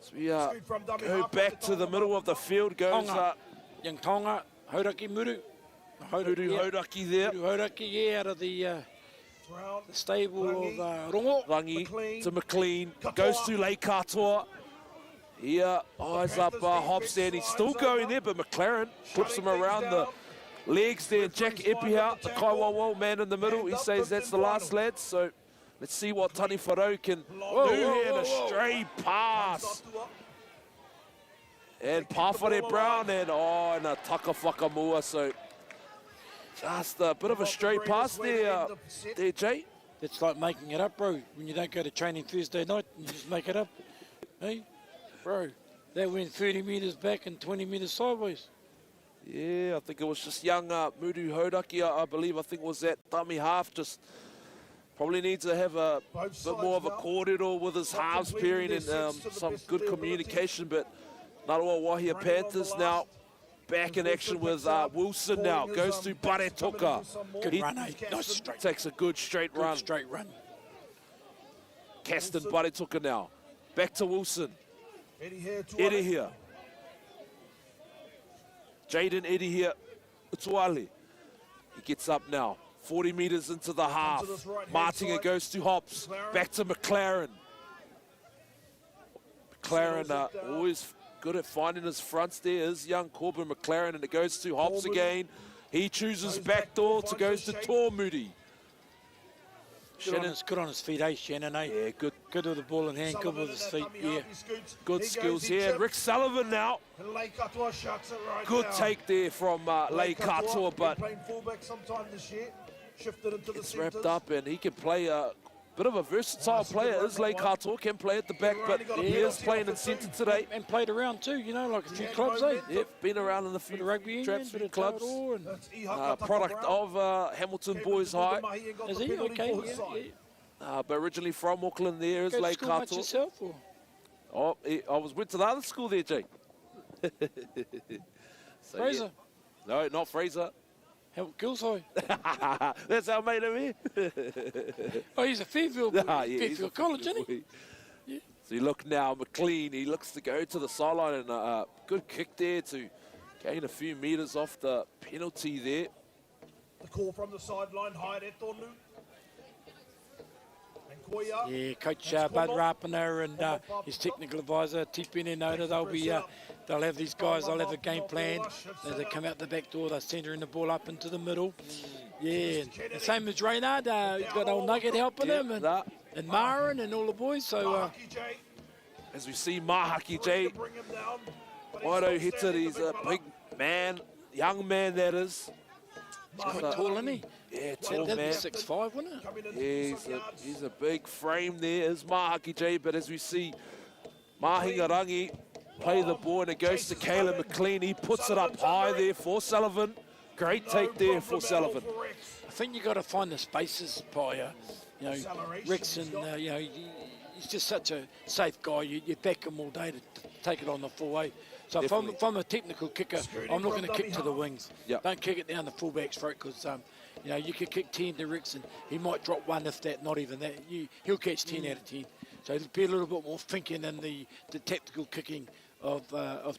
So we go back to the middle of the field. Goes young Tonga, Hauraki Muru. Hauraki there. Hauraki, out of the stable of Rongo. Rangi to McLean. Goes to Lei Katoa. Here, eyes up Hobbs there, and he's still going there, but McLaren flips him around the legs there. Jack Epiha, the Kaiwawo man in the middle, he says that's the last, lads. So let's see what Tani Wharau can do here in a stray pass. And Pawhare Brown and a Taka Whakamua. So just a bit of a stray pass there, Jay. It's like making it up, bro. When you don't go to training Thursday night, you just make it up. Hey? Bro, that went 30 metres back and 20 metres sideways. Yeah, I think it was just young Mudu Hodaki, I believe. I think it was that dummy half. Just probably needs to have a bit more of a corridor with his halves pairing and some good communication. But Ngāra Waihi Panthers now back in action with Wilson now. Goes to Baretoka. Good run, eh? Nice straight. Takes a good straight run. Straight run. Caston Baretoka now. Back to Wilson. Eddie here. Jaden Eddie here. Utuale. He gets up now. 40 metres into the half. Martinga goes to Hops. Back to McLaren. McLaren always good at finding his fronts there. Is young Corbin McLaren, and it goes to Hops again. He chooses backdoor to goes to Tormudi. Good on his feet, eh, Shannon, eh? Yeah, good. Good with the ball in hand, good with his feet, yeah. Good skills here. Rick Sullivan now. Good take there from Lei Katoa, but it's wrapped up, and he can play a bit of a versatile player. Is Lei Katoa, can play at the back, but he is playing in centre today. And played around too, like a few clubs, eh? Yep, been around in a few rugby traps, union, clubs. Product of Hamilton Boys High. Is he? Okay, yeah. But originally from Auckland, there is Lei Katoa. Yourself, or? Oh, I went to the other school there, Jake. So, Fraser? Yeah. No, not Fraser. Gilsoy. That's our mate over here. Oh, he's a Fairfield boy. Fairfield College, isn't he? Yeah. So you look now, McLean, he looks to go to the sideline, and a good kick there to gain a few metres off the penalty there. The call from the sideline, Haere Tonu. Yeah, Coach Bud Rapiner and his technical advisor, Tipene Noda, they'll have these guys, they'll have a game plan. As they come out the back door, they're centering the ball up into the middle. Yeah, and same as Reynard, he's got old Nugget helping him, and Marin and all the boys. So as we see Mahaki J, Waikato hits it, he's a big man, young man that is. He's quite tall, isn't he? Yeah, tall That'd man. be 6'5", wouldn't it? Yeah, he's a big frame there, is Mahaki J, but as we see Mahingarangi play the ball and it goes to Caleb McLean. He puts it up high there for Sullivan. Great take there for Sullivan. I think you got to find the spaces, Paya. You know, Rex and you know, he's just such a safe guy. You back him all day to take it on the full way. So if I'm a technical kicker, I'm looking to kick to the wings. Yep. Don't kick it down the fullback's throat because you know, you could kick 10 to Rex and he might drop one, if that, not even that. He'll catch 10 out of 10. So it'll be a little bit more thinking in the tactical kicking of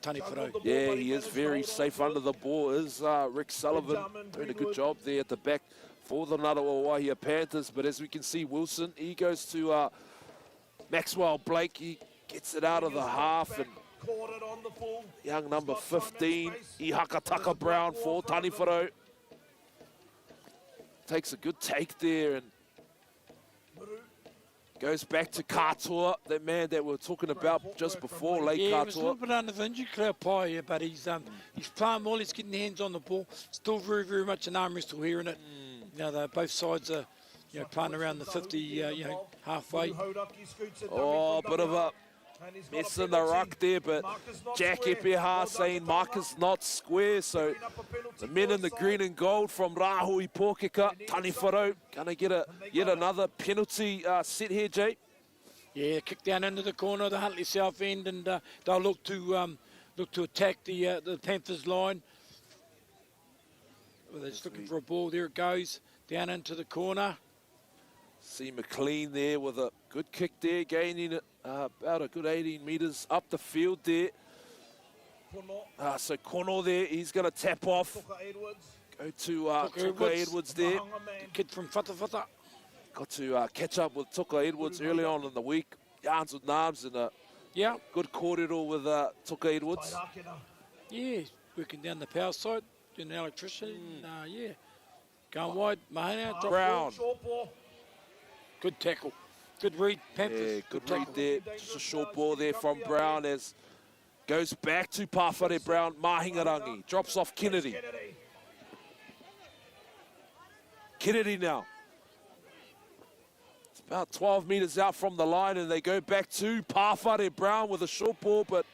Tani Wharo. Yeah, he is very safe under the ball, is Rick Sullivan doing a good job there at the back for the Ngātawa Wahia Panthers. But as we can see, Wilson, he goes to Maxwell Blake. He gets it out of the half, and young number 15, Ihakataka Brown for Tani Wharo. Takes a good take there and goes back to Katoa, that man that we were talking about just before, late Yeah, Katoa. he was a little bit under the injury cloud, Paya, but he's playing well, he's getting hands on the ball. Still very, very much an arm wrestle here in it. You know, both sides are, you know, playing around the 50, you know, halfway. Oh, a bit of a mess in the ruck there, but Jack Epeha saying Marcus not square, so the men in the green and gold from Rahui Pōkeka, Tani Wharo, gonna get yet another penalty set here, Jay. Yeah, kick down into the corner, the Huntley south end, and they'll look to attack the Panthers line. Well, they're just looking for a ball. There it goes, down into the corner. See McLean there with a good kick there, gaining it about a good 18 metres up the field there. So Kono there, he's going to tap off. Go to Tuka Edwards there. The kid from Whatawhata. Got to catch up with Tuka Edwards early on in the week. Yarns with Narbs and a good corridor with Tuka Edwards. Yeah, working down the power side, doing the electricity. Yeah, going wide, Mahana, drop Brown. ball. Good tackle. Good read, Panthers. Yeah, good read there. Just a short ball there from Brown as goes back to Pawhare Brown. Mahingarangi drops off Kennedy. Kennedy now. It's about 12 metres out from the line, and they go back to Pawhare Brown with a short ball, but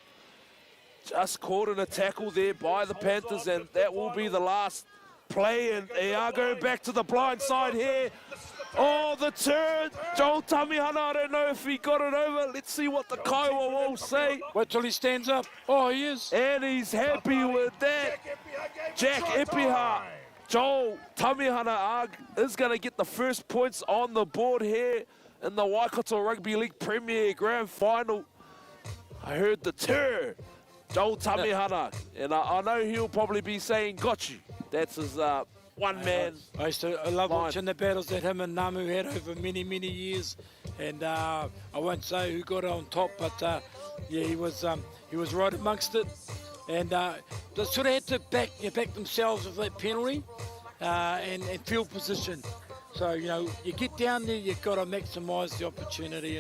just caught in a tackle there by the Panthers, and that will be the last play, and they are going back to the blind side here. Oh, the turn. Joel Tamihana, I don't know if he got it over. Let's see what the Kaiwa will say. Wait till he stands up. Oh, he is. And he's happy with that. Jack Epeha. Joel Tamihana is going to get the first points on the board here in the Waikato Rugby League Premier Grand Final. I heard the turn. Joel Tamihana. And I know he'll probably be saying, got you. That's his one man. I love watching the battles that him and Namu had over many, many years. And I won't say who got on top, but yeah, he was right amongst it. And they sort of had to back themselves with that penalty and field position. So, you know, you get down there, you've got to maximise the opportunity.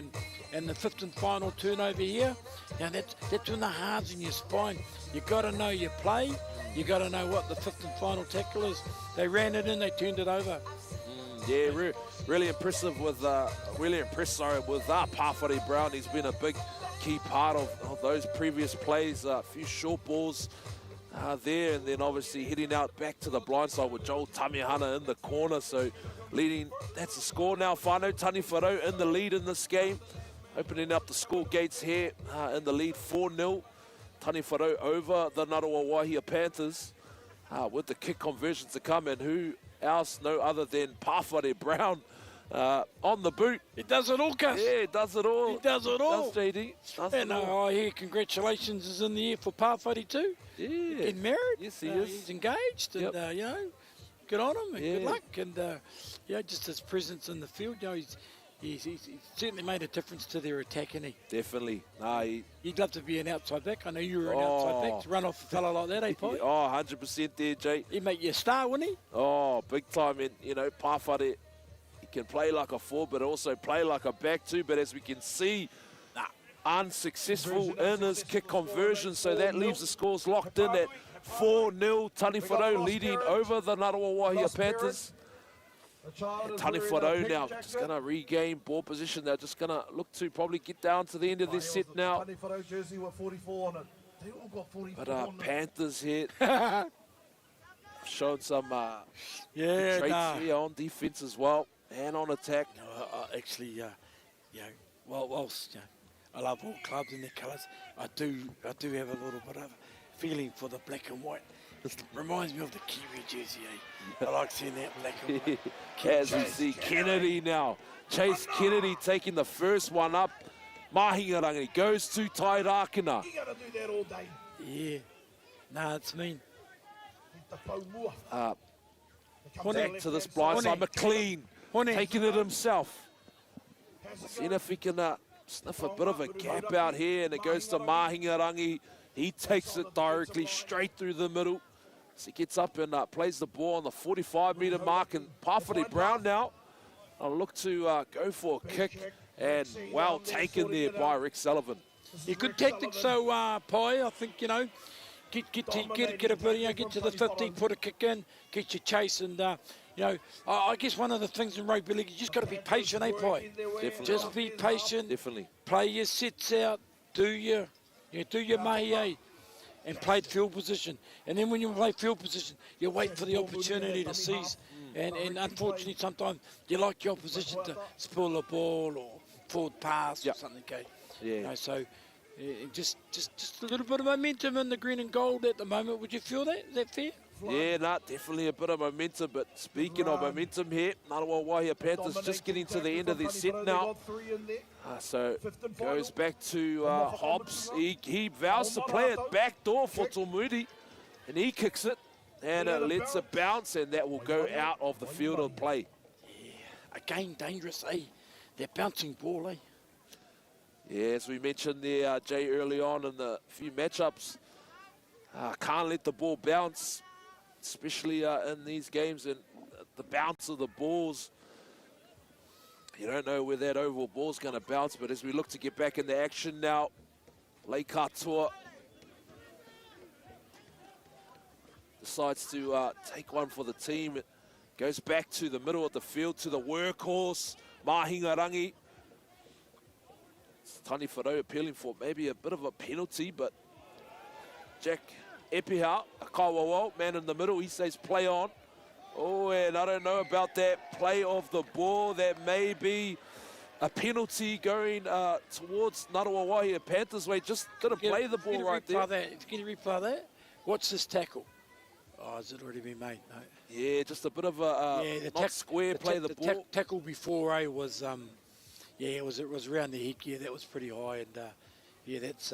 And the fifth and final turnover here, you know, that's when the hard's in your spine. You've got to know your play. You got to know what the fifth and final tackle is. They ran it in, they turned it over. Yeah, really impressive with Pawhare Brown. He's been a big key part of those previous plays. A few short balls there, and then obviously heading out back to the blind side with Joel Tamihana in the corner. So leading, that's the score now. Whānau Tani Wharo in the lead in this game. Opening up the score gates here in the lead 4-0. Tani Wharo over the Ngātawa Wahia Panthers with the kick conversions to come, and who else, no other than Pawhare Brown on the boot. He does it all, Gus. Yeah, he does it all. He does it all. Does JD. Does and it all. I hear congratulations is in the air for Pawhare too. Yeah. Getting married. Yes, he is. He's engaged, and you know, good on him, and good luck. And yeah, just his presence in the field, you know, he's certainly made a difference to their attack, hasn't he? Definitely. Nah, He'd love to be an outside back. I know you were an outside back to run off a fella like that, eh, Pai? Oh, 100% there, Jay. He'd make you a star, wouldn't he? Oh, big time. And, you know, Pawhare, he can play like a forward, but also play like a back too. But as we can see, unsuccessful in his kick conversion. So that leaves the scores locked in at 4-0. Taniwharo leading over the Ngārawa Wahia Panthers. And Taniwharo now just going to regain ball position. They're just going to look to probably get down to the end of this set now. Taniwharo jersey with 44 on it. They all got 44 But on it. Panthers here showed some Yeah, traits here on defense as well and on attack. Actually, you know, whilst I love all clubs and their colours, I do have a little bit of feeling for the black and white. It reminds me of the Kiwi jersey, eh? I like seeing that black and white. As we see Kennedy now. Chase Kennedy taking the first one up. Mahingarangi goes to Tairakina. You gotta do that all day. Yeah. Nah, it's mean. Back to this blind side. McLean taking it himself. Seeing if he can sniff a bit of a gap out here, and it goes to Mahingarangi. He takes it directly straight through the middle. So he gets up and plays the ball on the 45-metre mark, and Pawhare Brown now will look to go for a kick, and well taken there by Rick Sullivan. Yeah, good tactics, so Pai. I think, you know, get a bit, you know, get to the 50, put a kick in, get your chase, and you know, I guess one of the things in rugby league, you just got to be patient, eh, Pai? Definitely. Just be patient. Definitely. Play your sets out. Do your mahi, eh? And play the field position. And then when you play field position, you wait for the opportunity to seize. And unfortunately, sometimes you like your opposition to spoil the ball or forward pass or something, okay? Yeah. You know, so just a little bit of momentum in the green and gold at the moment. Would you feel that? Is that fair? Yeah, definitely a bit of momentum. But speaking of momentum here, Ngārawa Wahia Panthers just getting to the end of their set now. So goes back to Hobbs. He vows to play it back door for Tomudi, and he kicks it, and it lets it bounce, and that will go out of the field of play. Yeah, again, dangerous, eh? That bouncing ball, eh? Yeah, as we mentioned there, Jay, early on in the few matchups, can't let the ball bounce, especially in these games, and the bounce of the balls. You don't know where that oval ball's going to bounce, but as we look to get back into action now, Lei Katoa decides to take one for the team. It goes back to the middle of the field to the workhorse, Mahingarangi. Taniwharo appealing for maybe a bit of a penalty, but Jack Epihau, Kawawa, man in the middle, he says play on. Oh, and I don't know about that play of the ball. That may be a penalty going towards Ngārawa Wahia Panthers way. Just going to play the ball right there. Can you replay that? Watch this tackle. Oh, has it already been made? No. Yeah, just a bit of a not square play the ball. Tackle before was yeah, it was around the head. Yeah, that was pretty high, and yeah, that's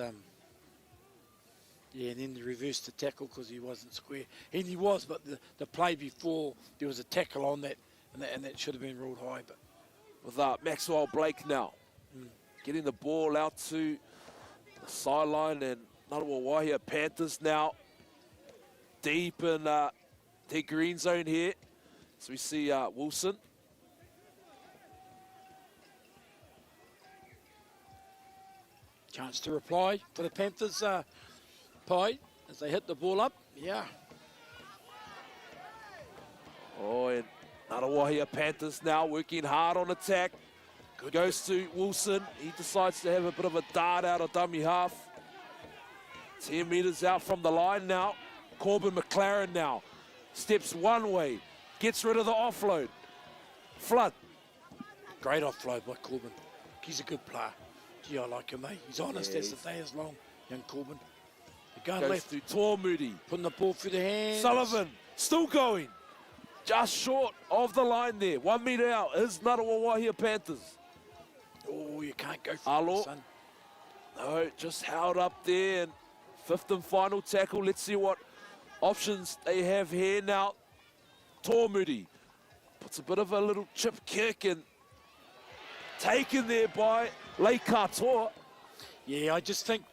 yeah, and then they reversed the tackle because he wasn't square. And he was, but the play before, there was a tackle on that, and that should have been ruled high. But with Maxwell Blake now, getting the ball out to the sideline, and Ngārawa Wahia Panthers now deep in their green zone here. So we see Wilson. Chance to reply for the Panthers, Pai, as they hit the ball up. Yeah. Oh, and Ngārawa Wahia Panthers now working hard on attack. Goes to Wilson. He decides to have a bit of a dart out of dummy half. 10 metres out from the line now. Corbin McLaren now steps one way, gets rid of the offload. Flood. Great offload by Corbin. He's a good player. Gee, I like him, eh? He's honest as the day is long, young Corbin. Going Goes left. to Tuamudi. Putting the ball through the hands. Sullivan still going. Just short of the line there. 1 metre out is Ngārawa Wahia Panthers. Oh, you can't go for Alo. it, son. No, just held up there. And fifth and final tackle. Let's see what options they have here now. Tuamudi puts a bit of a little chip kick, and taken there by Waikato. Yeah, I just think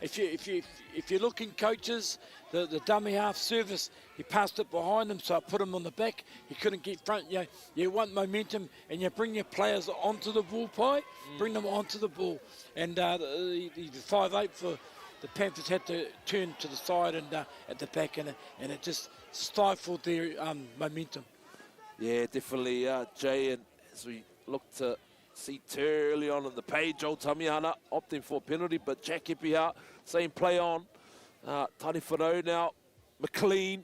if you're looking, coaches, the dummy half service, he passed it behind him, so I put him on the back. He couldn't get front. You want momentum, and you bring your players onto the ball, bring them onto the ball. And the 5'8" for the Panthers had to turn to the side and at the back, and it just stifled their momentum. Yeah, definitely, Jay. And as we look to see early on in the page, old Tamihana opting for a penalty, but Jack Epihau, same play on. Tani Whanau now, McLean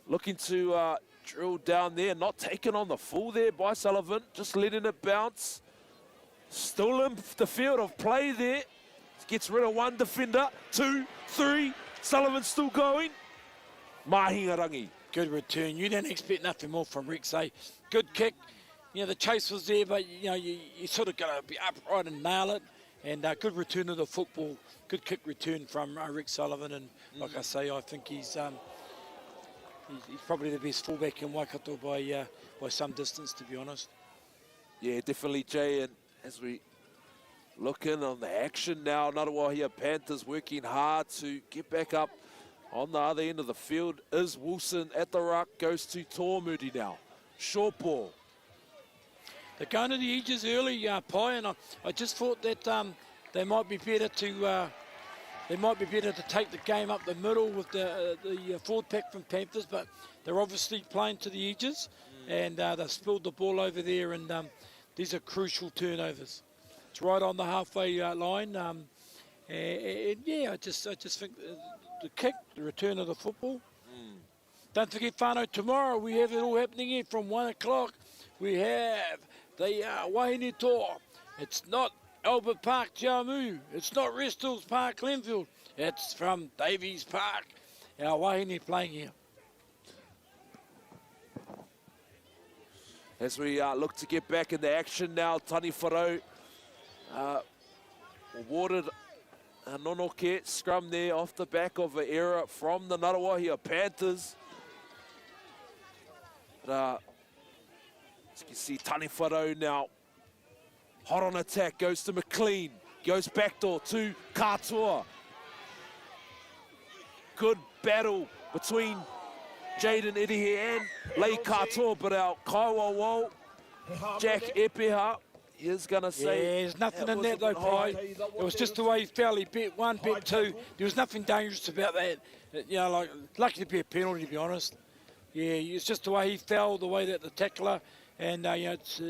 looking to drill down there, not taken on the full there by Sullivan, just letting it bounce. Still in the field of play there. Gets rid of one defender, 2, 3, Sullivan still going. Mahingarangi. Good return. You didn't expect nothing more from Rick, say. Good kick. The chase was there, but, you sort of got to be upright and nail it. And good return of the football. Good kick return from Rick Sullivan. And like I say, I think he's probably the best fullback in Waikato by some distance, to be honest. Yeah, definitely, Jay. And as we look in on the action now, Ngaruawahia Panthers working hard to get back up on the other end of the field. Is Wilson at the ruck, goes to Tormudi now. Short ball. They're going to the edges early, Pai, and I just thought that they might be better to take the game up the middle with the forward pack from Panthers, but they're obviously playing to the edges, and they've spilled the ball over there, and these are crucial turnovers. It's right on the halfway line, and yeah, I just think the kick, the return of the football. Don't forget, Whanau, tomorrow we have it all happening here from 1 o'clock. We have the Wahine Tour. It's not Albert Park, Tiamu. It's not Restal's Park, Glenfield. It's from Davies Park. Our Wahine playing here. As we look to get back into action now, Tani Whanau awarded a nonoke scrum there off the back of an error from the Ngaruawahia Panthers. But, as you can see, Tani Whanau now hot on attack, goes to McLean, goes backdoor to Katoa. Good battle between Jaden Irihe and Lei Katoa, but our Kaiwawo, Jack Epihau, is going to say... Yeah, there's nothing in that though, Pai. It was just the way he fell. He bet one, bet two. There was nothing dangerous about that. Like, lucky to be a penalty, to be honest. Yeah, it's just the way he fell, the way that the tackler... And, it's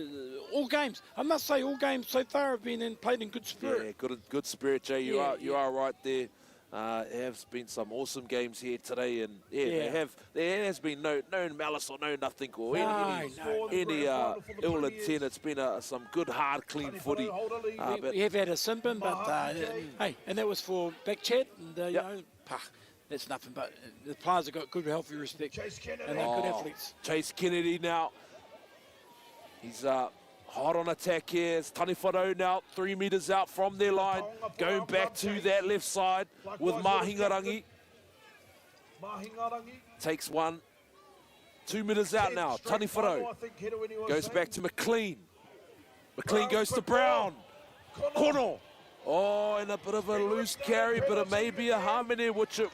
all games. I must say, all games so far have been played in good spirit. Yeah, good spirit, Jay. You are right there. There have been some awesome games here today, and there has been no malice or no nothing or any ill intent. It's been some good, hard, clean footy. We have had a simping, but hey, and that was for back chat, and that's nothing. But the players have got good, healthy respect, and they're good athletes. Chase Kennedy now. He's hot on attack here. It's Tani Whanau now, 3 metres out from their line. Going back to that left side with Mahingarangi. Takes one. 2 metres out now. Tani Whanau goes back to McLean. McLean goes to Brown. Kono. Oh, and a bit of a loose carry, but it may be a harmony, which it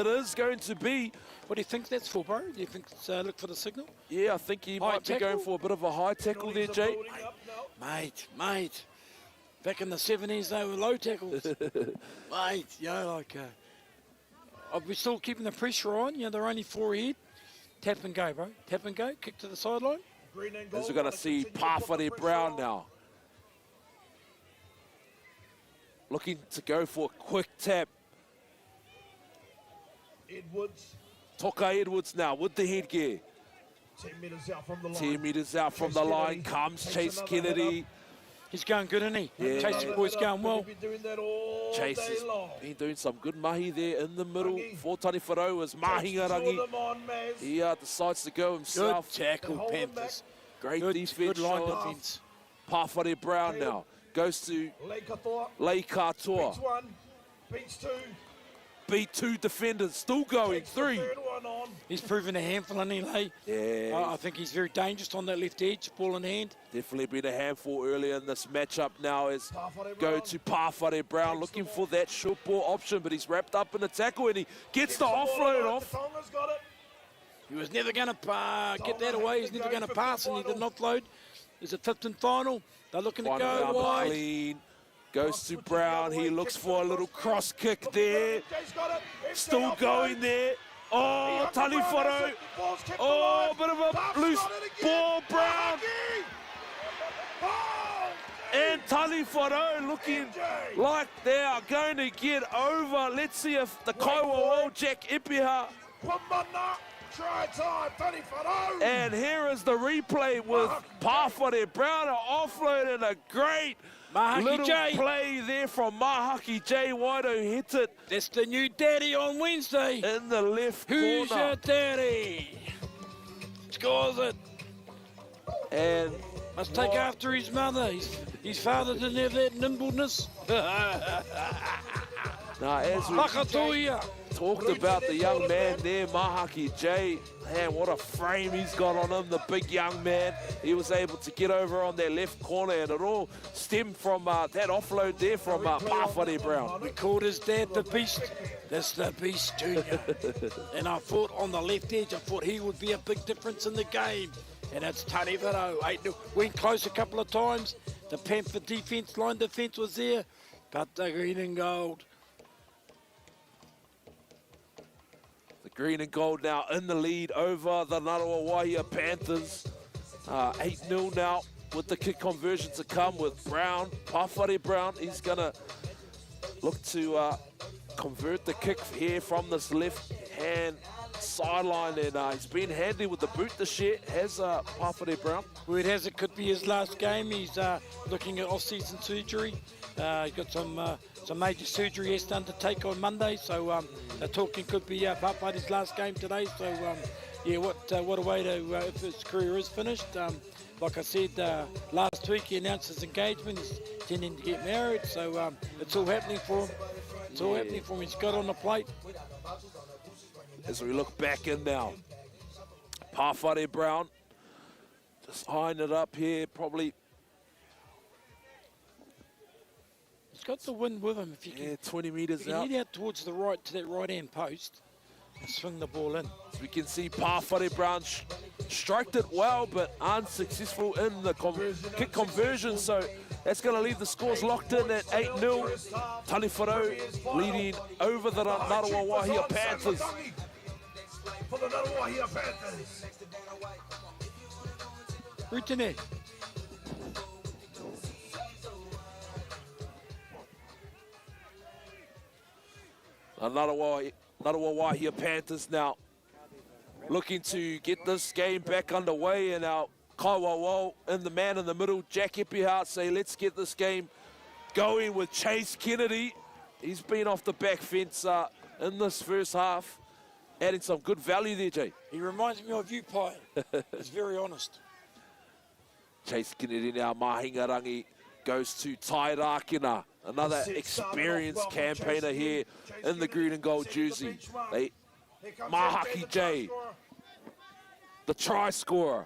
is going to be. What do you think that's for, bro? Do you think it's look for the signal? Yeah, I think he might be going for a bit of a high tackle there, Jay. Mate. Back in the 70s, they were low tackles. Mate, we're still keeping the pressure on. They're only 4 ahead. Tap and go, bro. Tap and go. Kick to the sideline. As we're going to see Pawhare Brown now. Looking to go for a quick tap. Edwards. Toka Edwards now with the headgear. 10 metres out from the line. 10 metres out from the line comes Chase Kennedy. He's going good, isn't he? Yeah. Chase boy's going well. Chase has been doing some good mahi there in the middle for Tani Whanau as Mahingarangi. He decides to go himself. Good tackle, Panthers. Great defence. Good line defence. Pawhare Brown now goes to Lei Katoa. Beats one, beats two. beat 2 defenders. Still going, 3. He's proven a handful, hasn't he, Lay? Yeah. I think he's very dangerous on that left edge, ball in hand. Definitely been a handful earlier in this matchup now as go to Pawhare Brown looking for that short ball option, but he's wrapped up in the tackle and he gets the offload off. He was never going to get that away. He's never going to pass, and he did not offload. It's a 15th final. They're looking to go wide. Clean. Goes to Brown. He looks for a little cross kick there. Still going there. Oh, Taliforo. Oh, bit of a loose ball, Brown. And Taliforo looking like they are going to get over. Let's see if the Kaiwa Jack Ipiha. Try time, Taliforo. And here is the replay with Pawhare Brown, an offload and a great little play there from Mahaki J. Waito hits it. That's the new daddy on Wednesday. In the left Who's corner. your daddy? Scores it. And must take after his mother. His father didn't have that nimbleness. Now, as we talked about the young man there, Mahaki J, man, what a frame he's got on him, the big young man. He was able to get over on that left corner, and it all stemmed from that offload there from Pawhare Brown. We called his dad the Beast. That's the Beast, Junior. And I thought on the left edge, I thought he would be a big difference in the game. And it's Taliforo, 8-0. Went close a couple of times. The Panther defense, line defense was there, but the green and gold. Green and gold now in the lead over the Ngātawa Wahia Panthers. 8-0 now with the kick conversion to come with Brown. Pawhare Brown, he's going to look to convert the kick here from this left-hand sideline. And he's been handy with the boot this year, has Pawhare Brown. Word has it could be his last game. He's looking at off-season surgery. He's got some major surgery he has to undertake on Monday, so they're talking could be Papa's last game today. So yeah, what a way to if his career is finished. Like I said last week, he announced his engagement. He's intending to get married, so it's all happening for him. It's all happening for him. He's got on the plate. As we look back in now, Pawhare Brown just eyeing it up here, probably. He's got the wind with him. If you can, 20 metres out. Head out towards the right, to that right-hand post, and swing the ball in. As we can see, Pawhare Brown striked it well, but unsuccessful in the kick conversion. So that's going to leave the scores locked in at 8-0. Taliforo leading over the Ngātawa Wahia Panthers. For the Ngātawa Wahia Panthers. Rutene. Ngātawa Wahia Panthers now looking to get this game back underway, and our Kaiwa and the man in the middle, Jack Eppihart, say let's get this game going with Chase Kennedy. He's been off the back fence in this first half, adding some good value there, Jay. He reminds me of you, Pai. He's very honest. Chase Kennedy now, Mahingarangi goes to Tai Rakina, another experienced campaigner here in the green and gold jersey. Mahaki J, the try scorer.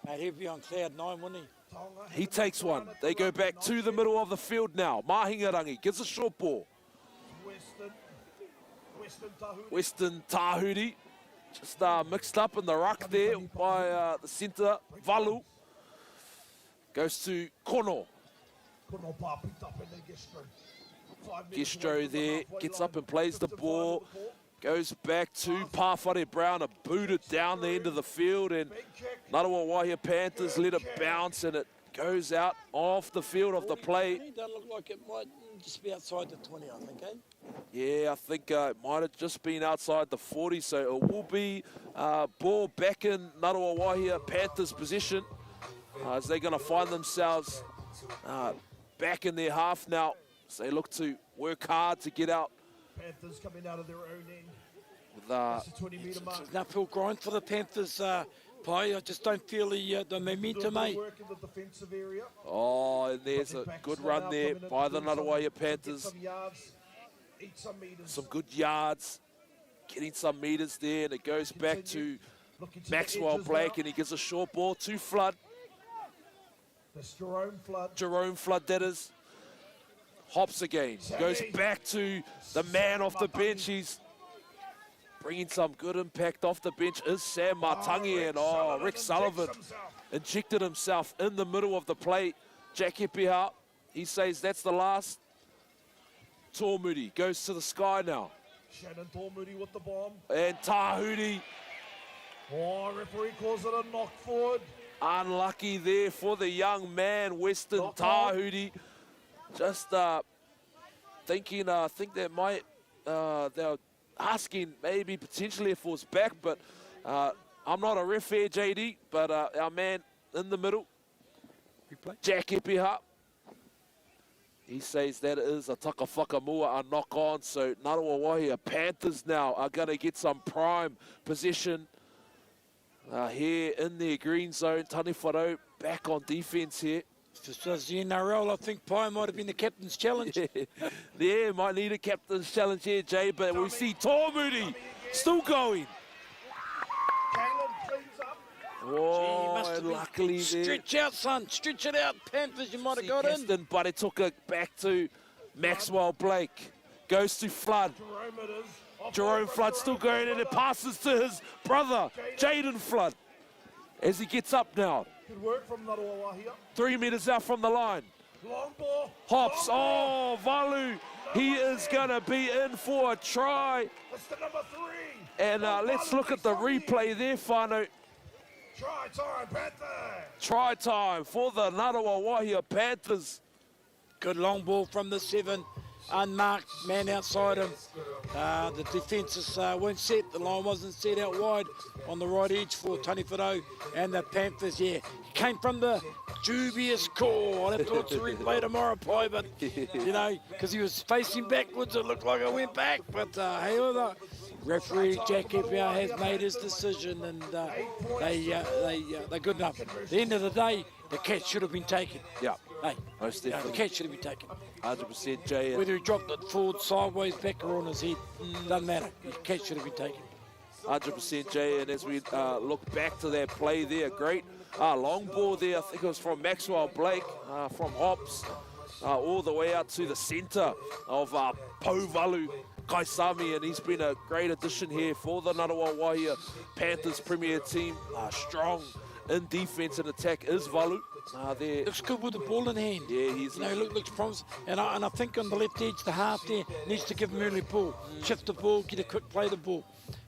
Mate, he'd be on cloud 9, wouldn't he? He takes one. They go back to the middle of the field now. Mahingarangi gets a short ball. Western Tahuri just mixed up in the ruck there by the centre, Valu. Goes to Kono. Gestro there, gets up and plays the ball. Goes back to Pawhare Brown, a booted down the end of the field, and Ngātawa Wahia Panthers let it bounce, and it goes out off the field of the play. It doesn't look like it might just be outside the 20, I think, eh? Yeah, I think it might have just been outside the 40, so it will be ball back in Ngātawa Wahia Panthers' position as they're going to find themselves back in their half now. So they look to work hard to get out. Panthers coming out of their own end. With, That's a 20-metre mark. It's an uphill grind for the Panthers, Pai. I just don't feel the momentum, eh? Work in the defensive area. Oh, and there's a good run there by the Ngātawa Panthers. some good yards, getting some meters there, and it goes back to Maxwell Blake, and he gives a short ball to Flood. That's Jerome Flood. Jerome Flood, that is. Hops again, goes back to the man off the bench. He's bringing some good impact off the bench is Sam Matangi, and Rick Sullivan injected himself in the middle of the plate. Jackie Piha, he says that's the last. Tormudi goes to the sky now. Shannon Tormudi with the bomb. And Tahudi. Oh, referee calls it a knock forward. Unlucky there for the young man, Weston Tahudi. Just thinking, I think they might, they're asking maybe potentially if it was back, but I'm not a ref here, JD, but our man in the middle, Jack Epiha, he says that is a takawhakamua, a knock on, so Ngāroa Wahia Panthers now are going to get some prime possession here in their green zone. Tani Wharau back on defence here. Just as the NRL, I think Pai might have been the captain's challenge. Yeah, might need a captain's challenge here, Jay, but we see Tormudi still going. Oh, and luckily there. Stretch out, son. Stretch it out. Panthers, you might have got in. But it took it back to Maxwell Blake. Goes to Flood. Jerome Flood still going, and it passes to his brother, Jaden Flood, as he gets up now. Good work from Ngāroa Wahia. 3 meters out from the line. Long ball. Hops. Oh, Valu. He is going to be in for a try. That's the number 3. And let's look at the replay there, Whānau. Try time, Panther. Try time for the Ngāroa Wahia Panthers. Good long ball from the 7. Unmarked, man outside him. The defences weren't set. The line wasn't set out wide on the right edge for Tani Wharau and the Panthers. Yeah, came from the dubious call. I'll have to watch the replay tomorrow, Pai, but you know, because he was facing backwards, it looked like it went back. But hey, the referee Jack Epiau has made his decision, and they're good enough. At the end of the day, the catch should have been taken. Yeah, hey, most definitely. The catch should have been taken. 100%, Jay. Whether he dropped it forward, sideways, back, or on his head, doesn't matter. The catch should have been taken. 100%, Jay. And as we look back to that play there, great long ball there. I think it was from Maxwell Blake, from Hops, all the way out to the centre of Pauvalu Kaisami, and he's been a great addition here for the Ngāroa Wahia Panthers Premier team. Strong in defence and attack is Valu. Looks good with the ball in hand. Yeah, he's looks promising. And I think on the left edge, the half there needs to give him early ball, shift the ball, get a quick play the ball,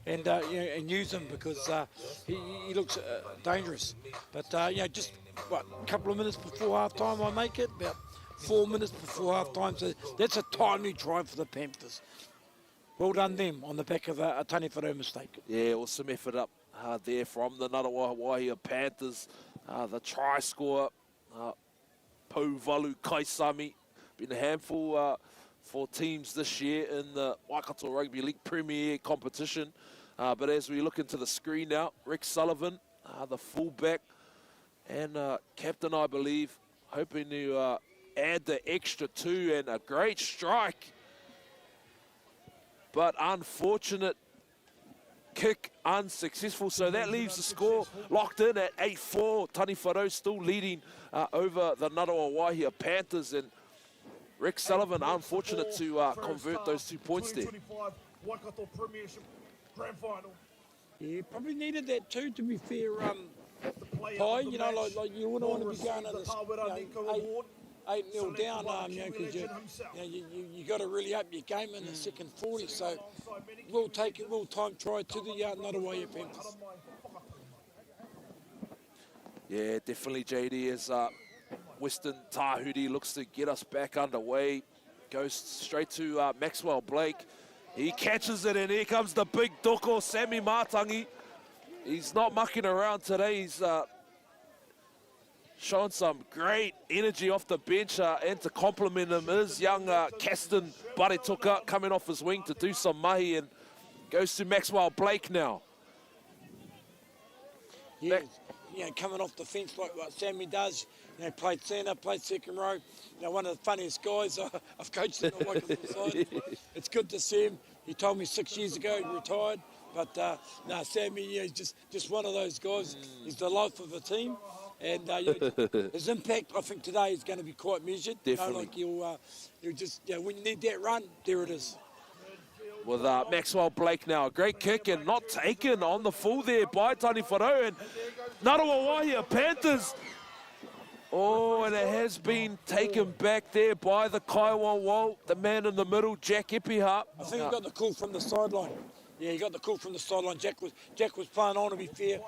and and use him because he looks dangerous. But just a couple of minutes before half time, I make it about 4 minutes before half time. So that's a timely try for the Panthers. Well done them on the back of a Tani Wharau mistake. Yeah, awesome effort up there from the Ngāroa Wahia Panthers. The try scorer, Pauvalu Kaisami, been a handful for teams this year in the Waikato Rugby League Premier competition. But as we look into the screen now, Rick Sullivan, the fullback, and captain, I believe, hoping to add the extra 2, and a great strike. But unfortunate kick unsuccessful, so that leaves the score locked in at 8-4. Tani Wharau still leading over the Ngāroa Wahia Panthers, and Rick Sullivan unfortunate to convert those 2 points there. Waikato Premiership Grand Final. Yeah, probably needed that too, to be fair. Pai, you know, like you wouldn't want to be going to this 8-0 down, because you got to really up your game in the second 40. So we'll take it, we'll time try to the Ngāroa Wahia Panthers. Yeah, definitely, JD, as Weston Tahudi looks to get us back underway. Goes straight to Maxwell Blake. He catches it, and here comes the big doko, Sammy Matangi. He's not mucking around today. He's showing some great energy off the bench, and to compliment him is young Caston Barituka coming off his wing to do some mahi, and goes to Maxwell Blake now. Yeah, coming off the fence like what Sammy does, You know, played centre, played second row. You know, one of the funniest guys I've coached in the Waikato side. It's good to see him. He told me 6 years ago he retired. But no, Sammy, yeah, he's just one of those guys. He's the life of the team. And his impact, I think, today is going to be quite measured. Definitely. You know, like he'll just, you know, when you need that run, there it is. With Maxwell Blake now, a great kick and not taken on the full there by Tani Whanau. And Narawa Wahia Panthers. Oh, and it has been taken back there by the Kaiwan Wall, the man in the middle, Jack Epiha. I think he got the call from the sideline. Yeah, he got the call from the sideline. Jack was playing on, to be fair.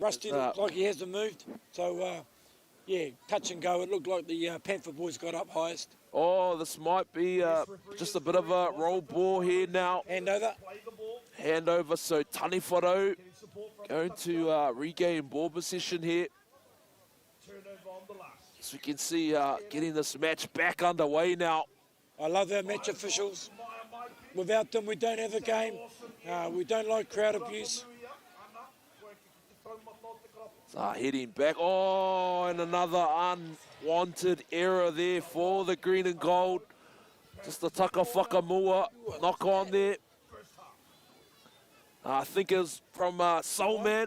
Rusty looked like he hasn't moved. So, yeah, touch and go. It looked like the Panther boys got up highest. Oh, this might be just a bit of a roll ball here now. Hand over, so Tani Whanau going to regain ball position here. As we can see, getting this match back underway now. I love our match officials. Without them, we don't have a game. We don't like crowd abuse. Heading back. Oh, and another unwanted error there for the green and gold. Just the Taka Whakamua knock on there. I think it was from Soul Man.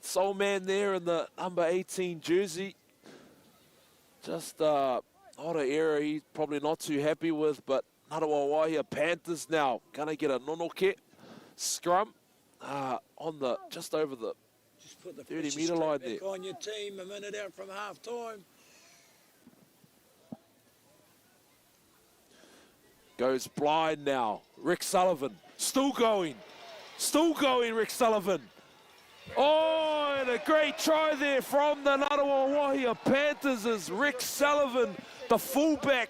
Soul Man there in the number 18 jersey. Just not an error he's probably not too happy with, but Narawa Wahia Panthers now gonna get a nonoke scrum on the just over the Just put the 30-metre line back there. on your team a minute out from half time. Goes blind now. Rick Sullivan still going, Rick Sullivan. Oh, and a great try there from the Narawa Wahia Panthers as Rick Sullivan, the fullback,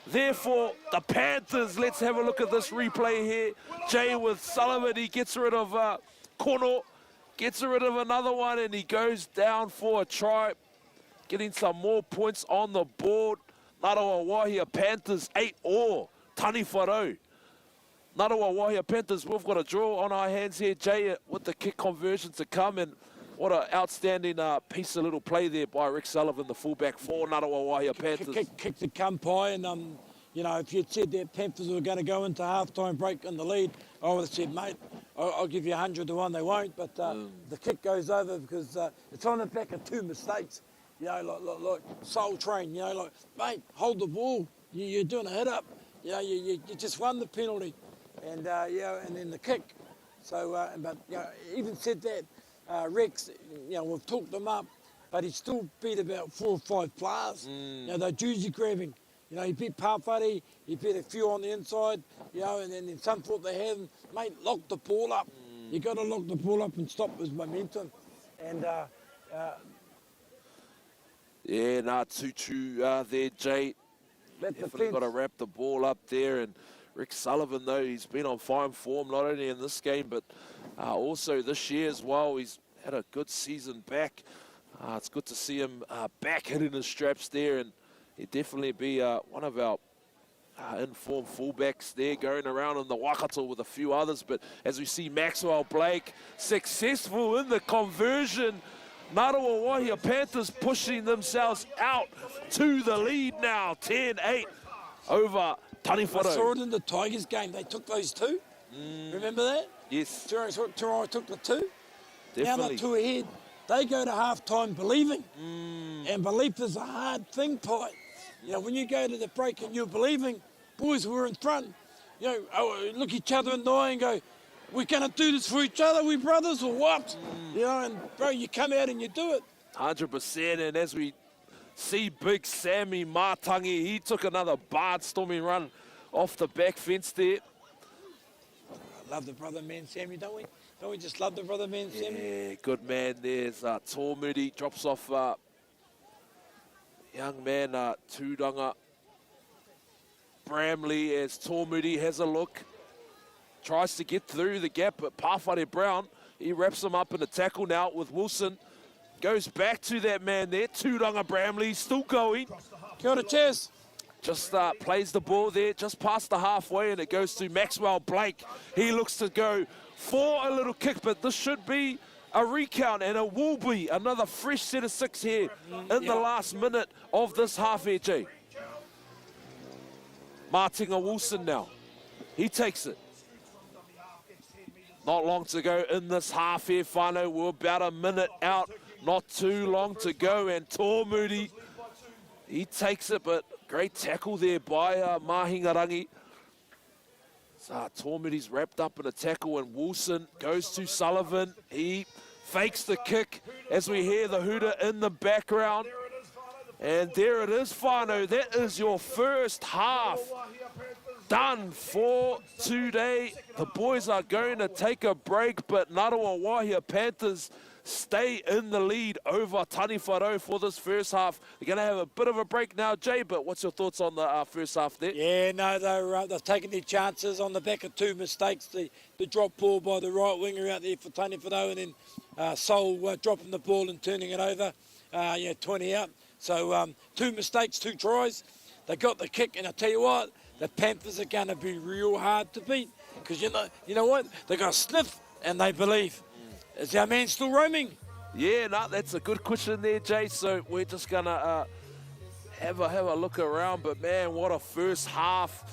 there for the Panthers. Let's have a look at this replay here. Jay with Sullivan, he gets rid of Kono, gets rid of another one, and he goes down for a try, getting some more points on the board. Narawa Wahia Panthers 8-all, Tani Whanau. Narawa Wahia Panthers, we've got a draw on our hands here, Jay, with the kick conversion to come, and what an outstanding piece of little play there by Rick Sullivan, the fullback for Narawa Wahia Panthers. Kick to come by, and you know, if you'd said that Panthers were going to go into half-time break in the lead, I would have said, mate, I'll give you 100 to 1. They won't, but the kick goes over because it's on the back of two mistakes. You know, like Soul Train. You know, like, mate, hold the ball. You're doing a hit up. You know, you just won the penalty. And yeah, and then the kick. So, but you know, even said that Rex, you know, we've talked him up, but he still beat about 4 or 5 players. You know, they're jersey grabbing. You know, he beat Pawhare, he beat a few on the inside. You know, and then some thought they had him. Mate, lock the ball up. You got to lock the ball up and stop his momentum. And yeah, nah, Tutu there, Jay. Definitely got to wrap the ball up there. And Rick Sullivan, though, he's been on fine form, not only in this game, but also this year as well. He's had a good season back. It's good to see him back hitting his straps there, and he'd definitely be one of our informed fullbacks there, going around in the Waikato with a few others. But as we see Maxwell Blake successful in the conversion, Narawa Wahia Panthers pushing themselves out to the lead now, 10-8 over Tani Whanau. I saw it in the Tigers game. They took those 2. Remember that? Yes. Toronto took the 2. Definitely. Now they're 2 ahead. They go to half-time believing. And belief is a hard thing, Pi. You know, when you go to the break and you're believing, boys were in front. You know, look each other in the eye and go, we're going to do this for each other, we brothers, or what? You know, and bro, you come out and you do it. 100%, and as we see Big Sammy Matangi, he took another barnstorming run off the back fence there. I love the brother man Sammy, don't we? Don't we just love the brother man Sammy? Yeah, good man. There's Tōmuri, drops off young man Tūranga Bramley as Tōmuri has a look. Tries to get through the gap, but Pawhare Brown, he wraps him up in a tackle now with Wilson. Goes back to that man there, Tūranga Bramley, still going. Kia ora, cheers. Just plays the ball there, just past the halfway, and it goes to Maxwell Blake. He looks to go for a little kick, but this should be a recount, and it will be another fresh set of 6 here in the last minute of this half here, Jay. Martinga Wilson now. He takes it. Not long to go in this half here, whānau. We're about a minute out. Not too long to go, and Tōmuri, he takes it, but great tackle there by Mahingarangi. So Tōmuri's wrapped up in a tackle, and Wilson goes to Sullivan. He fakes the kick as we hear the hooter in the background. And there it is, whānau. That is your first half done for today. The boys are going to take a break, but Ngāroa Wāhia Panthers stay in the lead over Taniwharau for this first half. They're going to have a bit of a break now, Jay, but what's your thoughts on the first half there? Yeah, no, they've taken their chances on the back of 2 mistakes. The drop ball by the right winger out there for Taniwharau, and then Sol dropping the ball and turning it over, 20 out. So 2 mistakes, 2 tries. They got the kick, and I tell you what, the Panthers are going to be real hard to beat, because you know what? They're going to sniff and they believe. Is our man still roaming? Yeah, no, that's a good question there, Jay. So we're just going to have a look around. But, man, what a first half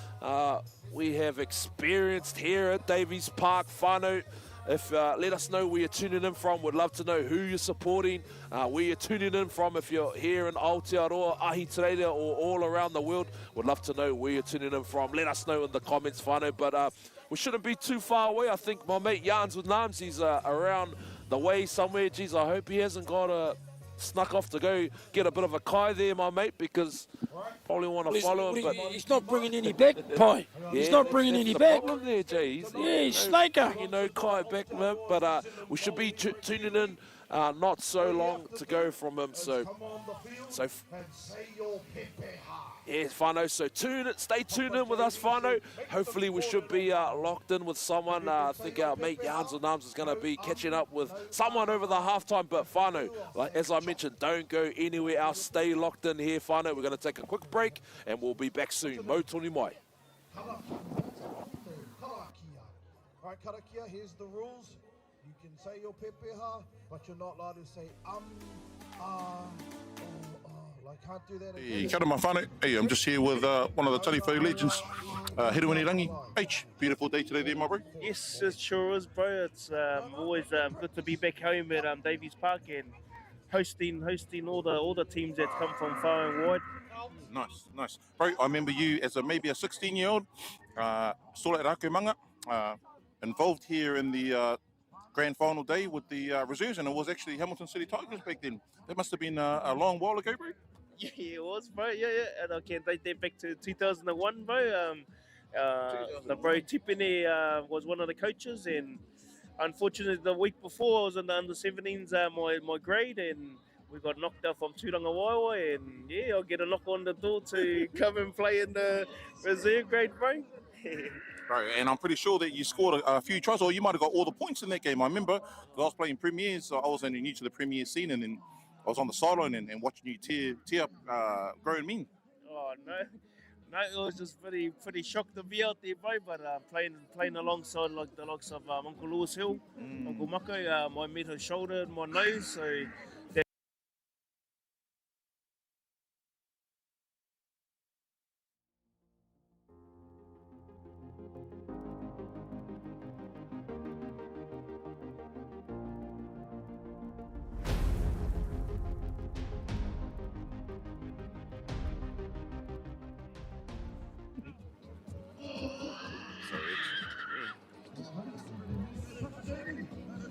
we have experienced here at Davies Park. Whānau, if let us know where you're tuning in from. We'd love to know who you're supporting, where you're tuning in from. If you're here in Aotearoa, Ahitereiria, or all around the world, we'd love to know where you're tuning in from. Let us know in the comments, whānau. But we shouldn't be too far away. I think my mate Jans with Nams, he's around the way somewhere. Geez, I hope he hasn't got snuck off to go get a bit of a kai there, my mate, because probably want to follow him. But he's not bringing any back, Pai. He's not bringing any back. Problem there, Jay. He's snaker. Kai back, man. But we should be tuning in. Not so long to go from him. So yeah, whānau. So stay tuned in with us, whānau. Hopefully we should be locked in with someone. I think our mate Jans and Arms is going to be catching up with someone over the halftime. But whānau, as I mentioned, don't go anywhere else. Stay locked in here, whānau. We're going to take a quick break and we'll be back soon. Mo toni mai. All right, Karakia, here's the rules. You can say your pepeha, but you're not allowed to say like, can't do that again. Hey, kia ora, my whānau. Hey, I'm just here with one of the Taniwharau legends, Hiruini Rangi. H, beautiful day today there, my bro. Yes, it sure is, bro. It's always good to be back home at Davies Park and hosting all the teams that come from far and wide. Nice. Bro, I remember you as maybe a 16-year-old, still at Akumanga, involved here in the grand final day with the reserves, and it was actually Hamilton City Tigers back then. That must have been a long while ago, bro. Yeah, it was, bro. Yeah. And I can date that back to 2001, bro. The bro Tipene was one of the coaches, and unfortunately the week before I was in the under-17s, my grade, and we got knocked out from Tūranga Waiwai, and yeah, I'll get a knock on the door to come and play in the reserve grade, bro. Right, and I'm pretty sure that you scored a few tries, or you might have got all the points in that game. I remember I was playing premiers, so I was only new to the premier scene, and then I was on the sideline and watching you tear up grown men. Oh no, it was just pretty shocked to be out there, bro. But playing alongside like the likes of Uncle Lewis Hill, Uncle Mako, I met his shoulder and my nose, so.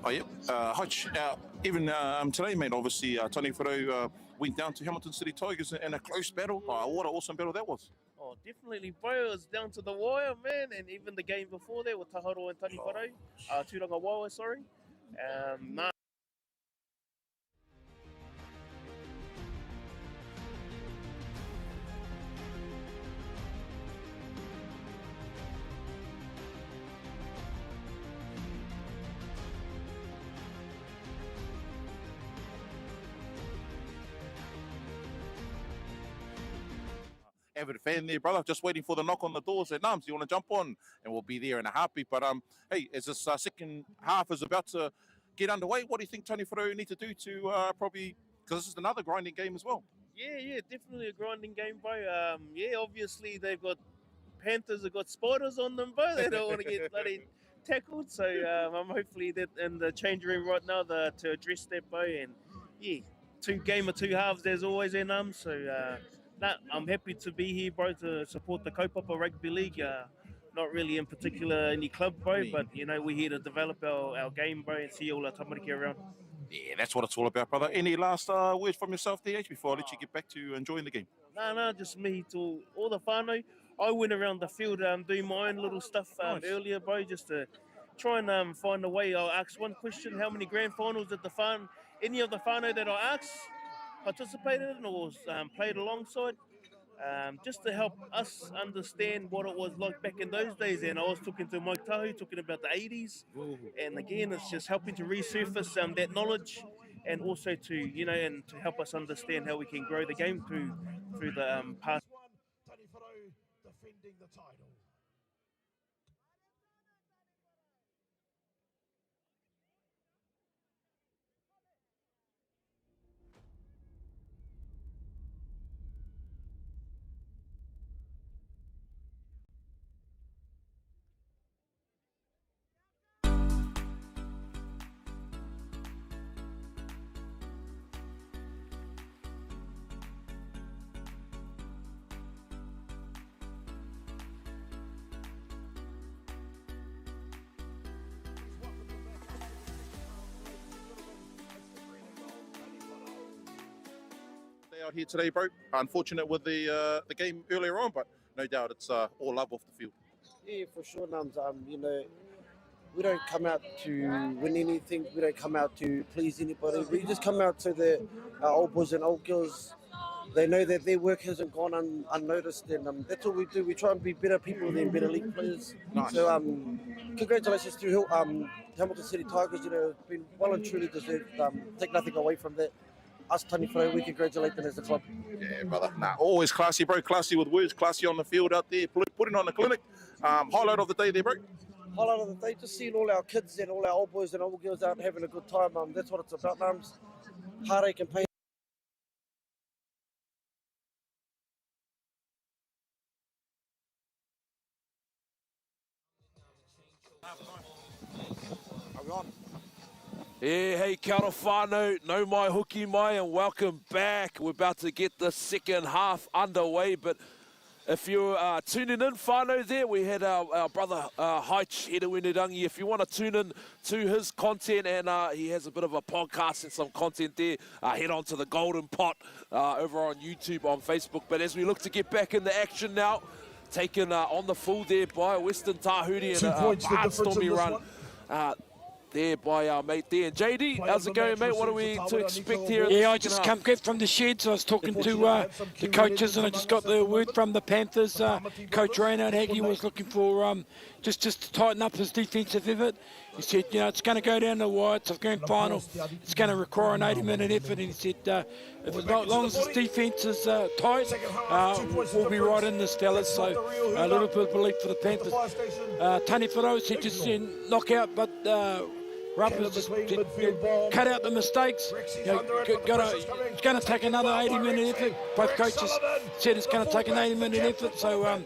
Oh, yep. Hutch, even today, mate, obviously, Taniwharau went down to Hamilton City Tigers in a close battle. What an awesome battle that was. Oh, definitely, bro. It was down to the wire, man. And even the game before that with Taharo and Taniwharau, Tūranga Waiwai, sorry. Nah. Avid fan there, brother. Just waiting for the knock on the door. Said, Nams, you want to jump on? And we'll be there in a heartbeat. But hey, as this second half is about to get underway. What do you think Tony Whareau need to do to probably, because this is another grinding game as well? Yeah, definitely a grinding game, bro. Yeah, obviously they've got Panthers have got spiders on them, bro. They don't want to get bloody tackled. So I'm hopefully that in the change room right now to address that, bro. And yeah, game of two halves as always, and so I'm happy to be here, bro, to support the Kaupapa Rugby League. Not really in particular any club, bro, but you know we're here to develop our game, bro, and see all our tamariki around. Yeah, that's what it's all about, brother. Any last words from yourself, DH, before I let you get back to enjoying the game? No, just me to all the whānau. I went around the field doing my own little stuff earlier, bro, just to try and find a way. I'll ask one question: how many grand finals did any of the whānau that I asked participated in or played alongside? Just to help us understand what it was like back in those days. And I was talking to Mike Tahu, talking about the 80s. And again, it's just helping to resurface that knowledge, and also to, and to help us understand how we can grow the game through the past. Tony Whareau defending the title. Out here today, bro. Unfortunate with the game earlier on, but no doubt it's all love off the field. Yeah, for sure, Nums. We don't come out to win anything. We don't come out to please anybody. We just come out so that our old boys and old girls, they know that their work hasn't gone unnoticed, and that's all we do. We try and be better people than better league players. Nice. So congratulations to Hamilton City Tigers. Been well and truly deserved. Take nothing away from that. Us, Tony Whareau, we congratulate them as a club. Yeah, brother. Always classy, bro. Classy with words, classy on the field out there, putting on the clinic. Highlight of the day there, bro. Highlight of the day, just seeing all our kids and all our old boys and old girls out having a good time. That's what it's about, Nums. Heartache and pain. Are we on? Yeah, hey, kia ora whānau, nau mai hoki mai, and welcome back. We're about to get the second half underway, but if you're tuning in, whānau there, we had our brother Haich Hedewinirangi. If you want to tune in to his content, and he has a bit of a podcast and some content there, head on to the Golden Pot over on YouTube, on Facebook. But as we look to get back in the action now, taken on the full there by Western Tahuri and a barnstorming run. There by our mate there. JD, how's it going, mate? What are we to expect here? Yeah, I just come back from the sheds. I was talking to the coaches, and I just got the word from the Panthers. Coach Reinhard Hagee was looking for just to tighten up his defensive effort. He said, it's going to go down the wire. It's a grand final. It's going to require an 80-minute effort. And he said, if as long as his defence is tight, we'll be right in the Stellars. So a little bit of belief for the Panthers. Tony Whareau said just knock out, but Ruppers just cut out the mistakes. It's going to take another 80-minute effort. Both coaches said it's going to take an 80-minute effort. So,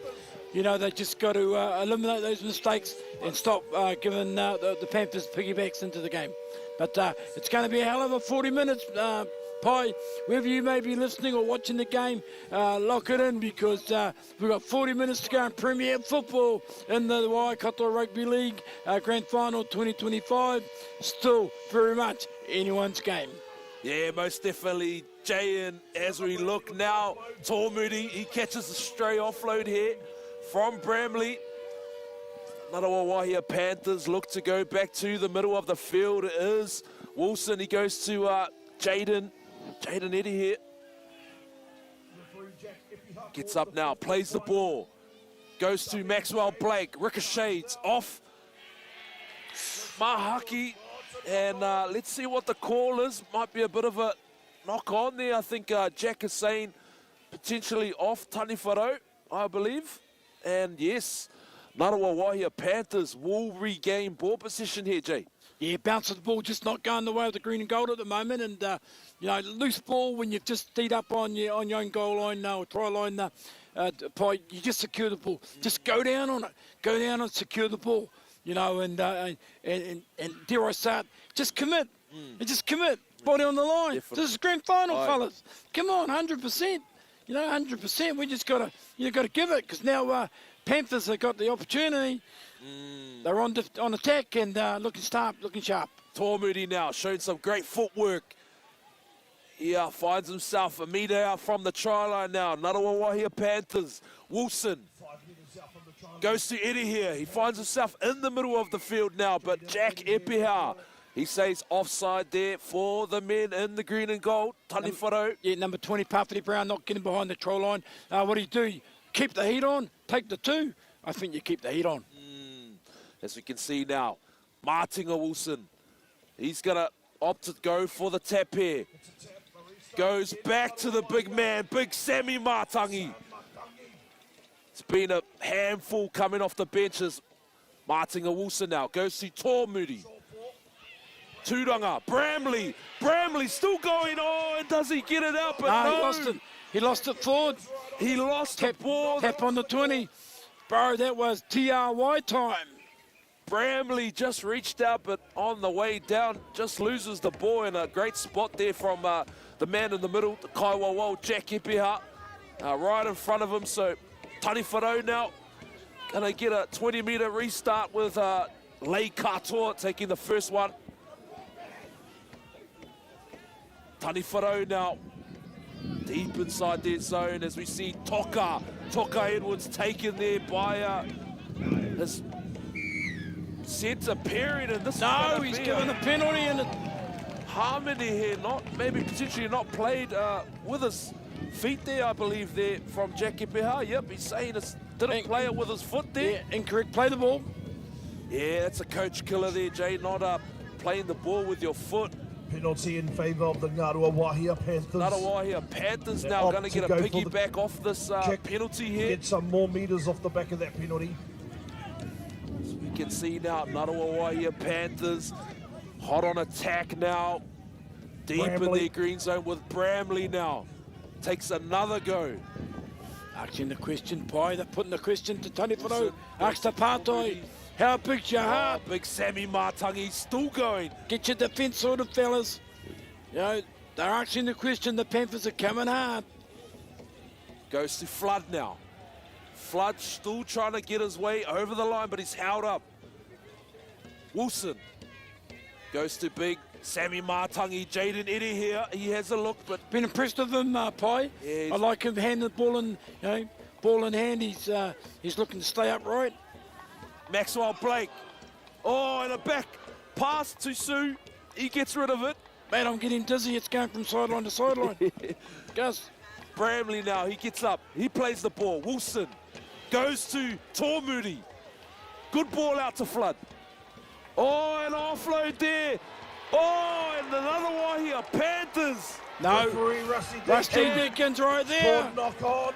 they just got to eliminate those mistakes and stop giving the Panthers piggybacks into the game. But it's going to be a hell of a 40 minutes, Pi. Wherever you may be listening or watching the game, lock it in, because we've got 40 minutes to go in Premier Football in the Waikato Rugby League Grand Final 2025. Still very much anyone's game. Yeah, most definitely, Jay. And as we look now, Tormudi, he catches a stray offload here from Bramley. Ngaruawahia Panthers look to go back to the middle of the field. It is Wilson. He goes to Jaden Eddy here. Gets up now, plays the ball. Goes to Maxwell Blake, ricochets off Mahaki. And let's see what the call is. Might be a bit of a knock on there. I think Jack is saying potentially off Tony Whareau, I believe. And yes, Ngaruawahia Panthers will regain ball position here, Jay. Yeah, bounce of the ball just not going the way of the green and gold at the moment, and you know, loose ball when you've just teed up on your own goal line or try line, you just secure the ball. Just go down on it, go down and secure the ball. You know, and dare I say it, just commit, and just commit. Body on the line. Definitely. This is grand final, fellas. Come on, 100%. You know, 100%. We just gotta give it, because now Panthers have got the opportunity. They're on attack and looking sharp. Tormudi now showed some great footwork. He finds himself a metre out from the try line now. Ngātawa Wahia Panthers. Wilson goes to Eddie here. He finds himself in the middle of the field now, but Jack Epihau, he says offside there for the men in the green and gold. Taniwharo. Yeah, number 20, Pawhiri Brown, not getting behind the try line. What do you do? Keep the heat on? Take the 2? I think you keep the heat on. As we can see now, Martinga Wilson, he's going to opt to go for the tap here. Goes back to the big man, big Sammy Matangi. It's been a handful coming off the benches. Martinga Wilson now goes to Tormudi. Tūranga, Bramley still going on. Does he get it out? But no. He lost it. He lost it forward. He lost the ball. Tap on the 20. Bro, that was TRY time. Bramley just reached out, but on the way down, just loses the ball in a great spot there from the man in the middle, the Kaiwawo, Jack Epihau, right in front of him. So Taniwharo now gonna get a 20-metre restart with Lei Katoa taking the first one. Taniwharo now deep inside their zone as we see Toka Edwards taken there by his centre period, and this No, he's given a penalty, and Harmony here, maybe potentially not played with his feet there, I believe, there from Jack Epihau. Yep, he's saying it didn't play it with his foot there. Yeah, incorrect, play the ball. Yeah, that's a coach killer there, Jay, not playing the ball with your foot. Penalty in favour of the Ngātawa Wahia Panthers. Ngātawa Wahia Panthers now going to get a piggyback off this penalty here. Get some more metres off the back of that penalty. As we can see now, Ngātawa Wahia Panthers hot on attack now. Deep in their green zone with Bramley now. Takes another go. Asking the question, Pai, they're putting the question to Taniwharo. Ask the Pātai, how big's your heart? Big Sammy Matangi still going. Get your defence sorted, fellas. You know, they're asking the question, the Panthers are coming hard. Goes to Flood now. Flood still trying to get his way over the line, but he's held up. Wilson goes to big Sammy Matangi. Jaden Eddie here. He has a look, but been impressed with him, Pai. Yeah, I like him handing the ball in, ball in hand. He's looking to stay upright. Maxwell Blake. Oh, and a back pass to Sue. He gets rid of it. Man, I'm getting dizzy. It's going from sideline to sideline. Gus. Bramley now, he gets up. He plays the ball. Wilson goes to Tormudi. Good ball out to Flood. Oh, an offload there. Oh, and another one here. Panthers. No. Referee Rusty Dickens right there. Good knock on.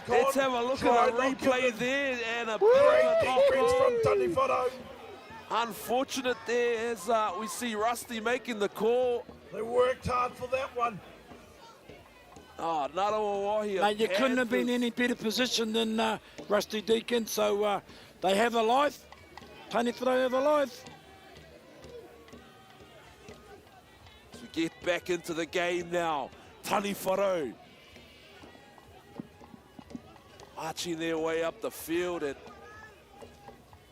Let's have a look at a replay there, and a great defense from Taniwharo. Unfortunate there as we see Rusty making the call. They worked hard for that one. Oh, Ngātawa Wahia. Mate, you couldn't have been in any better position than Rusty Deacon, so they have a life. Taniwharo have a life. As we get back into the game now, Taniwharo marching their way up the field, and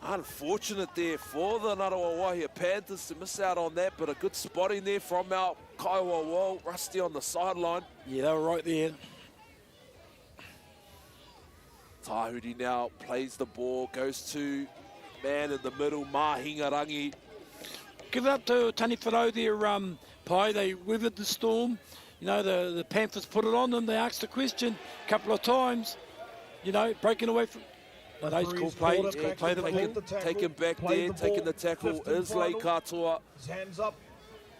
unfortunate there for the Ngātawa Wahia Panthers to miss out on that, but a good spotting there from our Kaiwawo, Rusty on the sideline. Yeah, they were right there. Tahuri now plays the ball, goes to man in the middle, Mahingarangi. Give it up to Taniwharo there, Pai. They weathered the storm. You know, the Panthers put it on them. They asked the question a couple of times. You know, breaking away from... No, those cool play. Yeah, play the ball. Take him back there, taking the tackle is Lei Katoa. Hands up.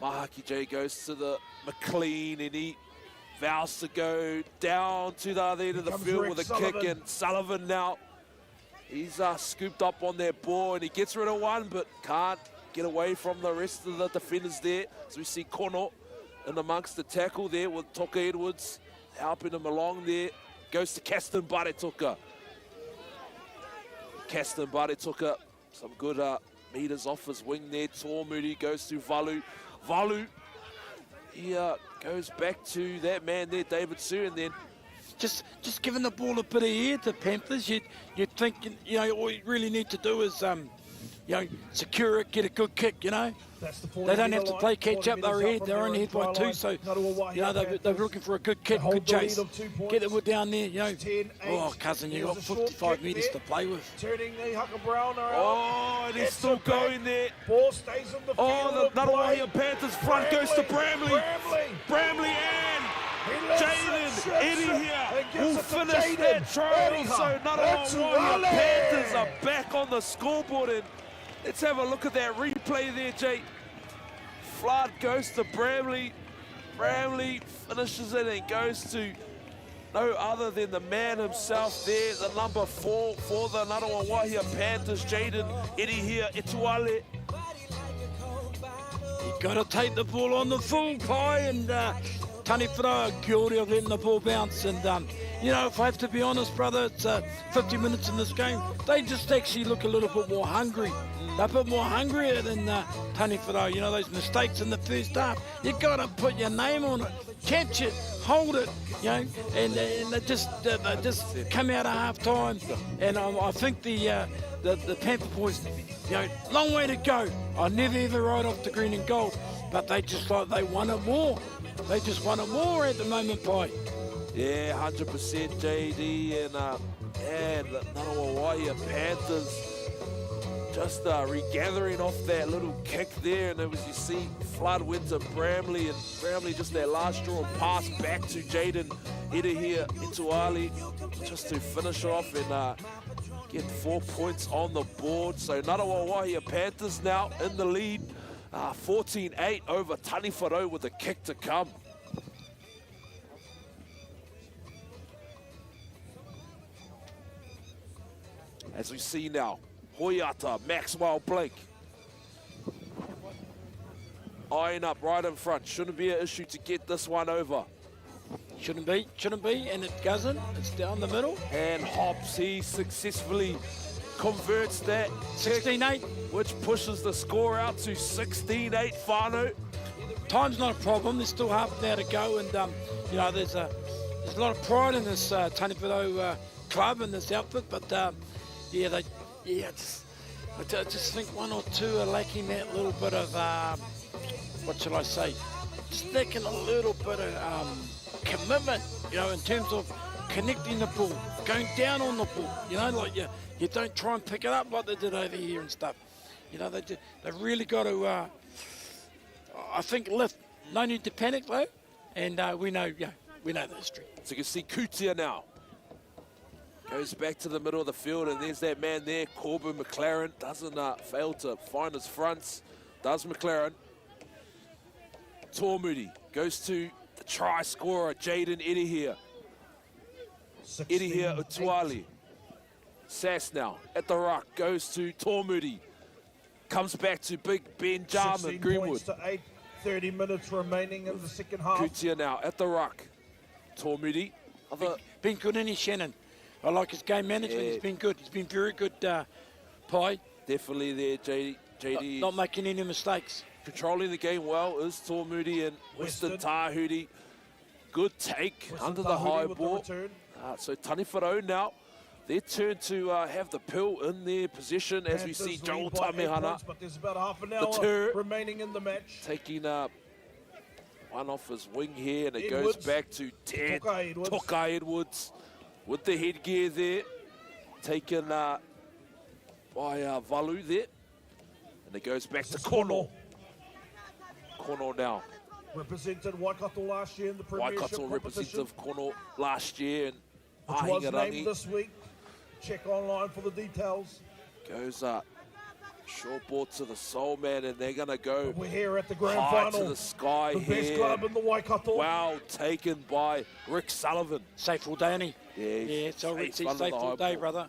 Mahaki J goes to the McLean, and he vows to go down to the other end of the field with a kick, and Sullivan now, he's scooped up on that ball, and he gets rid of one, but can't get away from the rest of the defenders there. So we see Kono in amongst the tackle there with Toka Edwards helping him along there. Goes to Caston Baretoka. Caston Baretoka, some good meters off his wing there. Tormudi goes to Valu. Valu, he goes back to that man there, David Sue, and then just giving the ball a bit of air to Panthers. You'd think, you know, all you really need to do is, you know, secure it, get a good kick, you know. That's the point. They don't have to play catch up, they're ahead by 2, so, you know, they're looking for a good kick, good chase. Get it down there, you know. Oh, cousin, you got 55 metres to play with. Turning the Haka Brown around. Oh, and he's still going there. Ball stays on the field. Oh, the Ngurumoia Panthers front goes to Bramley. Bramley and Jaden Eddie here will finish that try. So Ngurumoia Panthers are back on the scoreboard, and let's have a look at that replay there, Jay. Flood goes to Bramley. Bramley finishes it and goes to no other than the man himself there, the number 4 for the Ngurumoia Panthers, Jaden Eddie here, Etuale. You got to take the ball on the full, Kai, and Tani Whara, guilty of letting the ball bounce. And, you know, if I have to be honest, brother, it's 50 minutes in this game. They just actually look a little bit more hungry. They're a bit more hungrier than Tani Whara. You know, those mistakes in the first half. You got to put your name on it, catch it, hold it, you know, and they just come out of half time. And I think the Panther boys, you know, long way to go. I never ever write off the green and gold, but they just like they want it more. They just want it more at the moment, Pai. Yeah, 100% JD, and the Ngurumoia Panthers just regathering off that little kick there, and as you see, Flood went to Bramley, and Bramley just that last draw and pass back to Jaden Ida here into Ali just to finish off and get 4 points on the board. So Ngurumoia Panthers now in the lead, 14-8 over Tani Whara with a kick to come. As we see now, Hoiata, Maxwell Blake. Eyeing up right in front. Shouldn't be an issue to get this one over. Shouldn't be, and it doesn't. It's down the middle. And Hobbs, he successfully converts that 16-8, which pushes the score out to 16-8 Whānau. Time's not a problem. There's still half an hour to go, and you know, there's a lot of pride in this Tani Whara club and this outfit, but I just think one or two are lacking that little bit of what shall I say? Just lacking a little bit of commitment, you know, in terms of connecting the ball, going down on the ball, you know, like you don't try and pick it up like they did over here and stuff. You know, they've really got to, I think, lift. No need to panic though, and we know the history. So you can see Kutia now. Goes back to the middle of the field, and there's that man there, Corbin McLaren. Doesn't fail to find his fronts. Does McLaren. Tormudi goes to the try scorer, Jaden Eddie here. Eddie here, Utuali. Sass now at the ruck, goes to Tormudi. Comes back to Big Ben Jarman, Greenwood. 8, 30 minutes remaining in the second half. Kutia now at the ruck. Tormudi. Been good in his Shannon. I like his game management. Yeah. He's been good. He's been very good, Pai. Definitely there, JD. Not making any mistakes. Controlling the game well is Tormudi and Weston Tahudi. Good take under the high ball. So Tani Whara now, their turn to have the pill in their possession as we see Joel Tamehana. But there's about half an hour remaining in the match. Taking one off his wing here, and it goes back to Ted Toka Edwards. With the headgear there, taken by Valu there. And it goes back to Kono. Kono now. Represented Waikato last year in the Premiership Waikato competition. representative Kono last year. And which was named this week. Check online for the details. Goes short ball to the soul man, and they're going to go We're here at the grand high final. to the sky the here. best club in the Waikato. Well taken by Rick Sullivan. Safe all day, ain't he? Yeah, so Rick's safe all day, brother.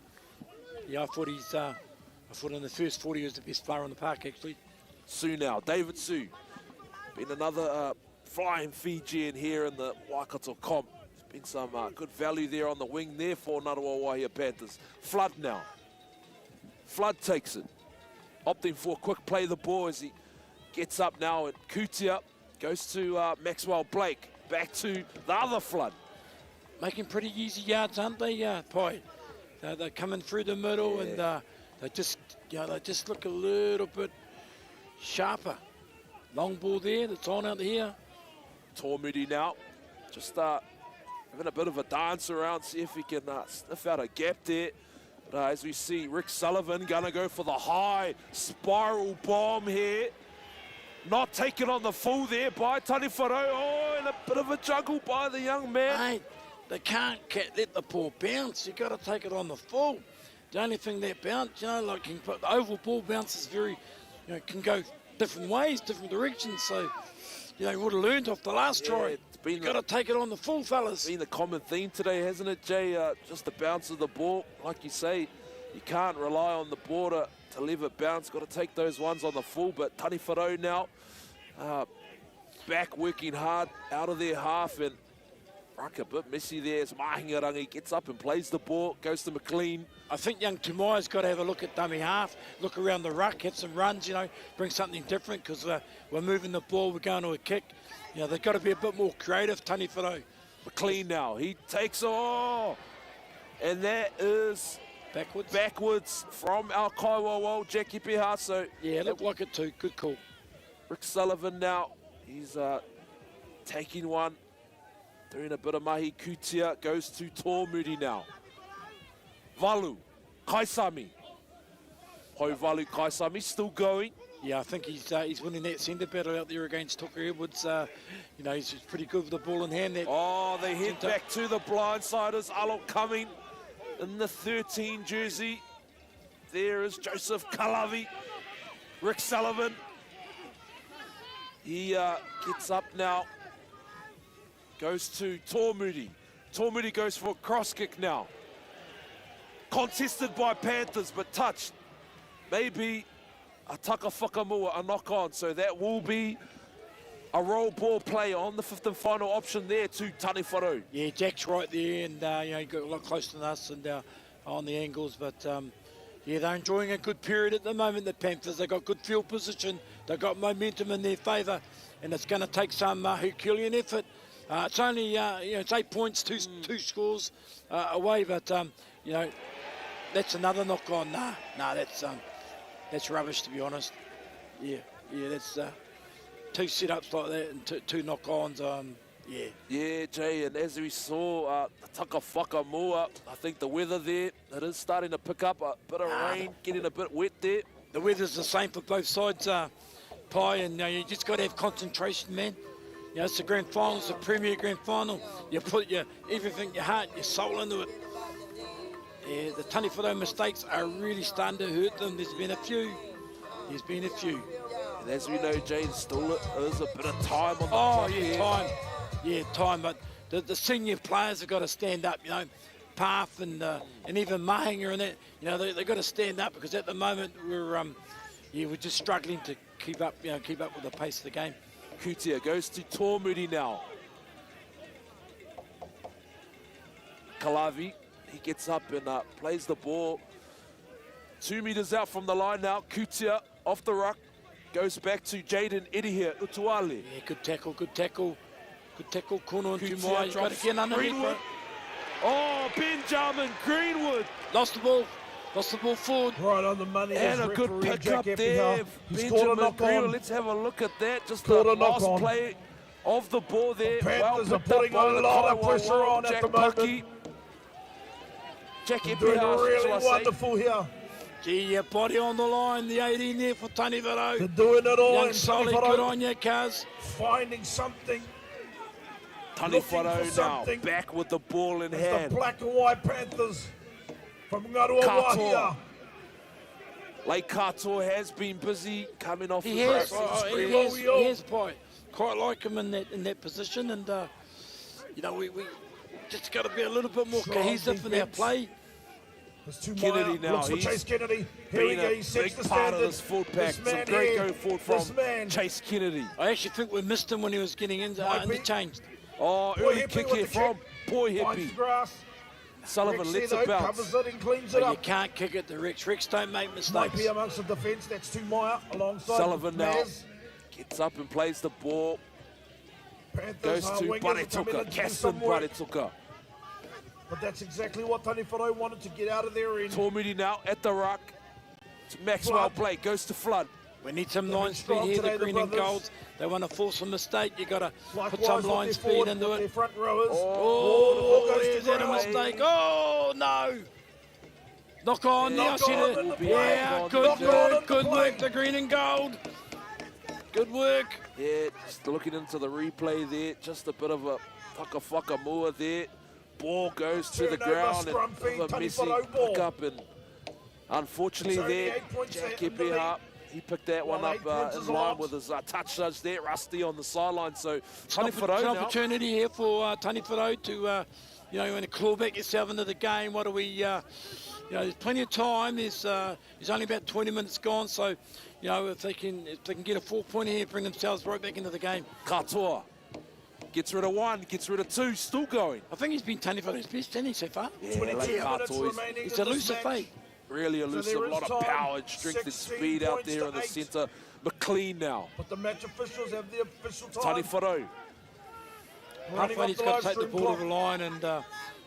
Yeah, I thought in the first 40 he was the best player on the park, actually. Sue now, David Sue. Been another flying Fijian here in the Waikato comp. There's been some good value there on the wing there for Ngātawa Wahia Panthers. Flood now. Flood takes it. Opting for a quick play the ball as he gets up now, and Kutia goes to Maxwell Blake. Back to the other Flood. Making pretty easy yards, aren't they, Pai? They're coming through the middle, and they just look a little bit sharper. Long ball there, that's on out here. Tormudi now, just having a bit of a dance around, see if he can sniff out a gap there. But as we see, Rick Sullivan gonna go for the high spiral bomb here. Not taken on the full there by Tani Wharau. Oh, and a bit of a juggle by the young man. Hey, they can't let the ball bounce. You got to take it on the full. The only thing that bounce, like the oval ball bounces very, can go different ways, different directions. So, you would have learned off the last try. You got to take it on the full, fellas. It's been the common theme today, hasn't it, Jay? Just the bounce of the ball. Like you say, you can't rely on the ball to leave it bounce. Got to take those ones on the full. But Tani Wharau now back working hard out of their half, and a bit messy there as Mahingarangi gets up and plays the ball, goes to McLean. I think young Tumai's got to have a look at dummy half, look around the ruck, hit some runs, bring something different, because we're moving the ball, we're going to a kick. They've got to be a bit more creative, Tani Wharau. McLean now, he takes, and that is backwards from our Kaiwawo, Jackie Peha. So yeah, looked like it too, good call. Rick Sullivan now, he's taking one. Doing a bit of mahi. Kutia goes to Tōmuri now. Valu, Kaisami. Hoi Valu, Kaisami still going. Yeah, I think he's winning that centre battle out there against Tucker Edwards. He's pretty good with the ball in hand. They head back to the blindsiders. Alok coming in the 13 jersey. There is Joseph Kalavi. Rick Sullivan. He gets up now. Goes to Tōmuri. Tōmuri goes for a cross kick now. Contested by Panthers, but touched. Maybe a taka whakamua, a knock on. So that will be a roll ball play on the fifth and final option there to Tani Wharau. Yeah, Jack's right there, and he got a lot closer than us and on the angles. But they're enjoying a good period at the moment, the Panthers. They've got good field position. They've got momentum in their favour, and it's going to take some Herculean effort. It's only, it's 8 points, two scores away, but, that's another knock on. Nah, that's rubbish, to be honest. Yeah, that's two setups like that and two knock-ons, Yeah, Jay, and as we saw, taka whakamua, I think the weather there, it is starting to pick up a bit of rain, getting a bit wet there. The weather's the same for both sides, Pai, and you just got to have concentration, man. It's the grand final, it's the premier grand final. You put everything, your heart, your soul into it. Yeah, the Tani Wharau mistakes are really starting to hurt them. There's been a few. And as we know, Jay, still is a bit of time on the clock here. Time. Yeah, time, but the senior players have got to stand up, Path and even Mahinga and that, they've got to stand up, because at the moment we're just struggling to keep up with the pace of the game. Kutia goes to Tōmuri now. Kalavi, he gets up and plays the ball. 2 meters out from the line now. Kutia off the ruck, goes back to Jaden Eddie here, Utuale. Yeah, good tackle. Good tackle, Kono and Tumai. You've got to get underneath, bro. Oh, Benjamin Greenwood. Lost the ball forward. Right on the money. And a good pick up there. Benjamin Greenwood, let's have a look at that. Just the last play of the ball there. The Panthers are putting a lot of pressure on at the moment. Jackie doing really wonderful here. Gee, your body on the line, the 18 there for Tani Wharau. They're doing it all. Young Solly, good on you, Kaz. Finding something. Tani Wharau now, back with the ball in hand. The black and white Panthers from Ngātawa Wahia. Lake Katoa has been busy coming off He the has, track. quite like him in that position, and we just got to be a little bit more cohesive in our play. Kennedy now, looks for he's Chase Kennedy. Here been he a goes, sets big the part of standard. this full pack. This man Some great here, go forward this from man. Chase Kennedy. I actually think we missed him when he was getting interchanged. Oh, Boy early Hippie kick with here the from Boy Finds the Hippie. grass. Sullivan Rex lets there, it though, bounce. covers it and cleans it But you up. can't kick it to Rex. Rex don't make Might mistakes. be amongst the defence. That's Tumaya alongside Sullivan now Maz. gets up and plays the ball. Panthers, Goes to wingers are coming in Barituka, to do Caston some work. Barituka. But that's exactly what Tony Whanau wanted to get out of there in. Tormudi now at the ruck. It's Maxwell Flood. play, goes to Flood. We need some They've been line speed strong here, today, the the green and brothers. gold. They want to force a mistake. You got to put Likewise some with line their speed forward, into with their it. front rowers. Oh, the ball goes to is that a ground. mistake? Oh, no. Knock on, Yeah, now knock see on it. in the play. Yeah, Knock good on work, in good the work, play. the green and gold. Good work. Yeah, just looking into the replay there. Just a bit of a fucka mua there. Ball goes to the Turnover, ground scrum and feed, a Tony messy Whanau ball. pick up, and unfortunately It's only there, 8 points Jack in the Epi lead. up. He picked that one Well, up 8 points in is a line lot. with his touch judge there, Rusty on the sideline. So Tony It's Whanau an now. opportunity here for Tony Whanau to, you know, when to claw back yourself into the game. What do we, you know, there's plenty of time. There's only about 20 minutes gone. So, you know, if they can get a 4-pointer here, bring themselves right back into the game. Katoa gets rid of one, gets rid of two, still going. I think he's been Tony Whanau's best, hasn't he, so far? Yeah, 22 like minutes Katoa, remaining It's in this elusive, match. eh? really elusive, there a lot is of time. power and strength and 16 speed out points there to in the 8. centre. McLean now. But the match officials have the official time. Tony Whanau. Running Halfway, up he's the got to live take the stream ball clock. to the line and,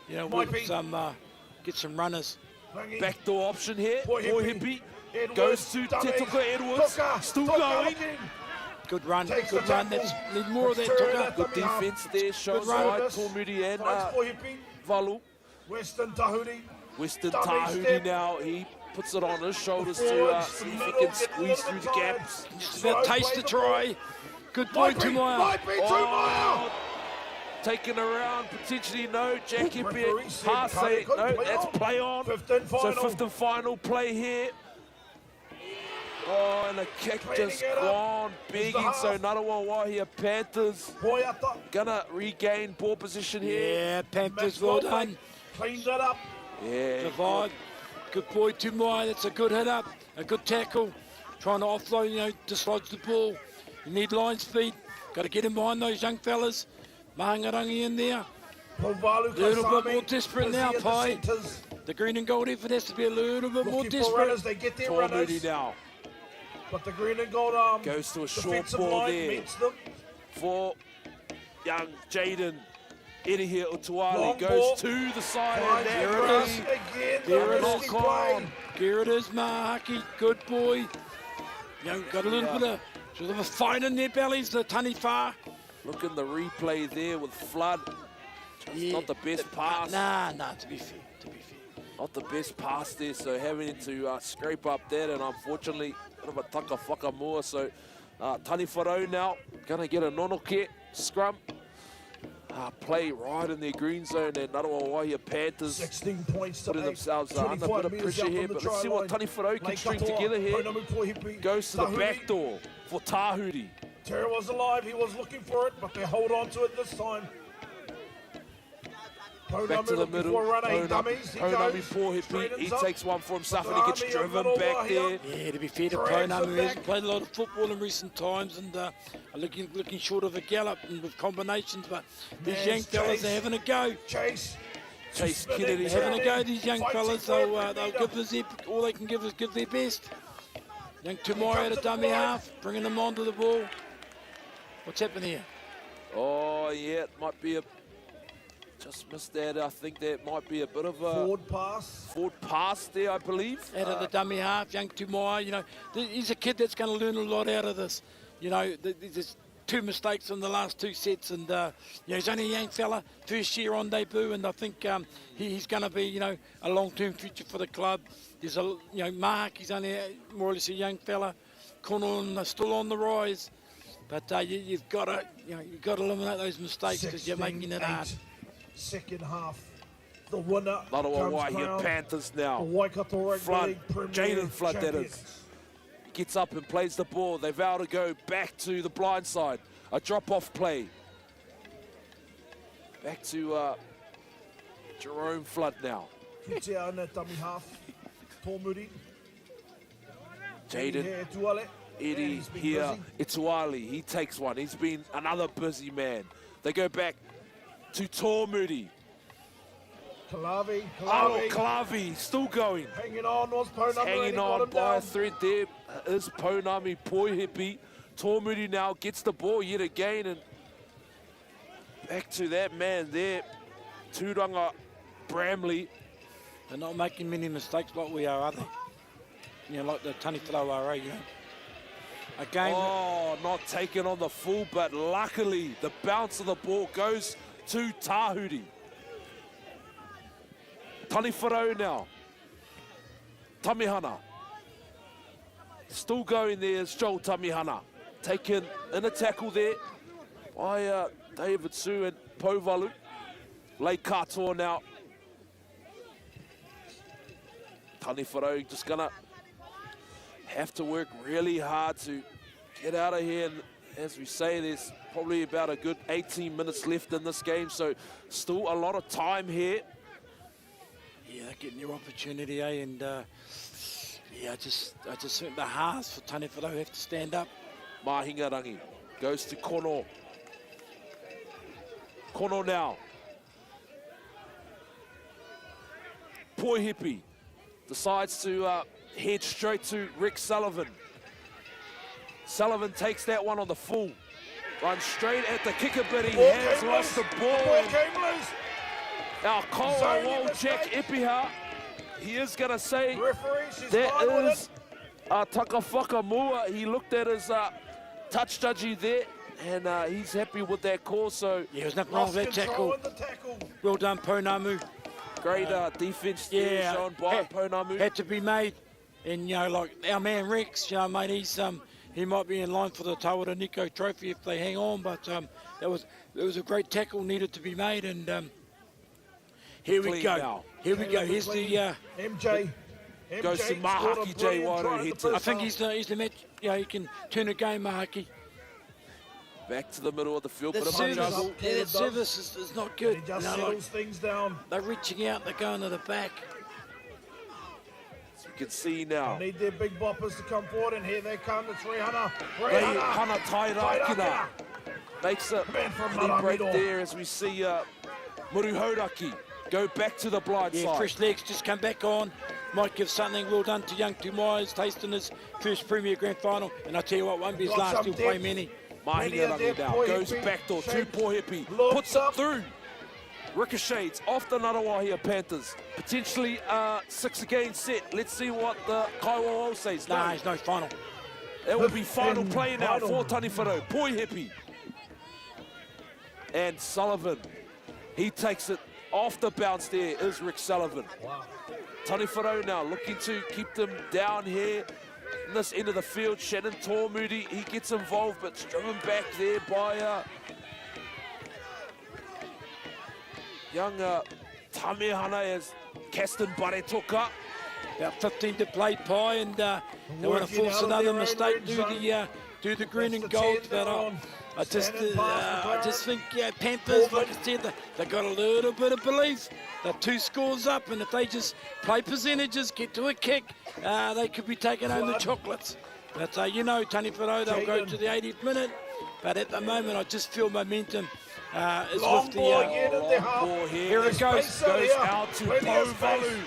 you know, Might work be. get some runners. Hanging. Backdoor option here. Boy Boy Hippie. Hippie Edwards, goes to dummy. Tetuka Edwards. Tuka, Still Tuka going. looking. Good run, Takes good the run. tackle. That's need more of that, Let's turn Tuka. that Good dummy half. defence there, shown Good run. by Service. Tormudi and Finds Boy Hippie. Valu. Western Tahudi. Western Dummy Tahudi step. now, he puts it on his shoulders to Forwards, see if he middle, can get a squeeze little through bit the tired. gaps. Just about taste the try. Good point, Tumaya. Might be Tumaya. Taken around, potentially no. Jack Referee Epi, said pass play it. No, on. that's play on. Fifth and So final. fifth and final play here. Oh, and a kick Cleaning just it up. gone, It's begging. the So half. Ngarawa here, Panthers Boyata. gonna regain ball position here. Yeah, Panthers, well done. Cleaned it up. Yeah, Survived. Good boy, Tumaya. That's a good hit up, a good tackle. Trying to offload, you know, dislodge the ball. You need line speed. Got to get him behind those young fellas. Mahangarangi in there. Povalu A little bit Kasami more desperate busy now, in the Pai. centres. The green and gold effort has to be a little bit more Looking for desperate. runners, they get their Tormudi runners. now But the green and gold goes to a short defensive ball line there meets them. for young Jaden. Eddie Utuali Long goes ball. to the side, Finds and the there it grass is. again. There it Nasty is. play. Here it is, Mahaki. Good boy. You know, got a little bit of sort of a fight in their bellies, the Taniwha. Look in the replay there with Flood. Just Yeah. not the best pass. Nah, to be fair. Not the best pass there, so having to scrape up that, and unfortunately, a bit of a taka whakamua. So Tani Whanau now gonna get a nonoke scrum. Play right in their green zone, and Ngarawa Panthers 16 points to putting 8. themselves under a 25 bit of metres pressure out here. from the But let's see try what line. Tani Whanau can Lake string Katoa, together here. Poinamu Pohipi, Goes to the Tahuri. back door for Tahuri. Terry was alive, he was looking for it, but they hold on to it this time. Back to the middle. Ponami poor hippie. He takes one for himself and he gets driven back there. Yeah, to be fair to Ponami, who hasn't played a lot of football in recent times and looking short of a gallop and with combinations, but these young fellas are having a go. Chase Kennedy They're having a go, these young fellas. They'll give us all they can give is give their best. Young Tumaya at a dummy half, bringing them onto the ball. What's happening here? Oh, yeah, it might be a... Just missed that. I think that might be a bit of a... Forward pass there, I believe. Out of the dummy half, young Tumaya, you know, he's a kid that's going to learn a lot out of this. You know, there's 2 mistakes in the last 2 sets, and you know, he's only a young fella, first year on debut, and I think he's going to be, you know, a long-term future for the club. There's a, you know, Mark, he's only more or less a young fella. Konon still on the rise, but you've got to, you know, you've got to eliminate those mistakes because you're making it hard. Second half, the winner Ngarawa comes here, crowned Panthers the now. Waikato Rugby Flood, League Premier Jaden Flood, that champions. is. Gets up and plays the ball. They vow to go back to the blind side. A drop-off play. Back to Jerome Flood now. Kitea ana dummy half. Tōmuri. Jaden. Here, Tuale. Eddie He's been here, busy. Ituali, he takes one. He's been another busy man. They go back to Tōmuri. Kalavi. Oh, Kalavi, still going. Hanging on was Ponami. Hanging on by a thread there is Ponami Poihipi. Tōmuri now gets the ball yet again, and back to that man there, Tūranga Bramley. They're not making many mistakes like we are they? You know, like the Tani Whara, you know. Again. Oh, not taken on the full, but luckily the bounce of the ball goes to Tahuri. Taniwharau now. Tamihana. Still going there is Joel Tamihana. Taken in a tackle there by David Sue and Povalu. Lei katoa now. Taniwharau just gonna have to work really hard to get out of here. And as we say, there's probably about a good 18 minutes left in this game, so still a lot of time here. Yeah, they're getting their opportunity, eh? And yeah, I just think the halves for Taniwharau have to stand up. Mahingarangi goes to Kono. Kono now. Poihipi decides to head straight to Rick Sullivan. Sullivan takes that one on the full. Runs straight at the kicker, but he has lost the ball. Now Koa will check Ipiha. He is going to say that is Takawhaka Mua. He looked at his touch judgy there, and he's happy with that call. So yeah, there's nothing wrong with that tackle. Well done, Ponamu. Great defence there shown by Ponamu. Had to be made. And, you know, like our man Rex, you know, mate, he might be in line for the Tawara Nico trophy if they hang on, but there was a great tackle needed to be made, and here we go. Now. Here we go. Here's the MJ. Goes to Mahaki J. Wairo hits it. I think he's the match. You know, he can turn a game, Mahaki. Back to the middle of the field, That but a juggle. service is not good. He just You know, settles things down. they're reaching out, they're going to the back. As we can see now. Need their big boppers to come forward, and here they come, the 300. Hana Tairakina makes a clean break there as we see Muruhoraki go back to the blind side. Fresh legs just come back on. Might give something well done to young Tumai's tasting his first Premier Grand Final. And I tell you what, won't be his last, he'll play many. Mahingarangi now goes backdoor to Poihipi, puts it through. Ricochets off the Ngarawahia Panthers. Potentially 6-game set. Let's see what the Kaiwa says. Nah, it's no final. It will be final play now for Taniwharau. Poihipi. And Sullivan. He takes it off the bounce there is Rick Sullivan. Wow. Taniwharau now looking to keep them down here in this end of the field. Shannon Tōmuri, he gets involved, but it's driven back there by young Tamihana as Caston Bare took up. About 15 to play, Pie, and they want to force another mistake, do the green and gold. But I just think, Panthers, like I said, they got a little bit of belief. They're 2 scores up, and if they just play percentages, get to a kick, they could be taking home the chocolates. But you know, Taniwharau, they'll go to the 80th minute. But at the moment, I just feel momentum is Long with the ball again at the half. Ball here it goes. Goes out to Povalu.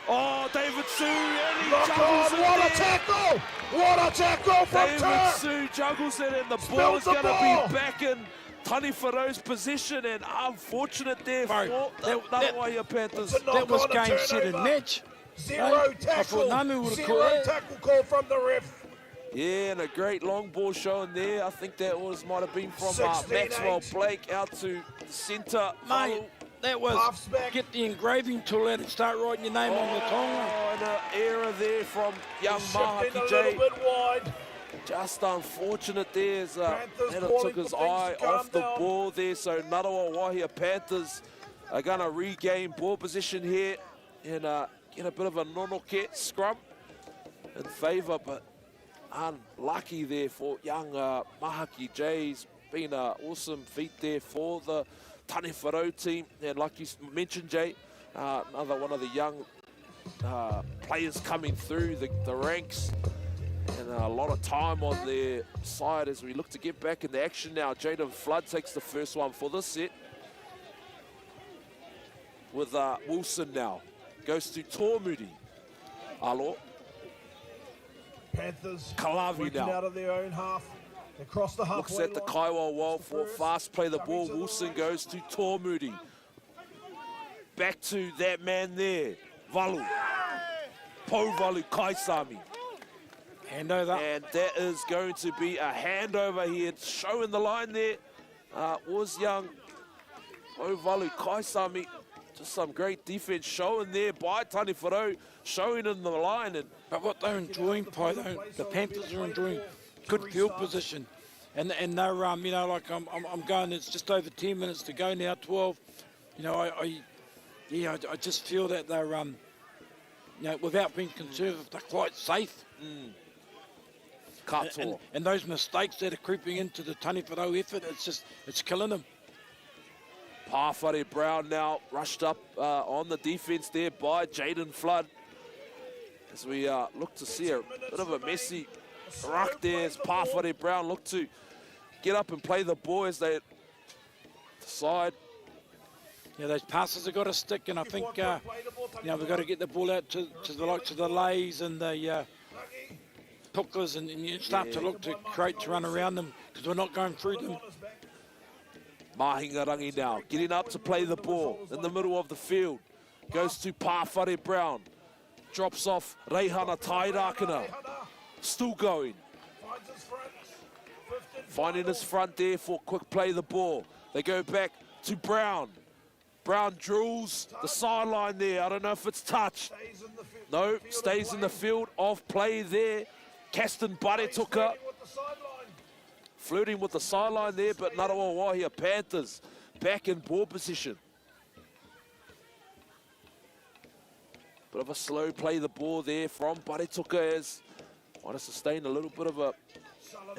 Oh, David Sue, and he juggles it What there. a tackle! What a tackle from David Turk! Sue juggles it, and the Spills ball is the going to ball. be back in Taniwharau's position, and unfortunate there for the Ngarawahia Panthers. That was game, set, and match. Zero I thought tackle. Namu would have Zero caught it. tackle call from the ref. Yeah, and a great long ball shown there. I think that might have been from 16-8. Maxwell Blake out to the centre. Mate, that was get the engraving tool out and start writing your name on the tongue. And an error there from young Shifting a Mahaki little J. bit wide. Just unfortunate there as Hannah calling took his for things eye to calm off the down. ball there. So Ngarawahia Panthers are going to regain ball position here and get a bit of a nonoke scrum in favour, but unlucky there for young Mahaki J's. Been an awesome feat there for the Taniwharau team. And like you mentioned, Jay, Another one of the young players coming through the ranks. And a lot of time on their side as we look to get back in the action now. Jaden Flood takes the first one for the set. With Wilson now. Goes to Tormudi. Alo. Panthers Kalavi working now. out of their own half. Across the halfway Looks at the line. Kaiwa wall for fast play the ball. Wilson goes to Tormudi. Back to that man there. Valu. Po Valu Kaisami. Handover. And that is going to be a handover here. Showing the line there was young Po Valu Kaisami. Just some great defense showing there by Tani Wharau, showing in the line. But what they're enjoying, Pai, the Panthers are enjoying good field position. And they're, you know, like I'm going, it's just over 10 minutes to go now, 12. You know, I just feel that they're, you know, without being conservative, they're quite safe. And those mistakes that are creeping into the Tani Wharau effort, it's killing them. Pawhare Brown now rushed up on the defense there by Jaden Flood. As we look to see a bit of a messy ruck there as Pawhare Brown look to get up and play the ball as they decide. Yeah, those passes have got to stick, and I think, you know, we've got to get the ball out to the likes of the Lays and the Pooklers and you start to look to create to run around them because we're not going through them. Mahingarangi now, getting up to play the ball in the middle of the field. Goes to Pawhare Brown. Drops off Reihana Tairakana. Still going. Finding his front there for quick play the ball. They go back to Brown. Brown drills the sideline there. I don't know if it's touched. No, stays in the field. Off play there. Caston Baretuka. Flirting with the sideline there, but Ngarawa Wahia Panthers back in ball position. Bit of a slow play the ball there from Baretuka as might have sustained a little bit of a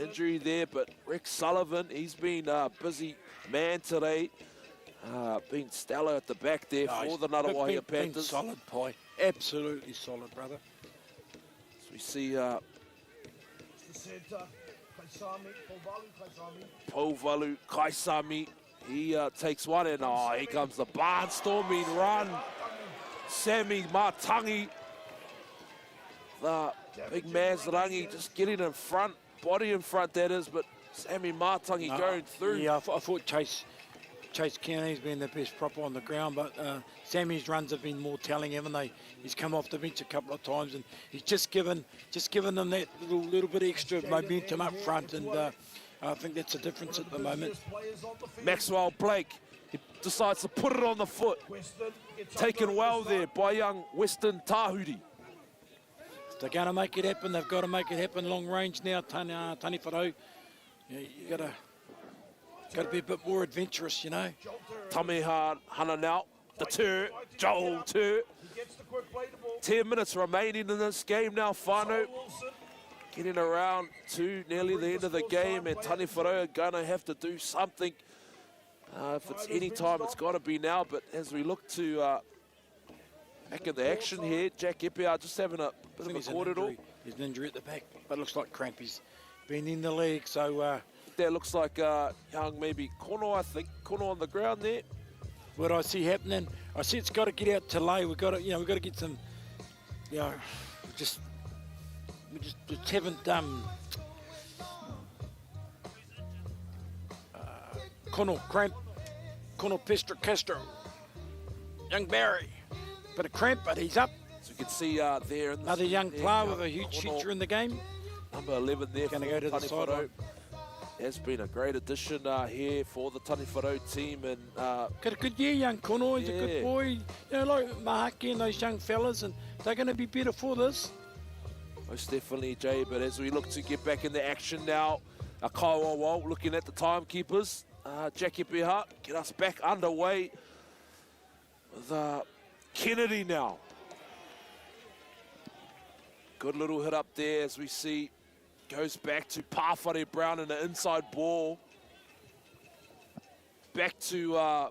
injury there, but Rex Sullivan, he's been a busy man today. Being stellar at the back there for the Ngarawa Panthers. Solid, Pai. Absolutely solid, brother. So we see Po Valu Kaisami, he takes one and here comes the barnstorming run. Sammy Matangi, the big Mazrangi just getting in front, body in front that is, but Sammy Matangi going through. Yeah, I thought Chase Kearney's been the best proper on the ground, but Sammy's runs have been more telling, haven't they? He's come off the bench a couple of times and he's just given them that little bit extra momentum up front, and I think that's a difference at the moment. Maxwell Blake, he decides to put it on the foot. Taken well there by young Western Tahuri. If they're going to make it happen, they've got to make it happen long range now, Tani Wharau. You got to be a bit more adventurous, you know. Tameha Hana now, the Tur, Joel Tur. 10 minutes remaining in this game now, Whānau. Getting around to nearly the end of the game, and Tani Wharau are going to have to do something. If it's any time, it's got to be now, but as we look to back in the action here, Jack Epia just having a bit of a corridor. He's an injury at the back, but it looks like cramp. He's been in the league, so... That looks like young maybe Kono, I think. Kono on the ground there. What I see happening, I see it's got to get out to lay. We've got to get some, we just haven't Kono cramp, Kono Pestra Castro, young Barry, bit of cramp, but he's up. So you can see there. Another young player with a huge future in the game. Number 11 there. Going to go to the sideline. Has been a great addition here for the Tani Wharau team, and got a good year, young Kono. He's a good boy. You know, like Mahaki and those young fellas, and they're going to be better for this. Most definitely, Jay. But as we look to get back in the action now, Kaiwa looking at the timekeepers. Jackie Behart, get us back underway with Kennedy now. Good little hit up there as we see. Goes back to Pawhare Brown in the inside ball. Back to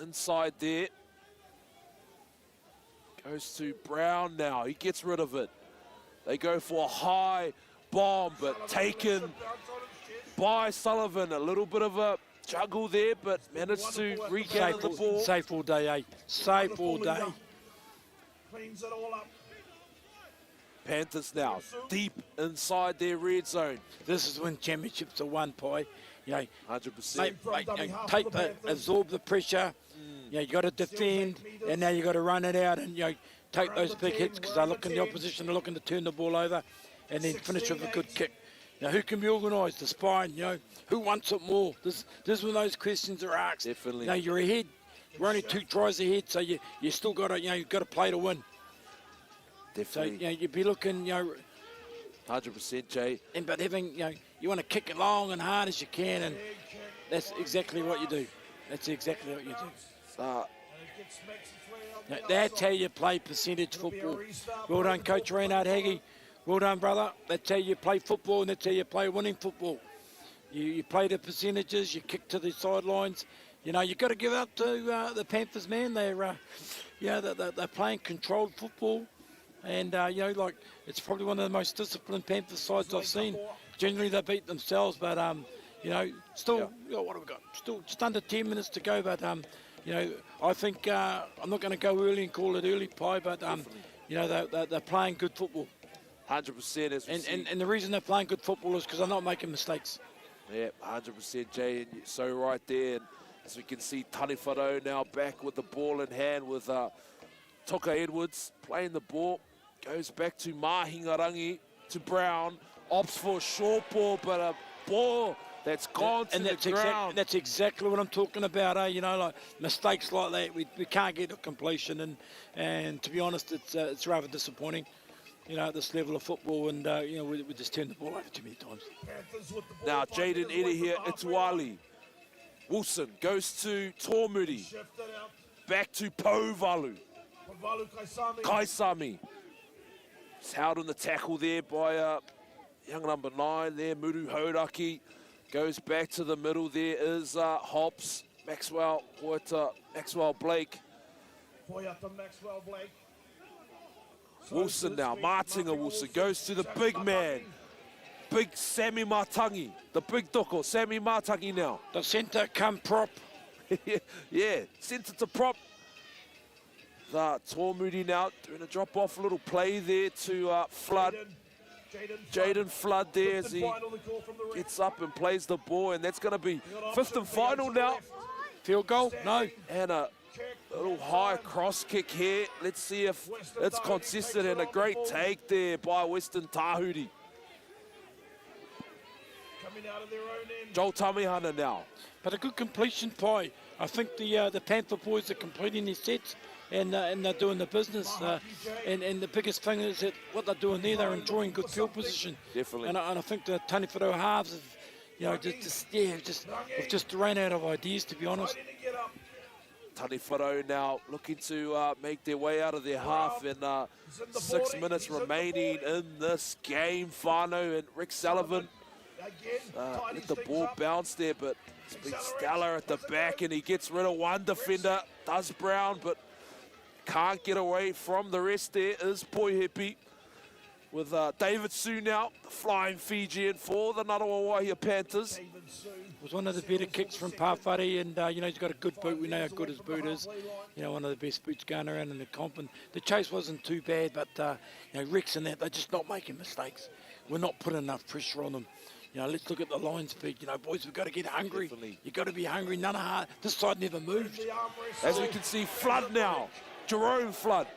inside there. Goes to Brown now. He gets rid of it. They go for a high bomb, but taken by Sullivan. A little bit of a juggle there, but managed to regather the ball. Safe all day, eh? Safe all day. Cleans it all up. Panthers now deep inside their red zone. This is when championships are won, Pi. You know, 100%. Absorb the pressure. You know, you got to defend, and now you got to run it out and take those big hits because they're looking, the opposition are looking to turn the ball over, and then finish with a good kick. Now, who can be organised? The spine. Who wants it more? This is when those questions are asked. Definitely. Now you're ahead. You're only 2 tries ahead, so you still got to you've got to play to win. Definitely. So you'd be looking 100%, Jay. But having you want to kick it long and hard as you can, and that's exactly what you do. That's exactly what you do. That's how you play percentage football. Well done, Coach Reinhard Hagee. Well done, brother. That's how you play football, and that's how you play winning football. You play the percentages, you kick to the sidelines. You've got to give up to the Panthers, man. They're playing controlled football. And, it's probably one of the most disciplined Panthers sides I've seen. Generally, they beat themselves, but, still, what have we got? Still just under 10 minutes to go, but, I think I'm not going to go early and call it early pie, but, they're playing good football. 100%. And the reason they're playing good football is because they're not making mistakes. Yeah, 100%, Jay, and you're so right there. And as we can see, Taniwharo now back with the ball in hand with Toka Edwards playing the ball. Goes back to Mahingarangi, to Brown. Opts for a short ball, but a ball that's gone to the ground. That's exactly what I'm talking about, like mistakes like that, we can't get to completion. And to be honest, it's rather disappointing, at this level of football. And, we just turned the ball over too many times. Now, Jaden Eder here, Ituali. Wilson goes to Tormudi. Back to Pauvalu. Kaisami. It's held in the tackle there by young number 9 there, Muru Horaki. Goes back to the middle. There is Hobbs, Maxwell Blake. Wilson now, Martinga Wilson goes to the big man. Big Sammy Matangi, the big doko, Sammy Matangi now. The centre come prop. Yeah, centre to prop. The Tormudi now doing a drop-off little play there to Flood. Jaden Flood there as he gets up and plays the ball, and that's going to be 5th and final now. Field goal? No. And a little high cross kick here. Let's see if it's consistent, and a great take there by Western Tahuri. Joel Tamihana now. But a good completion, Pie. I think the Panther boys are completing their sets, and they're doing the business. And the biggest thing is that what they're doing there, they're enjoying good field position. Definitely. And I think the Taniwharo halves have, we've just ran out of ideas, to be honest. Taniwharo now looking to make their way out of their half, and 6 minutes remaining in this game, whānau, and Rick Sullivan let the ball bounce there, but it's been stellar at the back, and he gets rid of one defender, does Brown, but can't get away from the rest. There is Poihepi with David Sue now, the flying Fijian for the Ngaruawahia Panthers. It was one of the better kicks from Pawhare, and he's got a good boot. We know how good his boot is. One of the best boots going around in the comp. And the chase wasn't too bad, but Rex and that, they're just not making mistakes. We're not putting enough pressure on them. Let's look at the line speed. Boys, we've got to get hungry. You've got to be hungry. None of hard. This side never moved. As we can see, Flood now. Jerome Flood.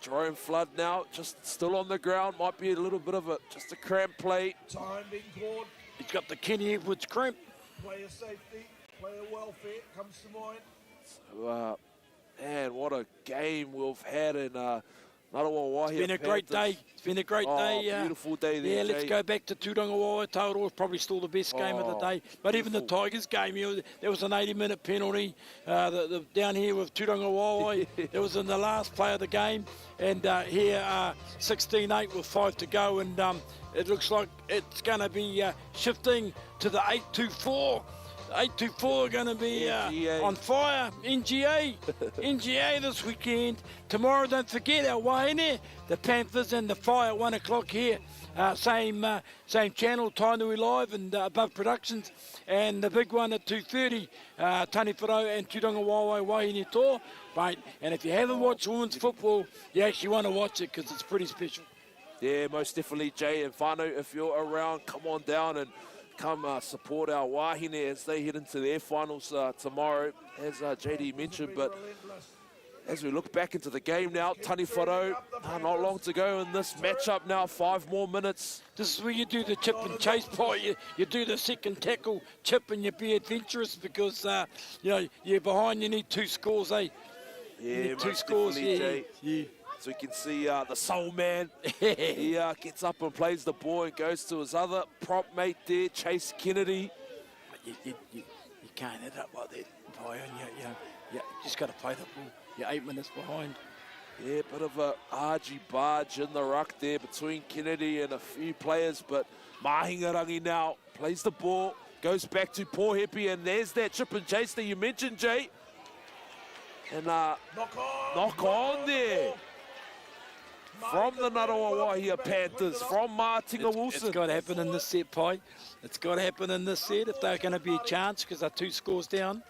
Jerome Flood now, just still on the ground. Might be a little bit of just a cramp play. Time being called. He's got the Kenny Edwards cramp. Player safety, player welfare comes to mind. So, man, what a game we've had in Ngaruawahia. It's been a great day. It's been a great day. Beautiful day there, Yeah, let's Jay. go back to Tūranga Waikato. It was probably still the best game of the day. But even the Tigers game, there was an 80-minute penalty. Down here with Tūranga Waikato, it was in the last play of the game. And here, 16-8 with 5 to go. And it looks like it's going to be shifting to the 8-2-4 824 are going to be on fire. NGA this weekend. Tomorrow, don't forget our wahine, the Panthers and the Fire at 1 o'clock here. Same channel, Tainui Live and Above Productions. And the big one at 2:30, Tani Whanau and Turanga Wawe Wahine Tour. Right, and if you haven't watched women's football, you actually want to watch it because it's pretty special. Yeah, most definitely, Jay and Whanau. If you're around, come on down and come support our wahine as they head into their finals tomorrow, as JD mentioned. But as we look back into the game now, Tani Whanau, not long to go in this matchup now, 5 more minutes. This is where you do the chip and chase part. You do the second tackle chip and you be adventurous because, you're behind, you need 2 scores, eh? Yeah, you need 2 most scores, definitely, Jay. So we can see the soul man, he gets up and plays the ball and goes to his other prop mate there, Chase Kennedy. You can't hit up like that, Brian. You just got to play the ball. You're 8 minutes behind. Yeah, bit of a argy-barge in the ruck there between Kennedy and a few players, but Mahingarangi now plays the ball, goes back to Pohepi, and there's that chip and chase that you mentioned, Jay. And knock on there. From the Ngaruawahia Panthers, from Martinga Wilson. It's got to happen in this set, Pai. It's got to happen in this set if they're going to be a chance because they're 2 scores down.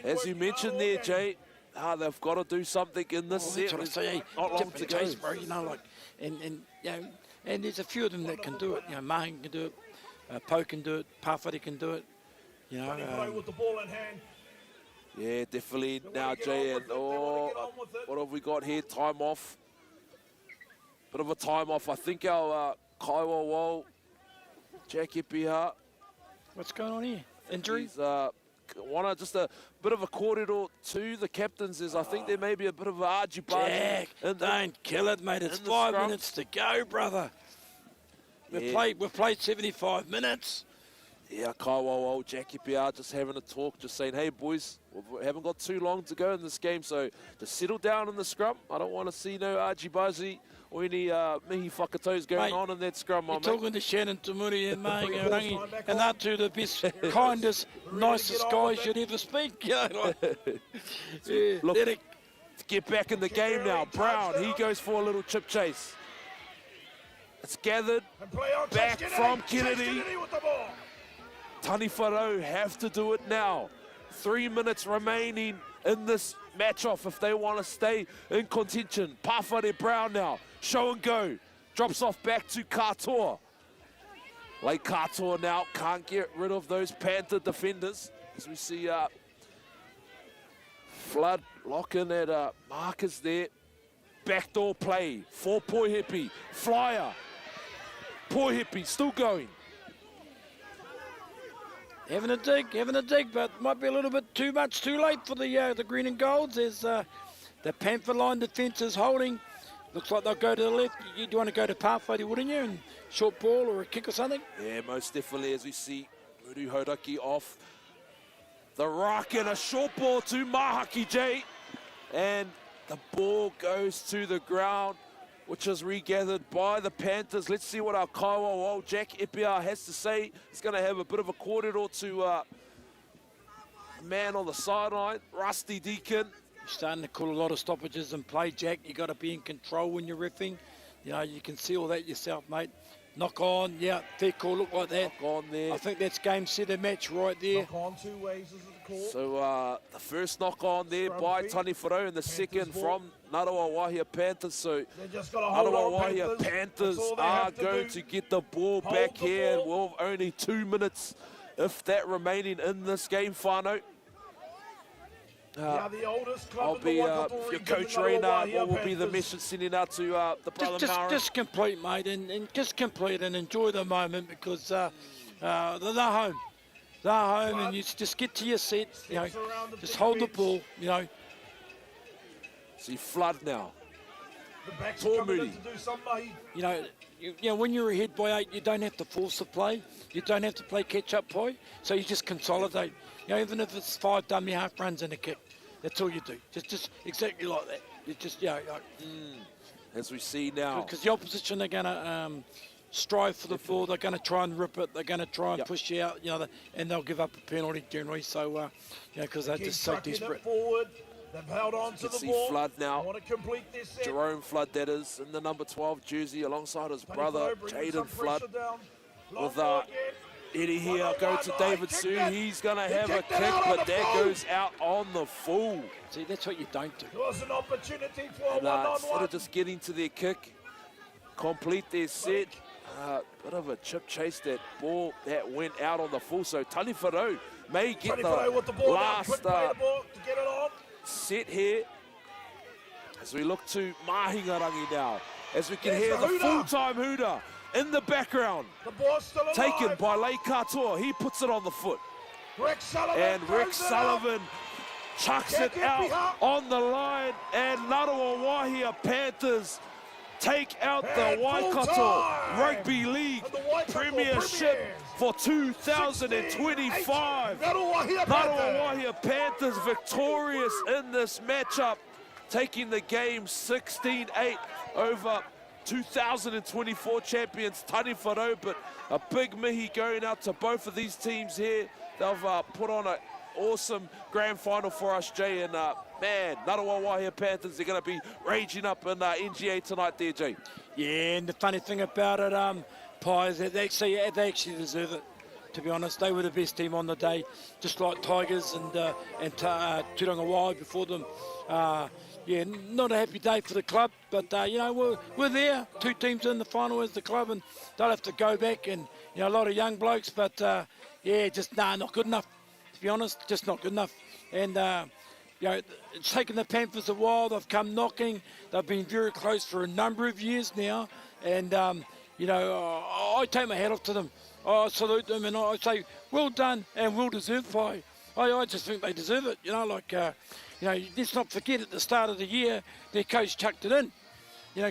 As you mentioned there, Jay, they've got to do something in this set. That's what I say. Not long to go. Chase, bro, and there's a few of them that can do it. Mahin can do it, Poe can do it, Pawhare can do it. with the ball in hand. Yeah, definitely now, Jay. And what have we got here? Time off. Bit of a time off. I think our Kaiwa Wall, Jackie Piha. What's going on here? Injury? He's just a bit of a corridor to the captains. I think there may be a bit of a argy-bargy. Jack, don't kill it, mate. It's 5 minutes to go, brother. We've played 75 minutes. Yeah, Kaiwa, Jackie PR just having a talk, just saying, hey, boys, we haven't got too long to go in this game, so just settle down in the scrum. I don't want to see no argy-bargy or any mihi whakatoes going on in that scrum, You're talking to Shannon Tamuri and Mahingarangi, and they're 2 of the best, kindest, nicest guys you'd ever speak. Look, to get back in the game now, Brown, he goes for a little chip chase. It's gathered back from Kennedy. Tani Whanau have to do it now. 3 minutes remaining in this match-off if they want to stay in contention. Pawhare Brown now, show and go. Drops off back to Katoa. Late Katoa now can't get rid of those Panther defenders. As we see Flood locking at Marcus there. Backdoor play for Pohepi. Flyer. Pohepi still going. Having a dig, but might be a little bit too late for the green and golds. There's the Panther line defence is holding. Looks like they'll go to the left. You'd want to go to Pawhare, wouldn't you? And short ball or a kick or something? Yeah, most definitely, as we see Muru Hodaki off the ruck and a short ball to Mahaki J. And the ball goes to the ground, which is regathered by the Panthers. Let's see what our Kaiwa Jack Epia has to say. He's going to have a bit of a corridor to a man on the sideline, Rusty Deacon. You're starting to call a lot of stoppages and play, Jack. You got to be in control when you're riffing. You can see all that yourself, mate. Knock on, yeah, fair call, look like that. Knock on there. I think that's game, set, and match right there. Knock on 2 ways, is the call. So the first knock on there by Tani Whanau and the second from Ngaruawahia Panthers. So Ngaruawahia Panthers are going to get the ball back here. We'll have only 2 minutes, if that, remaining in this game, Whanau. I'll be your coach, Reina. What will be the message sending out to the brother Maori? Just complete, mate, and just complete and enjoy the moment because they're home. They're home, and you just get to your set. Just hold the ball. See Flood now. Poor Moody. When you're ahead by 8, you don't have to force the play. You don't have to play catch-up play. So you just consolidate. Even if it's 5 dummy half runs and a kick, that's all you do. Just exactly like that. You just, As we see now. Because the opposition are going to strive for the ball. They're going to try and rip it. They're going to try and push you out, and they'll give up a penalty generally. So, because they're just so desperate. Forward. They've held on to You the can see ball. Flood now. Want to complete this set. Jerome Flood, that is, in the number 12 jersey, alongside his brother, Jaden Flood. With Eddie here, go to David Sue. He's going to have a kick, but that goes out on the full. See, that's what you don't do. There's an opportunity for a And, instead one-on-one. of just getting to their kick, complete their set. Bit of a chip chase, that ball that went out on the full. So Taniwharau may get Taniwharau with the ball now. last Quick play the ball to get it on. set here. As we look to Mahingarangi now, as we can There's hear the the hooter. full-time hooter in the background. The ball's still alive. Taken by Lei Katoa. He puts it on the foot. Rick Sullivan And Rick throws it Sullivan chucks it out on the line. And Ngārawa Wahia Panthers take out the Waikato Rugby League Premiership for 2025. Ngārawa Wahia Panthers victorious in this matchup, taking the game 16-8 over 2024 champions Taniwharau. But a big mihi going out to both of these teams here. They've put on an awesome grand final for us, Jay. And man, Ngārawa Wahia Panthers, they're going to be raging up in NGA tonight there, Jay. Yeah, and the funny thing about it, Pi, is that they actually deserve it. To be honest, they were the best team on the day, just like Tigers and Turanga Wai before them. Yeah, not a happy day for the club, but we're there. Two teams in the final as the club, and they'll have to go back, and a lot of young blokes, but yeah, just not good enough. To be honest, just not good enough. And it's taken the Panthers a while. They've come knocking. They've been very close for a number of years now, and I take my hat off to them. I salute them, and I say, well done and well deserved, Pi. I just think they deserve it. Let's not forget at the start of the year, their coach chucked it in.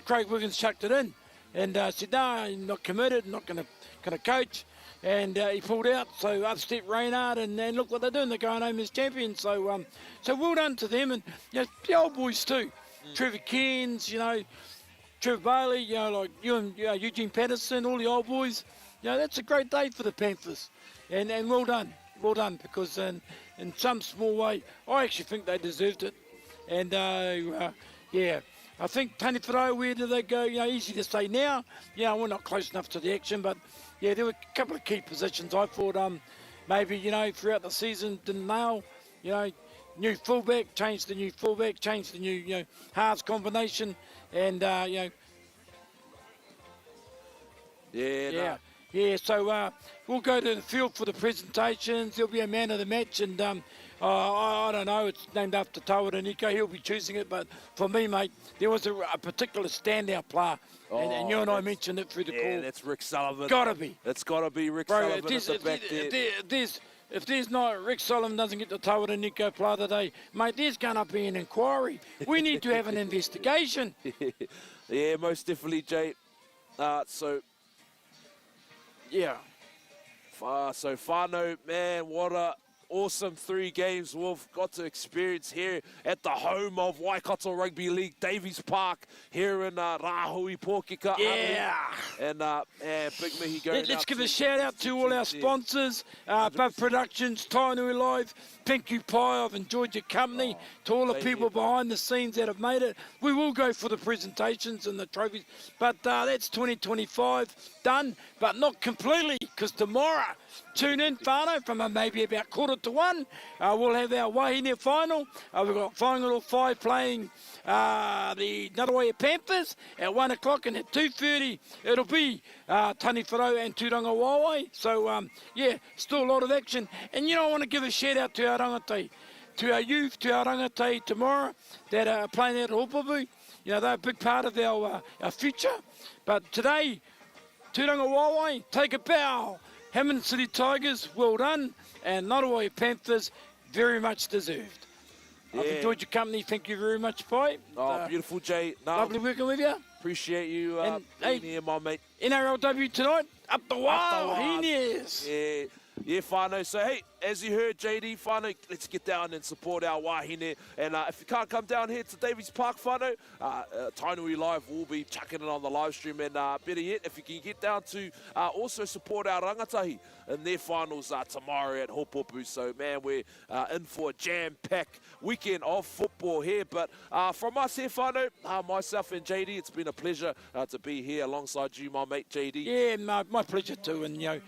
Craig Wiggins chucked it in and said, no, I'm not committed, not going to coach. And he pulled out, so up stepped Reynard, and look what they're doing. They're going home as champions. So well done to them. And the old boys too. Trevor Cairns, Trevor Bailey, like you and Eugene Patterson, all the old boys. That's a great day for the Panthers. And well done. Well done, because in some small way, I actually think they deserved it. And yeah, I think Taniwharau, where do they go? Easy to say now. We're not close enough to the action, but yeah, there were a couple of key positions I thought maybe, throughout the season didn't nail. New fullback, changed the new fullback, changed the new, halves combination, and Yeah, so we'll go to the field for the presentations. There'll be a man of the match, and I don't know, it's named after Taura Nico. He'll be choosing it, but for me, mate, there was a particular standout player, and you and I mentioned it through the call. Yeah, that's Rick Sullivan. Gotta be. It's got to be Rick Bro, Sullivan at the back there. If there's not Rick Sullivan doesn't get the Taura Nico player of the day, mate, there's going to be an inquiry. We need to have an investigation. Yeah, most definitely, Jay. Yeah. So whānau, man, what a awesome 3 games we've got to experience here at the home of Waikato Rugby League, Davies Park, here in Rahui, Pōkeka. Yeah. And big mihi going out. Let's give a shout out to all our sponsors, Buff Productions, Tainui Live, Pinky Pie. I've enjoyed your company. To all the people behind the scenes that have made it. We will go for the presentations and the trophies, but that's 2025 done, but not completely, because tomorrow, tune in, whānau, from maybe about 1:45. We'll have our wahine final. We've got Whangaroa 5 playing the Ngārawa Panthers at 1 o'clock, and at 2:30 it'll be Taniwharau and Turanga Waiwai. So, yeah, still a lot of action. And, I want to give a shout out to our rangatei, to our youth, to our rangatei tomorrow that are playing out at Hopavu. They're a big part of our future. But today, Turanga Waiwai, take a bow. Hammond City Tigers, well done. And Ngārawa Panthers, very much deserved. Yeah. I've enjoyed your company. Thank you very much, Pai. Beautiful, Jay. Lovely working with you. Appreciate you being here, my mate. NRLW tonight, up the wall. Yes. Yeah. Yeah, whānau. So, hey, as you heard, JD, whānau, let's get down and support our wahine. And if you can't come down here to Davies Park, whānau, Tainui Live will be chucking it on the live stream. And better yet, if you can get down to also support our rangatahi in their finals tomorrow at Hopopu. So, man, we're in for a jam-packed weekend of football here. But from us here, whānau, myself and JD, it's been a pleasure to be here alongside you, my mate, JD. Yeah, my pleasure too. And, you know,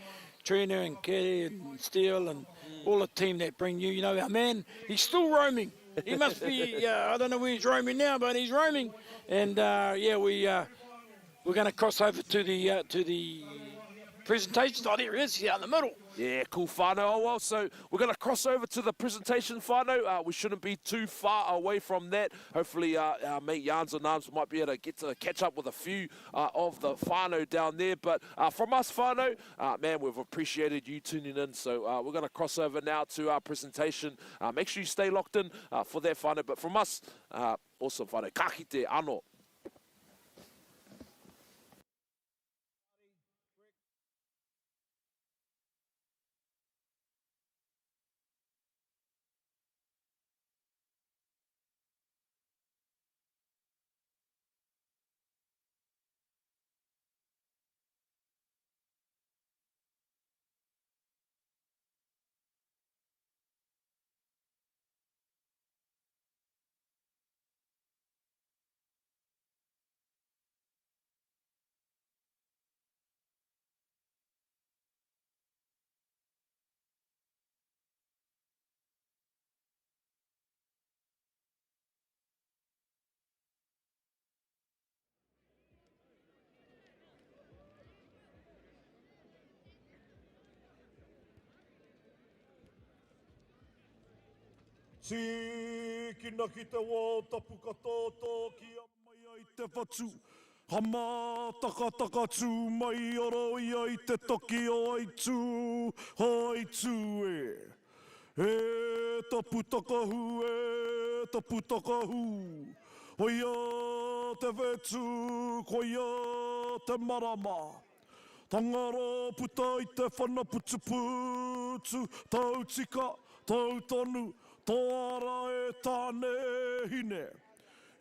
Trina and Kerry and Steele and all the team that bring you, you know, our man, he's still roaming. He must be, I don't know where he's roaming now, but he's roaming. And, yeah, we're going to cross over to the presentation. Oh, there he is, he's out in the middle. Yeah, cool, whānau. Oh, well, so we're going to cross over to the presentation, whānau. We shouldn't be too far away from that. Hopefully, our mate Jans and Arms might be able to get to catch up with a few of the whānau down there. But from us, whānau, man, we've appreciated you tuning in. So we're going to cross over now to our presentation. Make sure you stay locked in for that, whānau. But from us, awesome, whānau. Ka kite anō. Tīkina ki te wā tapu katoto ki a mai ai te whatu. Ha mā taka tū mai oro i ai te toki o ai tū, hai tū e. E tapu takahu, e tapu takahu. Hoia te vetu, koia te marama. Tangaro puta i te whana putu putu, tau tika, tau tonu, tō ara e tāne hine.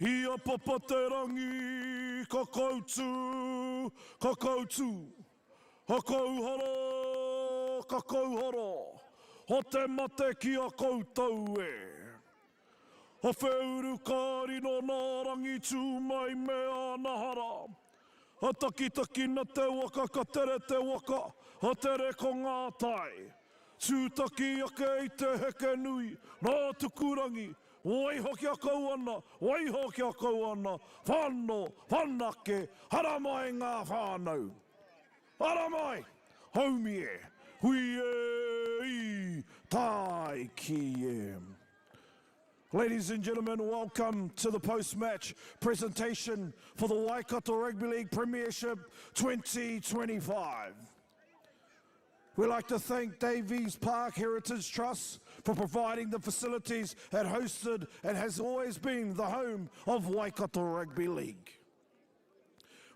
Ia papa te rangi, kakautu, kakautu. Hakauhara, kakauhara. Ho te mate ki a koutou e. Ho whiuru kāri no nā rangi tū mai me ana hara. Ha taki na te waka, ka tere te waka, ha tere ko ngā tai. Tūtaki ake i te heke nui, nā tukurangi, waihoki a kau ana, waihoki a kau ana, whāno, whanake, hara mai ngā whānau. Hara mai, haumi e, hui e i, tai ki e. Ladies and gentlemen, welcome to the post-match presentation for the Waikato Rugby League Premiership 2025. We'd like to thank Davies Park Heritage Trust for providing the facilities that hosted and has always been the home of Waikato Rugby League.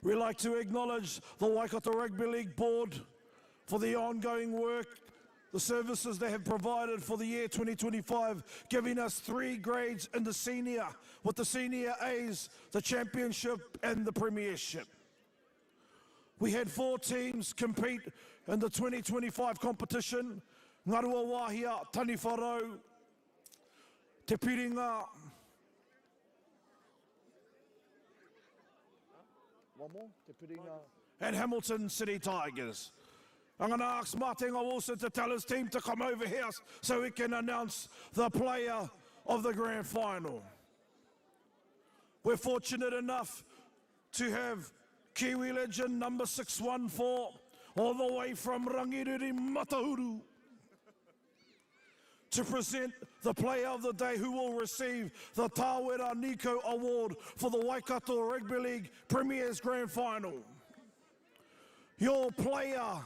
We'd like to acknowledge the Waikato Rugby League Board for the ongoing work, the services they have provided for the year 2025, giving us 3 grades in the senior, with the senior A's, the championship and the premiership. We had 4 teams compete in the 2025 competition. Ngarua Wahia, Tani Wharau, Te Piringa. One more? Te Piringa. And Hamilton City Tigers. I'm going to ask Martinga Wilson to tell his team to come over here so we can announce the player of the grand final. We're fortunate enough to have Kiwi legend number 614, all the way from Rangiriri Matahuru, to present the player of the day who will receive the Tāwera Nico Award for the Waikato Rugby League Premier's Grand Final. Your player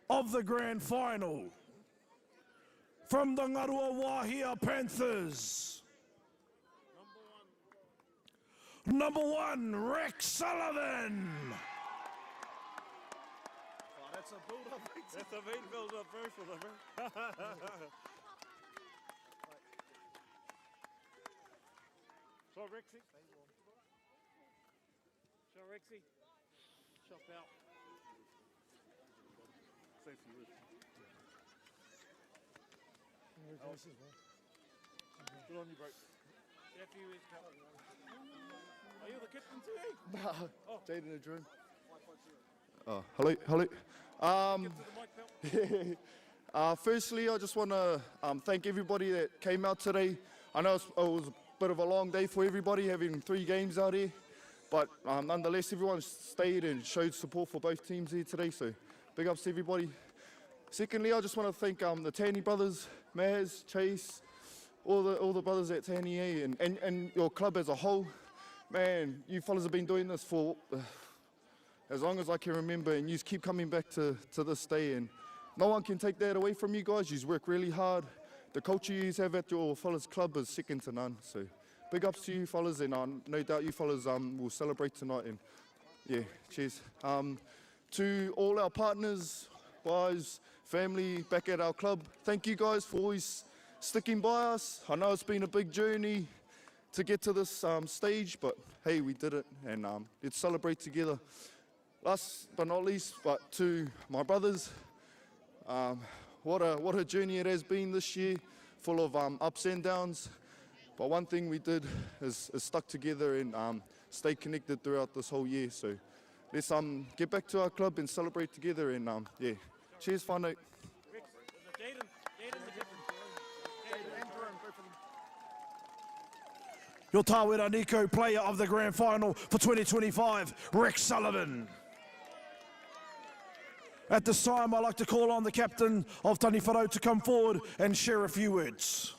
of the Grand Final, from the Ngarua Wahia Panthers, number one, Rex Sullivan. Oh, that's That's a build-up. That's a main build-up, bro, for them, bro. So, Rexy. So, Rexy. Chop out. Say a few words. Congratulations, bro. Good on you, bro. Say a few words, pal. Are you the captain too, eh? Nah, Oh. Jaden and Drew. Oh, hello. Firstly, I just want to thank everybody that came out today. I know it was a bit of a long day for everybody, having 3 games out here, but nonetheless, everyone stayed and showed support for both teams here today, so big ups to everybody. Secondly, I just want to thank the Tanny brothers, Maz, Chase, all the brothers at Tanny and your club as a whole. Man, you fellas have been doing this for as long as I can remember, and you just keep coming back to this day, and no one can take that away from you guys. You work really hard. The culture you have at your fellas club is second to none, so big ups to you fellas, and no doubt you fellas will celebrate tonight, and yeah, cheers. To all our partners, wives, family back at our club, thank you guys for always sticking by us. I know it's been a big journey to get to this stage, but hey, we did it, and let's celebrate together. Last but not least, but to my brothers, what a journey it has been this year, full of ups and downs. But one thing we did is stuck together and stay connected throughout this whole year. So let's get back to our club and celebrate together. And yeah, cheers, whānau. Your Tāwera Nico player of the Grand Final for 2025, Rex Sullivan. At this time, I'd like to call on the captain of Tani Wharau to come forward and share a few words.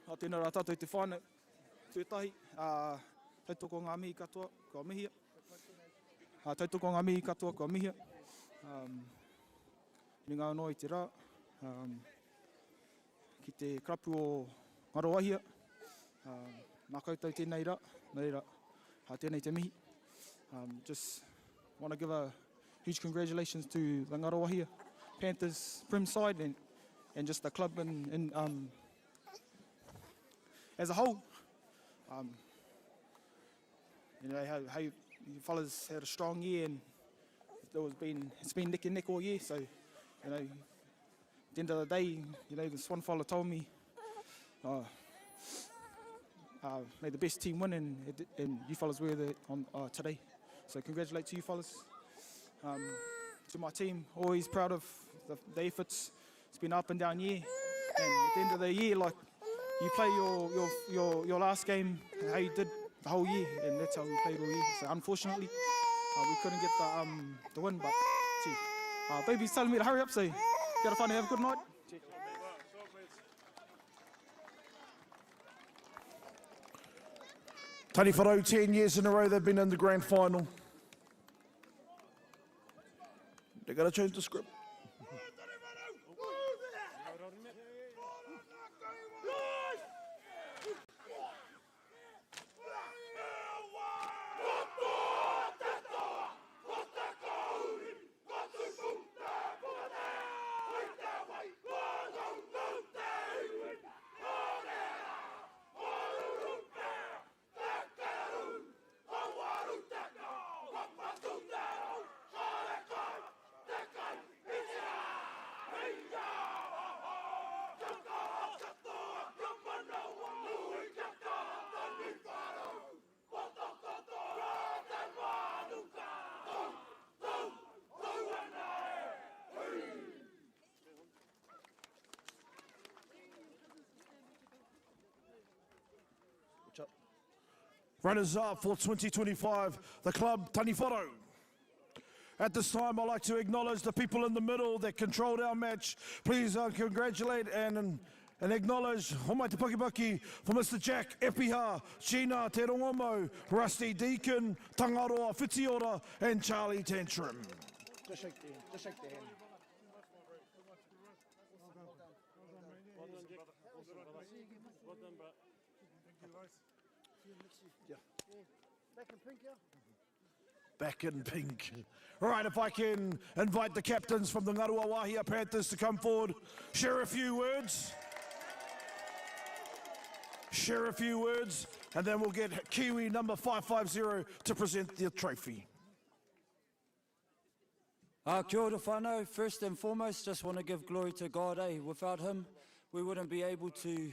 A tēnā rā tātou te whānau, tūtahi, tautoko ngā mihi katoa, kua mihia. Tautoko ngā mihi katoa, kua mihia. Ringa anō i te rā. Ki te krapu o Ngarawahia. Nā koutou tēnei rā, nei rā, tēnei te mihi. Just want to give a huge congratulations to the Ngarawahia Panthers Prim side and just the club and as a whole. You know, how you fellas had a strong year, and it's been neck and neck all year, so, you know, at the end of the day, you know, this one fella told me, may the best team win, and you fellas were there on today. So congratulate to you fellas. To my team, always proud of the efforts. It's been up and down year, and at the end of the year, like, you play your last game how you did the whole year, and that's how we played all year. So unfortunately, we couldn't get the win, but gee, baby's telling me to hurry up, so gotta find have a good night. Tani Wharau, 10 years in a row they've been in the grand final. They got to change the script. Runners up for 2025, the club Tani Wharau. At this time, I'd like to acknowledge the people in the middle that controlled our match. Please congratulate and acknowledge Homai Te Pakipaki for Mr. Jack Epiha, Gina Te Rongomo, Rusty Deacon, Tangaroa Whitiora, and Charlie Tantrum. Just shake the hand. Just shake the hand. Well done, Jack. Back in pink. All right, if I can invite the captains from the Ngarua Wahia Panthers to come forward, share a few words. Share a few words, and then we'll get Kiwi number 550 to present the trophy. Kia ora whanau. First and foremost, just want to give glory to God. Without him, we wouldn't be able to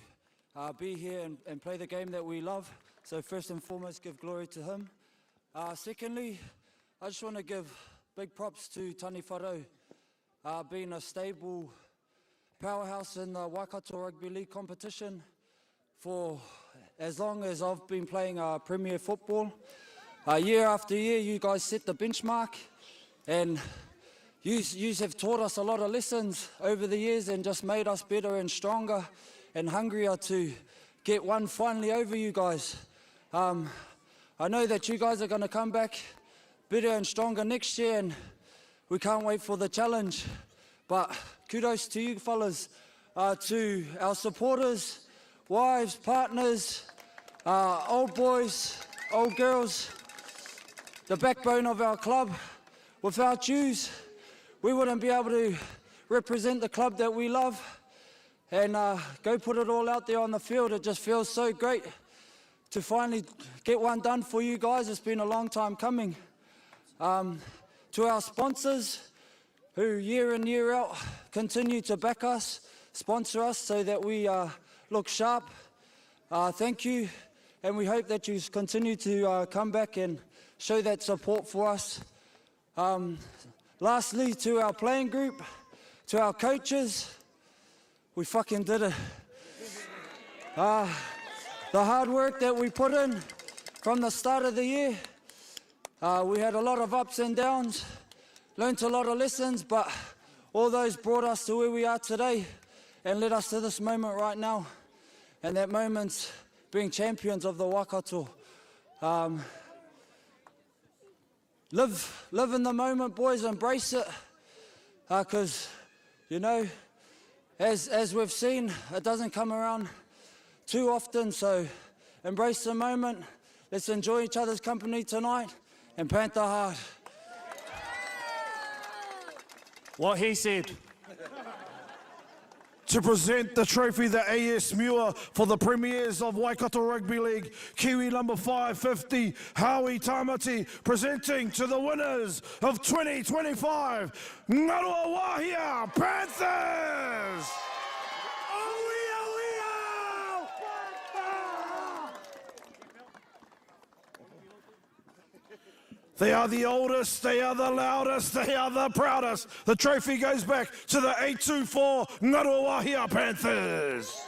be here and play the game that we love. So first and foremost, give glory to him. Secondly, I just want to give big props to Tani Wharau, being a stable powerhouse in the Waikato Rugby League competition for as long as I've been playing Premier football. Year after year, you guys set the benchmark, and you have taught us a lot of lessons over the years and just made us better and stronger and hungrier to get one finally over you guys. I know that you guys are going to come back better and stronger next year, and we can't wait for the challenge. But kudos to you fellas, to our supporters, wives, partners, old boys, old girls, the backbone of our club. Without yous, we wouldn't be able to represent the club that we love and go put it all out there on the field. It just feels so great to finally get one done for you guys. It's been a long time coming. To our sponsors, who year in, year out continue to back us, sponsor us so that we look sharp. Thank you, and we hope that you continue to come back and show that support for us. Lastly, to our playing group, to our coaches, we fucking did it. The hard work that we put in from the start of the year, we had a lot of ups and downs, learned a lot of lessons, but all those brought us to where we are today and led us to this moment right now. And that moment's being champions of the Waikato. Live in the moment, boys, embrace it. Because, you know, as we've seen, it doesn't come around too often, so embrace the moment. Let's enjoy each other's company tonight and Panther hard. What he said. To present the trophy, the AS Muir for the premiers of Waikato Rugby League, Kiwi number 550, Howie Tamati, presenting to the winners of 2025, Ngarua Wahia Panthers! They are the oldest, they are the loudest, they are the proudest. The trophy goes back to the 824 Ngarua Wahia Panthers.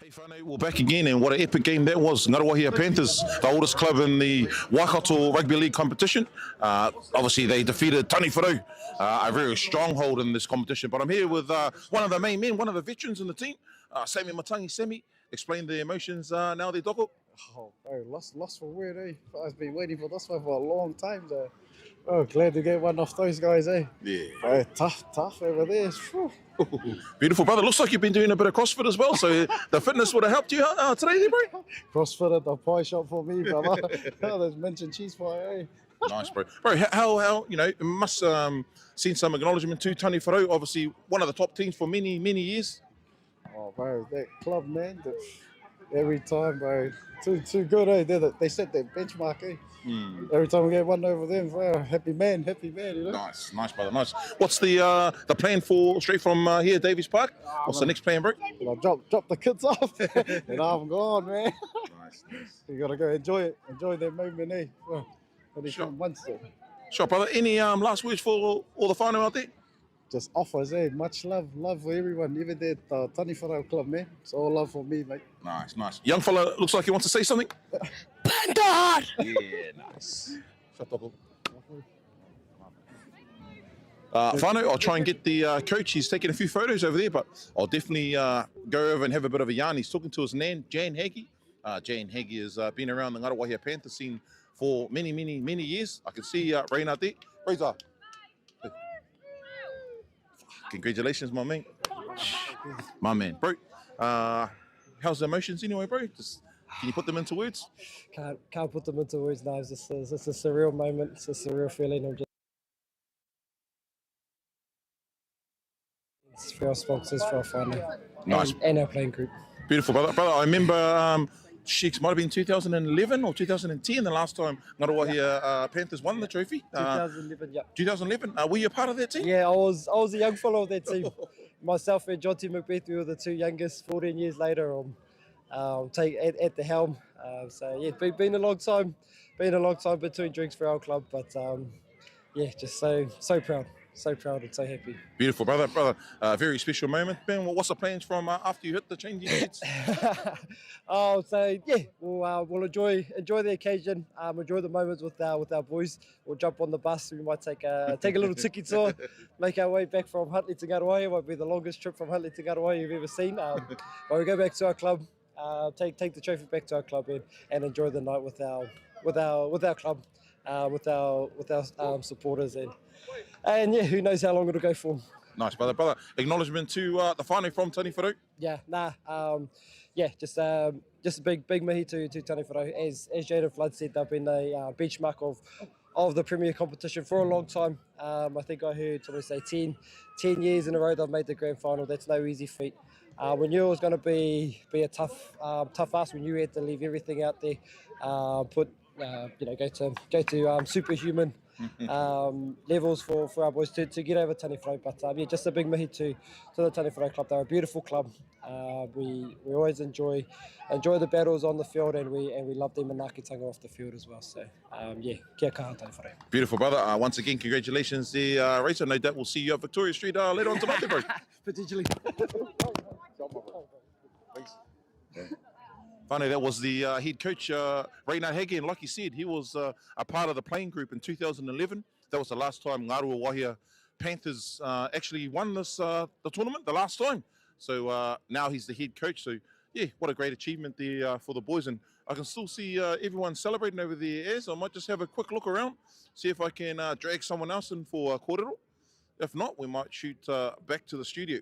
Hey, whānau, we're back again, and what an epic game that was. Ngaruawahia Panthers, the oldest club in the Waikato Rugby League competition. Obviously, they defeated Tani Wharau, a very stronghold in this competition. But I'm here with one of the main men, one of the veterans in the team, Sammy Matangi. Sammy, explain the emotions now there, Doko. Oh, bro, lost for word, eh? I've been waiting for this one for a long time, though. Oh, glad to get one off those guys, eh? Yeah. Oh, tough over there. Phew. Beautiful, brother. Looks like you've been doing a bit of CrossFit as well, so the fitness would have helped you today, there, bro. CrossFit at the pie shop for me, brother. Oh, there's mint and cheese pie, eh? Nice, bro. Bro, how you know, it must seen some acknowledgement to Tani Wharau, obviously one of the top teams for many years. Oh, bro, that club, man. Every time, bro. Too good, eh? They set that benchmark, eh? Every time we get one over them, bro, happy man, you know? Nice, brother, nice. What's the plan for straight from here, Davies Park? What's the next plan, bro? Well, I drop the kids off, and I'm gone, man. Nice. You gotta go enjoy that moment, eh? Well, only Sure. come once, eh? Sure, brother. Any last words for all the whānau out there? Just offers, eh? Much love for everyone, even that Tani Wharau club, man. It's all love for me, mate. Nice. Young fella looks like he wants to say something. Panda! Yeah, nice. Shut up. Whānau, I'll try and get the coach. He's taking a few photos over there, but I'll definitely go over and have a bit of a yarn. He's talking to his nan, Jan Haggie. Jan Haggie has been around the Ngaruawahia Panther scene for many years. I can see Reina there. Razor. Congratulations, my man. My man. Bro, how's the emotions anyway, bro? Just, can you put them into words? Can't put them into words now. It's just a surreal moment. It's a surreal feeling. It's for our sponsors, for our family, Nice. and our playing group. Beautiful, brother. I remember Sheiks might have been 2011 or 2010, the last time Ngaruawahia Panthers won the trophy. 2011, yeah. 2011. Were you a part of that team? Yeah, I was a young fellow of that team. Myself and John T. Macbeth, we were the two youngest. 14 years later, at the helm. So yeah, been a long time. Been a long time between drinks for our club, but yeah, just so proud. So proud and so happy. Beautiful, brother. Very special moment. Ben, what's the plans from after you hit the changing seats? So yeah, we'll enjoy the occasion. Enjoy the moments with our boys. We'll jump on the bus. We might take a little tiki tour, make our way back from Huntly to Ngaruawahia. It might be the longest trip from Huntly to Ngaruawahia you've ever seen. But we go back to our club, take the trophy back to our club and enjoy the night with our club, with our supporters and yeah, who knows how long it'll go for. Nice, brother. Acknowledgement to the whānau from Tani Wharau. Yeah, just a big mihi to Tani Wharau. As Jaden Flood said, they've been a benchmark of the Premier competition for a long time. I think I heard somebody say 10 years in a row they've made the grand final. That's no easy feat. We knew it was going to be a tough ask. We knew we had to leave everything out there, go to superhuman levels for our boys to get over Tani Wharau. But yeah, just a big mihi to the Tani Wharau club. They're a beautiful club. We always enjoy the battles on the field, and we love them manaakitanga off the field as well. So yeah, kia kaha Tani Wharau. Beautiful, brother. Once again, congratulations there, Rachel. No doubt we'll see you at Victoria Street later on tonight, bro. Potentially. Funny, that was the head coach, Reina Haggie, and like he said, he was a part of the playing group in 2011. That was the last time Ngaruawahia Panthers actually won the tournament, the last time. So now he's the head coach. So yeah, what a great achievement there for the boys. And I can still see everyone celebrating over there. As I might just have a quick look around, see if I can drag someone else in for kōrero. If not, we might shoot back to the studio.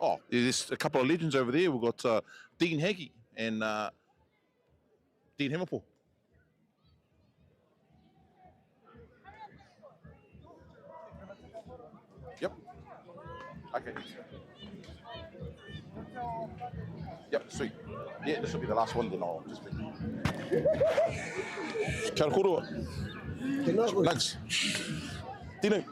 Oh, there's a couple of legends over there. We've got Dean Haggie and Dean Hemapō. Yep. Okay. Yep, sweet. Yeah, this will be the last one, then I'll just be. Kia ora kōrua. Thanks. Dino.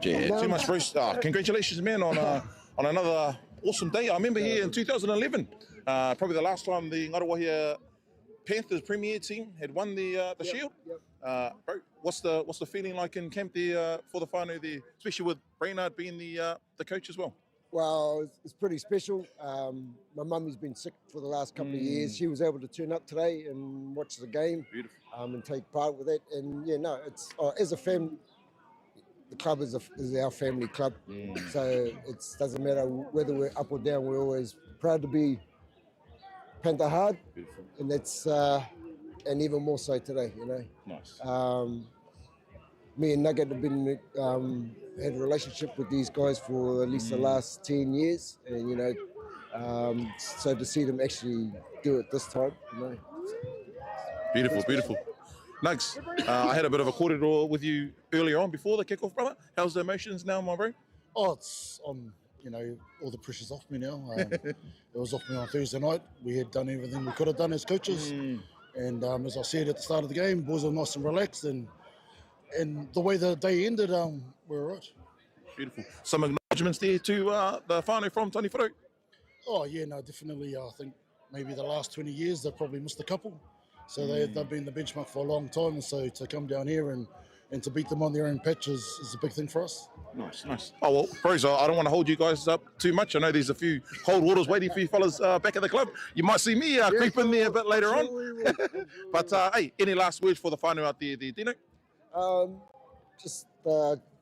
Yeah, too much, Bruce. Congratulations, man, on another awesome day. I remember here in 2011, probably the last time the Ngaruawahia Panthers Premier team had won the Shield. Bro, what's the feeling like in camp there for the whānau there, especially with Brainard being the coach as well? Well, it's pretty special. My mummy's been sick for the last couple of years. She was able to turn up today and watch the game. Beautiful. And take part with it. And yeah, no, it's as a fan, the club is our family club. So it doesn't matter whether we're up or down. We're always proud to be Panther hard, and that's and even more so today. You know. Nice. Me and Nugget have been had a relationship with these guys for at least the last 10 years, and you know, so to see them actually do it this time, you know. Beautiful, beautiful. Nugs, I had a bit of a corridor with you earlier on before the kickoff, brother. How's the emotions now, my bro? Oh, it's you know, all the pressure's off me now. It was off me on Thursday night. We had done everything we could have done as coaches, and as I said at the start of the game, boys are nice and relaxed, and the way the day ended, we're all right. Beautiful. Some acknowledgements there to the whānau from Tony Whare. Oh yeah, no, definitely. I think maybe the last 20 years they've probably missed a couple. So they've been the benchmark for a long time, and so to come down here and to beat them on their own pitch is a big thing for us. Nice, nice. Oh, well, bros, I don't want to hold you guys up too much. I know there's a few cold waters waiting for you fellas back at the club. You might see me creep in there a bit later on. But, hey, any last words for the whānau out there, Dino? Just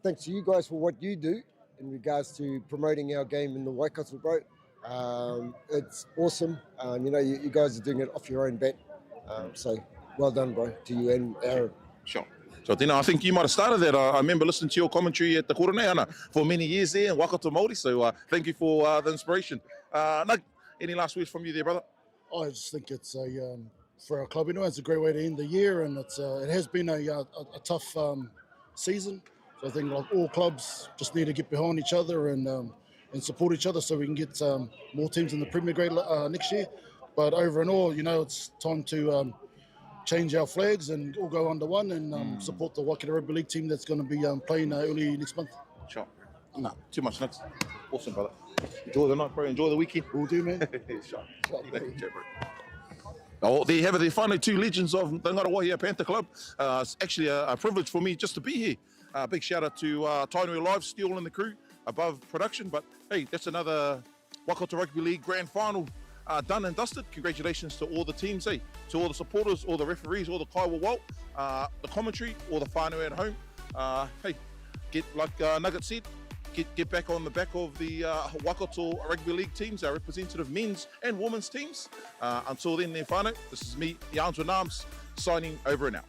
thanks to you guys for what you do in regards to promoting our game in the Waikato, bro. It's awesome. You know, you guys are doing it off your own bat. So well done, bro, to you and Aaron. Sure. So, Dino, I think you might have started that. I remember listening to your commentary at the Korone Ana for many years there in Waikato Māori. So thank you for the inspiration. Nug, any last words from you there, brother? I just think it's for our club, you know, it's a great way to end the year, and it has been a tough season. So I think like all clubs just need to get behind each other and support each other so we can get more teams in the Premier Grade next year. But over and all, you know, it's time to change our flags and all go under one and support the Waikato Rugby League team that's going to be playing early next month. Sure. No, too much nuts. Awesome, brother. Enjoy the night, bro. Enjoy the weekend. We'll do, man. Sure. Oh, there you have it. The final two legends of the Ngarawahia Panther Club. It's actually a privilege for me just to be here. Big shout out to Tainui Live, Steel and the crew above production. But hey, that's another Waikato Rugby League Grand Final done and dusted. Congratulations to all the teams, to all the supporters, all the referees, all the Kaiwa Walt, the commentary, all the whānau at home. Hey, get like Nugget said, get back on the back of the Waikato Rugby League teams, our representative men's and women's teams. Until then, whānau, this is me, the Arms with Arms, signing over and out.